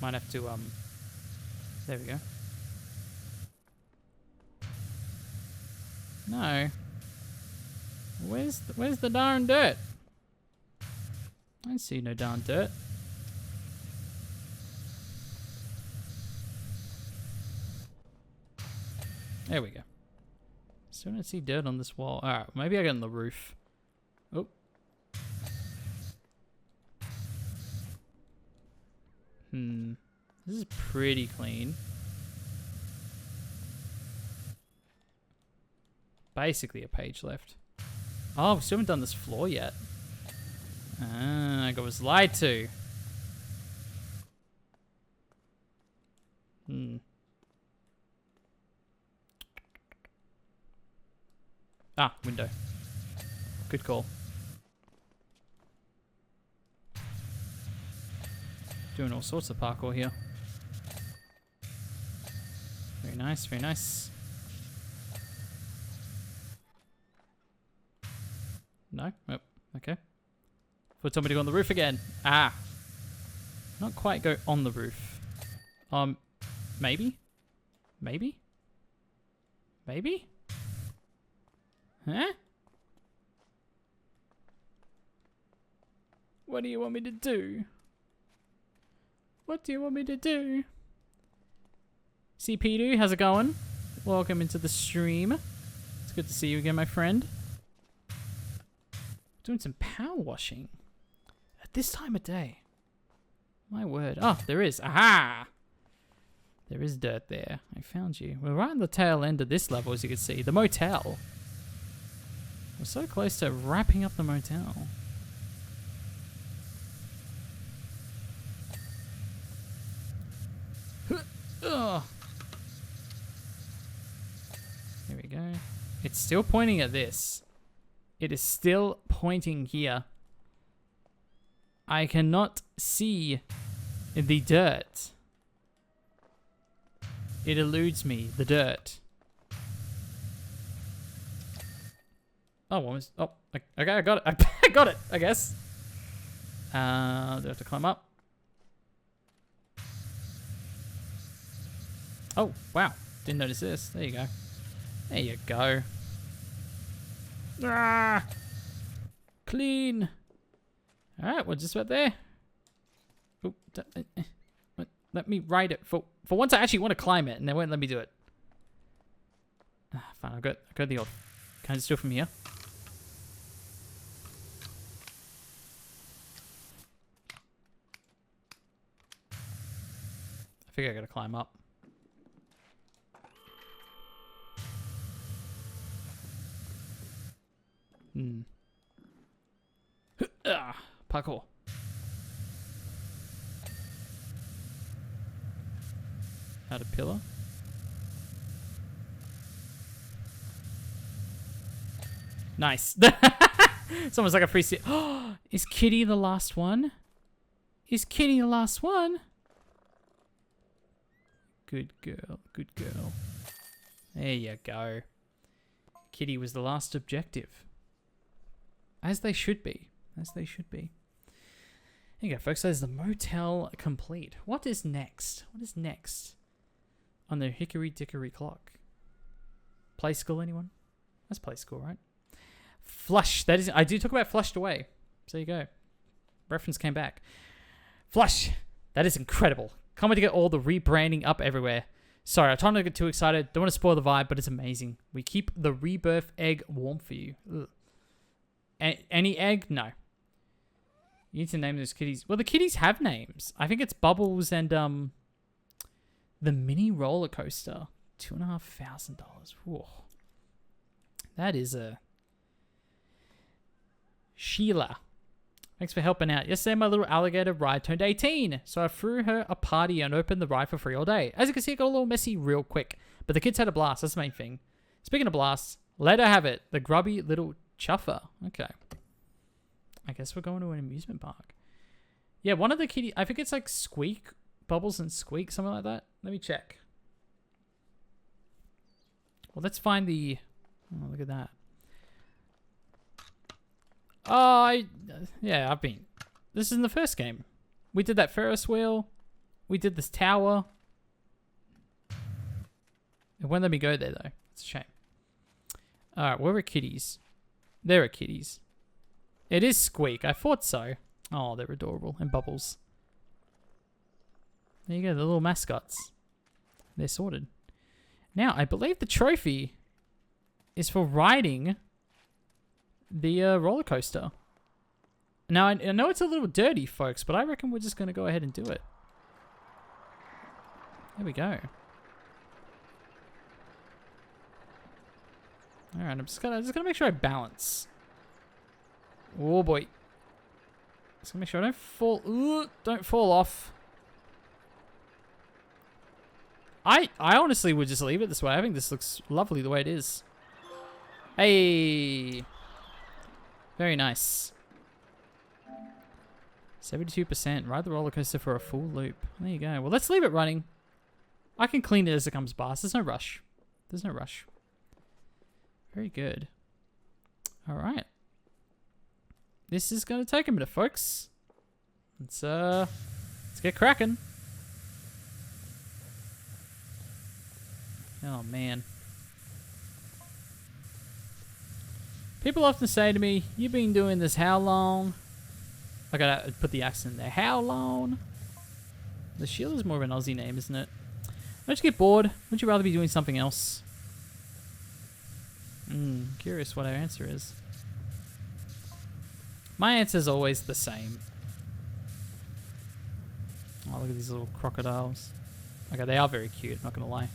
Might have to, there we go. No. Where's the darn dirt? I don't see no darn dirt. There we go. Still don't see dirt on this wall. Alright, maybe I get on the roof. Oh. This is pretty clean. Basically a page left. Oh, we still haven't done this floor yet. Ah, I was lied to. Ah, window. Good call. Doing all sorts of parkour here. Very nice, very nice. No? Oh, okay. Thought told me to go on the roof again. Ah. Not quite go on the roof. Maybe? Maybe? Maybe? Huh? What do you want me to do? What do you want me to do? CP2, how's it going? Welcome into the stream. It's good to see you again, my friend. Doing some power washing at this time of day. My word. Oh, there is. Aha! There is dirt there. I found you. We're right on the tail end of this level, as you can see. The motel. We're so close to wrapping up the motel. Ugh. There we go. It's still pointing at this. It is still pointing here. I cannot see the dirt. It eludes me, the dirt. Oh, almost. Oh, okay, I got it. I got it, I guess. Do I have to climb up? Oh, wow. Didn't notice this. There you go. There you go. Ah! Clean. Alright, we're just about there. Oh, let me ride it. For once I actually want to climb it, and they won't let me do it. Fine, I got the old. Can I just do it from here? I figure I gotta climb up. Parkour. Add a pillar. Nice. It's almost like a free seat. Oh, is Kitty the last one? Is Kitty the last one? Good girl. Good girl. There you go. Kitty was the last objective. As they should be. As they should be. There you go, folks. There's the motel complete. What is next? What is next on the hickory dickory clock? Play school, anyone? That's play school, right? Flush. That is. I do talk about flushed away. So there you go. Reference came back. Flush. That is incredible. Can't wait to get all the rebranding up everywhere. Sorry, I try not to get too excited. Don't want to spoil the vibe, but it's amazing. We keep the rebirth egg warm for you. Ugh. Any egg? No. You need to name those kitties. Well, the kitties have names. I think it's Bubbles and the mini roller coaster. $2,500. Whoa. That is a Sheila. Thanks for helping out. Yesterday, my little alligator ride turned 18, so I threw her a party and opened the ride for free all day. As you can see, it got a little messy real quick, but the kids had a blast. That's the main thing. Speaking of blasts, let her have it. The grubby little chuffer. Okay. I guess we're going to an amusement park. Yeah, one of the kitty... I think it's like Squeak. Bubbles and Squeak, something like that. Let me check. Well, let's find the... Oh, look at that. Oh, yeah, I've been... This is in the first game. We did that Ferris wheel. We did this tower. It won't let me go there, though. It's a shame. Alright, where are kitties? There are kitties. It is Squeak. I thought so. Oh, they're adorable. And Bubbles. There you go, the little mascots. They're sorted. Now, I believe the trophy is for riding the roller coaster. Now, I know it's a little dirty, folks, but I reckon we're just going to go ahead and do it. There we go. Alright, I'm just gonna make sure I balance. Oh boy. Just gonna make sure I don't fall. Ooh, don't fall off. I honestly would just leave it this way. I think this looks lovely the way it is. Hey. Very nice. 72%. Ride the roller coaster for a full loop. There you go. Well, let's leave it running. I can clean it as it comes past. There's no rush. There's no rush. Very good. All right. This is going to take a minute, folks. Let's get cracking. Oh, man. People often say to me, you've been doing this how long? I gotta put the accent there. How long? The Shield is more of an Aussie name, isn't it? Don't you get bored? Wouldn't you rather be doing something else? Curious what our answer is. My answer is always the same. Oh, look at these little crocodiles. Okay, they are very cute, not gonna lie.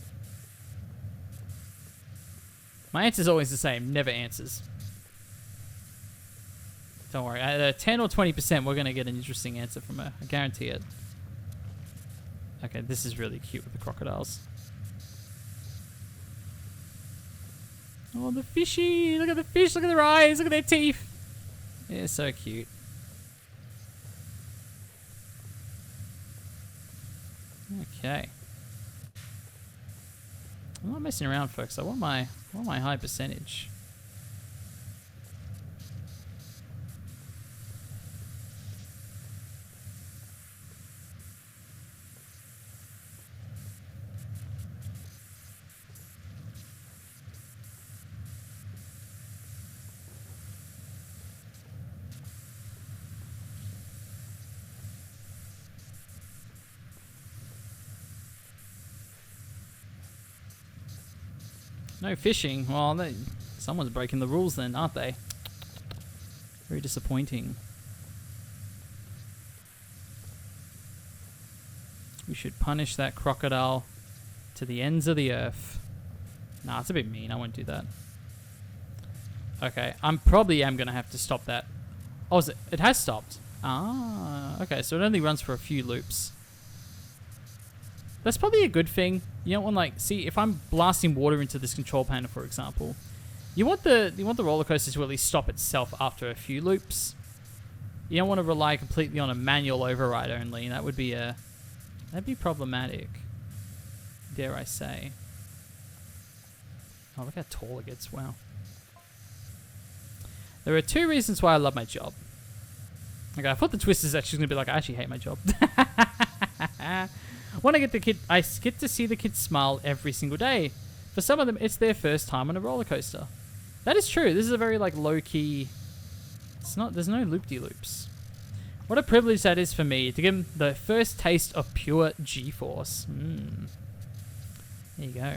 My answer is always the same, never answers. Don't worry, at 10 or 20%, we're gonna get an interesting answer from her. I guarantee it. Okay, this is really cute with the crocodiles. Oh, the fishy! Look at the fish, look at their eyes, look at their teeth! They're so cute. Okay. I'm not messing around, folks. I want my high percentage. No fishing. Well, someone's breaking the rules then, aren't they? Very disappointing. We should punish that crocodile to the ends of the earth. Nah, it's a bit mean. I won't do that. Okay, probably am going to have to stop that. Oh, it has stopped. Ah, okay, so it only runs for a few loops. That's probably a good thing. You don't want, like, see, if I'm blasting water into this control panel, for example, you want the roller coaster to at least stop itself after a few loops. You don't want to rely completely on a manual override only. That'd be problematic. Dare I say. Oh, look how tall it gets. Wow. There are 2 reasons why I love my job. Okay, I thought the twist is actually going to be like, I actually hate my job. When I get to see the kids smile every single day. For some of them, it's their first time on a roller coaster. That is true. This is a very, like, low-key... There's no loop-de-loops. What a privilege that is for me, to give them the first taste of pure G-force. There you go.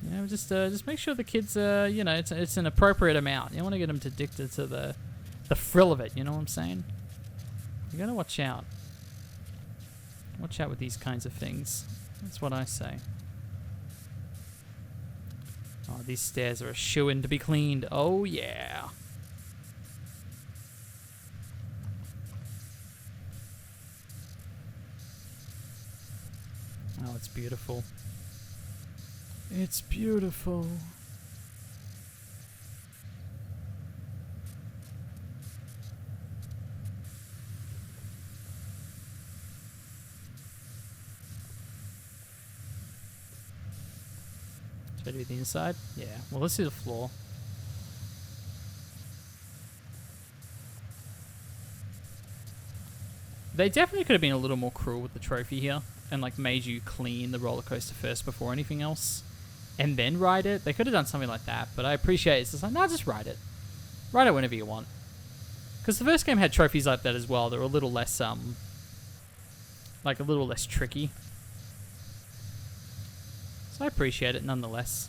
You know, just make sure the kids, you know, it's an appropriate amount. You don't want to get them addicted to the thrill of it, you know what I'm saying? You gotta watch out. Watch out with these kinds of things. That's what I say. Oh, these stairs are a shoo-in to be cleaned. Oh, yeah. Oh, it's beautiful. It's beautiful. Should I do the inside? Yeah. Well, let's do the floor. They definitely could have been a little more cruel with the trophy here and like made you clean the roller coaster first before anything else and then ride it. They could have done something like that, but I appreciate it's just like, no, just ride it. Ride it whenever you want. Because the first game had trophies like that as well. They were a little less, like a little less tricky. So I appreciate it nonetheless.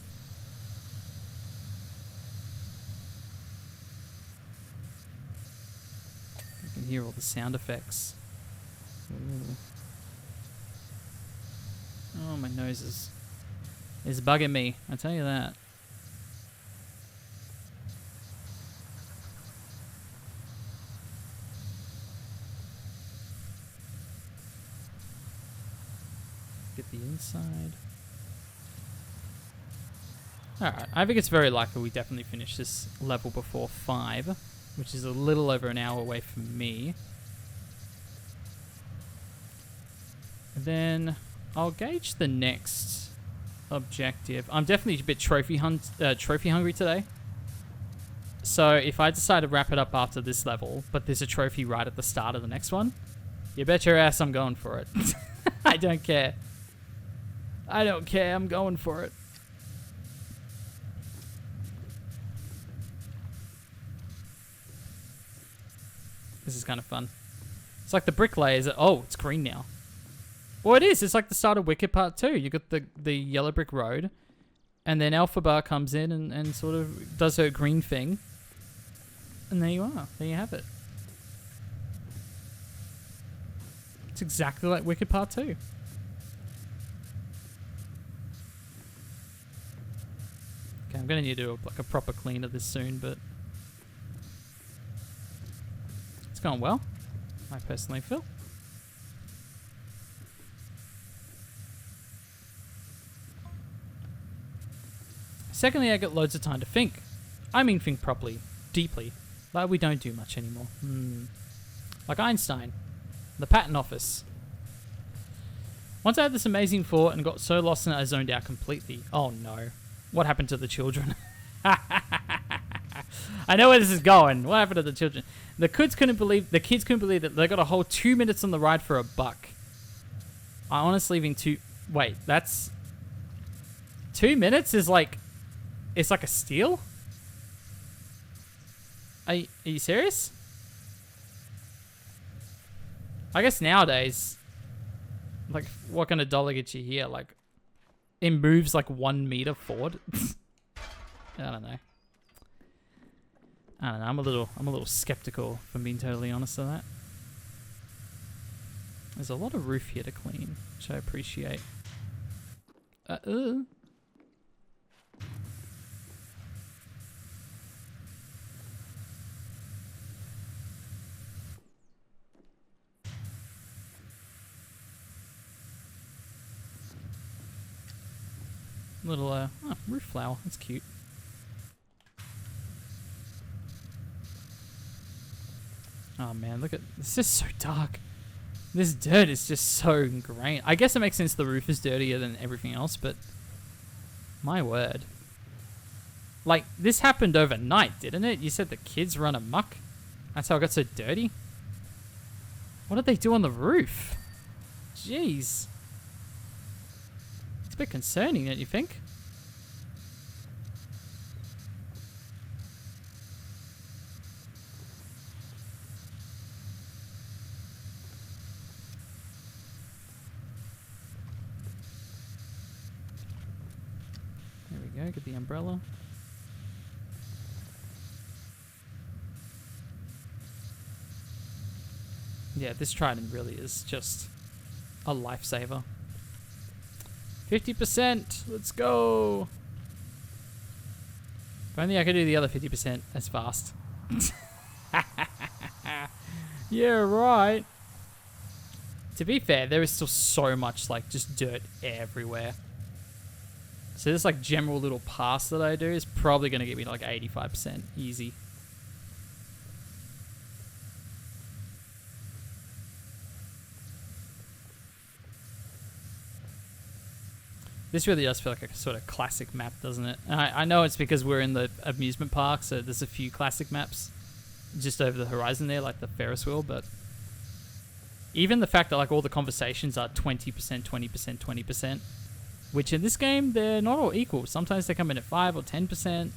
You can hear all the sound effects. Ooh. Oh, my nose is bugging me. I tell you that. Get the inside. Alright, I think it's very likely we definitely finish this level before 5, which is a little over an hour away from me. And then I'll gauge the next objective. I'm definitely a bit trophy hungry today. So if I decide to wrap it up after this level, but there's a trophy right at the start of the next one, you bet your ass I'm going for it. I don't care. I don't care. I'm going for it. This is kind of fun. It's like the bricklayers. Oh, it's green now. Well, it is. It's like the start of Wicked Part 2. You got the yellow brick road, and then Elphaba comes in and sort of does her green thing. And there you are. There you have it. It's exactly like Wicked Part 2. Okay, I'm going to need to do like a proper clean of this soon, but it's going well, I personally feel. Secondly, I get loads of time to think. I mean think properly, deeply, like we don't do much anymore. Like Einstein, the patent office. Once I had this amazing thought and got so lost in it I zoned out completely. Oh no. What happened to the children? I know where this is going. What happened to the children? The kids couldn't believe that they got a whole 2 minutes on the ride for $1. I honestly think wait, that's 2 minutes is like, it's like a steal? Are you serious? I guess nowadays Like, what kind of dollar gets you here? Like, it moves like 1 meter forward. I don't know. I don't know. I'm a little skeptical, if I'm being totally honest on that. There's a lot of roof here to clean, which I appreciate. Little roof flower. That's cute. Oh man, look at this. Is so dark. This dirt is just so ingrained. I guess it makes sense the roof is dirtier than everything else, but my word. Like, this happened overnight, didn't it? You said the kids run amok? That's how it got so dirty? What did they do on the roof? Jeez. It's a bit concerning, don't you think? Get the umbrella. Yeah, this trident really is just a lifesaver. 50%! Let's go! If only I could do the other 50% as fast. Yeah, right. To be fair, there is still so much, like, just dirt everywhere. So this like general little pass that I do is probably going to get me to like 85% easy. This really does feel like a sort of classic map, doesn't it? And I know it's because we're in the amusement park, so there's a few classic maps just over the horizon there, like the Ferris wheel, but even the fact that like all the conversations are 20%, 20%, 20%, which in this game, they're not all equal. Sometimes they come in at 5 or 10%.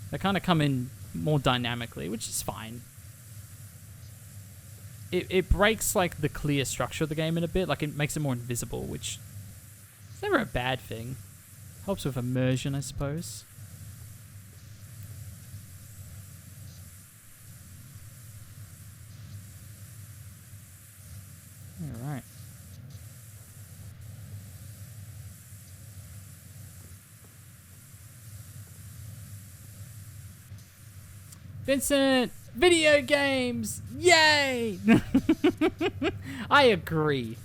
They kind of come in more dynamically, which is fine. It breaks like the clear structure of the game in a bit. Like it makes it more invisible, which is never a bad thing. Helps with immersion, I suppose. All right. Vincent, video games, yay! I agree.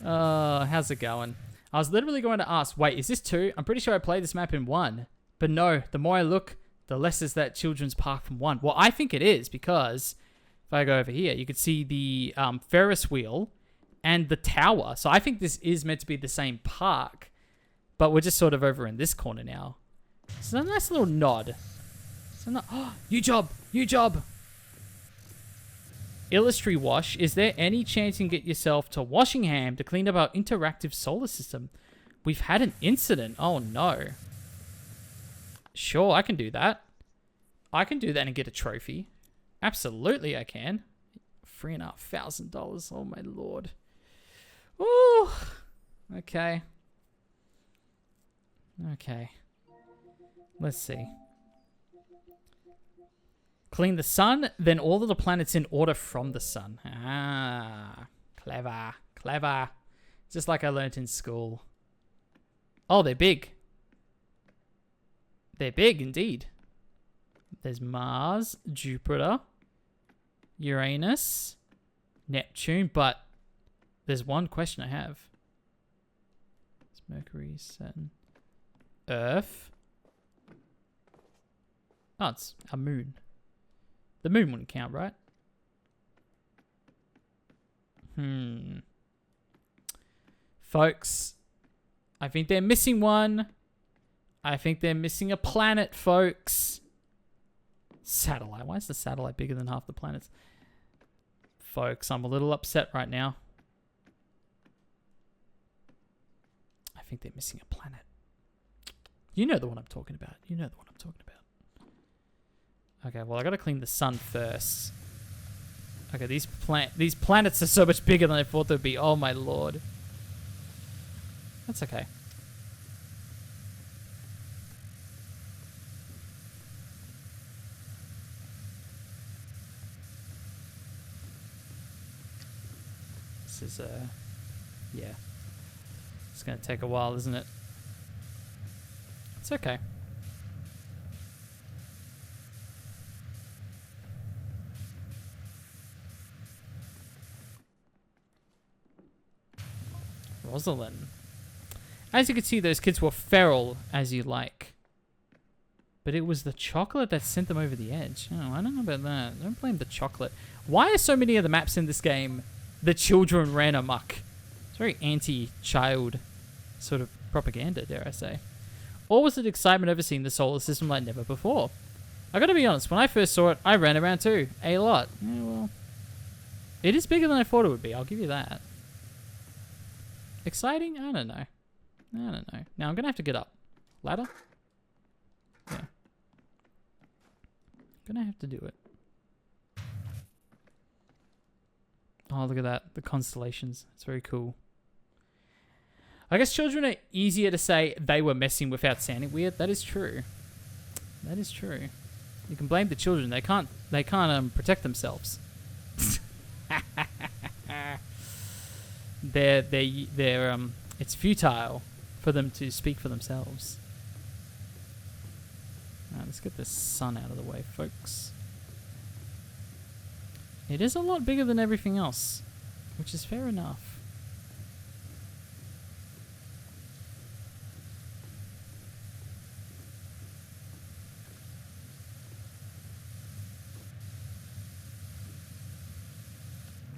How's it going? I was literally going to ask, wait, is this 2? I'm pretty sure I played this map in 1. But no, the more I look, the less is that children's park from 1. Well, I think it is because if I go over here, you could see the Ferris wheel and the tower. So I think this is meant to be the same park, but we're just sort of over in this corner now. So a nice little nod. Oh, new job! New job! Illustry Wash. Is there any chance you can get yourself to Washingham to clean up our interactive solar system? We've had an incident. Oh, no. Sure, I can do that. I can do that and get a trophy. Absolutely, I can. $3,500. Oh, my lord. Ooh. Okay. Okay. Let's see. Clean the sun, then all of the planets in order from the sun. Ah, clever, clever. Just like I learnt in school. Oh, they're big. They're big indeed. There's Mars, Jupiter, Uranus, Neptune, but there's one question I have. It's Mercury, Saturn, Earth. Oh, it's a moon. The moon wouldn't count, right? Folks, I think they're missing one. I think they're missing a planet, folks. Satellite. Why is the satellite bigger than half the planets? Folks, I'm a little upset right now. I think they're missing a planet. You know the one I'm talking about. You know the one I'm talking about. Okay, well, I gotta clean the sun first. Okay, these planets are so much bigger than I thought they'd be. Oh my lord. That's okay. This is yeah. It's gonna take a while, isn't it? It's okay. Rosalind. As you can see, those kids were feral as you like. But it was the chocolate that sent them over the edge. Oh, I don't know about that. Don't blame the chocolate. Why are so many of the maps in this game the children ran amok? It's very anti-child sort of propaganda, dare I say. Or was it excitement over seeing the solar system like never before? I gotta be honest, when I first saw it, I ran around too. A lot. Yeah, well, it is bigger than I thought it would be, I'll give you that. Exciting? I don't know. I don't know. Now I'm gonna have to get up. Ladder? Yeah. Gonna have to do it. Oh, look at that. The constellations. It's very cool. I guess children are easier to say they were messing without sounding weird. That is true. That is true. You can blame the children. They can't protect themselves. It's futile for them to speak for themselves. Alright, let's get this sun out of the way, folks. It is a lot bigger than everything else, which is fair enough.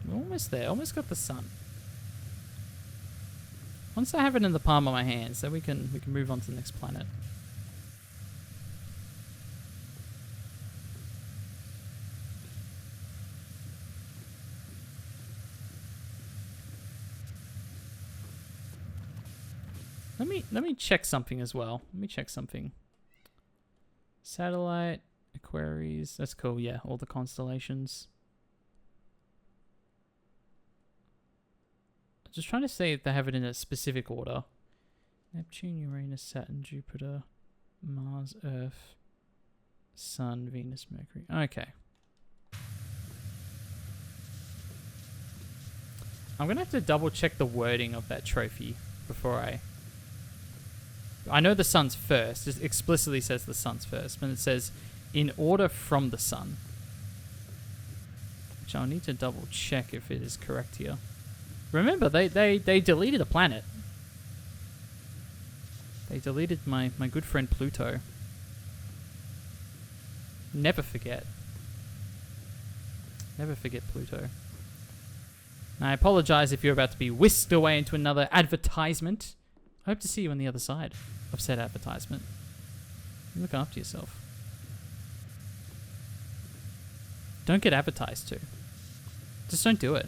We're almost there, almost got the sun. Once I have it in the palm of my hands, then we can move on to the next planet. Let me check something as well. Let me check something. Satellite, Aquarius, that's cool, yeah, all the constellations. Just trying to see if they have it in a specific order. Neptune, Uranus, Saturn, Jupiter, Mars, Earth, Sun, Venus, Mercury. Okay. I'm going to have to double check the wording of that trophy before I know the sun's first. It explicitly says the sun's first, but it says in order from the sun. Which I'll need to double check if it is correct here. Remember, they deleted a planet. They deleted my good friend Pluto. Never forget. Never forget Pluto. Now, I apologize if you're about to be whisked away into another advertisement. I hope to see you on the other side of said advertisement. Look after yourself. Don't get advertised to. Just don't do it.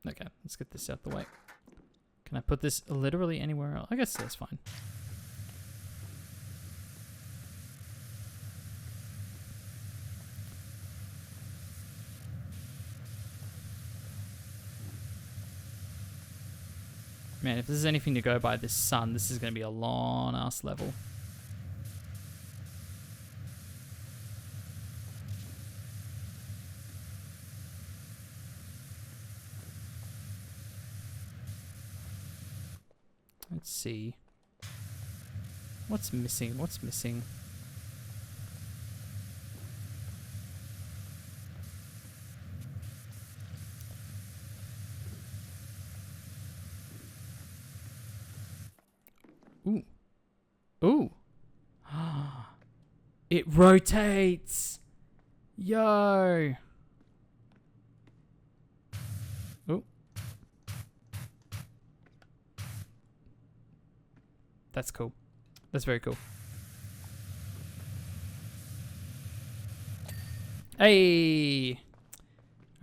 Okay, let's get this out the way. Can I put this literally anywhere else? I guess that's fine. Man, if this is anything to go by, this sun, this is going to be a long-ass level. Let's see. What's missing? What's missing? Ooh. Ooh. It rotates. Yo. Ooh. That's cool. That's very cool. Hey.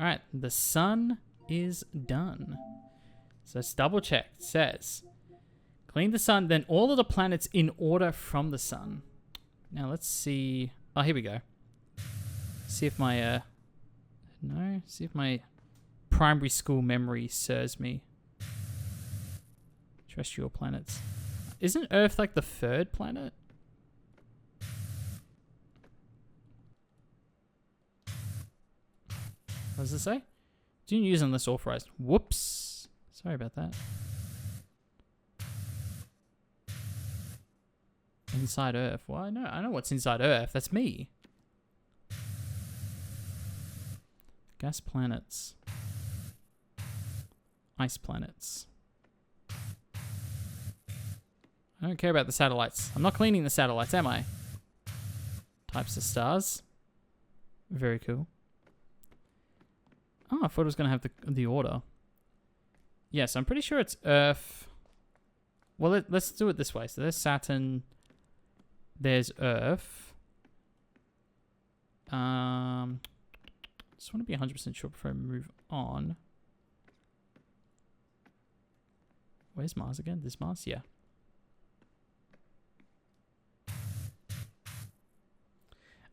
All right. The sun is done. So let's double check. It says, clean the sun, then all of the planets in order from the sun. Now let's see. Oh, here we go. See if my see if my primary school memory serves me. Terrestrial planets. Isn't Earth like the 3rd planet? What does it say? Didn't use unless authorized. Whoops. Sorry about that. Inside Earth. Well, I know what's inside Earth. That's me. Gas planets. Ice planets. I don't care about the satellites. I'm not cleaning the satellites, am I? Types of stars. Very cool. Oh, I thought it was going to have the order. Yes, I'm pretty sure it's Earth. Well, let's do it this way. So there's Saturn. There's Earth. Just want to be 100% sure before I move on. Where's Mars again? This Mars? Yeah.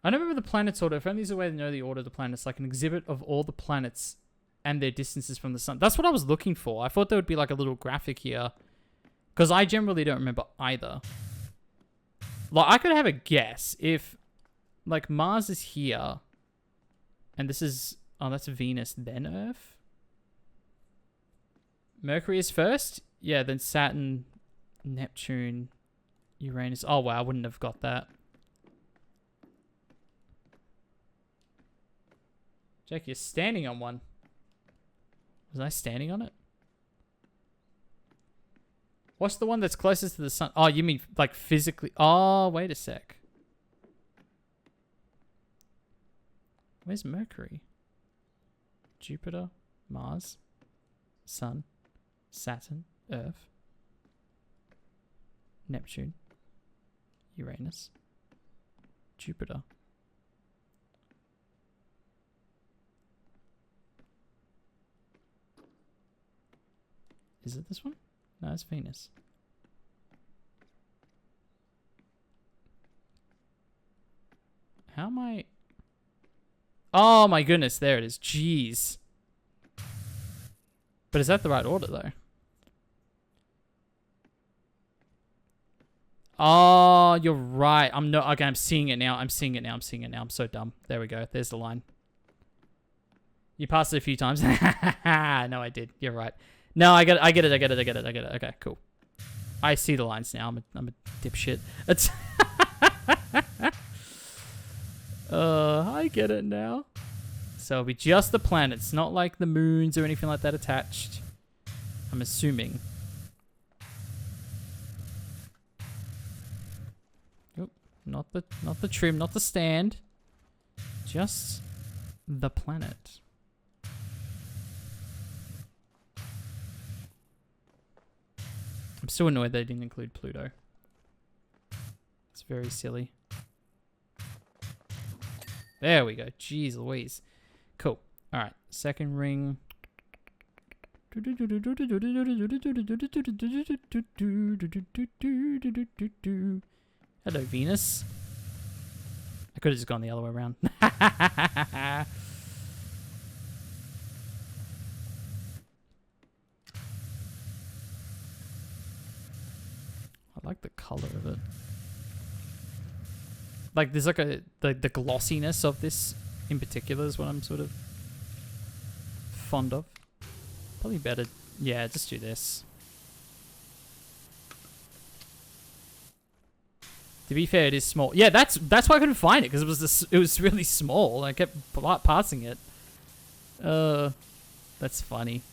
I don't remember the planet's order. If only there's a way to know the order of the planets, like an exhibit of all the planets and their distances from the sun. That's what I was looking for. I thought there would be like a little graphic here, because I generally don't remember either. Like, I could have a guess if, like, Mars is here, and this is, oh, that's Venus, then Earth. Mercury is first? Yeah, then Saturn, Neptune, Uranus. Oh, wow, I wouldn't have got that. Jake, you're standing on one. Was I standing on it? What's the one that's closest to the sun? Oh, you mean like physically? Oh, wait a sec. Where's Mercury? Jupiter, Mars, Sun, Saturn, Earth, Neptune, Uranus, Jupiter. Is it this one? No, it's Venus. How am I? Oh my goodness, there it is. Jeez. But is that the right order though? Oh, you're right. I'm not. Okay, I'm seeing it now. I'm seeing it now. I'm seeing it now. I'm so dumb. There we go. There's the line. You passed it a few times. No, I did. You're right. No, I get it. I get it. Okay, cool. I see the lines now. I'm a dipshit. It's I get it now. So it'll be just the planets, not like the moons or anything like that attached. I'm assuming. Oop, not the trim, not the stand. Just the planet. I'm still annoyed they didn't include Pluto. It's very silly. There we go. Jeez Louise. Cool. Alright. Second ring. Hello, Venus. I could have just gone the other way around. I like the color of it. Like, there's like the glossiness of this in particular is what I'm sort of fond of. Probably better, yeah, just do this. To be fair, it is small. Yeah, that's why I couldn't find it, because it was really small. I kept passing it. That's funny.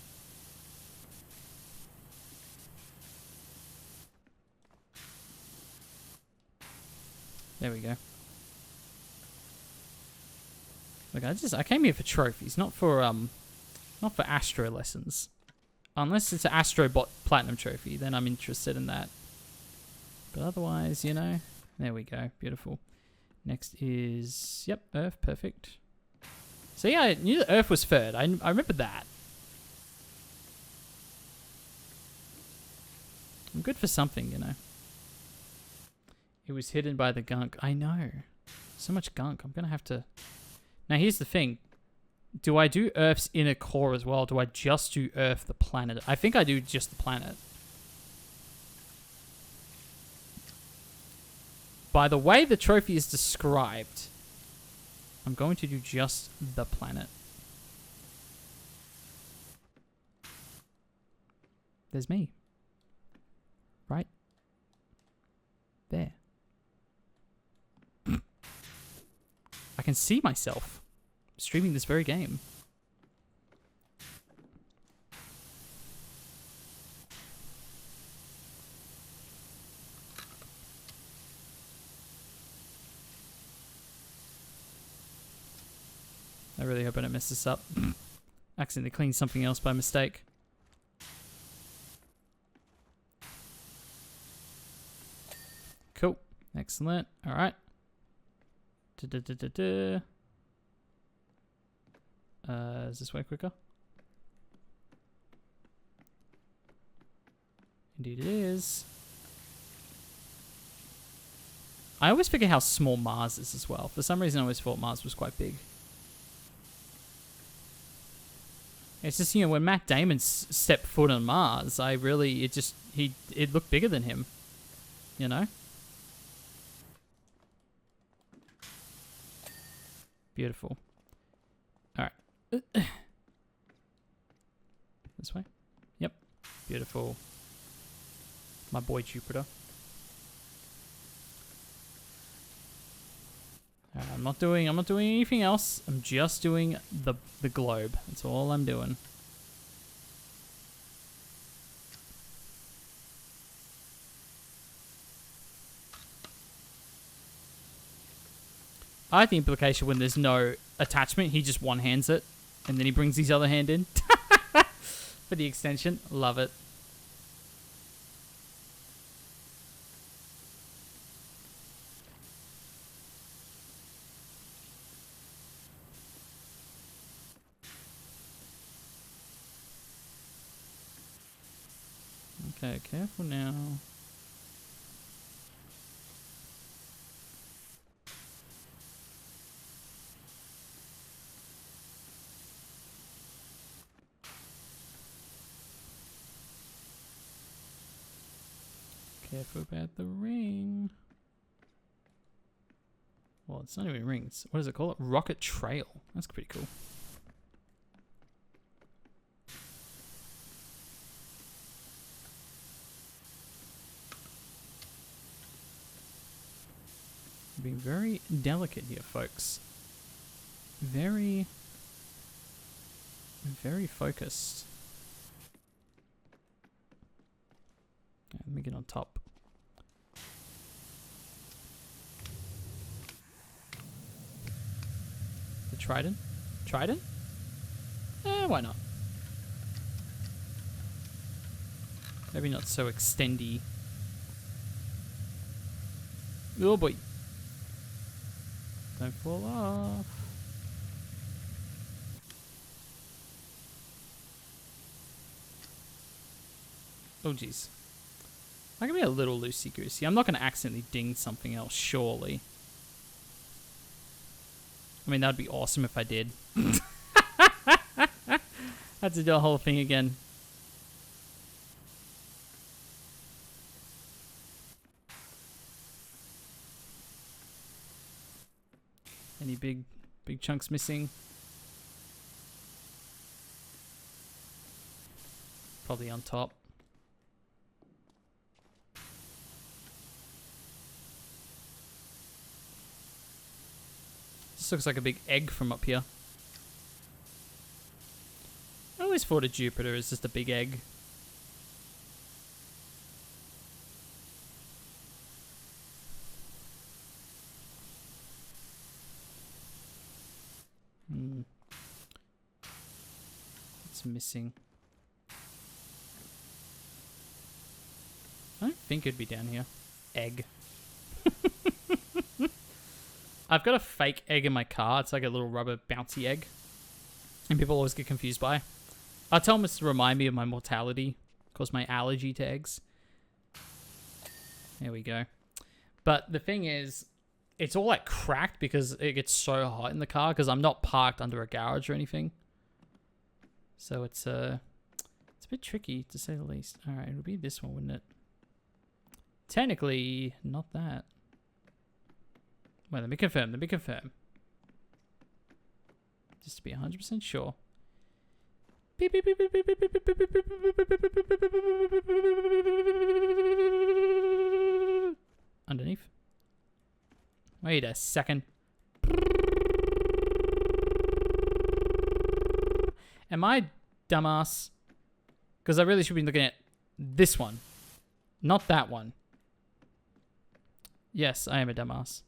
There we go. Look, I came here for trophies, not for Astro lessons. Unless it's an Astrobot Platinum trophy, then I'm interested in that. But otherwise, you know, there we go. Beautiful. Next is, yep, Earth, perfect. So yeah, I knew that Earth was third. I remember that. I'm good for something, you know. It was hidden by the gunk. I know. So much gunk. I'm going to have to... Now, here's the thing. Do I do Earth's inner core as well? Do I just do Earth, the planet? I think I do just the planet. By the way the trophy is described, I'm going to do just the planet. There's me. Right there. I can see myself streaming this very game. I really hope I don't mess this up. Accidentally cleaned something else by mistake. Cool. Excellent. All right. Is this way quicker? Indeed it is. I always forget how small Mars is as well. For some reason I always thought Mars was quite big. It's just, you know, when Matt Damon stepped foot on Mars, it looked bigger than him. You know? Beautiful. Alright. This way? Yep. Beautiful. My boy Jupiter. I'm not doing anything else. I'm just doing the globe. That's all I'm doing. I like the implication when there's no attachment, he just one-hands it, and then he brings his other hand in for the extension. Love it. Okay, careful now. Careful about the ring. Well, it's not even rings. What does it call it? Rocket Trail. That's pretty cool. Being very delicate here, folks. Very, very focused. Okay, let me get on top. The trident? Trident? Why not? Maybe not so extendy. Oh boy. Don't fall off. Oh jeez. I can be a little loosey-goosey. I'm not going to accidentally ding something else, surely. I mean, that would be awesome if I did. Had to do the whole thing again. Any big chunks missing? Probably on top. This looks like a big egg from up here. I always thought of Jupiter as just a big egg. It's missing. I don't think it'd be down here. Egg. I've got a fake egg in my car. It's like a little rubber bouncy egg. And people always get confused by. I tell them it's to remind me of my mortality. Cause my allergy to eggs. There we go. But the thing is, it's all like cracked because it gets so hot in the car because I'm not parked under a garage or anything. So it's a bit tricky to say the least. All right, it would be this one, wouldn't it? Technically, not that. Wait, let me confirm. Let me confirm. Just to be 100% sure. Beep, beep, beep, beep, beep, beep, beep, beep, beep, beep, beep, beep, beep. Underneath. Wait a second. Am I dumbass? Because I really should be looking at this one, not that one. Yes, I am a dumbass.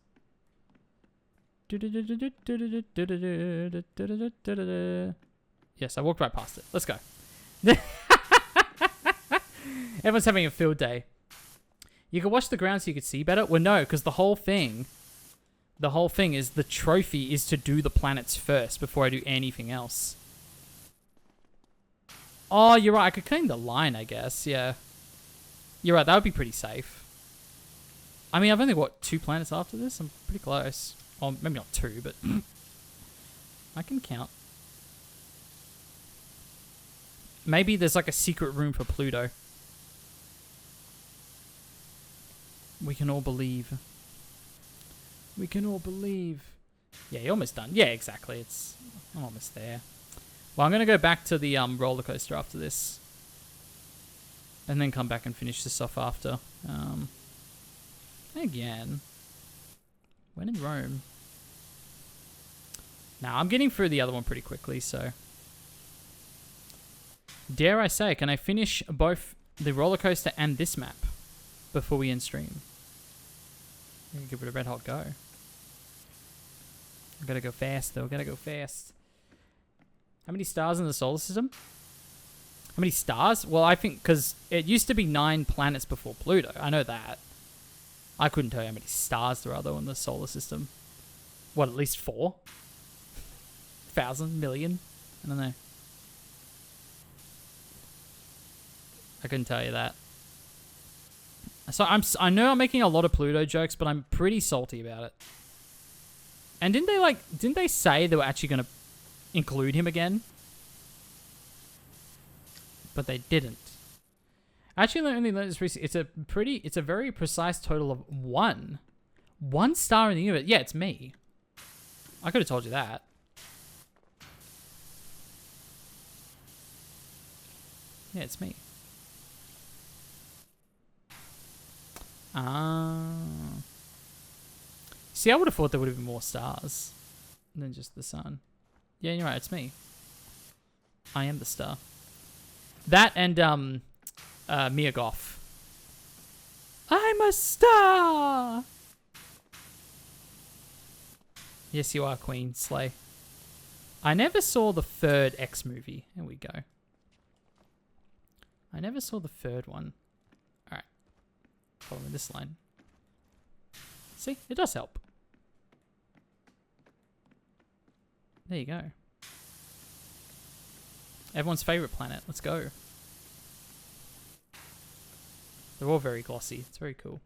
Yes, I walked right past it. Let's go. Everyone's having a field day. You can wash the ground so you can see better. Well, no, because the whole thing is the trophy is to do the planets first before I do anything else. Oh, you're right. I could clean the line, I guess. Yeah. You're right. That would be pretty safe. I mean, I've only got 2 planets after this. I'm pretty close. Or maybe not 2, but I can count. Maybe there's like a secret room for Pluto. We can all believe. We can all believe. Yeah, you're almost done. Yeah, exactly. I'm almost there. Well, I'm going to go back to the roller coaster after this. And then come back and finish this off after. Again. When in Rome. Now, I'm getting through the other one pretty quickly, so. Dare I say, can I finish both the roller coaster and this map before we end stream? I'm going to give it a red hot go. I gotta go fast, though. Gotta go fast. How many stars in the solar system? How many stars? Well, I think because it used to be 9 planets before Pluto. I know that. I couldn't tell you how many stars there are, though, in the solar system. What, at least 4? 1,000? Million? I don't know. I couldn't tell you that. So I know I'm making a lot of Pluto jokes, but I'm pretty salty about it. And didn't they say they were actually going to include him again? But they didn't. Actually, I only learned this recently. It's a very precise total of 1. 1 star in the universe. Yeah, it's me. I could have told you that. Yeah, it's me. See, I would have thought there would have been more stars than just the sun. Yeah, you're right. It's me. I am the star. That and Mia Goth. I'm a star. Yes, you are, Queen. Slay. I never saw the 3rd X movie. There we go. I never saw the 3rd one. Alright. Following this line. See? It does help. There you go. Everyone's favorite planet. Let's go. They're all very glossy. It's very cool.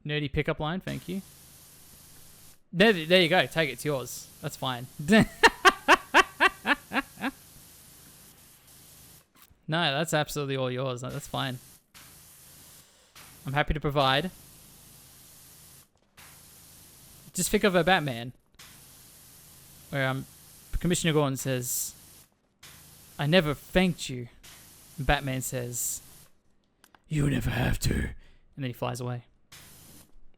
Nerdy pickup line. Thank you. There you go. Take it. It's yours. That's fine. No, that's absolutely all yours. That's fine. I'm happy to provide. Just think of a Batman. Where Commissioner Gordon says, I never thanked you. And Batman says, you never have to. And then he flies away.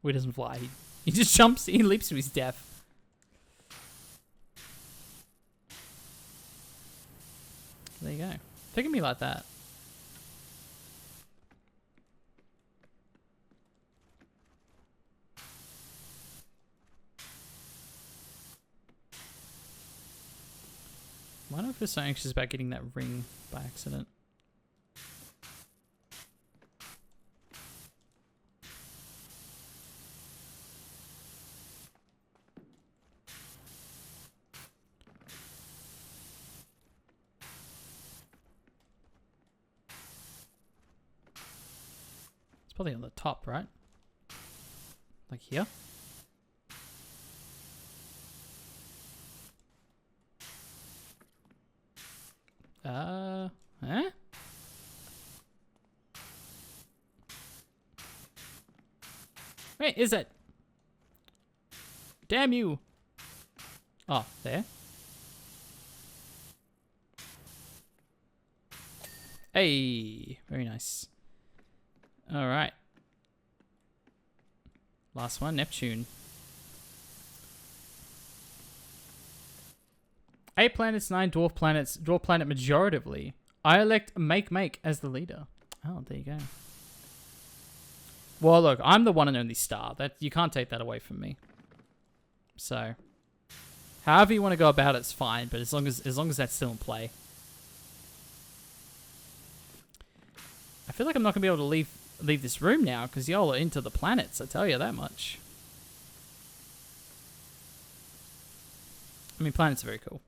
Well, he doesn't fly. He just jumps. He leaps to his death. There you go. Think of me like that. Why do I feel so anxious about getting that ring by accident? It's probably on the top, right? Like here? Huh? Wait, is it? Damn you. Oh, there. Hey, very nice. All right. Last one, Neptune. 8 planets, 9 dwarf planets. Dwarf planet majoritively. I elect Make as the leader. Oh, there you go. Well, look, I'm the one and only star. That you can't take that away from me. So, however you want to go about it's fine. But as long as that's still in play, I feel like I'm not gonna be able to leave this room now because y'all are into the planets. I tell you that much. I mean, planets are very cool.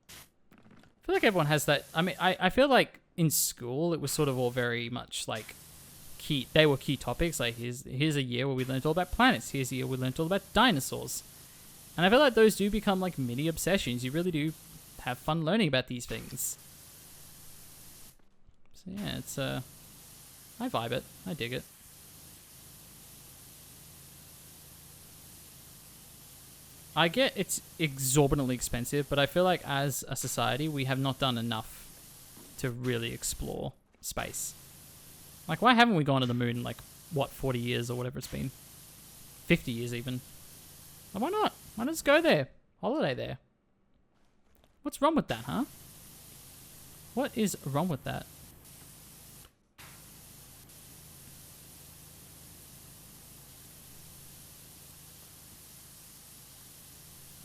I feel like everyone has that. I mean, I feel like in school it was sort of all very much like key. They were key topics. Like here's a year where we learned all about planets. Here's a year we learned all about dinosaurs. And I feel like those do become like mini obsessions. You really do have fun learning about these things. So yeah, it's I vibe it. I dig it. I get it's exorbitantly expensive, but I feel like as a society, we have not done enough to really explore space. Like, why haven't we gone to the moon in, like, what, 40 years or whatever it's been? 50 years even. Like, why not? Why not just go there? Holiday there. What's wrong with that, huh? What is wrong with that?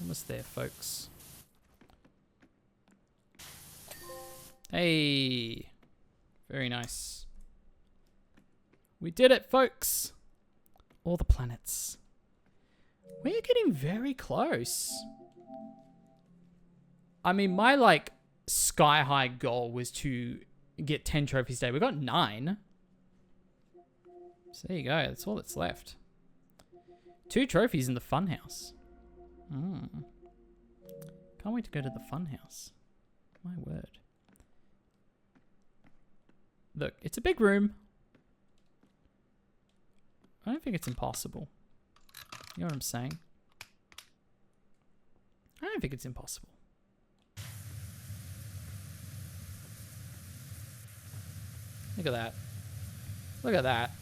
Almost there, folks. Hey. Very nice. We did it, folks. All the planets. We're getting very close. I mean, my, like, sky-high goal was to get 10 trophies a day. We got 9. So there you go. That's all that's left. 2 trophies in the funhouse. Can't wait to go to the funhouse. My word. Look, it's a big room. I don't think it's impossible. You know what I'm saying? I don't think it's impossible. Look at that. Look at that.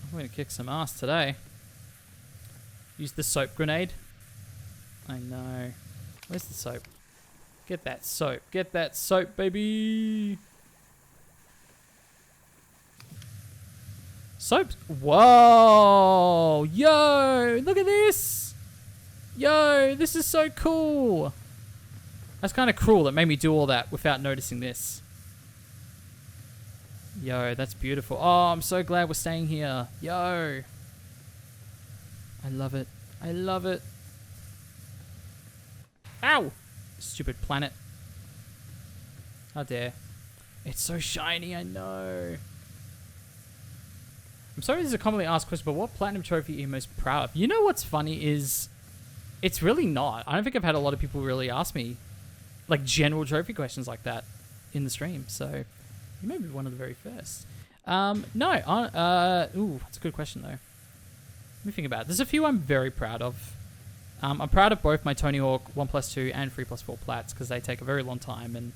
I'm going to kick some ass today. Use the soap grenade. I know. Where's the soap? Get that soap. Get that soap, baby. Soaps. Whoa. Yo. Look at this. Yo. This is so cool. That's kind of cruel. It made me do all that without noticing this. Yo, that's beautiful. Oh, I'm so glad we're staying here. Yo. I love it. I love it. Ow! Stupid planet. How dare. It's so shiny, I know. I'm sorry this is a commonly asked question, but what platinum trophy are you most proud of? You know what's funny is, it's really not. I don't think I've had a lot of people really ask me, like, general trophy questions like that in the stream, so you may be one of the very first. No, ooh, that's a good question, though. Let me think about it. There's a few I'm very proud of. I'm proud of both my Tony Hawk 1+2 and 3+4 plats, because they take a very long time, and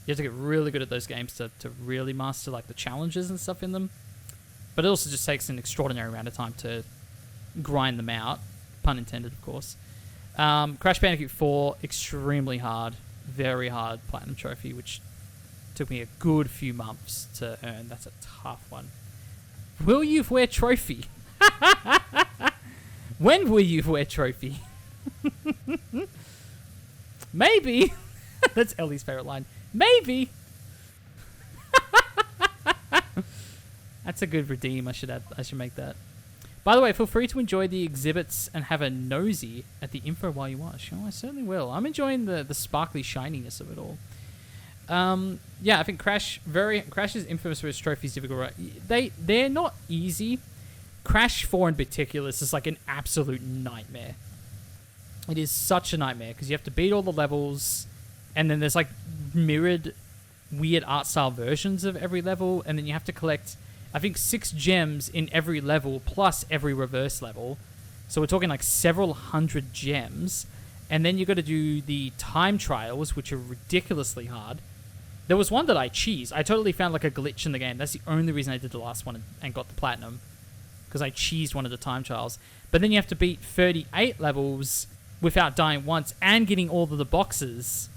you have to get really good at those games to really master, like, the challenges and stuff in them. But it also just takes an extraordinary amount of time to grind them out. Pun intended, of course. Crash Bandicoot 4, extremely hard. Very hard platinum trophy, which took me a good few months to earn. That's a tough one. Will you wear trophy? When will you wear trophy? Maybe. That's Ellie's favorite line. Maybe. That's a good redeem. I should make that. By the way, feel free to enjoy the exhibits and have a nosy at the info while you watch. Oh, I certainly will. I'm enjoying the sparkly shininess of it all. Yeah, I think Crash is infamous for its trophies difficult. Right? They're not easy. Crash 4 in particular is just like an absolute nightmare. It is such a nightmare because you have to beat all the levels, and then there's like mirrored weird art style versions of every level, and then you have to collect, I think, 6 gems in every level plus every reverse level. So we're talking like several hundred gems, and then you got to do the time trials, which are ridiculously hard. There was one that I cheesed. I totally found like a glitch in the game. That's the only reason I did the last one and got the platinum, because I cheesed one of the time trials. But then you have to beat 38 levels without dying once and getting all of the boxes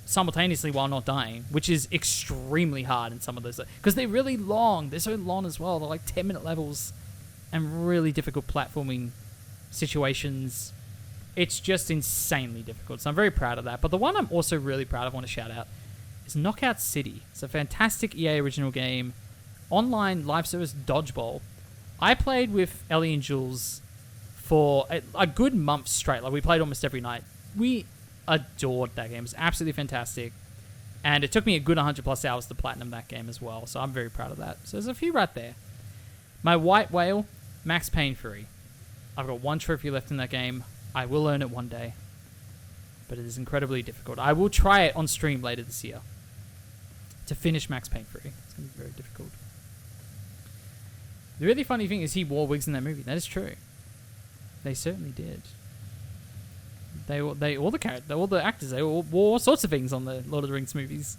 simultaneously while not dying, which is extremely hard in some of those, because they're really long. They're so long as well. They're like 10-minute levels and really difficult platforming situations. It's just insanely difficult. So I'm very proud of that. But the one I'm also really proud of, I want to shout out, is Knockout City. It's a fantastic EA original game, online live service dodgeball. I played with Ellie and Jules for a good month straight. Like, we played almost every night. We adored that game. It was absolutely fantastic. And it took me a good 100 plus hours to platinum that game as well. So I'm very proud of that. So there's a few right there. My White Whale, Max Payne 3. I've got 1 trophy left in that game. I will earn it one day. But it is incredibly difficult. I will try it on stream later this year to finish Max Payne 3. It's going to be very difficult. The really funny thing is he wore wigs in that movie. That is true. They certainly did. All the actors, they all wore all sorts of things on the Lord of the Rings movies.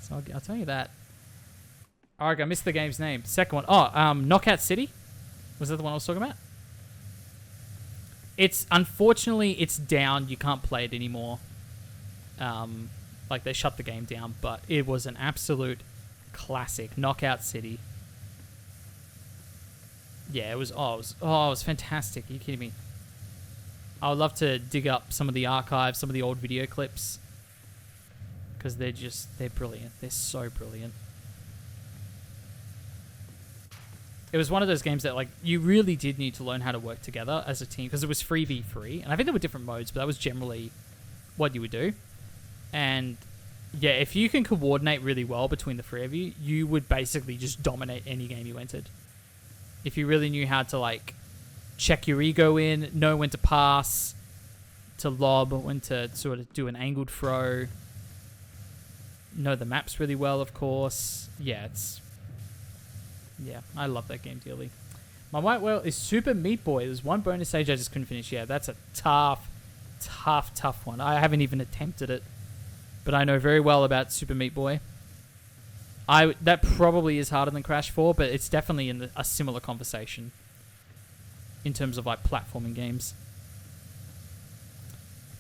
So I'll tell you that. Alright, I missed the game's name. Second one. Oh, Knockout City? Was that the one I was talking about? Unfortunately, it's down. You can't play it anymore. Like, they shut the game down, but it was an absolute classic. Knockout City. Yeah, it was fantastic. Are you kidding me? I would love to dig up some of the archives, some of the old video clips, because they're brilliant. They're so brilliant. It was one of those games that, like, you really did need to learn how to work together as a team, because it was 3v3, and I think there were different modes, but that was generally what you would do. And yeah, if you can coordinate really well between the 3 of you, you would basically just dominate any game you entered. If you really knew how to, like, check your ego in, know when to pass, to lob, when to sort of do an angled throw, know the maps really well, of course. Yeah, I love that game dearly. My White Whale is Super Meat Boy. There's one bonus stage I just couldn't finish. Yeah, that's a tough one. I haven't even attempted it, but I know very well about Super Meat Boy. That probably is harder than Crash 4, but it's definitely in a similar conversation in terms of, like, platforming games.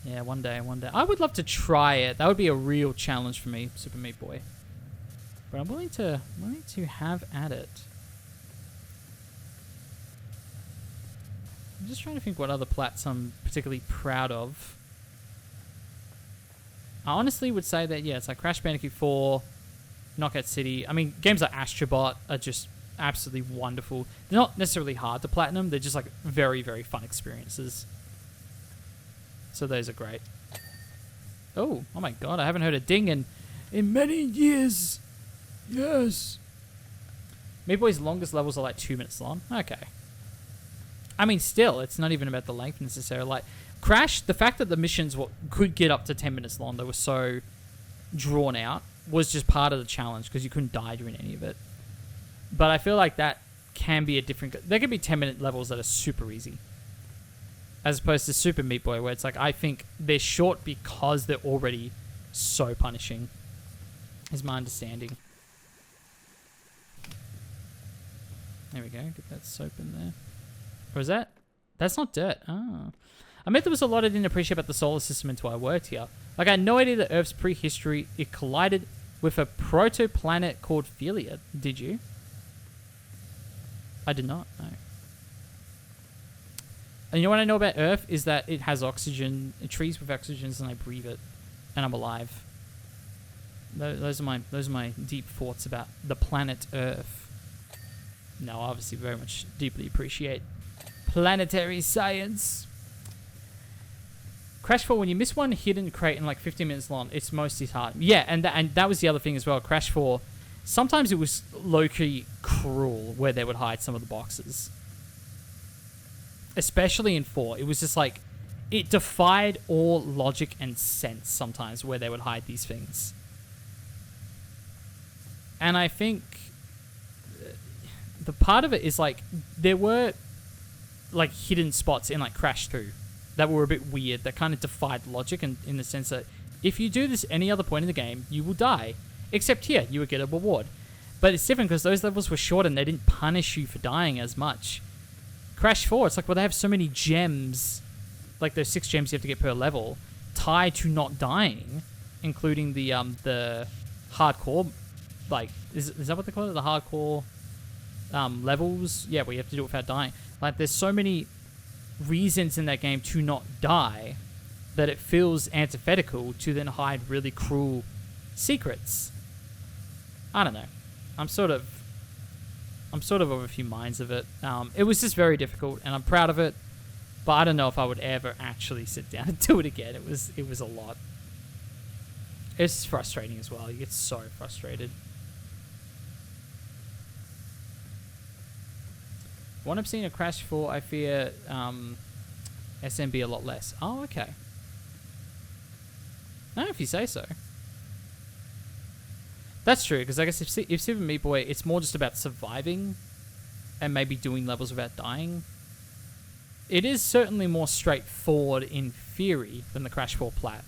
Yeah, one day. I would love to try it. That would be a real challenge for me, Super Meat Boy. But I'm willing to have at it. I'm just trying to think what other plats I'm particularly proud of. I honestly would say that, yeah, it's like Crash Bandicoot 4, Knockout City. I mean, games like Astrobot are just absolutely wonderful. They're not necessarily hard to platinum. They're just, like, very, very fun experiences. So those are great. Oh my god, I haven't heard a ding in many years. Yes. Meat Boy's longest levels are like 2 minutes long. Okay. I mean, still, it's not even about the length necessarily. Like, Crash, the fact that the missions could get up to 10 minutes long, they were so drawn out, was just part of the challenge, because you couldn't die during any of it. But I feel like that can be there can be 10-minute levels that are super easy, as opposed to Super Meat Boy, where it's like, I think they're short because they're already so punishing, is my understanding. There we go. Get that soap in there. Or is that? That's not dirt. Ah. I meant there was a lot I didn't appreciate about the solar system until I worked here. Like, I had no idea that Earth's prehistory, it collided with a protoplanet called Philia. Did you? I did not. No. And you know what I know about Earth is that it has oxygen, trees with oxygens, and I breathe it, and I'm alive. Those are my deep thoughts about the planet Earth. No, obviously very much deeply appreciate planetary science. Crash 4, when you miss one hidden crate in like 15 minutes long, it's most disheartening. Yeah, and that was the other thing as well. Crash 4, sometimes it was low-key cruel where they would hide some of the boxes. Especially in 4. It was just like, it defied all logic and sense sometimes where they would hide these things. And I think the part of it is like, there were like hidden spots in like Crash 2 that were a bit weird, that kind of defied logic in the sense that if you do this any other point in the game, you will die. Except here, you would get a reward. But it's different because those levels were short and they didn't punish you for dying as much. Crash 4, it's like, well, they have so many gems, like those 6 gems you have to get per level, tied to not dying, including the hardcore, like, is that what they call it? The hardcore levels? Yeah, where you have to do it without dying. Like, there's so many reasons in that game to not die that it feels antithetical to then hide really cruel secrets. I don't know. I'm sort of of a few minds of it. It was just very difficult, and I'm proud of it. But I don't know if I would ever actually sit down and do it again. It was a lot. It's frustrating as well. You get so frustrated. When I'm seeing a Crash 4, I fear SMB a lot less. Oh, okay. No, if you say so. That's true, because I guess if Super Meat Boy, it's more just about surviving and maybe doing levels without dying. It is certainly more straightforward in theory than the Crash 4 Plat,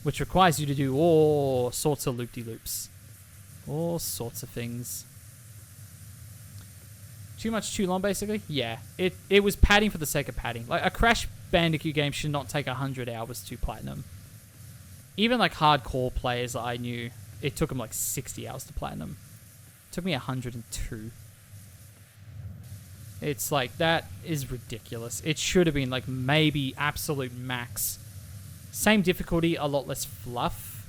which requires you to do all sorts of loop-de-loops. All sorts of things. Too much, too long, basically? Yeah. It was padding for the sake of padding. Like, a Crash Bandicoot game should not take 100 hours to platinum. Even, like, hardcore players that I knew, it took them, like, 60 hours to platinum. It took me 102. It's like, that is ridiculous. It should have been, like, maybe absolute max. Same difficulty, a lot less fluff.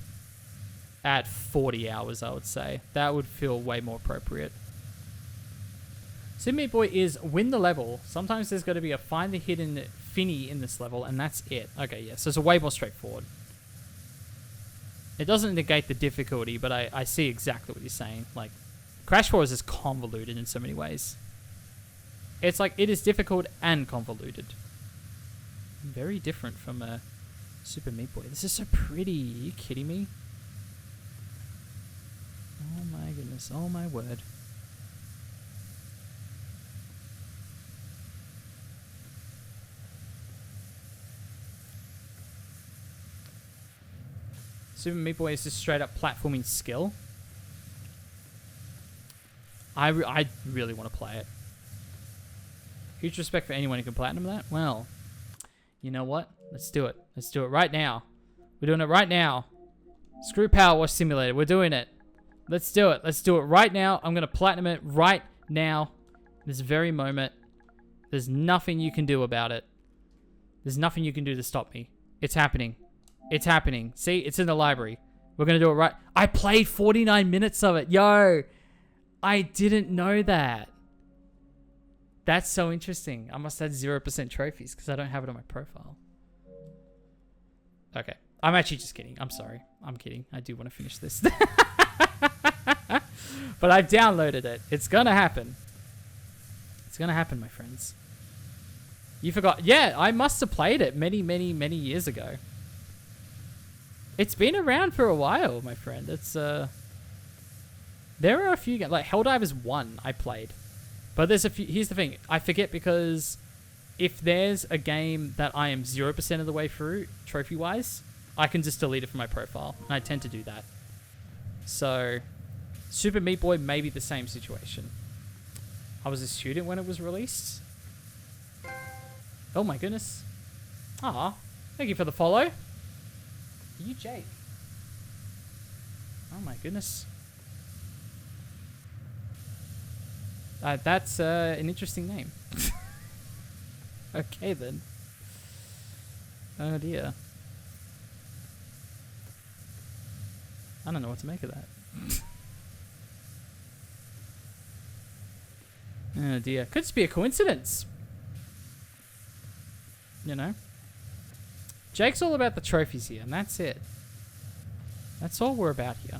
At 40 hours, I would say. That would feel way more appropriate. Super Meat Boy is win the level. Sometimes there's got to be a find the hidden finny in this level, and that's it. Okay, yeah, so it's way more straightforward. It doesn't negate the difficulty, but I see exactly what you're saying. Like, Crash 4 is just convoluted in so many ways. It's like, it is difficult and convoluted. Very different from a Super Meat Boy. This is so pretty. Are you kidding me? Oh my goodness. Oh my word. Super Meat Boy is just straight up platforming skill. I really want to play it. Huge respect for anyone who can platinum that. Well, you know what? Let's do it. Let's do it right now. We're doing it right now. Screw Powerwash Simulator. We're doing it. Let's do it. Let's do it right now. I'm going to platinum it right now. This very moment. There's nothing you can do about it. There's nothing you can do to stop me. It's happening. It's happening. See, it's in the library. We're going to do it right. I played 49 minutes of it. Yo, I didn't know that. That's so interesting. I must have 0% trophies because I don't have it on my profile. Okay. I'm actually just kidding. I'm sorry. I'm kidding. I do want to finish this. But I've downloaded it. It's going to happen. It's going to happen, my friends. You forgot. Yeah, I must have played it many, many, many years ago. It's been around for a while, my friend. It's, there are a few games, like Helldivers 1 I played. But there's a few, here's the thing, I forget because if there's a game that I am 0% of the way through, trophy-wise, I can just delete it from my profile. And I tend to do that. So, Super Meat Boy may be the same situation. I was a student when it was released. Oh my goodness. Aw, thank you for the follow. You Jake. Oh my goodness. That's an interesting name. Okay then. Oh dear. I don't know what to make of that. Oh dear. Could just be a coincidence. You know? Jake's all about the trophies here, and that's it. That's all we're about here.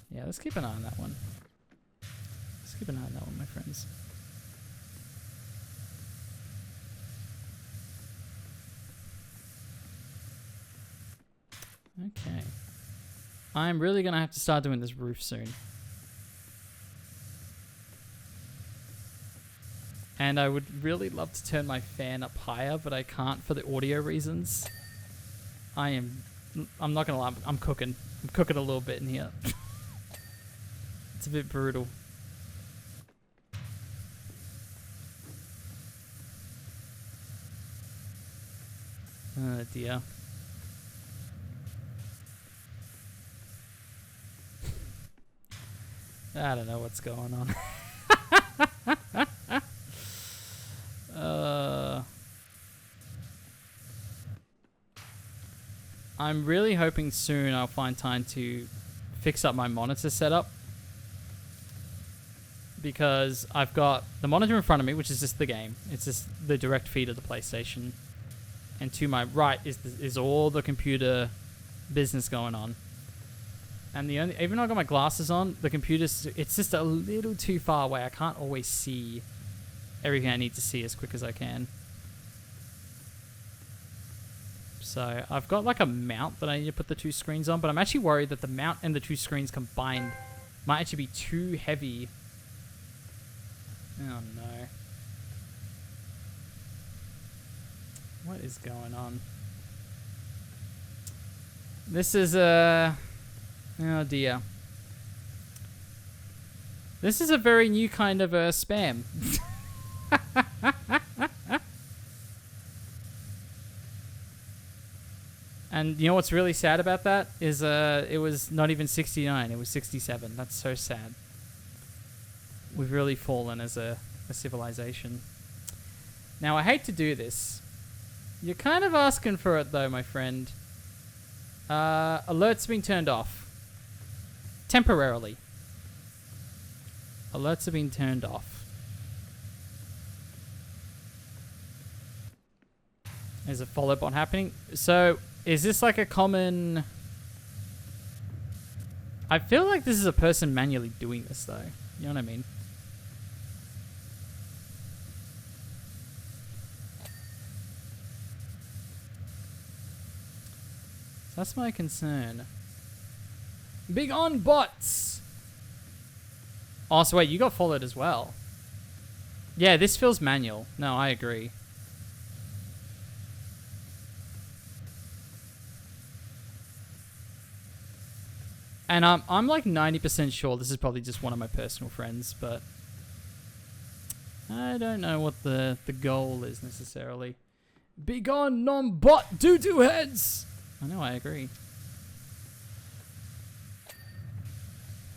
Yeah, let's keep an eye on that one. Let's keep an eye on that one, my friends. Okay. I'm really going to have to start doing this roof soon. And I would really love to turn my fan up higher, but I can't for the audio reasons. I'm not going to lie, I'm cooking. I'm cooking a little bit in here. It's a bit brutal. Oh dear. I don't know what's going on. I'm really hoping soon I'll find time to fix up my monitor setup, because I've got the monitor in front of me, which is just the game. It's just the direct feed of the PlayStation, and to my right is all the computer business going on. And the only, even though I got my glasses on, the computer's, it's just a little too far away. I can't always see everything I need to see as quick as I can. So I've got like a mount that I need to put the two screens on, but I'm actually worried that the mount and the two screens combined might actually be too heavy. Oh no. What is going on? This is a... oh dear. This is a very new kind of spam. And you know what's really sad about that is it was not even 69, it was 67. That's so sad. We've really fallen as a civilization. Now, I hate to do this. You're kind of asking for it though, my friend. Alerts been turned off. Temporarily. Alerts have been turned off. There's a follow bot happening. So, is this like a common... I feel like this is a person manually doing this though. You know what I mean? That's my concern. Big on bots! Oh, so wait, you got followed as well. Yeah, this feels manual. No, I agree. And I'm like 90% sure this is probably just one of my personal friends, but I don't know what the goal is necessarily. Big on non-bot doo-doo heads! I know, I agree.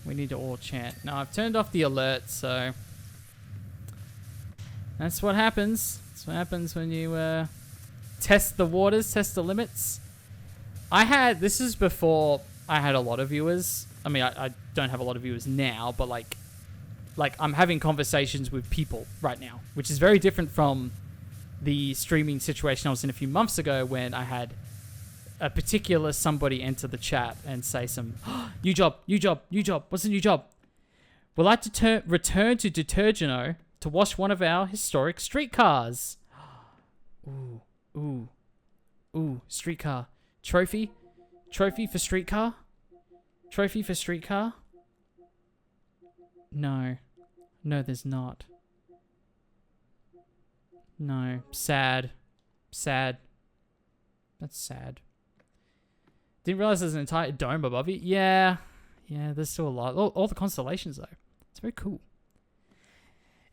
We need to all chant. Now, I've turned off the alert, so... that's what happens. That's what happens when you test the waters, test the limits. This is before I had a lot of viewers. I mean, I don't have a lot of viewers now, but like I'm having conversations with people right now, which is very different from the streaming situation I was in a few months ago when I had a particular somebody enter the chat and say some, oh, new job, what's the new job? We'd like to return to Detergeno to wash one of our historic streetcars. Ooh, streetcar. Trophy for streetcar? Trophy for streetcar? No, there's not. No, sad. That's sad. Didn't realize there's an entire dome above you. Yeah, there's still a lot. All the constellations, though. It's very cool.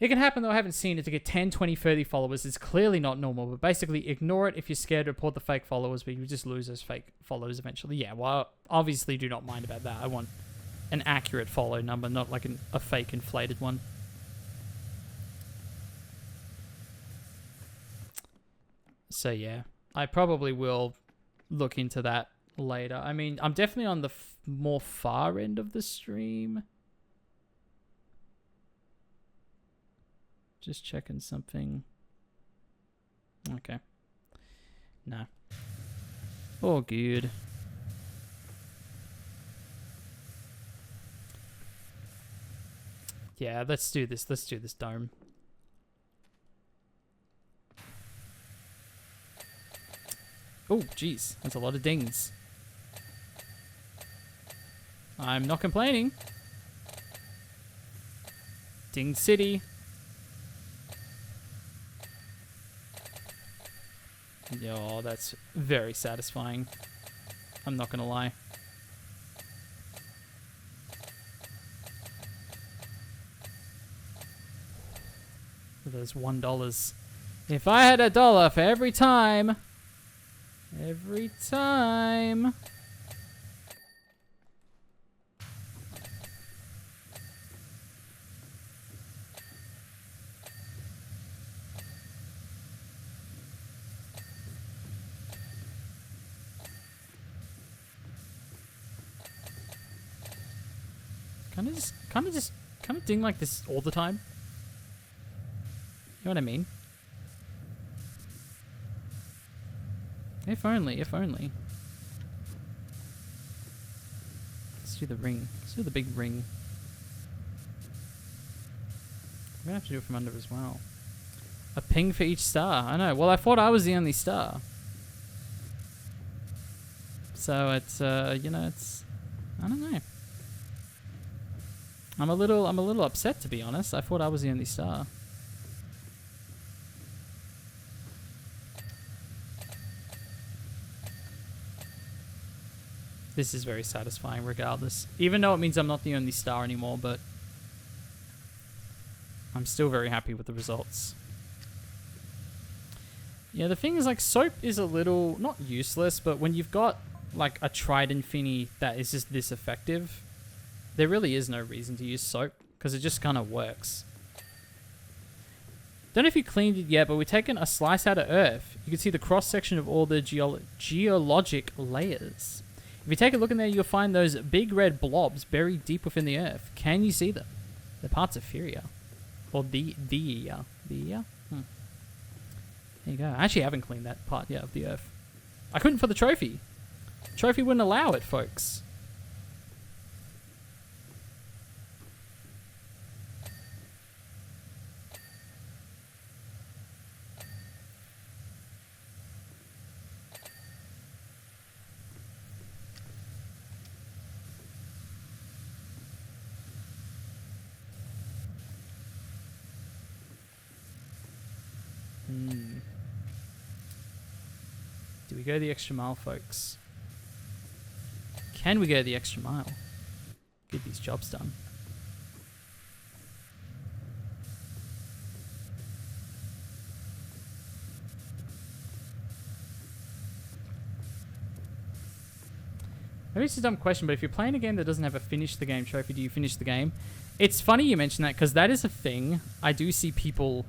It can happen, though. I haven't seen it. To get 10, 20, 30 followers is clearly not normal, but basically ignore it if you're scared to report the fake followers, but you just lose those fake followers eventually. Yeah, well, obviously do not mind about that. I want an accurate follow number, not like a fake inflated one. So, yeah. I probably will look into that later. I mean, I'm definitely on the more far end of the stream. Just checking something. Okay. No. All good. Yeah, let's do this. Let's do this dome. Oh, jeez. That's a lot of dings. I'm not complaining. Ding City. Yo, that's very satisfying. I'm not gonna lie. Those $1. If I had $1 for every time. Every time. Kind of ding like this all the time. You know what I mean? If only, if only. Let's do the ring. Let's do the big ring. I'm gonna have to do it from under as well. A ping for each star. I know. Well, I thought I was the only star. So it's, you know, it's... I don't know. I'm a little upset, to be honest. I thought I was the only star. This is very satisfying regardless. Even though it means I'm not the only star anymore, but I'm still very happy with the results. Yeah, the thing is, like, soap is a little, not useless, but when you've got, like, a Trident Finny that is just this effective, there really is no reason to use soap, because it just kind of works. Don't know if you cleaned it yet, but we've taken a slice out of Earth. You can see the cross-section of all the geologic layers. If you take a look in there, you'll find those big red blobs buried deep within the Earth. Can you see them? They're parts of Furia. Or the ear. The ear? There you go. I actually haven't cleaned that part yet of the Earth. I couldn't for the trophy. The trophy wouldn't allow it, folks. Do we go the extra mile, folks? Can we go the extra mile? Get these jobs done. Maybe it's a dumb question, but if you're playing a game that doesn't have a finish the game trophy, do you finish the game? It's funny you mention that, because that is a thing. I do see people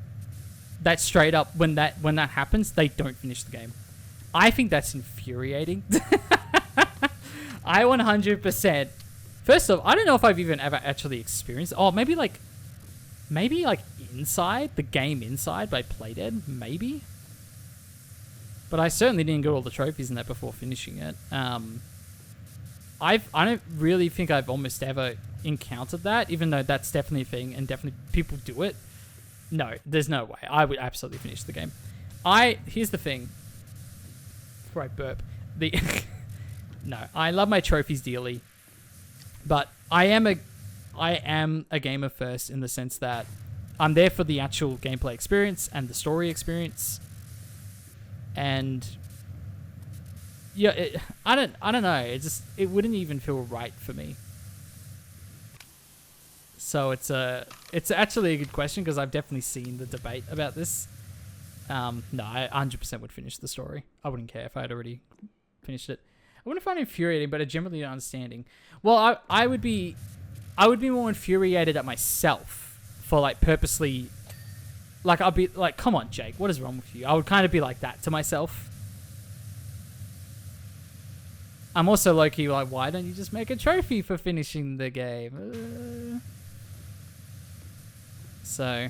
that straight up, when that happens, they don't finish the game. I think that's infuriating. I 100%. First off, I don't know if I've even ever actually experienced. Oh, maybe like Inside, the game Inside by Playdead, maybe. But I certainly didn't get all the trophies in that before finishing it. I don't really think I've almost ever encountered that, even though that's definitely a thing and definitely people do it. No, there's no way. I would absolutely finish the game. Here's the thing. Before I burp. No, I love my trophies dearly. But I am a gamer first, in the sense that I'm there for the actual gameplay experience and the story experience. And yeah, I don't know. It wouldn't even feel right for me. So it's actually a good question, because I've definitely seen the debate about this. No, I 100% would finish the story. I wouldn't care if I had already finished it. I wouldn't find it infuriating, but a generally understanding. Well, I would be more infuriated at myself for, like, purposely, like, I'll be like, come on, Jake, what is wrong with you? I would kind of be like that to myself. I'm also low-key like, why don't you just make a trophy for finishing the game? So,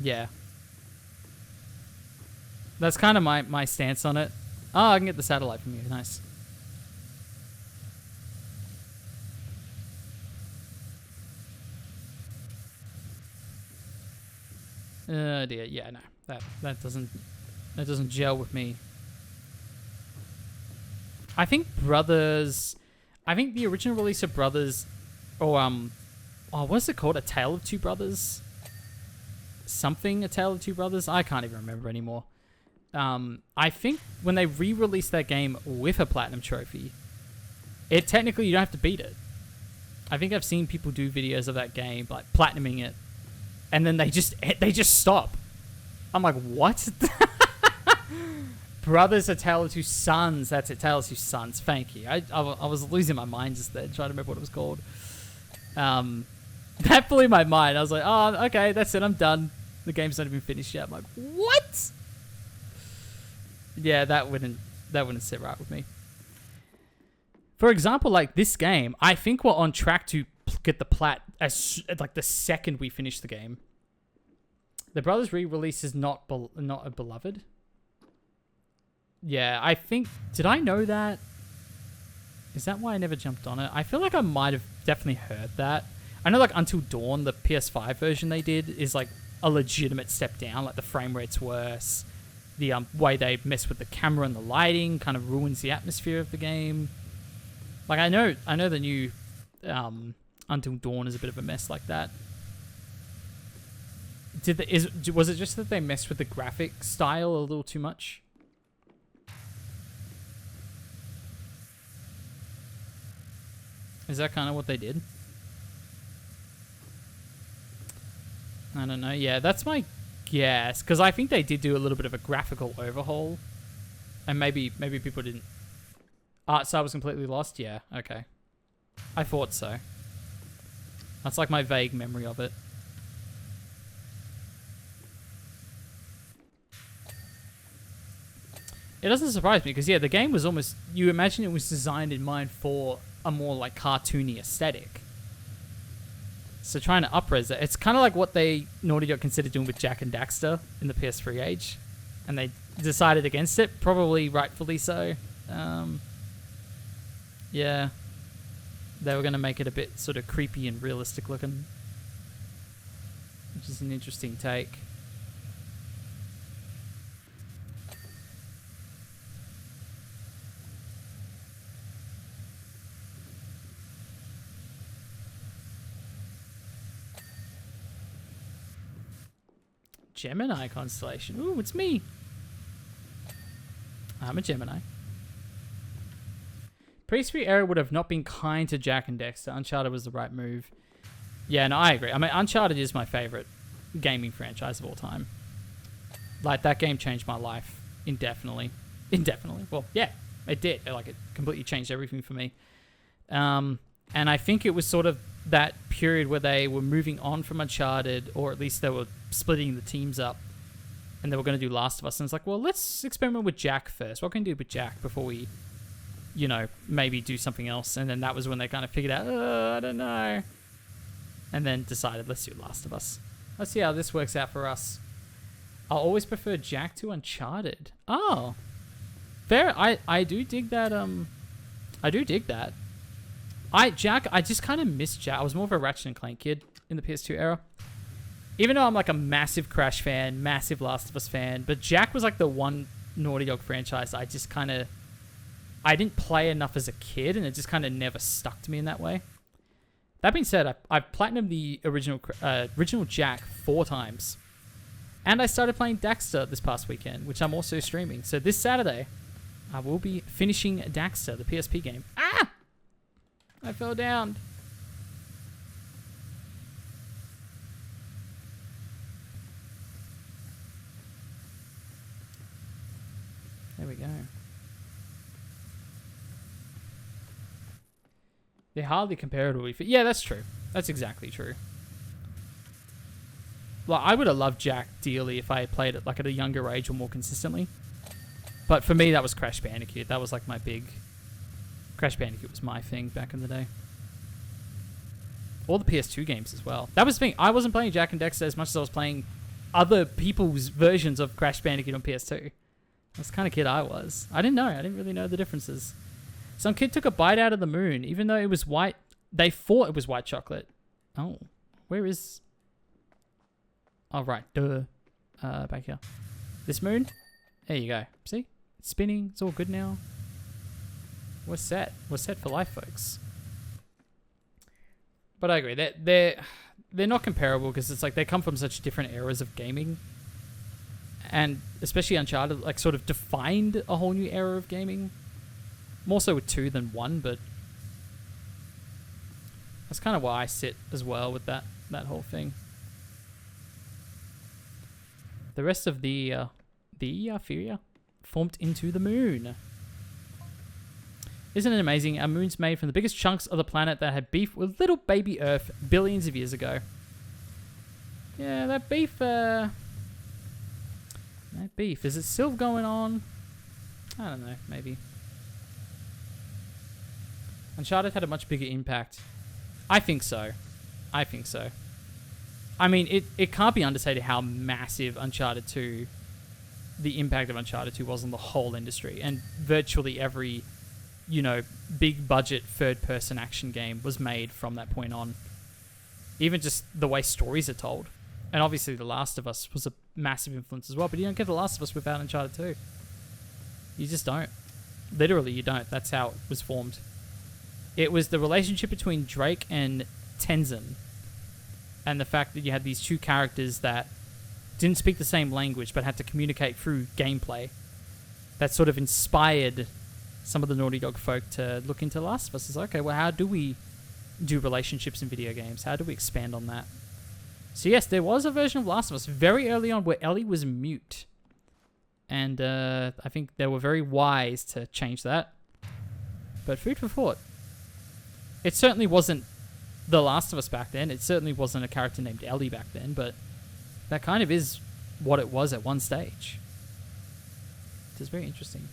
yeah. That's kind of my stance on it. Oh, I can get the satellite from you. Nice. Dear. Yeah, no. That doesn't gel with me. I think the original release of Brothers, or what's it called? A Tale of Two Brothers? A Tale of Two Brothers? I can't even remember anymore. I think when they re-released that game with a platinum trophy, technically you don't have to beat it. I think I've seen people do videos of that game, like platinuming it, and then they just stop. I'm like, what? Brothers, A Tale of Two Sons. That's it, Tale of Two Sons. Thank you. I was losing my mind just then, trying to remember what it was called. That blew my mind. I was like, oh, okay, that's it. I'm done. The game's not even finished yet. I'm like, what? Yeah, that wouldn't sit right with me. For example, like this game, I think we're on track to get the plat as like the second we finish the game. The Brothers re-release is not a beloved. Yeah, I think... Did I know that? Is that why I never jumped on it? I feel like I might have definitely heard that. I know like Until Dawn, the PS5 version they did, is like a legitimate step down. Like the frame rate's worse. The way they mess with the camera and the lighting kind of ruins the atmosphere of the game. Like I know the new Until Dawn is a bit of a mess like that. Was it just that they messed with the graphic style a little too much? Is that kind of what they did? I don't know. Yeah, that's my guess. Because I think they did do a little bit of a graphical overhaul. And maybe people didn't... Art style was completely lost? Yeah, okay. I thought so. That's like my vague memory of it. It doesn't surprise me because, yeah, the game was almost... You imagine it was designed in mind for a more, like, cartoony aesthetic. So trying to up-res it... It's kind of like what Naughty Dog considered doing with Jak and Daxter in the PS3 age. And they decided against it. Probably rightfully so. Yeah. They were going to make it a bit sort of creepy and realistic looking. Which is an interesting take. Gemini constellation. Ooh, it's me. I'm a Gemini. PS3 era would have not been kind to Jak and Daxter. Uncharted was the right move. Yeah, no, I agree. I mean, Uncharted is my favorite gaming franchise of all time. Like, that game changed my life indefinitely. Indefinitely. Well, yeah, it did. Like, it completely changed everything for me. And I think it was sort of that period where they were moving on from Uncharted, or at least they were splitting the teams up, and they were going to do Last of Us. And it's like, well, let's experiment with Jak first. What can we do with Jak before we, you know, maybe do something else? And then that was when they kind of figured out, I don't know. And then decided, let's do Last of Us. Let's see how this works out for us. I'll always prefer Jak to Uncharted. Oh. Fair. I do dig that. I do dig that. Jak, I just kind of missed Jak. I was more of a Ratchet and Clank kid in the PS2 era. Even though I'm like a massive Crash fan, massive Last of Us fan, but Jak was like the one Naughty Dog franchise I just kind of... I didn't play enough as a kid, and it just kind of never stuck to me in that way. That being said, I've platinumed the original Jak 4 times. And I started playing Daxter this past weekend, which I'm also streaming. So this Saturday, I will be finishing Daxter, the PSP game. Ah! I fell down. There we go. They're hardly comparable. Yeah, that's true. That's exactly true. Well, I would have loved Jak dearly if I had played it like at a younger age or more consistently. But for me, that was Crash Bandicoot. That was like my big... Crash Bandicoot was my thing back in the day. All the PS2 games as well. That was the thing. I wasn't playing Jak and Daxter as much as I was playing other people's versions of Crash Bandicoot on PS2. That's the kind of kid I was. I didn't know. I didn't really know the differences. Some kid took a bite out of the moon, even though it was white. They thought it was white chocolate. Oh, where is... Oh, right. Duh. Back here. This moon? There you go. See? It's spinning. It's all good now. We're set. We're set for life, folks. But I agree. They're not comparable because it's like they come from such different eras of gaming. And especially Uncharted, like, sort of defined a whole new era of gaming. More so with 2 than 1, but that's kind of why I sit as well with that whole thing. The rest of the Furia formed into the moon. Isn't it amazing? Our moon's made from the biggest chunks of the planet that had beef with little baby Earth billions of years ago. Yeah, that beef, is it still going on? I don't know, maybe. Uncharted had a much bigger impact. I think so. I mean, it can't be understated how massive Uncharted 2, the impact of Uncharted 2 was on the whole industry. And virtually every, big budget third-person action game was made from that point on. Even just the way stories are told. And obviously The Last of Us was a massive influence as well, but you don't get The Last of Us without Uncharted 2. You just don't. Literally, you don't. That's how it was formed. It was the relationship between Drake and Tenzin, and the fact that you had these two characters that didn't speak the same language but had to communicate through gameplay, that sort of inspired some of the Naughty Dog folk to look into Last of Us. It's like, okay, well, how do we do relationships in video games? How do we expand on that? So yes, there was a version of Last of Us very early on where Ellie was mute, and I think they were very wise to change that. But food for thought. It certainly wasn't The Last of Us back then. It certainly wasn't a character named Ellie back then, but that kind of is what it was at one stage. It's very interesting.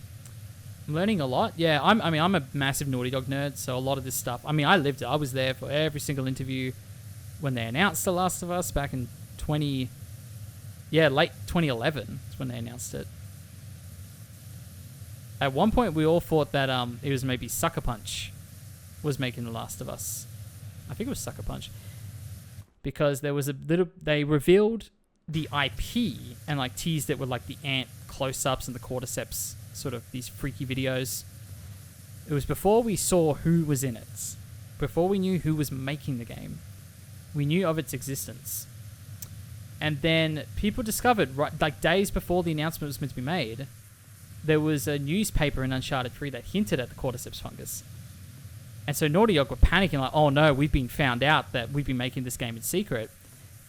I'm learning a lot. Yeah, I'm a massive Naughty Dog nerd, so a lot of this stuff... I mean, I lived it. I was there for every single interview when they announced The Last of Us back in late 2011 is when they announced it. At one point, we all thought that it was maybe Sucker Punch was making The Last of Us. I think it was Sucker Punch. Because there was they revealed the IP and like teased it with like the ant close-ups and the cordyceps, sort of these freaky videos. It was before we saw who was in it. Before we knew who was making the game. We knew of its existence. And then people discovered, right, like days before the announcement was meant to be made, there was a newspaper in Uncharted 3 that hinted at the cordyceps fungus. And so Naughty Dog were panicking like, oh no, we've been found out that we've been making this game in secret.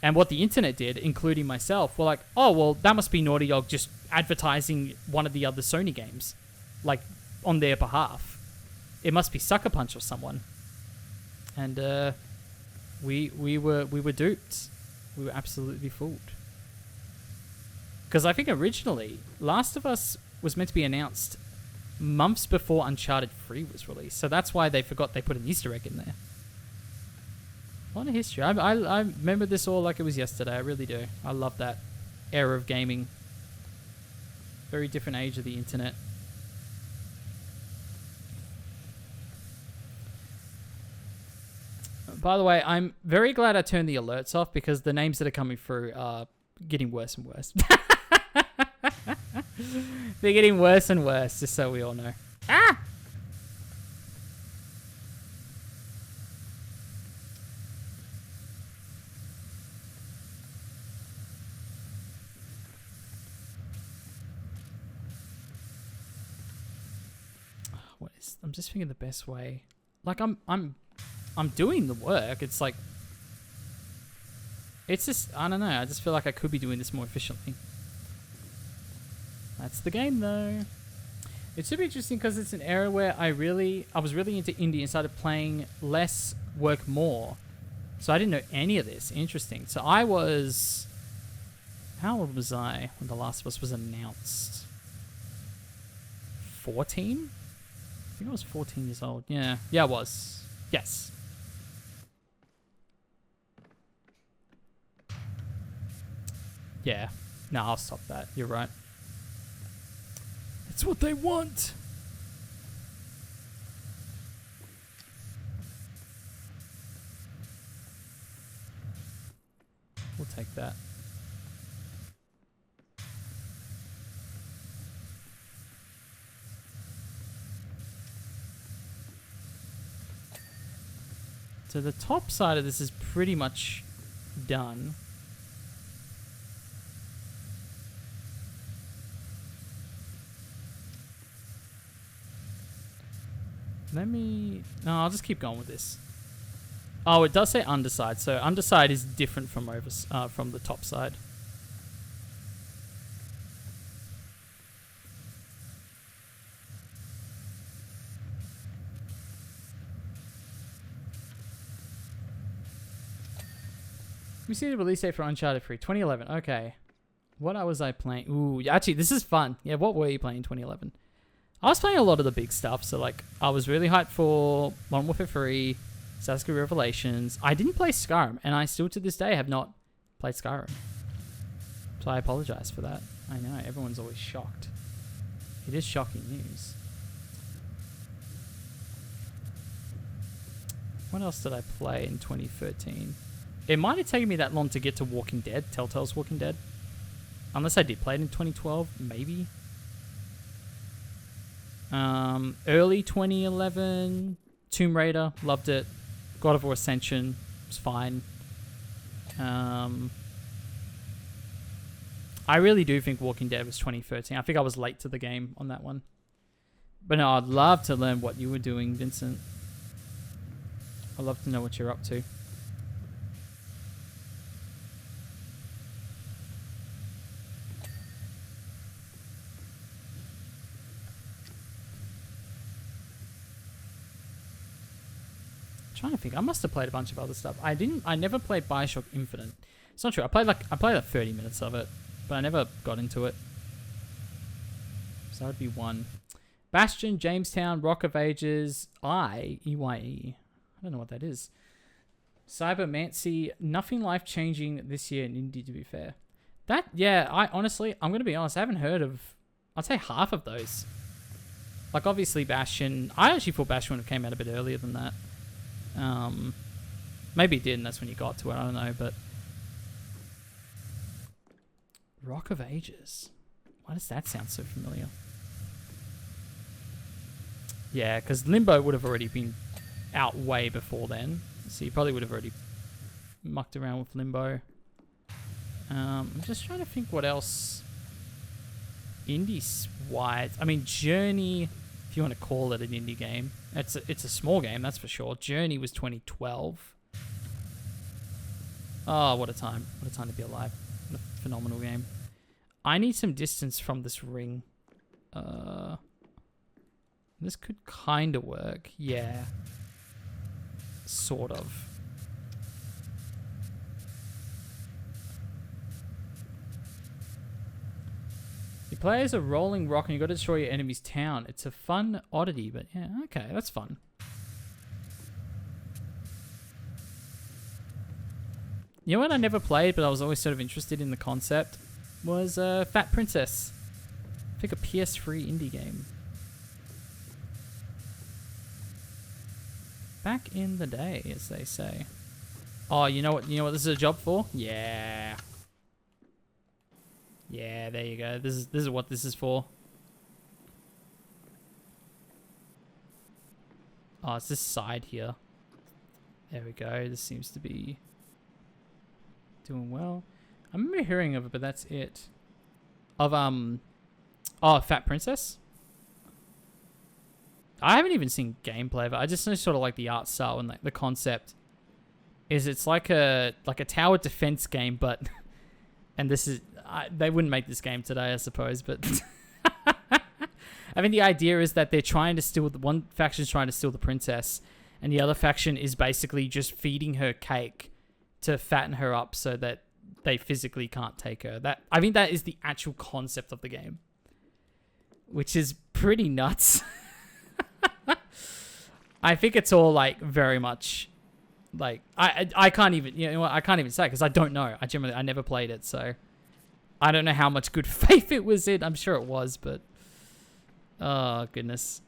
And what the internet did, including myself, were like, oh, well, that must be Naughty Dog just advertising one of the other Sony games, like, on their behalf. It must be Sucker Punch or someone. And we were duped. We were absolutely fooled. Because I think originally, Last of Us was meant to be announced months before Uncharted 3 was released. So that's why they forgot they put an Easter egg in there. A lot of history. I remember this all like it was yesterday. I really do. I love that era of gaming. Very different age of the internet. By the way, I'm very glad I turned the alerts off because the names that are coming through are getting worse and worse. They're getting worse and worse, just so we all know. Ah! I'm just thinking the best way. Like I'm doing the work. It's like, it's just, I don't know. I just feel like I could be doing this more efficiently. That's the game though. It's super interesting because it's an era where I was really into indie and started playing less, work more. So I didn't know any of this. Interesting. So I was, how old was I when The Last of Us was announced? 14? I think I was 14 years old. Yeah. Yeah, I was. Yes. Yeah. No, I'll stop that. You're right. It's what they want. We'll take that. So the top side of this is pretty much done. No, I'll just keep going with this. Oh, it does say underside. So underside is different from from the top side. Let me see the release date for Uncharted 3. 2011. Okay. What was I playing? Ooh, actually, this is fun. Yeah, what were you playing in 2011? I was playing a lot of the big stuff. So, like, I was really hyped for Modern Warfare 3, Assassin's Creed Revelations. I didn't play Skyrim, and I still to this day have not played Skyrim. So I apologize for that. I know, everyone's always shocked. It is shocking news. What else did I play in 2013? It might have taken me that long to get to Walking Dead, Telltale's Walking Dead. Unless I did play it in 2012, maybe. Early 2011, Tomb Raider, loved it. God of War Ascension was fine. I really do think Walking Dead was 2013. I think I was late to the game on that one. But no, I'd love to learn what you were doing, Vincent. I'd love to know what you're up to. Trying to think. I must have played a bunch of other stuff. I never played BioShock Infinite. It's not true. I played like 30 minutes of it, but I never got into it. So that would be one. Bastion, Jamestown, Rock of Ages, EYE. I don't know what that is. Cybermancy, nothing life-changing this year in indie, to be fair. I'm going to be honest, I haven't heard of, I'd say half of those. Like, obviously, Bastion. I actually thought Bastion would have came out a bit earlier than that. Maybe it did, and that's when you got to it. I don't know, but Rock of Ages. Why does that sound so familiar? Yeah, because Limbo would have already been out way before then, so you probably would have already mucked around with Limbo. I'm just trying to think what else indie-wise. I mean, Journey, if you want to call it an indie game. It's a small game, that's for sure. Journey was 2012. Oh, what a time. What a time to be alive. What a phenomenal game. I need some distance from this ring. This could kind of work. Yeah. Sort of. You play as a rolling rock and you got to destroy your enemy's town. It's a fun oddity, but yeah, okay, that's fun. You know what I never played, but I was always sort of interested in the concept, was Fat Princess. I think a PS3 indie game. Back in the day, as they say. Oh, you know what this is a job for? Yeah. Yeah, there you go. This is what this is for. Oh, it's this side here. There we go. This seems to be doing well. I remember hearing of it, but that's it. Of Fat Princess. I haven't even seen gameplay of it. I just know sort of like the art style and like the concept. It's like a tower defense game, but and this is. They wouldn't make this game today, I suppose, but I mean, the idea is that they're trying to steal, one faction's trying to steal the princess, and the other faction is basically just feeding her cake to fatten her up so that they physically can't take her. I think that is the actual concept of the game, which is pretty nuts. I think it's all like very much like, I can't even, you know what, I can't even say because I don't know. I never played it, so I don't know how much good faith it was in. I'm sure it was, but Oh, goodness.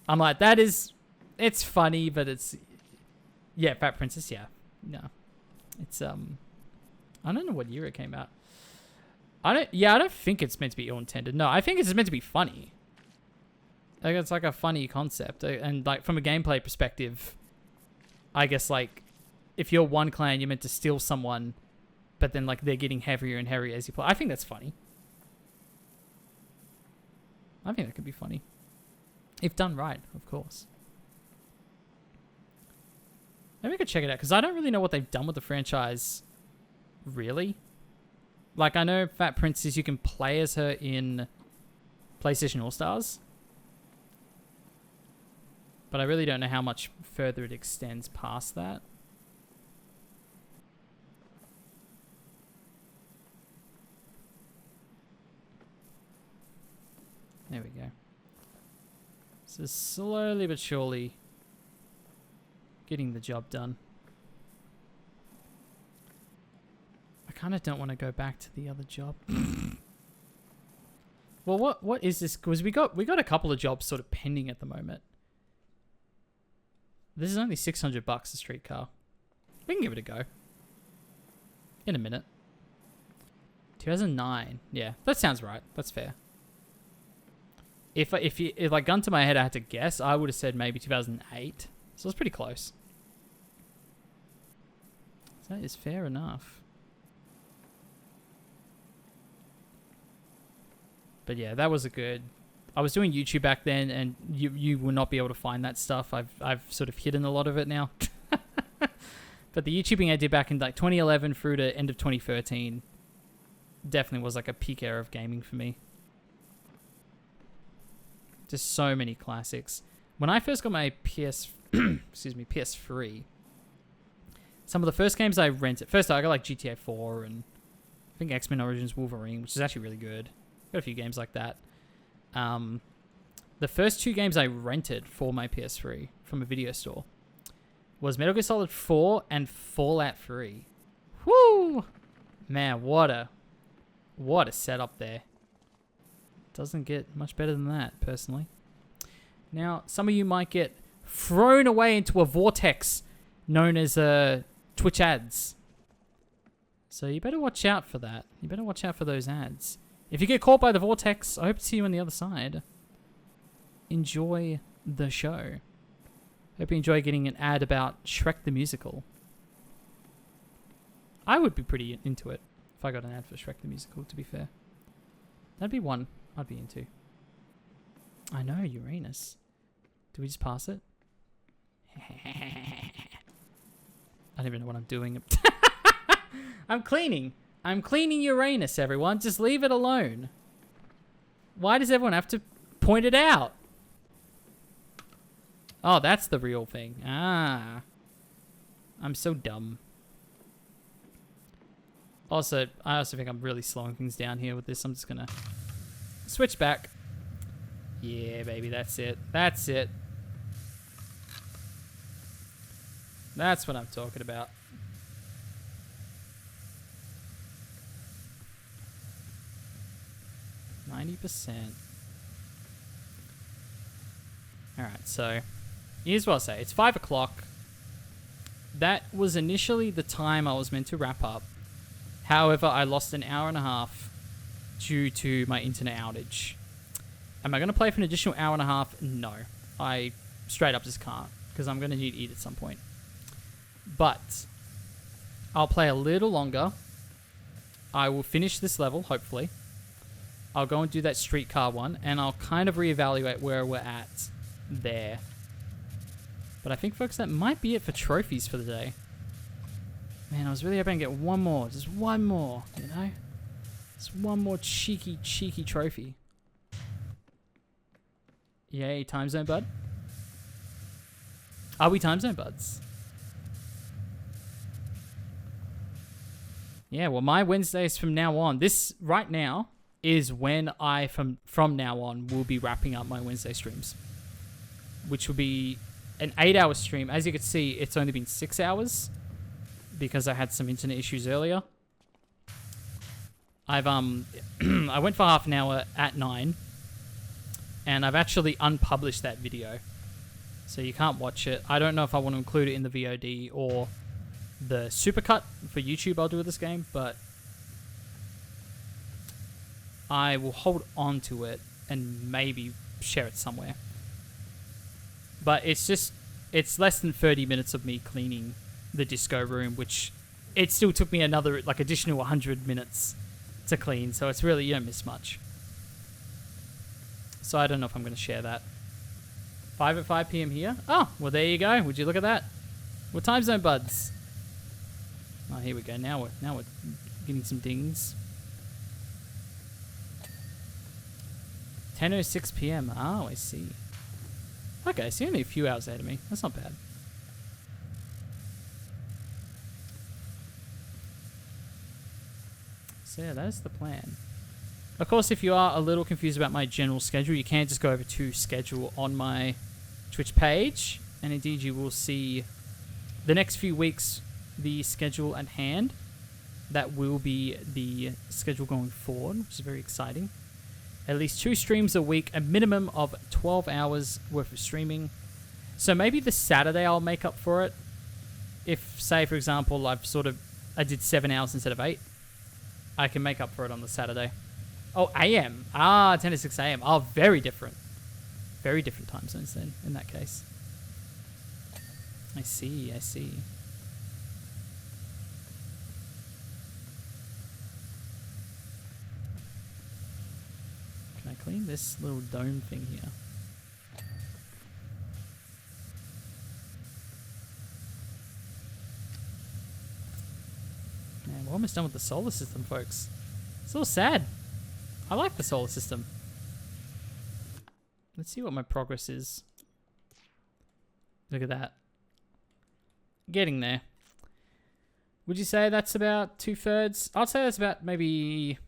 I'm like, that is... It's funny, but it's... Yeah, Fat Princess, yeah. No. It's, I don't know what year it came out. I don't think it's meant to be ill-intended. No, I think it's meant to be funny. Like, it's like a funny concept. And, like, from a gameplay perspective, I guess, like, if you're one clan, you're meant to steal someone, but then, like, they're getting heavier and heavier as you play. I think that's funny. I think that could be funny. If done right, of course. Maybe we could check it out, because I don't really know what they've done with the franchise, really. Like, I know Fat Princess, you can play as her in PlayStation All-Stars. But I really don't know how much further it extends past that. There we go. So slowly but surely getting the job done. I kind of don't want to go back to the other job. Well, what is this? Because we got a couple of jobs sort of pending at the moment. This is only $600 a streetcar. We can give it a go. In a minute. 2009. Yeah, that sounds right. That's fair. If like gun to my head I had to guess, I would have said maybe 2008. So it's pretty close. So that is fair enough. But yeah, that was a good... I was doing YouTube back then, and you will not be able to find that stuff. I've sort of hidden a lot of it now. But the YouTubing I did back in like 2011 through to end of 2013 definitely was like a peak era of gaming for me. Just so many classics. When I first got my PS3, some of the first games I rented... First, I got like GTA 4 and I think X-Men Origins Wolverine, which is actually really good. Got a few games like that. The first two games I rented for my PS3 from a video store was Metal Gear Solid 4 and Fallout 3. Woo! Man, what a setup there. Doesn't get much better than that, personally. Now, some of you might get thrown away into a vortex known as Twitch ads. So you better watch out for that. You better watch out for those ads. If you get caught by the vortex, I hope to see you on the other side. Enjoy the show. Hope you enjoy getting an ad about Shrek the Musical. I would be pretty into it if I got an ad for Shrek the Musical, to be fair. That'd be one I'd be into. I know, Uranus. Do we just pass it? I don't even know what I'm doing. I'm cleaning. I'm cleaning Uranus, everyone. Just leave it alone. Why does everyone have to point it out? Oh, that's the real thing. Ah. I'm so dumb. Also, I also think I'm really slowing things down here with this. I'm just going to switch back. Yeah, baby, that's it. That's it. That's what I'm talking about. %. Alright, so here's what I'll say. It's 5 o'clock. That was initially the time I was meant to wrap up. However, I lost an hour and a half due to my internet outage. Am I going to play for an additional hour and a half? No. I straight up just can't, because I'm going to need to eat at some point. But I'll play a little longer. I will finish this level, hopefully. I'll go and do that streetcar one, and I'll kind of reevaluate where we're at there. But I think, folks, that might be it for trophies for the day. Man, I was really hoping to get one more. Just one more, you know? Just one more cheeky trophy. Yay, time zone bud. Are we time zone buds? Yeah, well, my Wednesdays from now on, this right now is when I, from now on, will be wrapping up my Wednesday streams. Which will be an 8-hour stream. As you can see, it's only been 6 hours because I had some internet issues earlier. I've I went for half an hour at 9, and I've actually unpublished that video. So you can't watch it. I don't know if I want to include it in the VOD or the supercut for YouTube I'll do with this game, but I will hold on to it and maybe share it somewhere. But it's less than 30 minutes of me cleaning the disco room, which it still took me another, like, additional 100 minutes to clean. So it's really, you don't miss much. So I don't know if I'm going to share that. 5 at 5 p.m. here. Oh, well, there you go. Would you look at that? What time zone, buds? Oh, here we go. Now we're getting some dings. 10:06 p.m. Oh, I see. Okay, so you're only a few hours ahead of me. That's not bad. So yeah, that is the plan. Of course, if you are a little confused about my general schedule, you can just go over to schedule on my Twitch page, and indeed you will see the next few weeks the schedule at hand. That will be the schedule going forward, which is very exciting. At least 2 streams a week, a minimum of 12 hours worth of streaming. So maybe the Saturday I'll make up for it. If, say, for example, I did 7 hours instead of 8, I can make up for it on the Saturday. Oh, AM. 10 to 6 AM. Oh, very different. Very different time zones then, in that case. I see. Can I clean this little dome thing here? Man, we're almost done with the solar system, folks. It's a little sad. I like the solar system. Let's see what my progress is. Look at that. Getting there. Would you say that's about 2/3? I'd say that's about maybe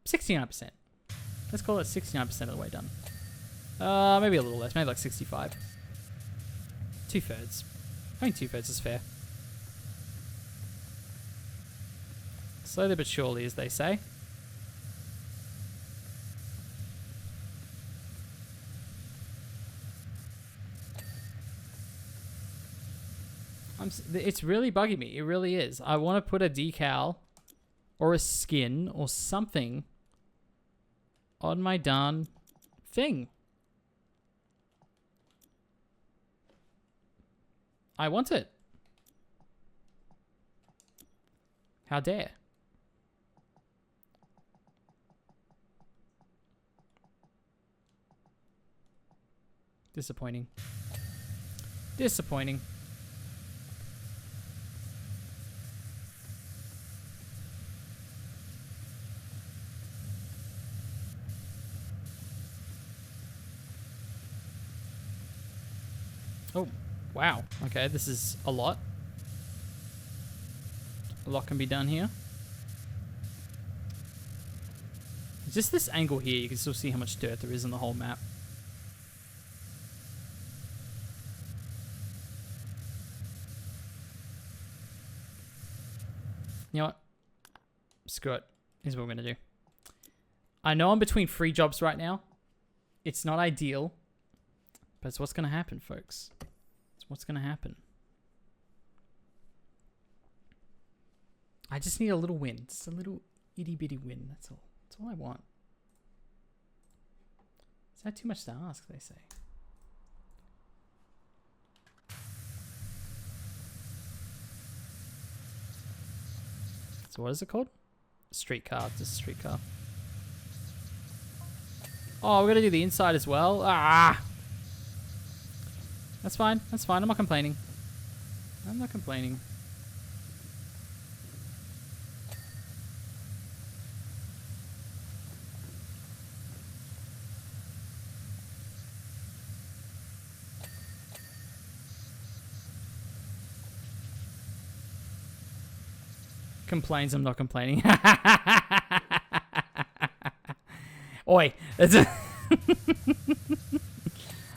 69%. Let's call it 69% of the way done. Maybe a little less. Maybe like 65. 2/3. I think 2/3 is fair. Slowly but surely, as they say. It's really bugging me. It really is. I want to put a decal or a skin or something on my darn thing. I want it. How dare. Disappointing. Disappointing. Oh, wow. Okay, this is a lot. A lot can be done here. Just this angle here, you can still see how much dirt there is in the whole map. You know what? Screw it. Here's what we're going to do. I know I'm between 3 jobs right now. It's not ideal. But it's what's going to happen, folks. It's what's going to happen. I just need a little win. Just a little itty-bitty win. That's all. That's all I want. Is that too much to ask, they say? So what is it called? Streetcar. Just a streetcar. Oh, we're going to do the inside as well? Ah! That's fine. That's fine. I'm not complaining. I'm not complaining. Complains, I'm not complaining. Oi. That's a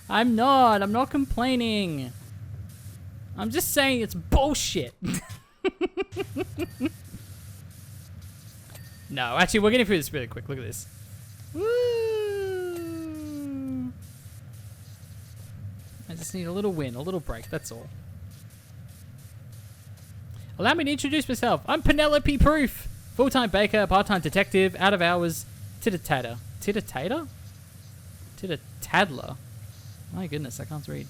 I'm not complaining. I'm just saying it's bullshit. No, actually, we're getting through this really quick. Look at this. Woo! just need a little win, a little break, that's all. Allow me to introduce myself. I'm Penelope Proof. Full-time baker, part-time detective, out of hours, titter-tatter. Titter-tater? Titter-taddler. My goodness, I can't read.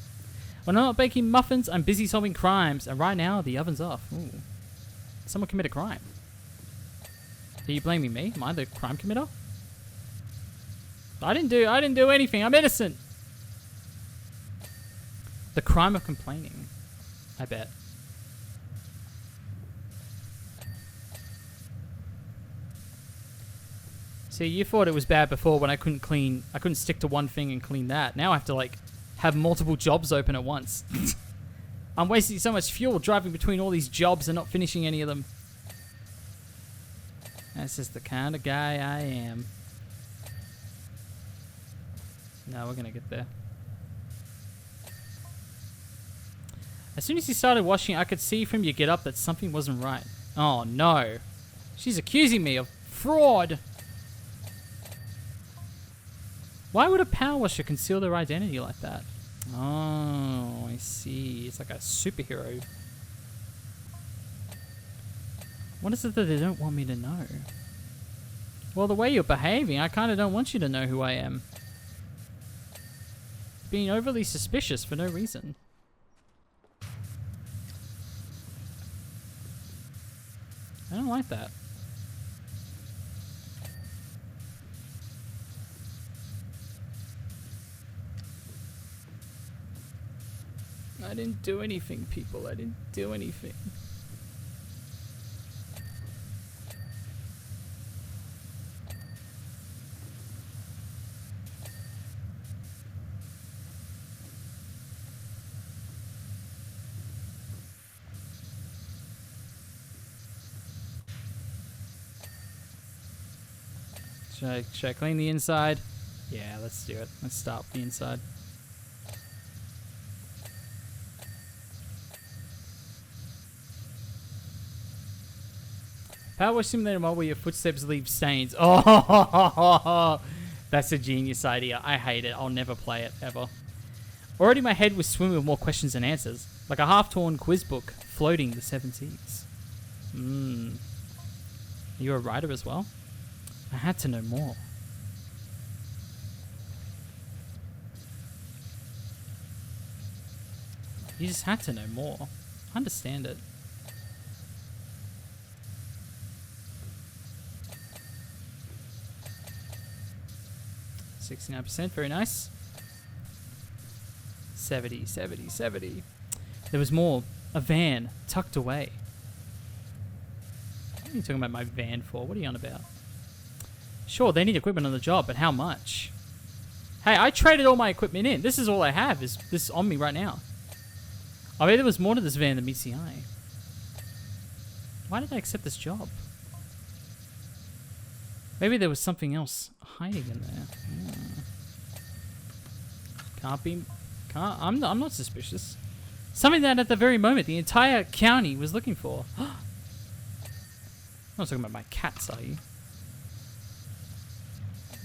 When I'm not baking muffins, I'm busy solving crimes. And right now, the oven's off. Ooh. Someone commit a crime. Are you blaming me? Am I the crime committer? I didn't do anything. I'm innocent. The crime of complaining. I bet. See, you thought it was bad before when I couldn't stick to one thing and clean that. Now I have to, like, have multiple jobs open at once. I'm wasting so much fuel driving between all these jobs and not finishing any of them. That's just the kind of guy I am. No, we're gonna get there. As soon as you started washing, I could see from your get up that something wasn't right. Oh no. She's accusing me of fraud. Why would a power washer conceal their identity like that? Oh, I see. It's like a superhero. What is it that they don't want me to know? Well, the way you're behaving, I kind of don't want you to know who I am. Being overly suspicious for no reason. I don't like that. I didn't do anything, people. I didn't do anything. Should I clean the inside? Yeah, let's do it. Let's start with the inside. Powerwash Simulator mode where your footsteps leave stains. Oh, that's a genius idea. I hate it. I'll never play it, ever. Already my head was swimming with more questions than answers. Like a half-torn quiz book floating the seven seas. You're a writer as well? I had to know more. You just had to know more. Understand it. %, very nice. 70. There was more. A van tucked away. What are you talking about my van for? What are you on about? Sure, they need equipment on the job, but how much? Hey, I traded all my equipment in. This is all I have. Is this on me right now? I bet there was more to this van than meets the eye. Why did I accept this job? Maybe there was something else hiding in there. Can't be. I'm not suspicious. Something that at the very moment the entire county was looking for. I'm not talking about my cats, are you?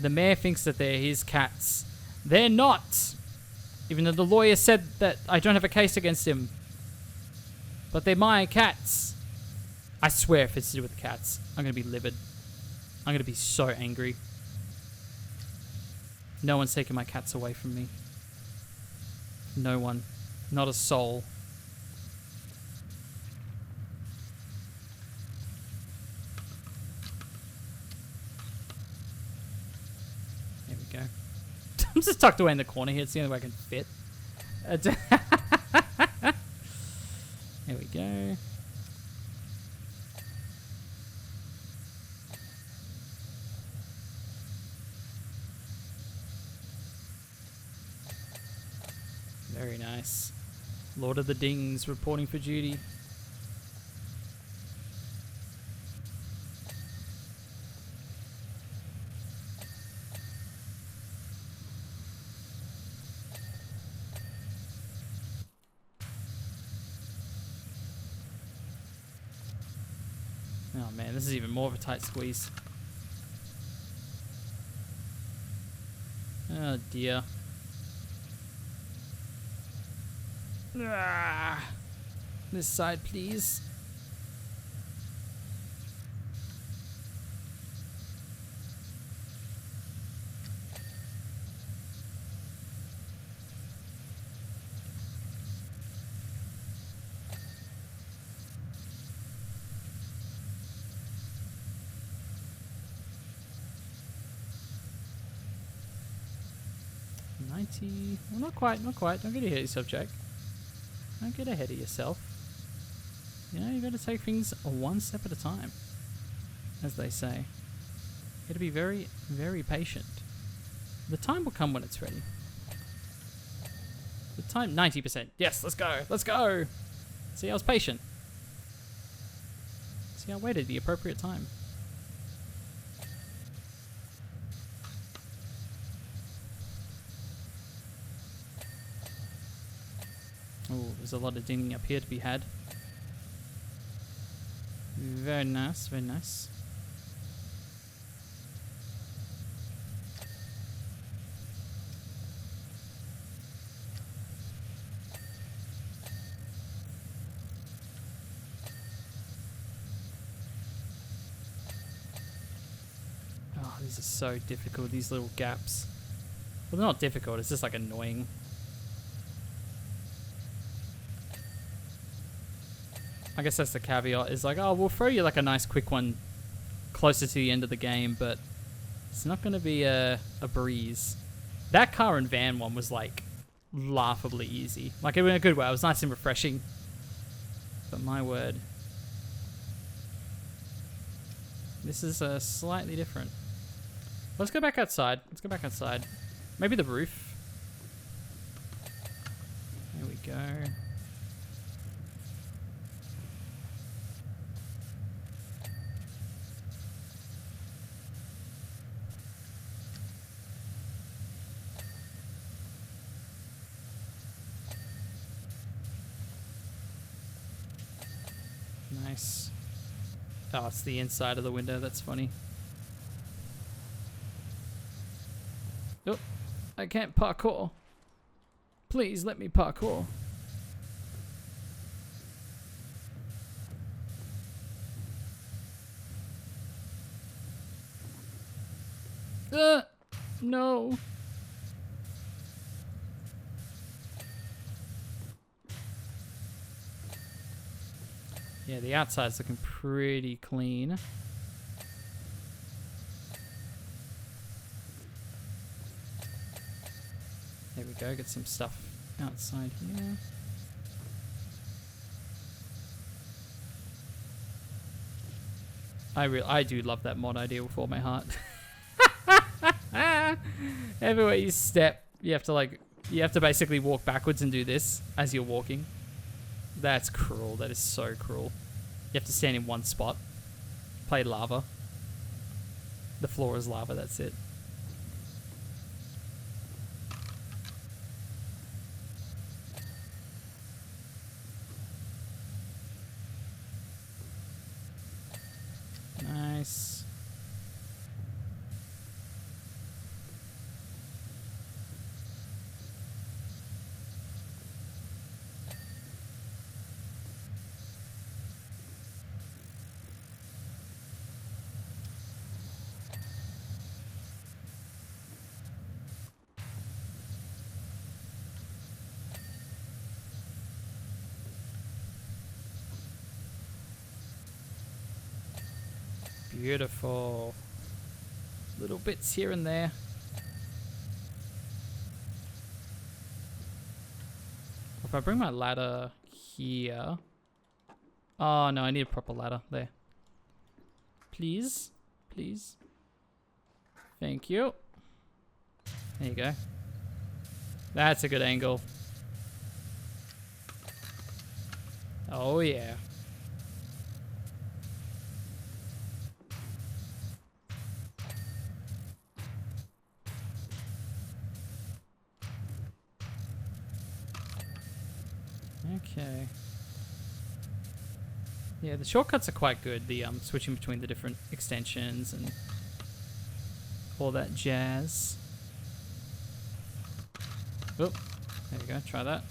The mayor thinks that they're his cats. They're not. Even though the lawyer said that I don't have a case against him. But they're my cats. I swear if it's to do with the cats, I'm going to be livid. I'm going to be so angry. No one's taking my cats away from me. No one. Not a soul. There we go. I'm just tucked away in the corner here. It's the only way I can fit. There we go. Very nice. Lord of the Dings reporting for duty. Oh man, this is even more of a tight squeeze. Oh dear. Ah, this side, please. Well, not quite, not quite. Don't get ahead of yourself, Jack. Don't get ahead of yourself. You know, you gotta take things one step at a time, as they say. You gotta be very, very patient. The time will come when it's ready. The time, 90%. Yes, let's go, let's go! See, I was patient. See, I waited the appropriate time. Oh, there's a lot of digging up here to be had. Very nice, very nice. Oh, these are so difficult, these little gaps. Well, they're not difficult, it's just like annoying. I guess that's the caveat, is like, oh, we'll throw you like a nice quick one closer to the end of the game, but it's not going to be a breeze. That car and van one was like laughably easy. Like in a good way, it was nice and refreshing. But my word. This is slightly different. Let's go back outside. Let's go back outside. Maybe the roof. There we go. Nice. Oh, it's the inside of the window. That's funny. Oh, I can't parkour. Please let me parkour. No. Yeah, the outside's looking pretty clean. There we go, get some stuff outside here. I do love that mod idea with all my heart. Everywhere you step, you have to basically walk backwards and do this as you're walking. That's cruel. That is so cruel. You have to stand in one spot. Play lava. The floor is lava, that's it. Nice. Beautiful. Little bits here and there. If I bring my ladder here... Oh no, I need a proper ladder. There. Please. Please. Thank you. There you go. That's a good angle. Oh yeah. Okay. Yeah, the shortcuts are quite good. The switching between the different extensions and all that jazz. Oh, there you go. Try that.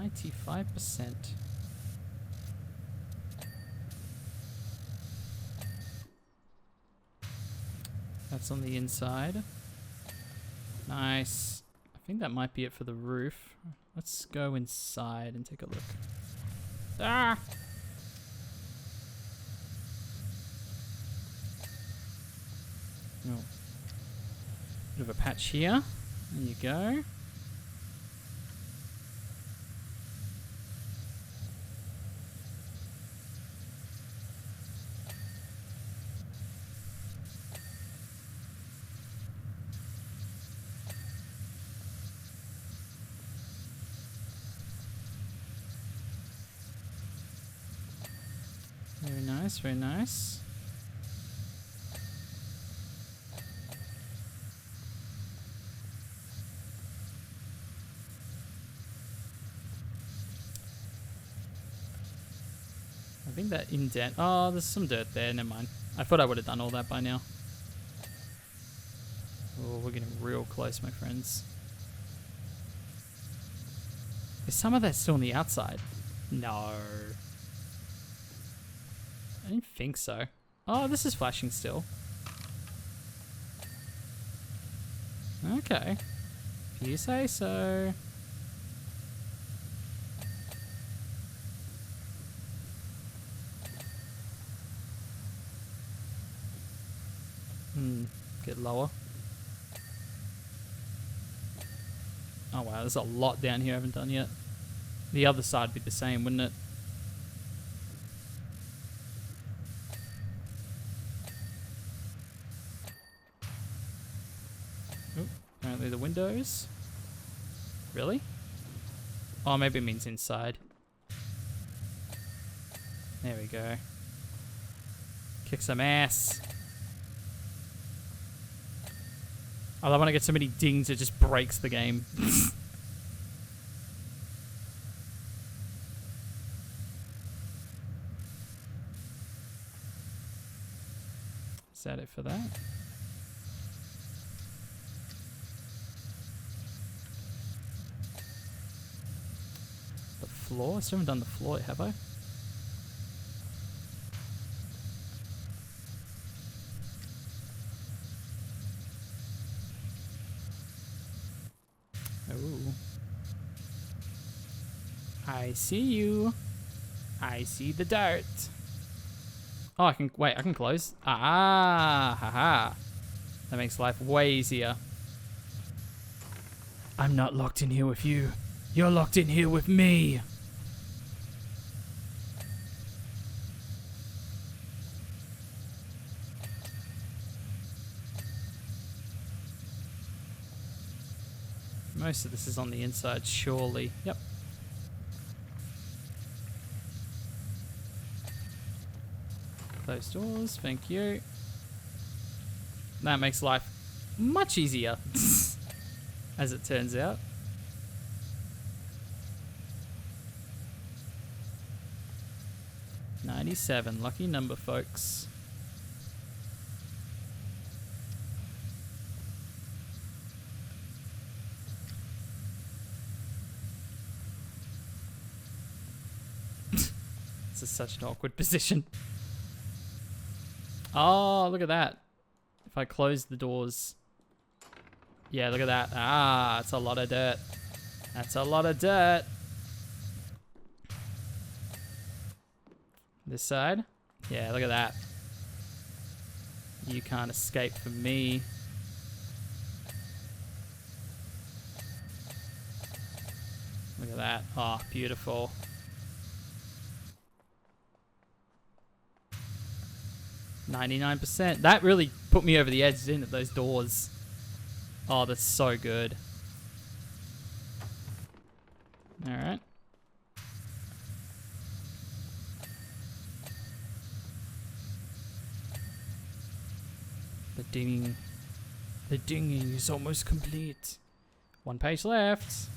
95%. That's on the inside. Nice. I think that might be it for the roof. Let's go inside and take a look. Ah! Oh. Bit of a patch here. There you go. Very nice, very nice. I think that indent. Oh, there's some dirt there. Never mind. I thought I would have done all that by now. Oh, we're getting real close, my friends. Is some of that still on the outside? No. I didn't think so. Oh, this is flashing still. Okay. If you say so. Get lower. Oh wow, there's a lot down here I haven't done yet. The other side would be the same, wouldn't it? Oop, apparently the windows. Really? Oh, maybe it means inside. There we go. Kick some ass. I love when I get so many dings it just breaks the game. Is that it for that? The floor? I still haven't done the floor, have I? Oh. I see you. I see the dirt. Oh, I can wait. I can close. Ah, haha. That makes life way easier. I'm not locked in here with you. You're locked in here with me. Most of this is on the inside, surely. Yep. Close doors, thank you. That makes life much easier, as it turns out. $97, lucky number, folks. This is such an awkward position. Oh, look at that. If I close the doors. Yeah, look at that. Ah, it's a lot of dirt. That's a lot of dirt. This side. Yeah, look at that. You can't escape from me. Look at that. Oh, beautiful. $99%. That really put me over the edge, didn't it? Those doors. Oh, that's so good. Alright. The dinging. The dinging is almost complete. One page left.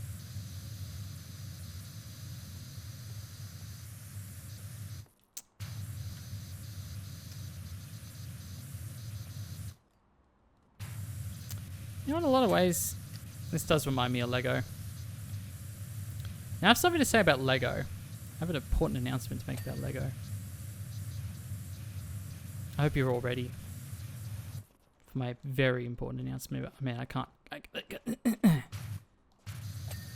You know, in a lot of ways, this does remind me of Lego. Now I have something to say about Lego. I have an important announcement to make about Lego. I hope you're all ready for my very important announcement. I mean, I can't...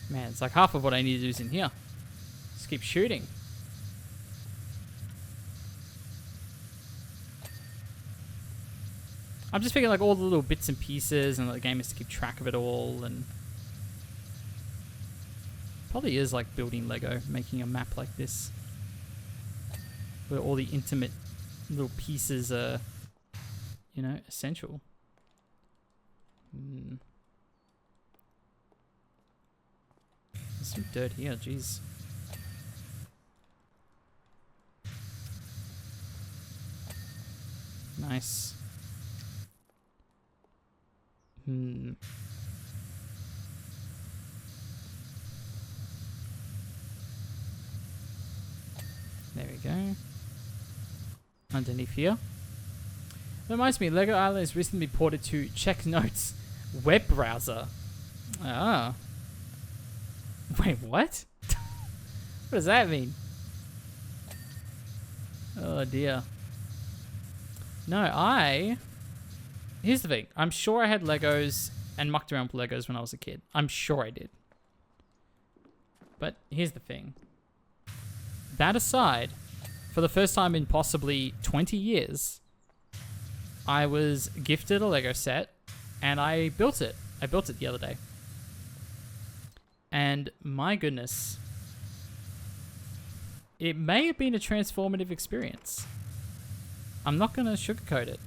Man, it's like half of what I need to do is in here. Just keep shooting. I'm just thinking like all the little bits and pieces, and the game has to keep track of it all, and probably is like building Lego, making a map like this, where all the intimate little pieces are, you know, essential. There's some dirt here, jeez. Nice. There we go. Underneath here. That reminds me, Lego Island has recently ported to Check Notes web browser. Ah. Wait, what? What does that mean? Oh dear. No, here's the thing. I'm sure I had Legos and mucked around with Legos when I was a kid. I'm sure I did. But here's the thing. That aside, for the first time in possibly 20 years, I was gifted a Lego set and I built it. I built it the other day. And my goodness, it may have been a transformative experience. I'm not going to sugarcoat it.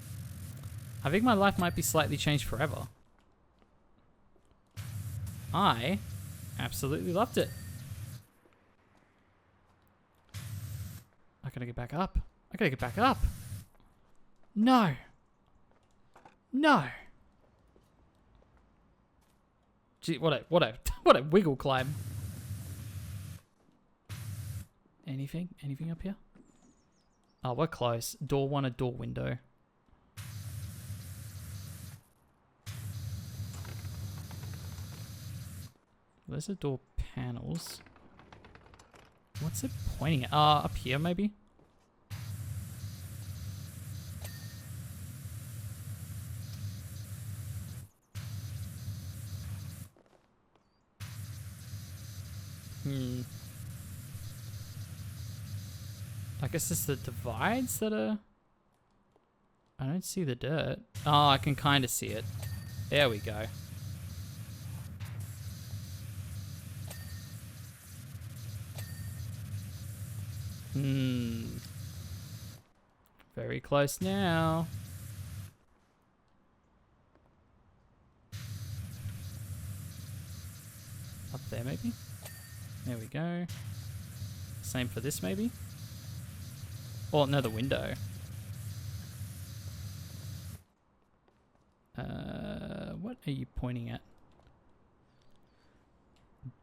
I think my life might be slightly changed forever. I absolutely loved it. I gotta get back up. I gotta get back up. No. No. Gee, what a wiggle climb. Anything up here? Oh, we're close. Door one, a door window. There's the door panels. What's it pointing at? Up here maybe? I guess it's the divides that are... I don't see the dirt. Oh, I can kind of see it. There we go. Very close now. Up there maybe? There we go. Same for this maybe? Oh, no, the window. What are you pointing at?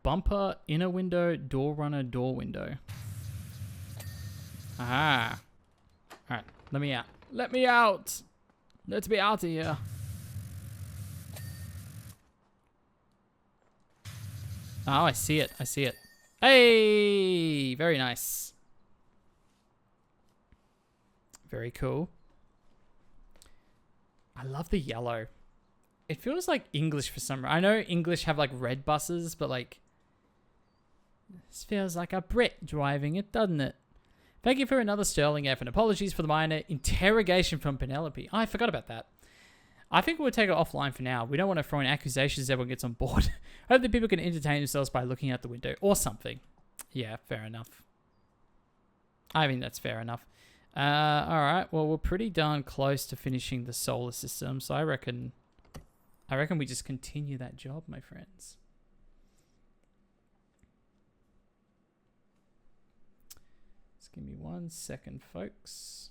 Bumper, inner window, door runner, door window. Aha. Alright, let me out. Let me out! Let me out of here. Oh, I see it. I see it. Hey! Very nice. Very cool. I love the yellow. It feels like English for some reason. I know English have like red buses, but like... This feels like a Brit driving it, doesn't it? Thank you for another sterling effort. Apologies for the minor interrogation from Penelope. Oh, I forgot about that. I think we'll take it offline for now. We don't want to throw in accusations everyone gets on board. Hope that people can entertain themselves by looking out the window or something. Yeah, fair enough. I mean, that's fair enough. Alright, well, we're pretty darn close to finishing the solar system, so I reckon we just continue that job, my friends. Just give me 1 second, folks.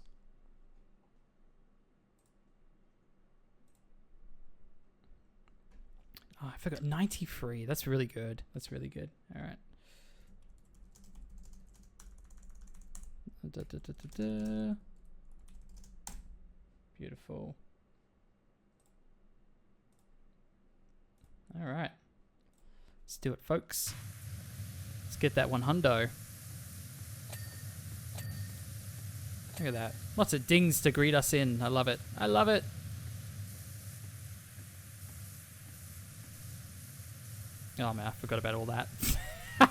Oh, I forgot 93. That's really good. That's really good. All right. Beautiful. All right. Let's do it, folks. Let's get that one hundo. Look at that. Lots of dings to greet us in. I love it. I love it. Oh man, I forgot about all that.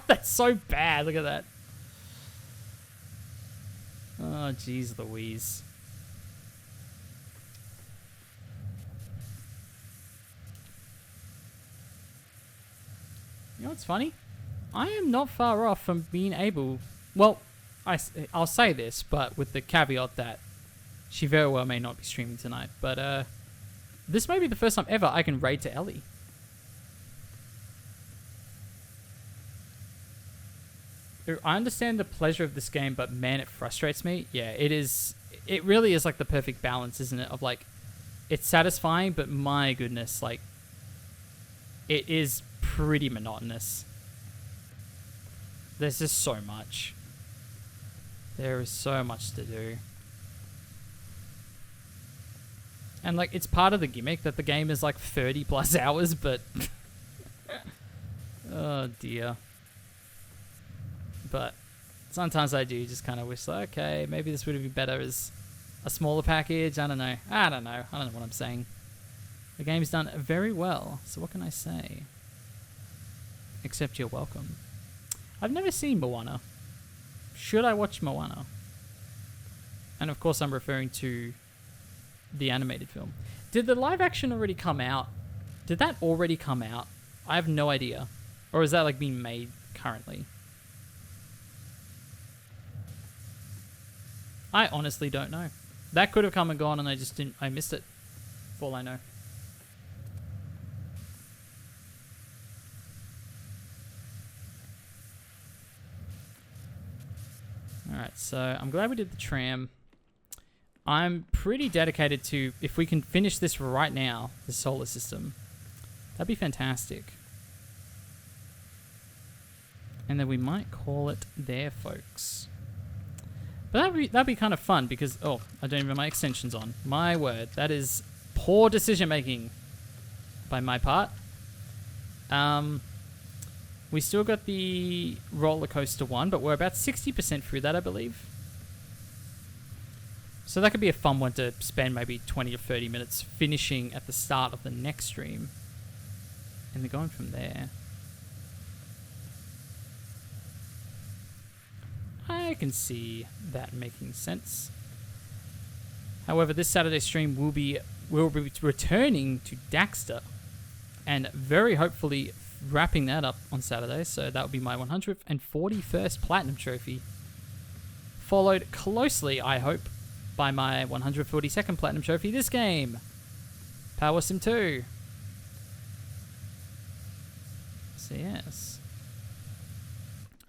That's so bad. Look at that. Oh, jeez Louise. You know what's funny? I am not far off from being able... Well, I'll say this, but with the caveat that she very well may not be streaming tonight. But this may be the first time ever I can raid to Ellie. I understand the pleasure of this game, but man, it frustrates me. Yeah, it is. It really is like the perfect balance, isn't it? Of like, it's satisfying, but my goodness, like, it is pretty monotonous. There's just so much. There is so much to do. And like, it's part of the gimmick that the game is like 30 plus hours, but... oh dear. But sometimes I do just kind of wish, like, okay, maybe this would have been better as a smaller package. I don't know. I don't know what I'm saying. The game's done very well, so what can I say? Except you're welcome. I've never seen Moana. Should I watch Moana? And of course I'm referring to the animated film. Did the live action already come out? Did that already come out? I have no idea. Or is that like being made currently? I honestly don't know. That could have come and gone and I missed it. For all I know. Alright, so I'm glad we did the tram. I'm pretty dedicated to, if we can finish this right now, the solar system, that'd be fantastic. And then we might call it there, folks. But that'd be kind of fun because, oh, I don't even have my extensions on. My word, that is poor decision making by my part. We still got the roller coaster one, but we're about 60% through that, I believe. So that could be a fun one to spend maybe 20 or 30 minutes finishing at the start of the next stream. And then going from there. I can see that making sense. However, this Saturday stream will be returning to Daxter. And very hopefully wrapping that up on Saturday. So that would be my 141st Platinum Trophy. Followed closely, I hope, by my 142nd Platinum Trophy this game. Powerwash Sim 2. So yes.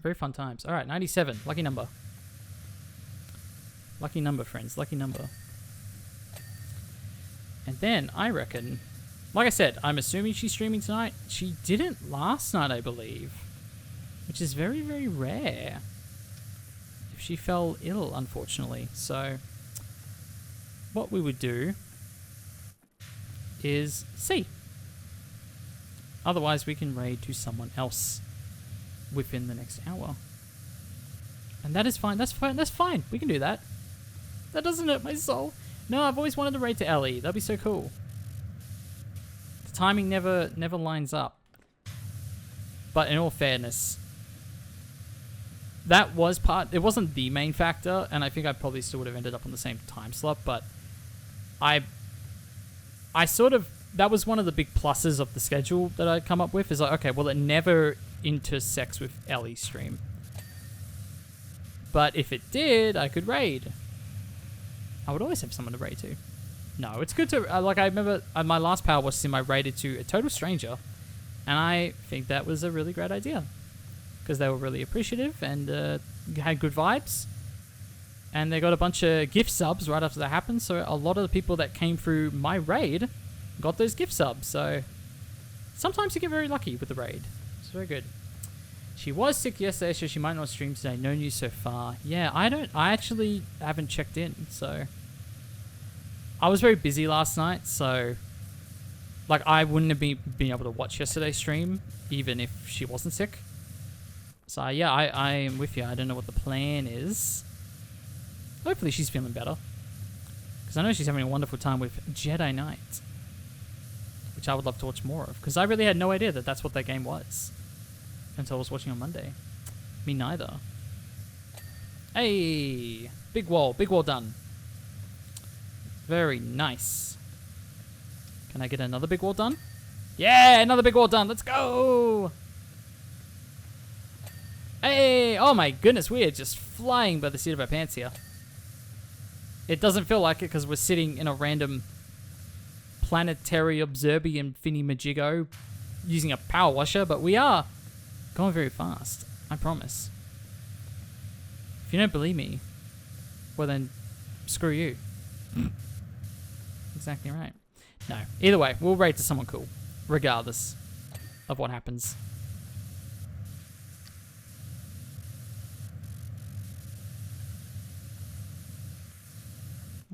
Very fun times. Alright, 97. Lucky number. Lucky number, friends. Lucky number. And then, I reckon... Like I said, I'm assuming she's streaming tonight. She didn't last night, I believe. Which is very, very rare. If she fell ill, unfortunately. So, what we would do is see. Otherwise, we can raid to someone else within the next hour. And that is fine. That's fine. That's fine. We can do that. That doesn't hurt my soul. No, I've always wanted to raid to Ellie. That'd be so cool. The timing never lines up. But in all fairness, that was part... It wasn't the main factor, and I think I probably still would have ended up on the same time slot, but I sort of... That was one of the big pluses of the schedule that I'd come up with, is like, okay, well, it never intersects with Ellie's stream. But if it did, I could raid. I would always have someone to raid to. No, it's good to... like, I remember my last Powerwash Sim, I raided to a total stranger, and I think that was a really great idea. Because they were really appreciative and had good vibes. And they got a bunch of gift subs right after that happened, so a lot of the people that came through my raid got those gift subs. So sometimes you get very lucky with the raid. It's very good. She was sick yesterday, so she might not stream today. No news so far. Yeah, I actually haven't checked in, so... I was very busy last night, so... Like, I wouldn't have been able to watch yesterday's stream, even if she wasn't sick. So yeah, I am with you. I don't know what the plan is. Hopefully she's feeling better. Because I know she's having a wonderful time with Jedi Knight. Which I would love to watch more of. Because I really had no idea that that's what that game was. Until I was watching on Monday. Me neither. Hey! Big wall done. Very nice. Can I get another big wall done? Yeah, another big wall done. Let's go! Hey! Oh my goodness, we are just flying by the seat of our pants here. It doesn't feel like it because we're sitting in a random planetary observium finny-majigo using a power washer, but we are going very fast. I promise. If you don't believe me, well then, screw you. Exactly right. No. Either way, we'll raid to someone cool, regardless of what happens.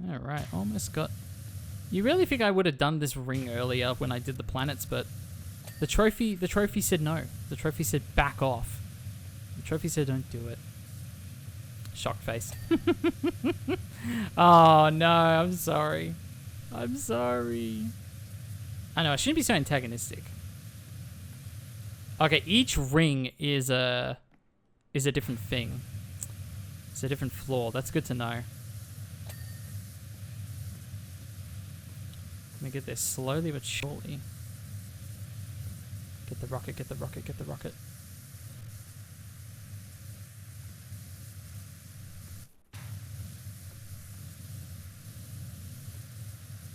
Alright, almost got... You really think I would have done this ring earlier when I did the planets, but the trophy said no. The trophy said back off. The trophy said don't do it. Shocked face. Oh no, I'm sorry. I'm sorry. I know, I shouldn't be so antagonistic. Okay, each ring is a different thing. It's a different floor. That's good to know. Let me get there slowly but surely. Get the rocket, get the rocket, get the rocket.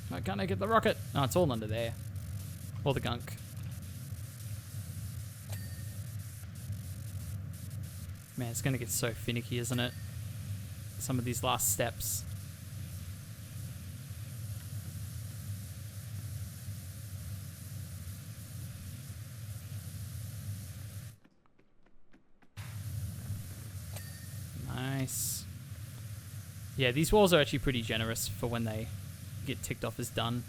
Why can't I get the rocket? No, it's all under there. All the gunk. Man, it's gonna get so finicky, isn't it? Some of these last steps. Nice. Yeah, these walls are actually pretty generous for when they get ticked off as done.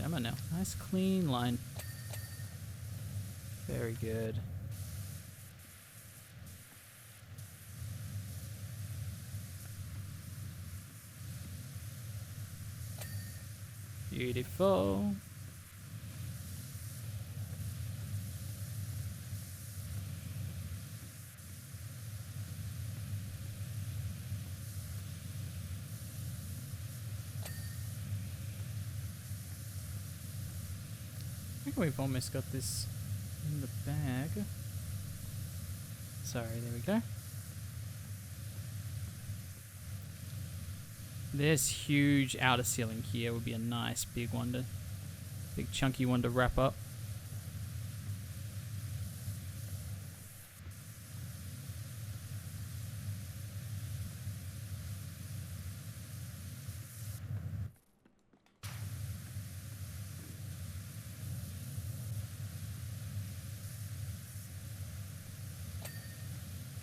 Come on now. Nice clean line. Very good. Beautiful. I think we've almost got this in the bag. Sorry, there we go. This huge outer ceiling here would be a nice big one to, big chunky one to wrap up.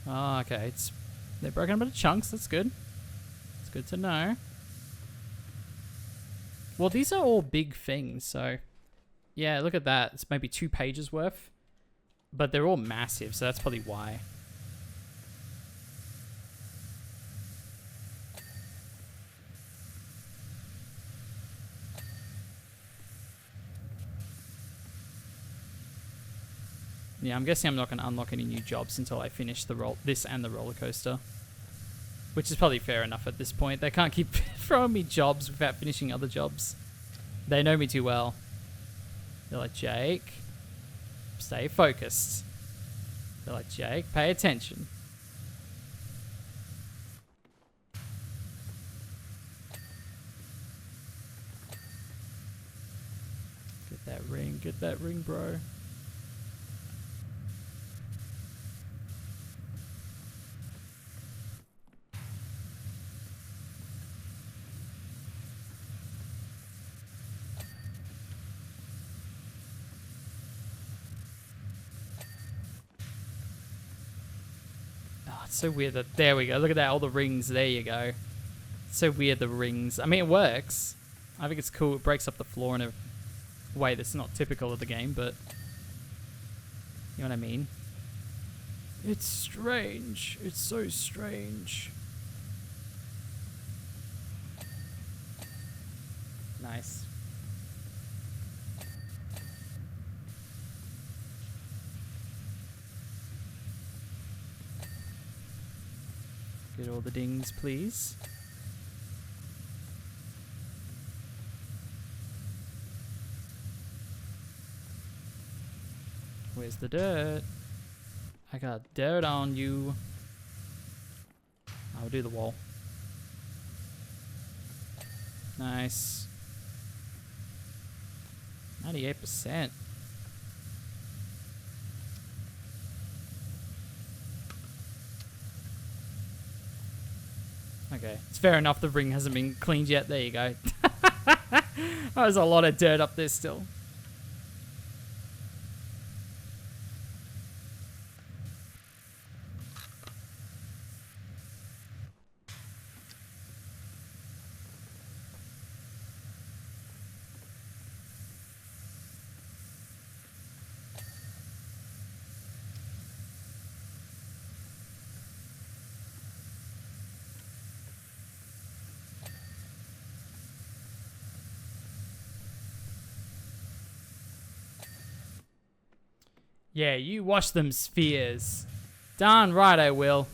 Oh, okay, they're broken up into chunks, that's good. It's good to know. Well, these are all big things, so... Yeah, look at that. It's maybe 2 pages worth. But they're all massive, so that's probably why. Yeah, I'm guessing I'm not going to unlock any new jobs until I finish this and the roller coaster. Which is probably fair enough at this point. They can't keep throwing me jobs without finishing other jobs. They know me too well. They're like, Jake, stay focused. They're like, Jake, pay attention. Get that ring, bro. it's so weird that... There we go. Look at that. All the rings. There you go. It's so weird, the rings. I mean, it works. I think it's cool. It breaks up the floor in a way that's not typical of the game, but... You know what I mean? It's strange. It's so strange. Nice. Get all the dings, please. Where's the dirt? I got dirt on you. I'll do the wall. Nice. 98%. Okay, it's fair enough the ring hasn't been cleaned yet. There you go. There's a lot of dirt up there still. Yeah, you wash them spheres. Darn right I will.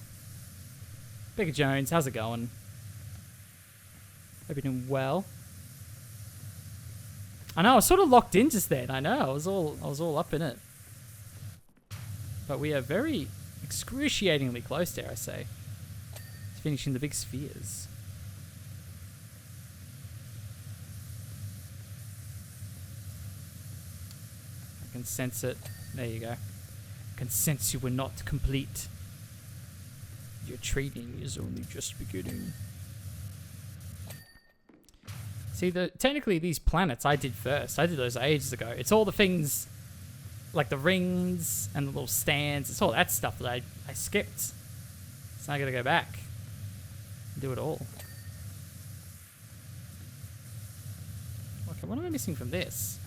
Bigger Jones, how's it going? Hope you're doing well. I know, I was sort of locked in just then. I know, I was all up in it. But we are very excruciatingly close, dare I say, to finishing the big spheres. I can sense it. There you go. I can sense you were not complete. Your training is only just beginning. See, technically these planets I did first. I did those ages ago. It's all the things, like the rings and the little stands. It's all that stuff that I skipped. So now I gotta go back and do it all. Okay, what am I missing from this?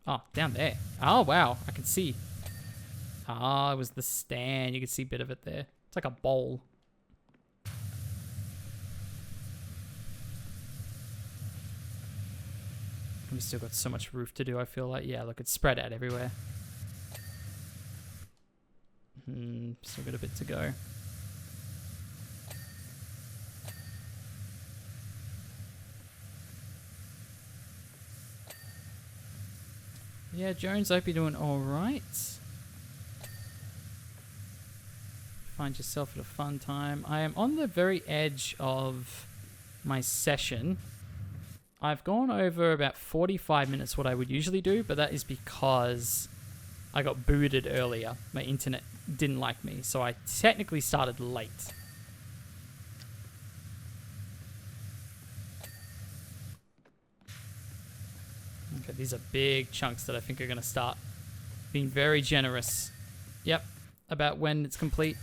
Oh, down there. Oh, wow. I can see. Ah, it was the stand. You can see a bit of it there. It's like a bowl. We still got so much roof to do, I feel like. Yeah, look, it's spread out everywhere. Still got a bit to go. Yeah, Jones, I hope you're doing alright. Find yourself at a fun time. I am on the very edge of my session. I've gone over about 45 minutes what I would usually do, but that is because I got booted earlier. My internet didn't like me, so I technically started late. Okay, these are big chunks that I think are going to start being very generous. Yep, about when it's complete.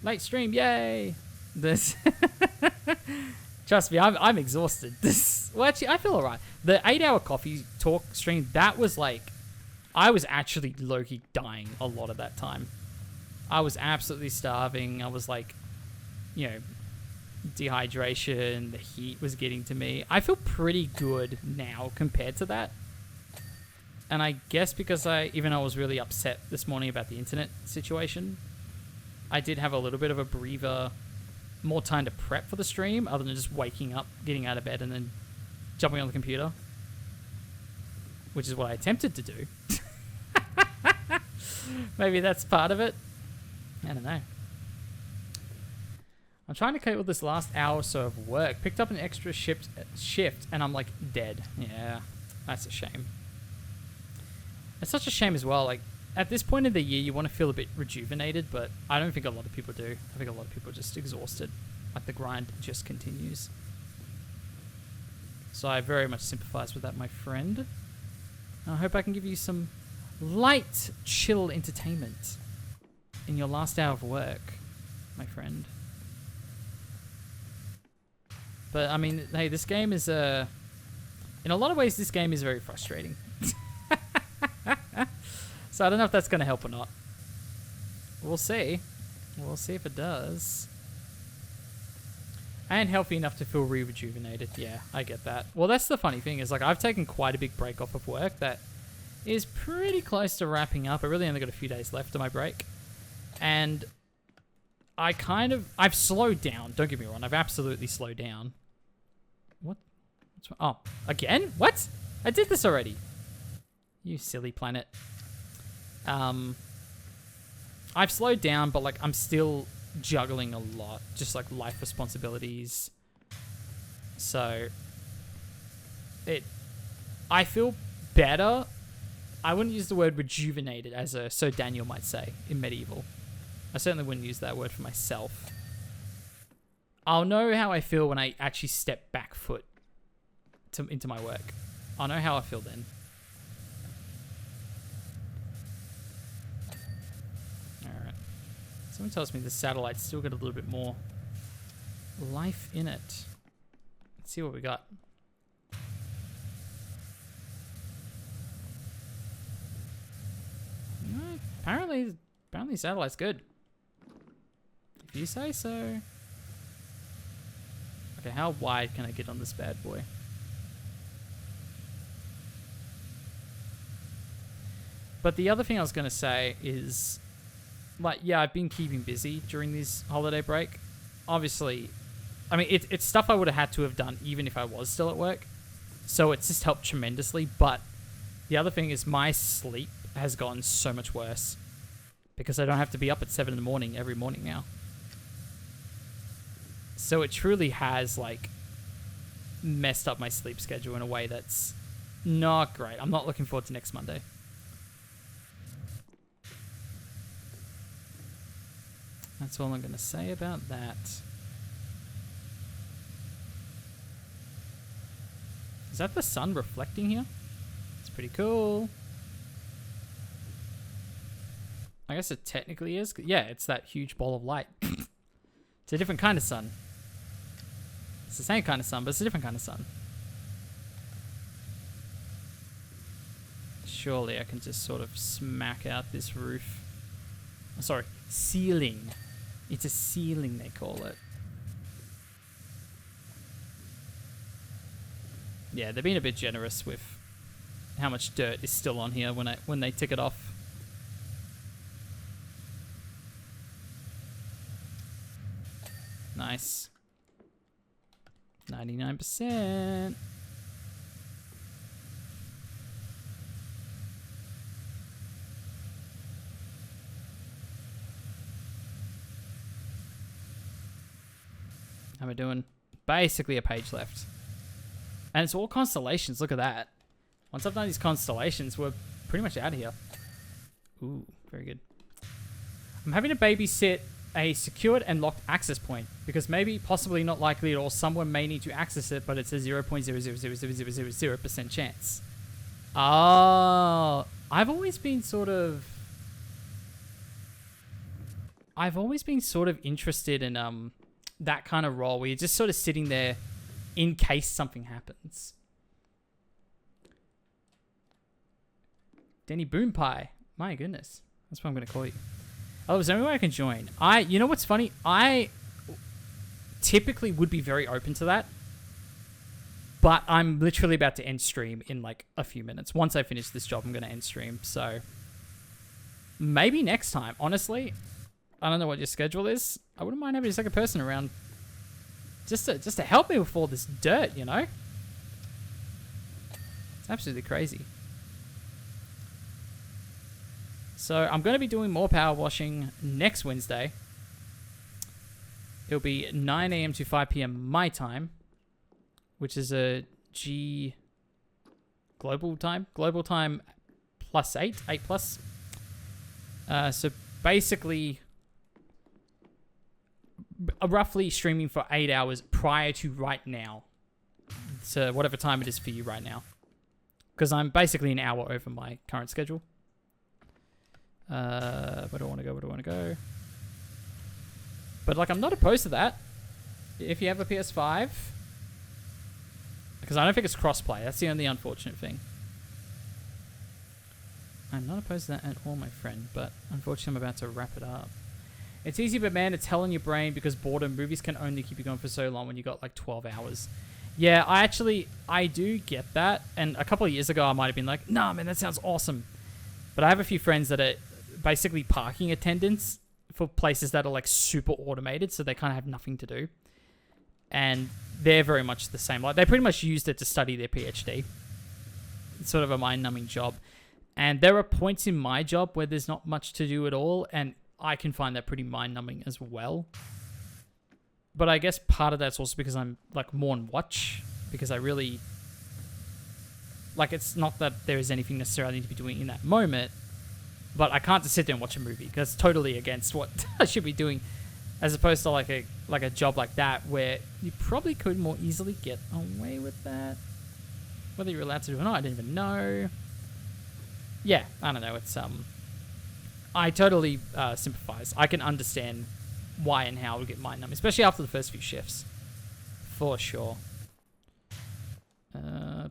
Late stream, yay! This, trust me, I'm exhausted. This, well, actually, I feel alright. The 8-hour coffee talk stream, that was like, I was actually low-key dying a lot of that time. I was absolutely starving. I was like, you know, dehydration, the heat was getting to me. I feel pretty good now compared to that. And I guess because even though I was really upset this morning about the internet situation, I did have a little bit of a breather, more time to prep for the stream other than just waking up, getting out of bed, and then jumping on the computer, which is what I attempted to do. Maybe that's part of it. I don't know. I'm trying to cope with this last hour or so of work. Picked up an extra shift and I'm like dead. Yeah, that's a shame. It's such a shame as well. Like, at this point in the year, you want to feel a bit rejuvenated, but I don't think a lot of people do. I think a lot of people are just exhausted. Like, the grind just continues. So I very much sympathize with that, my friend. I hope I can give you some light, chill entertainment in your last hour of work, my friend. But I mean, hey, this game is in a lot of ways, this game is very frustrating. So I don't know if that's going to help or not. We'll see. We'll see if it does. And healthy enough to feel rejuvenated. Yeah, I get that. Well, that's the funny thing is, like, I've taken quite a big break off of work that is pretty close to wrapping up. I really only got a few days left of my break. And I've slowed down. Don't get me wrong. I've absolutely slowed down. What? Oh, again? What? I did this already. You silly planet. I've slowed down, but like I'm still juggling a lot, just like life responsibilities. So I feel better. I wouldn't use the word rejuvenated as so Daniel might say in medieval. I certainly wouldn't use that word for myself. I'll know how I feel when I actually step back foot into my work. I'll know how I feel then. Alright. Someone tells me the satellite's still got a little bit more life in it. Let's see what we got. Apparently satellite's good. If you say so. Okay, how wide can I get on this bad boy? But the other thing I was going to say is, like, yeah, I've been keeping busy during this holiday break. Obviously, I mean, it's stuff I would have had to have done even if I was still at work. So it's just helped tremendously. But the other thing is my sleep has gotten so much worse because I don't have to be up at 7 in the morning every morning now. So it truly has, like, messed up my sleep schedule in a way that's not great. I'm not looking forward to next Monday. That's all I'm going to say about that. Is that the sun reflecting here? It's pretty cool. I guess it technically is. Yeah, it's that huge ball of light. It's a different kind of sun. It's the same kind of sun, but it's a different kind of sun. Surely I can just sort of smack out this roof. Oh, sorry, ceiling. It's a ceiling, they call it. Yeah, they're being a bit generous with how much dirt is still on here when they tick it off. Nice. 99%. How am I doing? Basically a page left. And it's all constellations. Look at that. Once I've done these constellations, we're pretty much out of here. Ooh, very good. I'm having to babysit a secured and locked access point because maybe, possibly not likely at all, someone may need to access it, but it's a 0.0000000% chance. Oh, I've always been sort of interested in that kind of role where you're just sort of sitting there in case something happens. Denny Boom Pie. My goodness. That's what I'm going to call you. Oh, is there any way I can join? You know what's funny? I typically would be very open to that. But I'm literally about to end stream in like a few minutes. Once I finish this job, I'm going to end stream. So maybe next time. Honestly, I don't know what your schedule is. I wouldn't mind having a second person around just to help me with all this dirt, you know? It's absolutely crazy. So I'm going to be doing more power washing next Wednesday. It'll be 9 a.m. to 5 p.m. my time, which is a G global time plus 8 plus. So basically, roughly streaming for 8 hours prior to right now. So whatever time it is for you right now. Because I'm basically an hour over my current schedule. Where do I want to go? Where do I want to go? But like, I'm not opposed to that. If you have a PS5, because I don't think it's crossplay. That's the only unfortunate thing. I'm not opposed to that at all, my friend. But unfortunately, I'm about to wrap it up. It's easy, but man, it's hell on your brain because boredom. Movies can only keep you going for so long when you got like 12 hours. Yeah, I do get that. And a couple of years ago, I might have been like, nah, man, that sounds awesome. But I have a few friends that are basically parking attendants for places that are like super automated, so they kind of have nothing to do. And they're very much the same. Like, they pretty much used it to study their PhD. It's sort of a mind-numbing job. And there are points in my job where there's not much to do at all, and I can find that pretty mind-numbing as well. But I guess part of that's also because I'm like more on watch, because I really like, it's not that there is anything necessarily I need to be doing in that moment, but I can't just sit there and watch a movie because it's totally against what I should be doing, as opposed to like a job like that where you probably could more easily get away with that. Whether you're allowed to do it or not, I didn't even know. Yeah, I don't know. It's I totally sympathize. I can understand why and how it would get mind numb, especially after the first few shifts, for sure.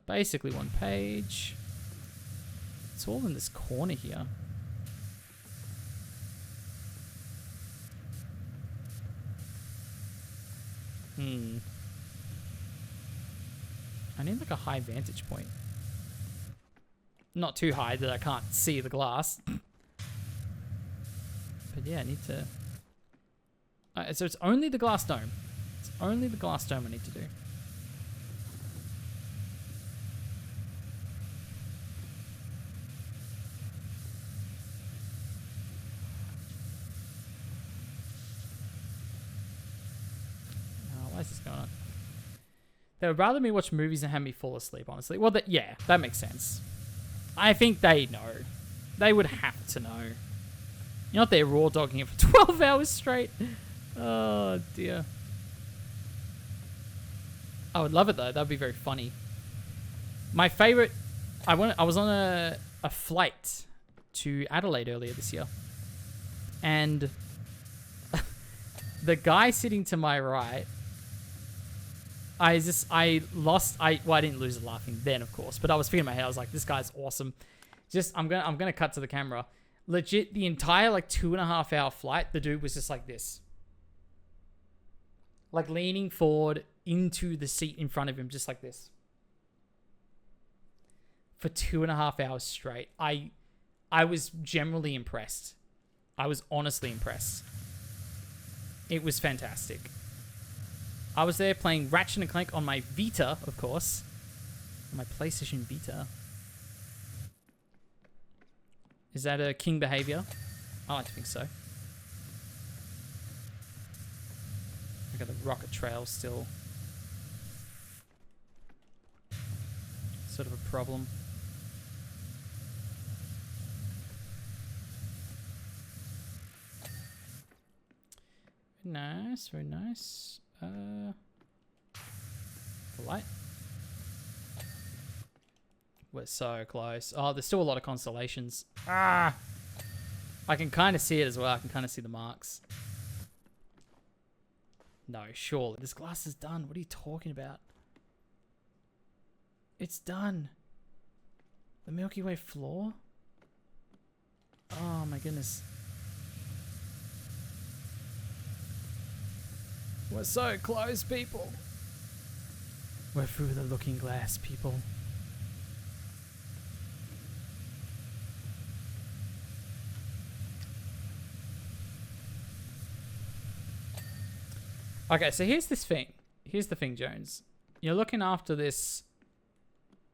Basically one page. It's all in this corner here. I need like a high vantage point. Not too high that I can't see the glass. But yeah, I need to... so it's only the glass dome. It's only the glass dome I need to do. Why is this going on? They would rather me watch movies than have me fall asleep, honestly. Well, yeah, that makes sense. I think they know. They would have to know. You're not there raw dogging it for 12 hours straight. Oh, dear. I would love it, though. That would be very funny. My favorite... I was on a flight to Adelaide earlier this year. And the guy sitting to my right... well, I didn't lose it laughing then, of course, but I was thinking in my head, I was like, this guy's awesome. I'm gonna cut to the camera. Legit, the entire like 2.5 hour flight, the dude was just like this. Like leaning forward into the seat in front of him, just like this. For 2.5 hours straight. I was generally impressed. I was honestly impressed. It was fantastic. I was there playing Ratchet & Clank on my Vita, of course. My PlayStation Vita. Is that a king behavior? I like to think so. I got the rocket trail still. Sort of a problem. Very nice, very nice. The light. We're so close. Oh, there's still a lot of constellations. Ah! I can kind of see it as well. I can kind of see the marks. No, surely. This glass is done. What are you talking about? It's done. The Milky Way floor? Oh my goodness. We're so close, people. We're through the looking glass, people. Okay, so here's this thing. Here's the thing, Jones. You're looking after this,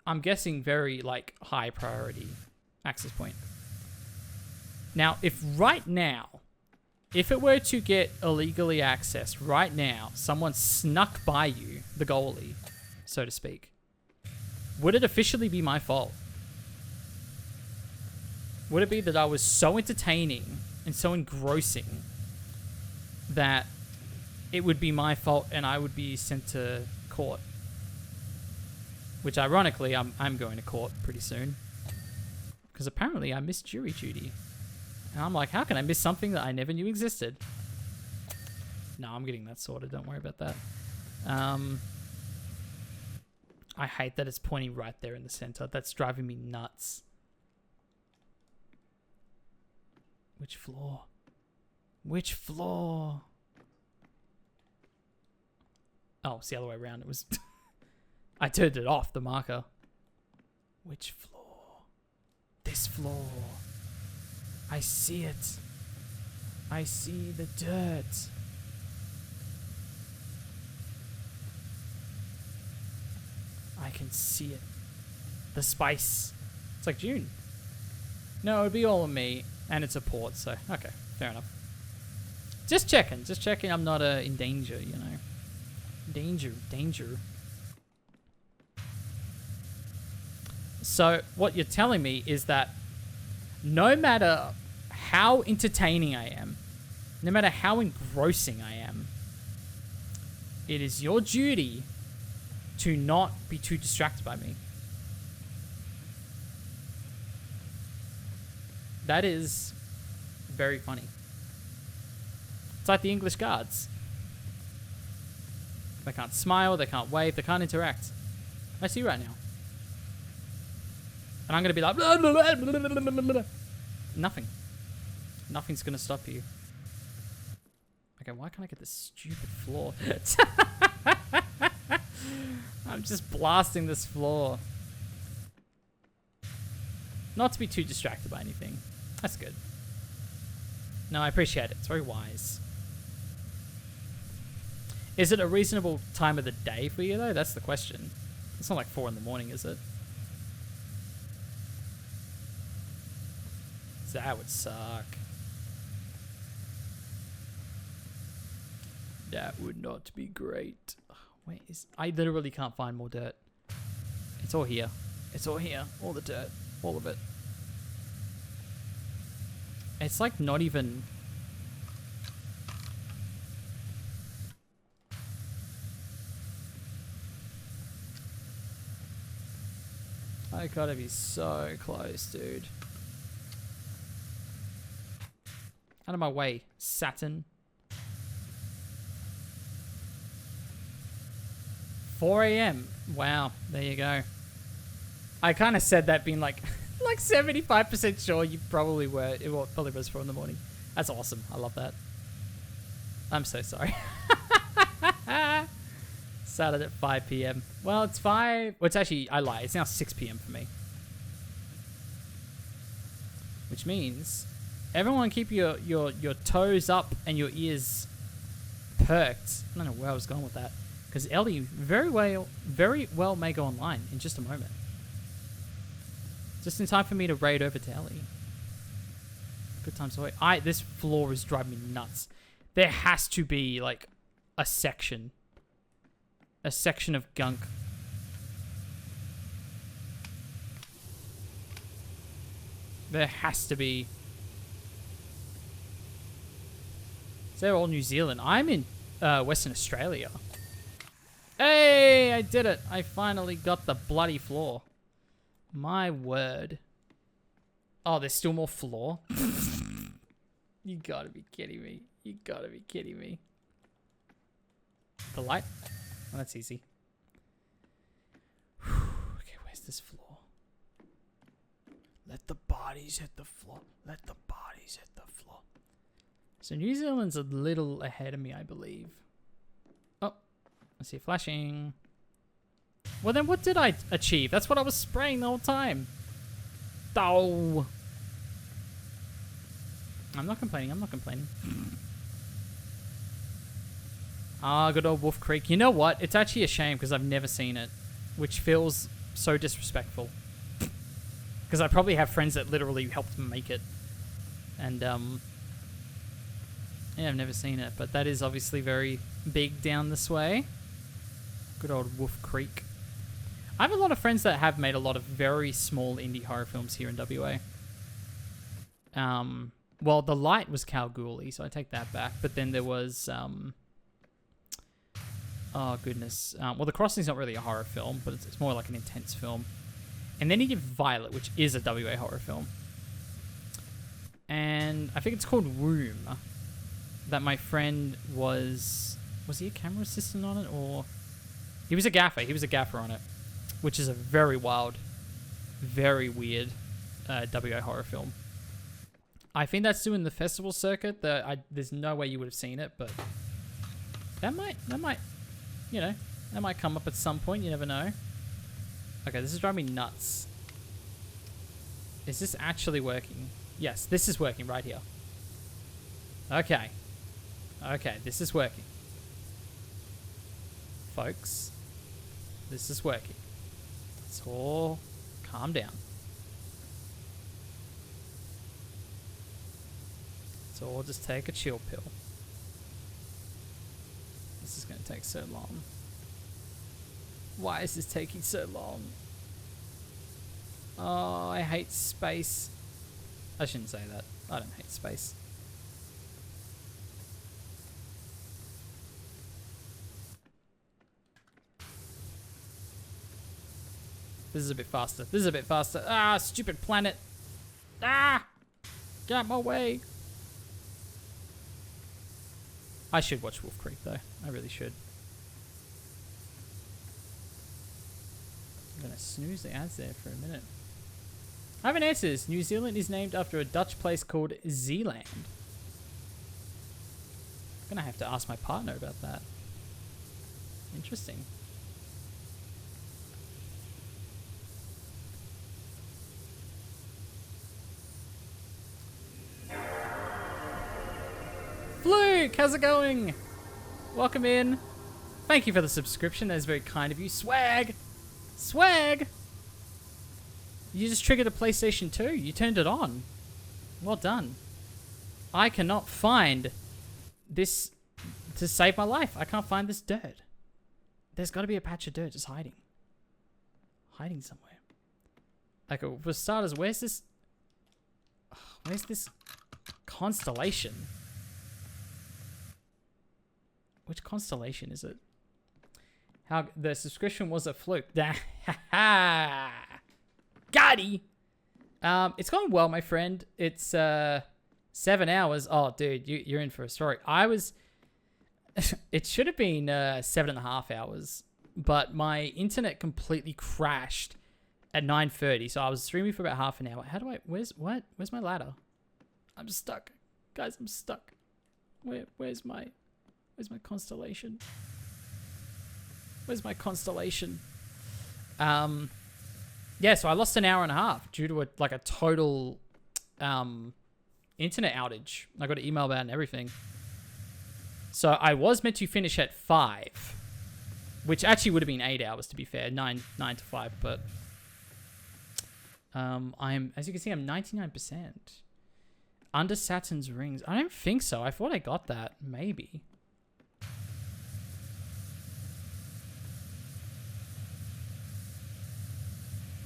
I'm guessing, very, like, high priority access point. Now, if right now, if it were to get illegally accessed right now, someone snuck by you, the goalie, so to speak, would it officially be my fault? Would it be that I was so entertaining and so engrossing that it would be my fault and I would be sent to court? Which, ironically, I'm going to court pretty soon. Because apparently I missed jury duty. And I'm like, how can I miss something that I never knew existed? No, I'm getting that sorted. Don't worry about that. I hate that it's pointing right there in the center. That's driving me nuts. Which floor? Which floor? Oh, it's the other way around. It was... I turned it off, the marker. Which floor? This floor. I see it. I see the dirt. I can see it. The spice. It's like June. No, it'd be all on me. And it's a port, so... Okay, fair enough. Just checking. Just checking I'm not in danger, you know. Danger. So, what you're telling me is that no matter how entertaining I am, no matter how engrossing I am, it is your duty to not be too distracted by me. That is very funny. It's like the English guards. They can't smile, they can't wave, they can't interact. I see you right now. And I'm going to be like... Blah, blah, blah, blah, blah, blah, blah. Nothing. Nothing's going to stop you. Okay, why can't I get this stupid floor? I'm just blasting this floor. Not to be too distracted by anything. That's good. No, I appreciate it. It's very wise. Is it a reasonable time of the day for you, though? That's the question. It's not like 4 in the morning, is it? That would suck. That would not be great. Where is... I literally can't find more dirt. It's all here. It's all here. All the dirt. All of it. It's like not even... I gotta be so close, dude. Out of my way, Saturn. 4 a.m. Wow, there you go. I kind of said that being like 75% sure you probably were. It probably was 4 in the morning. That's awesome. I love that. I'm so sorry. Started at 5 p.m. Well, it's 5. Well, it's actually, I lie. It's now 6 p.m. for me. Which means... Everyone keep your toes up and your ears perked. I don't know where I was going with that. Because Ellie very well may go online in just a moment. Just in time for me to raid over to Ellie. Good times away. This floor is driving me nuts. There has to be like a section. A section of gunk. There has to be. They're all New Zealand. I'm in Western Australia. Hey, I did it. I finally got the bloody floor. My word. Oh, there's still more floor? You gotta be kidding me. You gotta be kidding me. The light? Oh, that's easy. Okay, where's this floor? Let the bodies hit the floor. Let the bodies hit the floor. So New Zealand's a little ahead of me, I believe. Oh, I see it flashing. Well, then what did I achieve? That's what I was spraying the whole time. Oh. I'm not complaining. I'm not complaining. Ah, good old Wolf Creek. You know what? It's actually a shame because I've never seen it, which feels so disrespectful. Because I probably have friends that literally helped make it. And, yeah, I've never seen it, but that is obviously very big down this way. Good old Wolf Creek. I have a lot of friends that have made a lot of very small indie horror films here in WA. Well, The Light was Kalgoorlie, so I take that back. But then there was, oh goodness. Well, The Crossing's not really a horror film, but it's more like an intense film. And then he did Violet, which is a WA horror film. And I think it's called Room. That my friend was he a camera assistant on it, or he was a gaffer? He was a gaffer on it, which is a very wild, very weird WO horror film. I think that's doing the festival circuit. There's no way you would have seen it, but that might, you know, that might come up at some point. You never know. Okay, this is driving me nuts. Is this actually working? Yes, this is working right here. Okay. Okay, this is working. Folks, this is working. Let's all calm down. So we'll just take a chill pill. This is going to take so long. Why is this taking so long? Oh, I hate space. I shouldn't say that. I don't hate space. This is a bit faster. This is a bit faster. Ah, stupid planet. Ah! Get out my way. I should watch Wolf Creek, though. I really should. I'm going to snooze the ads there for a minute. I have an answer. New Zealand is named after a Dutch place called Zeeland. I'm going to have to ask my partner about that. Interesting. Fluke, how's it going? Welcome in. Thank you for the subscription. That is very kind of you. Swag! Swag! You just triggered a PlayStation 2. You turned it on. Well done. I cannot find this to save my life. I can't find this dirt. There's got to be a patch of dirt just hiding. Hiding somewhere. Okay, for starters, where's this constellation? Which constellation is it? How the subscription was a fluke. Gotti! It's going well, my friend. It's 7 hours. Oh, dude, you're in for a story. It should have been 7.5 hours, but my internet completely crashed at 9:30. So I was streaming for about half an hour. How do I? Where's my ladder? I'm stuck, guys. I'm stuck. Where's my constellation? Where's my constellation? Yeah, so I lost an hour and a half due to a total internet outage. I got an email about it and everything. So I was meant to finish at 5, which actually would have been 8 hours to be fair, 9 to 5. But as you can see, I'm 99% under Saturn's rings. I don't think so. I thought I got that. Maybe.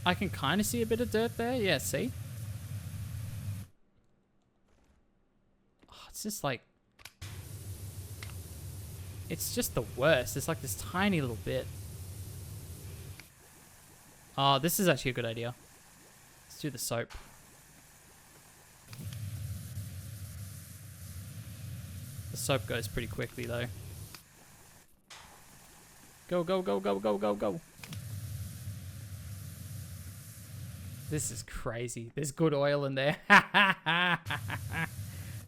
I can kind of see a bit of dirt there. Yeah, see? Oh, it's just like... It's just the worst. It's like this tiny little bit. Oh, this is actually a good idea. Let's do the soap. The soap goes pretty quickly, though. Go, go, go, go, go, go, go. This is crazy. There's good oil in there.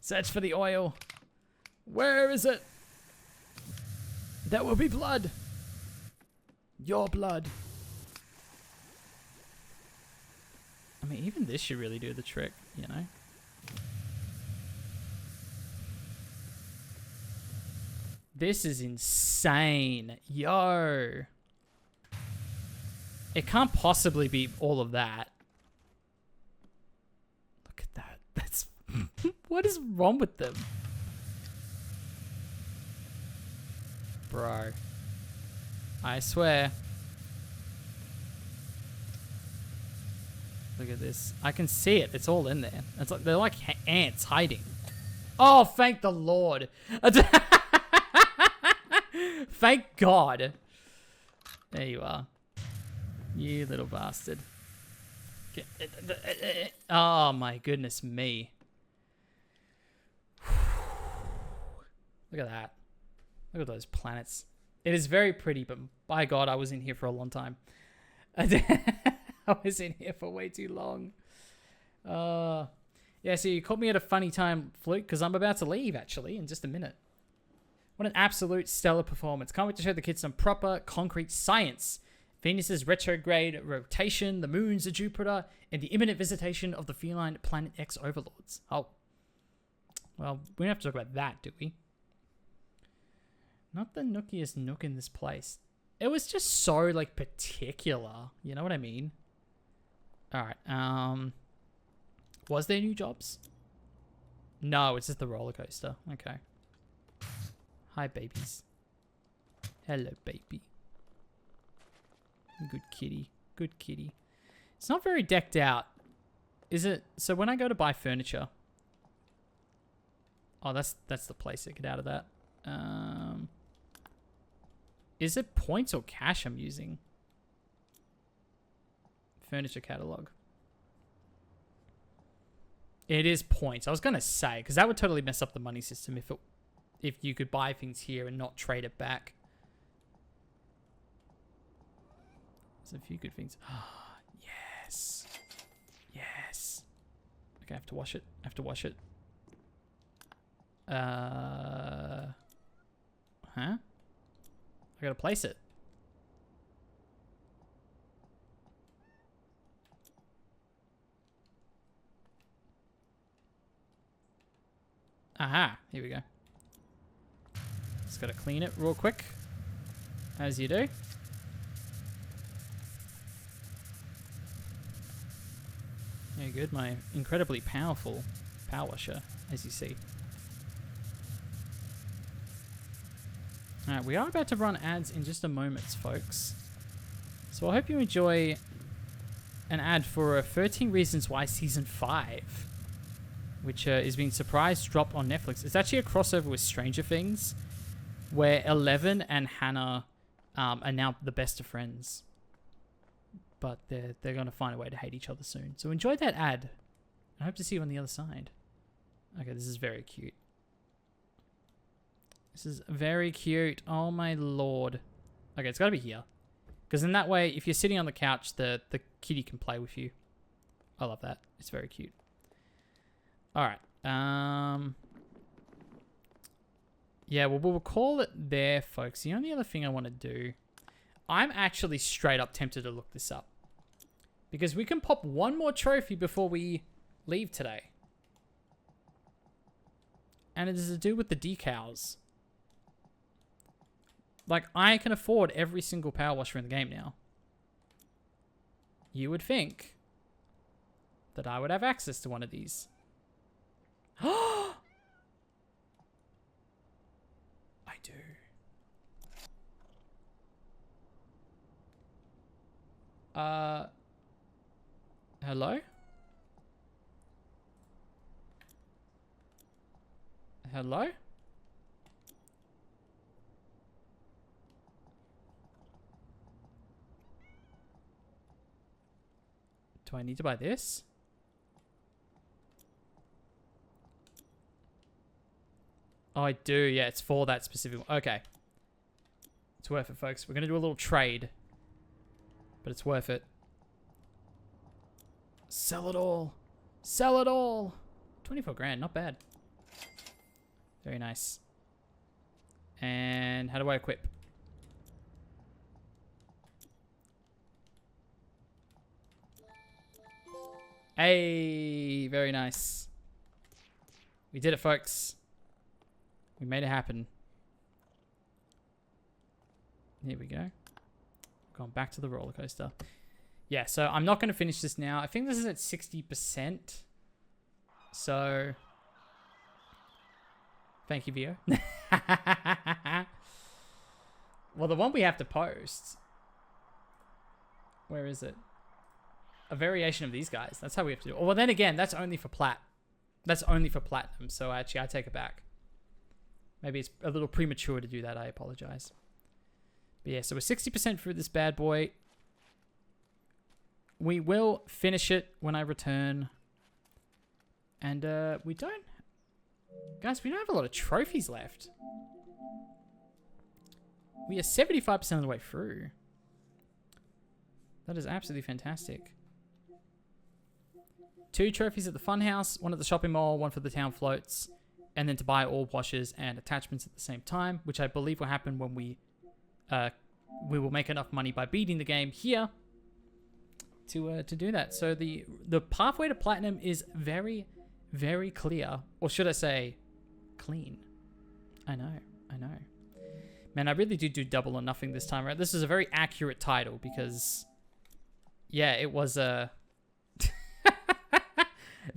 Search for the oil. Where is it? There will be blood. Your blood. I mean, even this should really do the trick, you know? This is insane. Yo. It can't possibly be all of that. Look at that. That's... What is wrong with them? Bro. I swear. Look at this. I can see it. It's all in there. It's like they're like ants hiding. Oh, thank the Lord. Thank God. There you are. You little bastard. Oh my goodness me. Look at that. Look at those planets. It is very pretty, but by God, I was in here for a long time. I was in here for way too long. Yeah, so you caught me at a funny time, Fluke, because I'm about to leave, actually, in just a minute. What an absolute stellar performance. Can't wait to show the kids some proper, concrete science. Venus's retrograde rotation, the moons of Jupiter, and the imminent visitation of the feline Planet X overlords. Oh. Well, we don't have to talk about that, do we? Not the nookiest nook in this place. It was just so, like, particular. You know what I mean? Alright, was there new jobs? No, it's just the roller coaster. Okay. Hi, babies. Hello, baby. Good kitty. Good kitty. It's not very decked out. Is it? So when I go to buy furniture... Oh, that's the place to get out of that. Is it points or cash I'm using? Furniture catalog. It is points. I was going to say, because that would totally mess up the money system if you could buy things here and not trade it back. There's a few good things. Ah, yes. Yes. Okay, I have to wash it. I have to wash it. Huh? I gotta place it. Aha, here we go. Just gotta clean it real quick, as you do. Yeah, good. My incredibly powerful power washer, as you see. Alright, we are about to run ads in just a moment, folks. So I hope you enjoy an ad for 13 Reasons Why Season 5, which is being surprise dropped on Netflix. It's actually a crossover with Stranger Things, where Eleven and Hannah are now the best of friends. But they're going to find a way to hate each other soon. So enjoy that ad. I hope to see you on the other side. Okay, this is very cute. This is very cute. Oh my lord. Okay, it's got to be here. Because in that way, if you're sitting on the couch, the kitty can play with you. I love that. It's very cute. Alright. Yeah, well, we'll call it there, folks. The only other thing I want to do... I'm actually straight up tempted to look this up. Because we can pop one more trophy before we leave today. And it is to do with the decals. Like, I can afford every single power washer in the game now. You would think that I would have access to one of these. I do. Hello? Hello? Do I need to buy this? Oh, I do. Yeah, it's for that specific one. Okay. It's worth it, folks. We're going to do a little trade. But it's worth it. Sell it all. Sell it all. 24 grand. Not bad. Very nice. And how do I equip? Hey, very nice. We did it, folks. We made it happen. Here we go. Going back to the roller coaster. Yeah, so I'm not going to finish this now. I think this is at 60%. So, thank you, Vio. Well, the one we have to post. Where is it? A variation of these guys. That's how we have to do it. Well, then again, that's only for plat. That's only for platinum. So actually, I take it back. Maybe it's a little premature to do that. I apologize. But yeah, so we're 60% through this bad boy. We will finish it when I return. And we don't... Guys, we don't have a lot of trophies left. We are 75% of the way through. That is absolutely fantastic. 2 trophies at the funhouse, 1 at the shopping mall, 1 for the town floats, and then to buy all washes and attachments at the same time, which I believe will happen when we will make enough money by beating the game here to do that. So the pathway to platinum is very, very clear, or should I say, clean. I know. Man, I really do double or nothing this time, right? This is a very accurate title because, yeah, it was a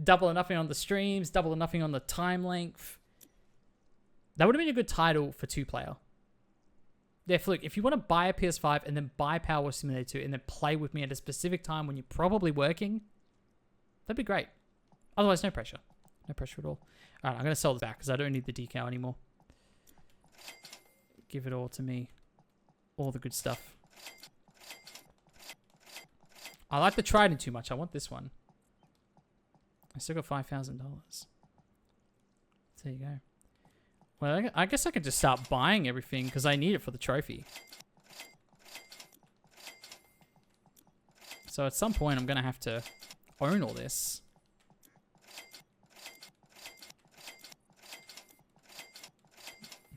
double or nothing on the streams, double or nothing on the time length. That would have been a good title for 2-player. Yeah, Fluke, if you want to buy a PS5 and then buy Powerwash Simulator 2 and then play with me at a specific time when you're probably working, that'd be great. Otherwise, no pressure. No pressure at all. All right, I'm going to sell this back because I don't need the decal anymore. Give it all to me. All the good stuff. I like the Trident too much. I want this one. I still got $5,000. There you go. Well, I guess I could just start buying everything because I need it for the trophy. So at some point, I'm going to have to own all this.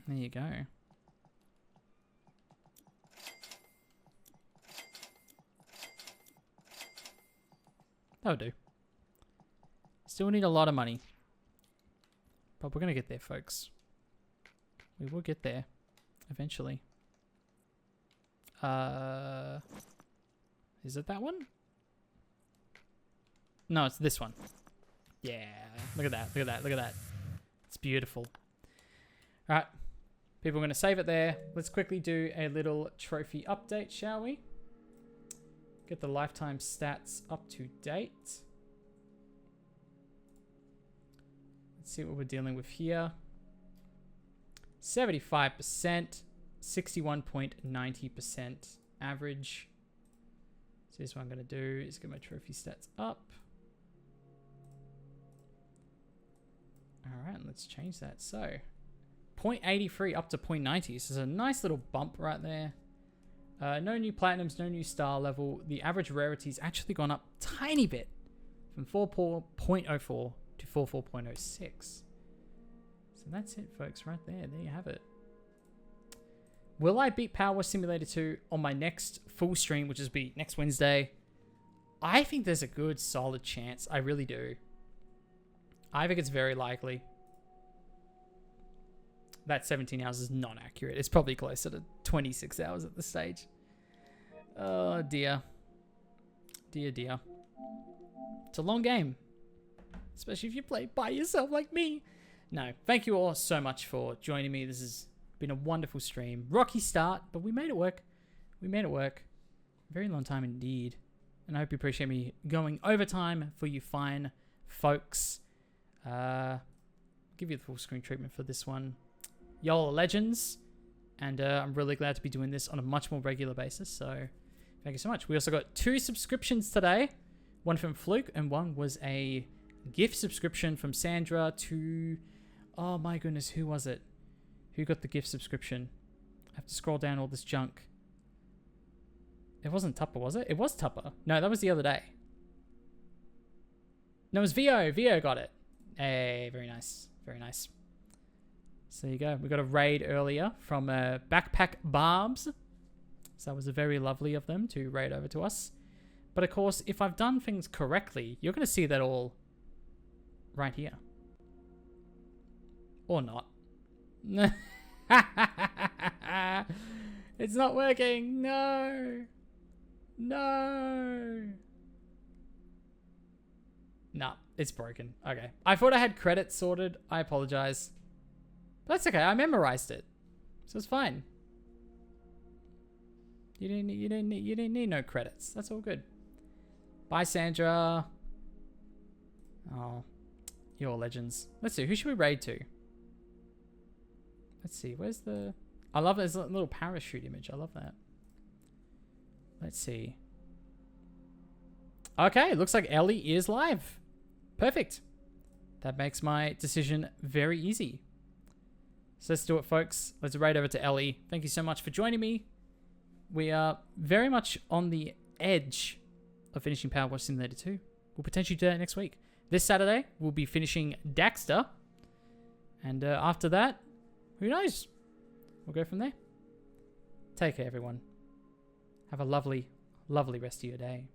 There you go. That'll do. Still need a lot of money. But we're going to get there, folks. We will get there. Eventually. Is it that one? No, it's this one. Yeah. Look at that. Look at that. Look at that. It's beautiful. Alright. People are going to save it there. Let's quickly do a little trophy update, shall we? Get the lifetime stats up to date. Let's see what we're dealing with here. 75%, 61.90% average. So here's what I'm going to do is get my trophy stats up. Alright, let's change that. So, 0.83 up to 0.90. So there's a nice little bump right there. No new platinums, no new star level. The average rarity's actually gone up a tiny bit. From 4.04 to 44.06. So that's it, folks, right there. There you have it. Will I beat Powerwash Simulator 2 on my next full stream, which is be next Wednesday? I think there's a good, solid chance. I really do. I think it's very likely. That 17 hours is not accurate. It's probably closer to 26 hours at this stage. Oh, dear. Dear, dear. It's a long game. Especially if you play by yourself like me. No, thank you all so much for joining me. This has been a wonderful stream. Rocky start, but we made it work. We made it work. Very long time indeed. And I hope you appreciate me going overtime for you fine folks. Give you the full screen treatment for this one. Y'all are legends. And I'm really glad to be doing this on a much more regular basis. So thank you so much. We also got 2 subscriptions today. One from Fluke and one was a gift subscription from Sandra to... Oh my goodness, who was it? Who got the gift subscription? I have to scroll down all this junk. It wasn't Tupper, was it? It was Tupper. No, that was the other day. No, it was Vio. Vio got it. Hey, very nice. Very nice. So there you go. We got a raid earlier from Backpack Barbs. So that was very lovely of them to raid over to us. But of course, if I've done things correctly, you're going to see that all right here. Or not. It's not working. No. No. Nah, it's broken. Okay. I thought I had credits sorted. I apologize. That's okay. I memorized it. So it's fine. You didn't need no credits. That's all good. Bye, Sandra. Oh, you're legends. Let's see. Who should we raid to? Let's see. Where's the... I love this little parachute image. I love that. Let's see. Okay. Looks like Ellie is live. Perfect. that makes my decision very easy. So let's do it, folks. Let's raid over to Ellie. Thank you so much for joining me. We are very much on the edge of finishing Powerwash Simulator 2. We'll potentially do that next week. This Saturday, we'll be finishing Daxter. And after that, who knows? We'll go from there. Take care, everyone. Have a lovely, lovely rest of your day.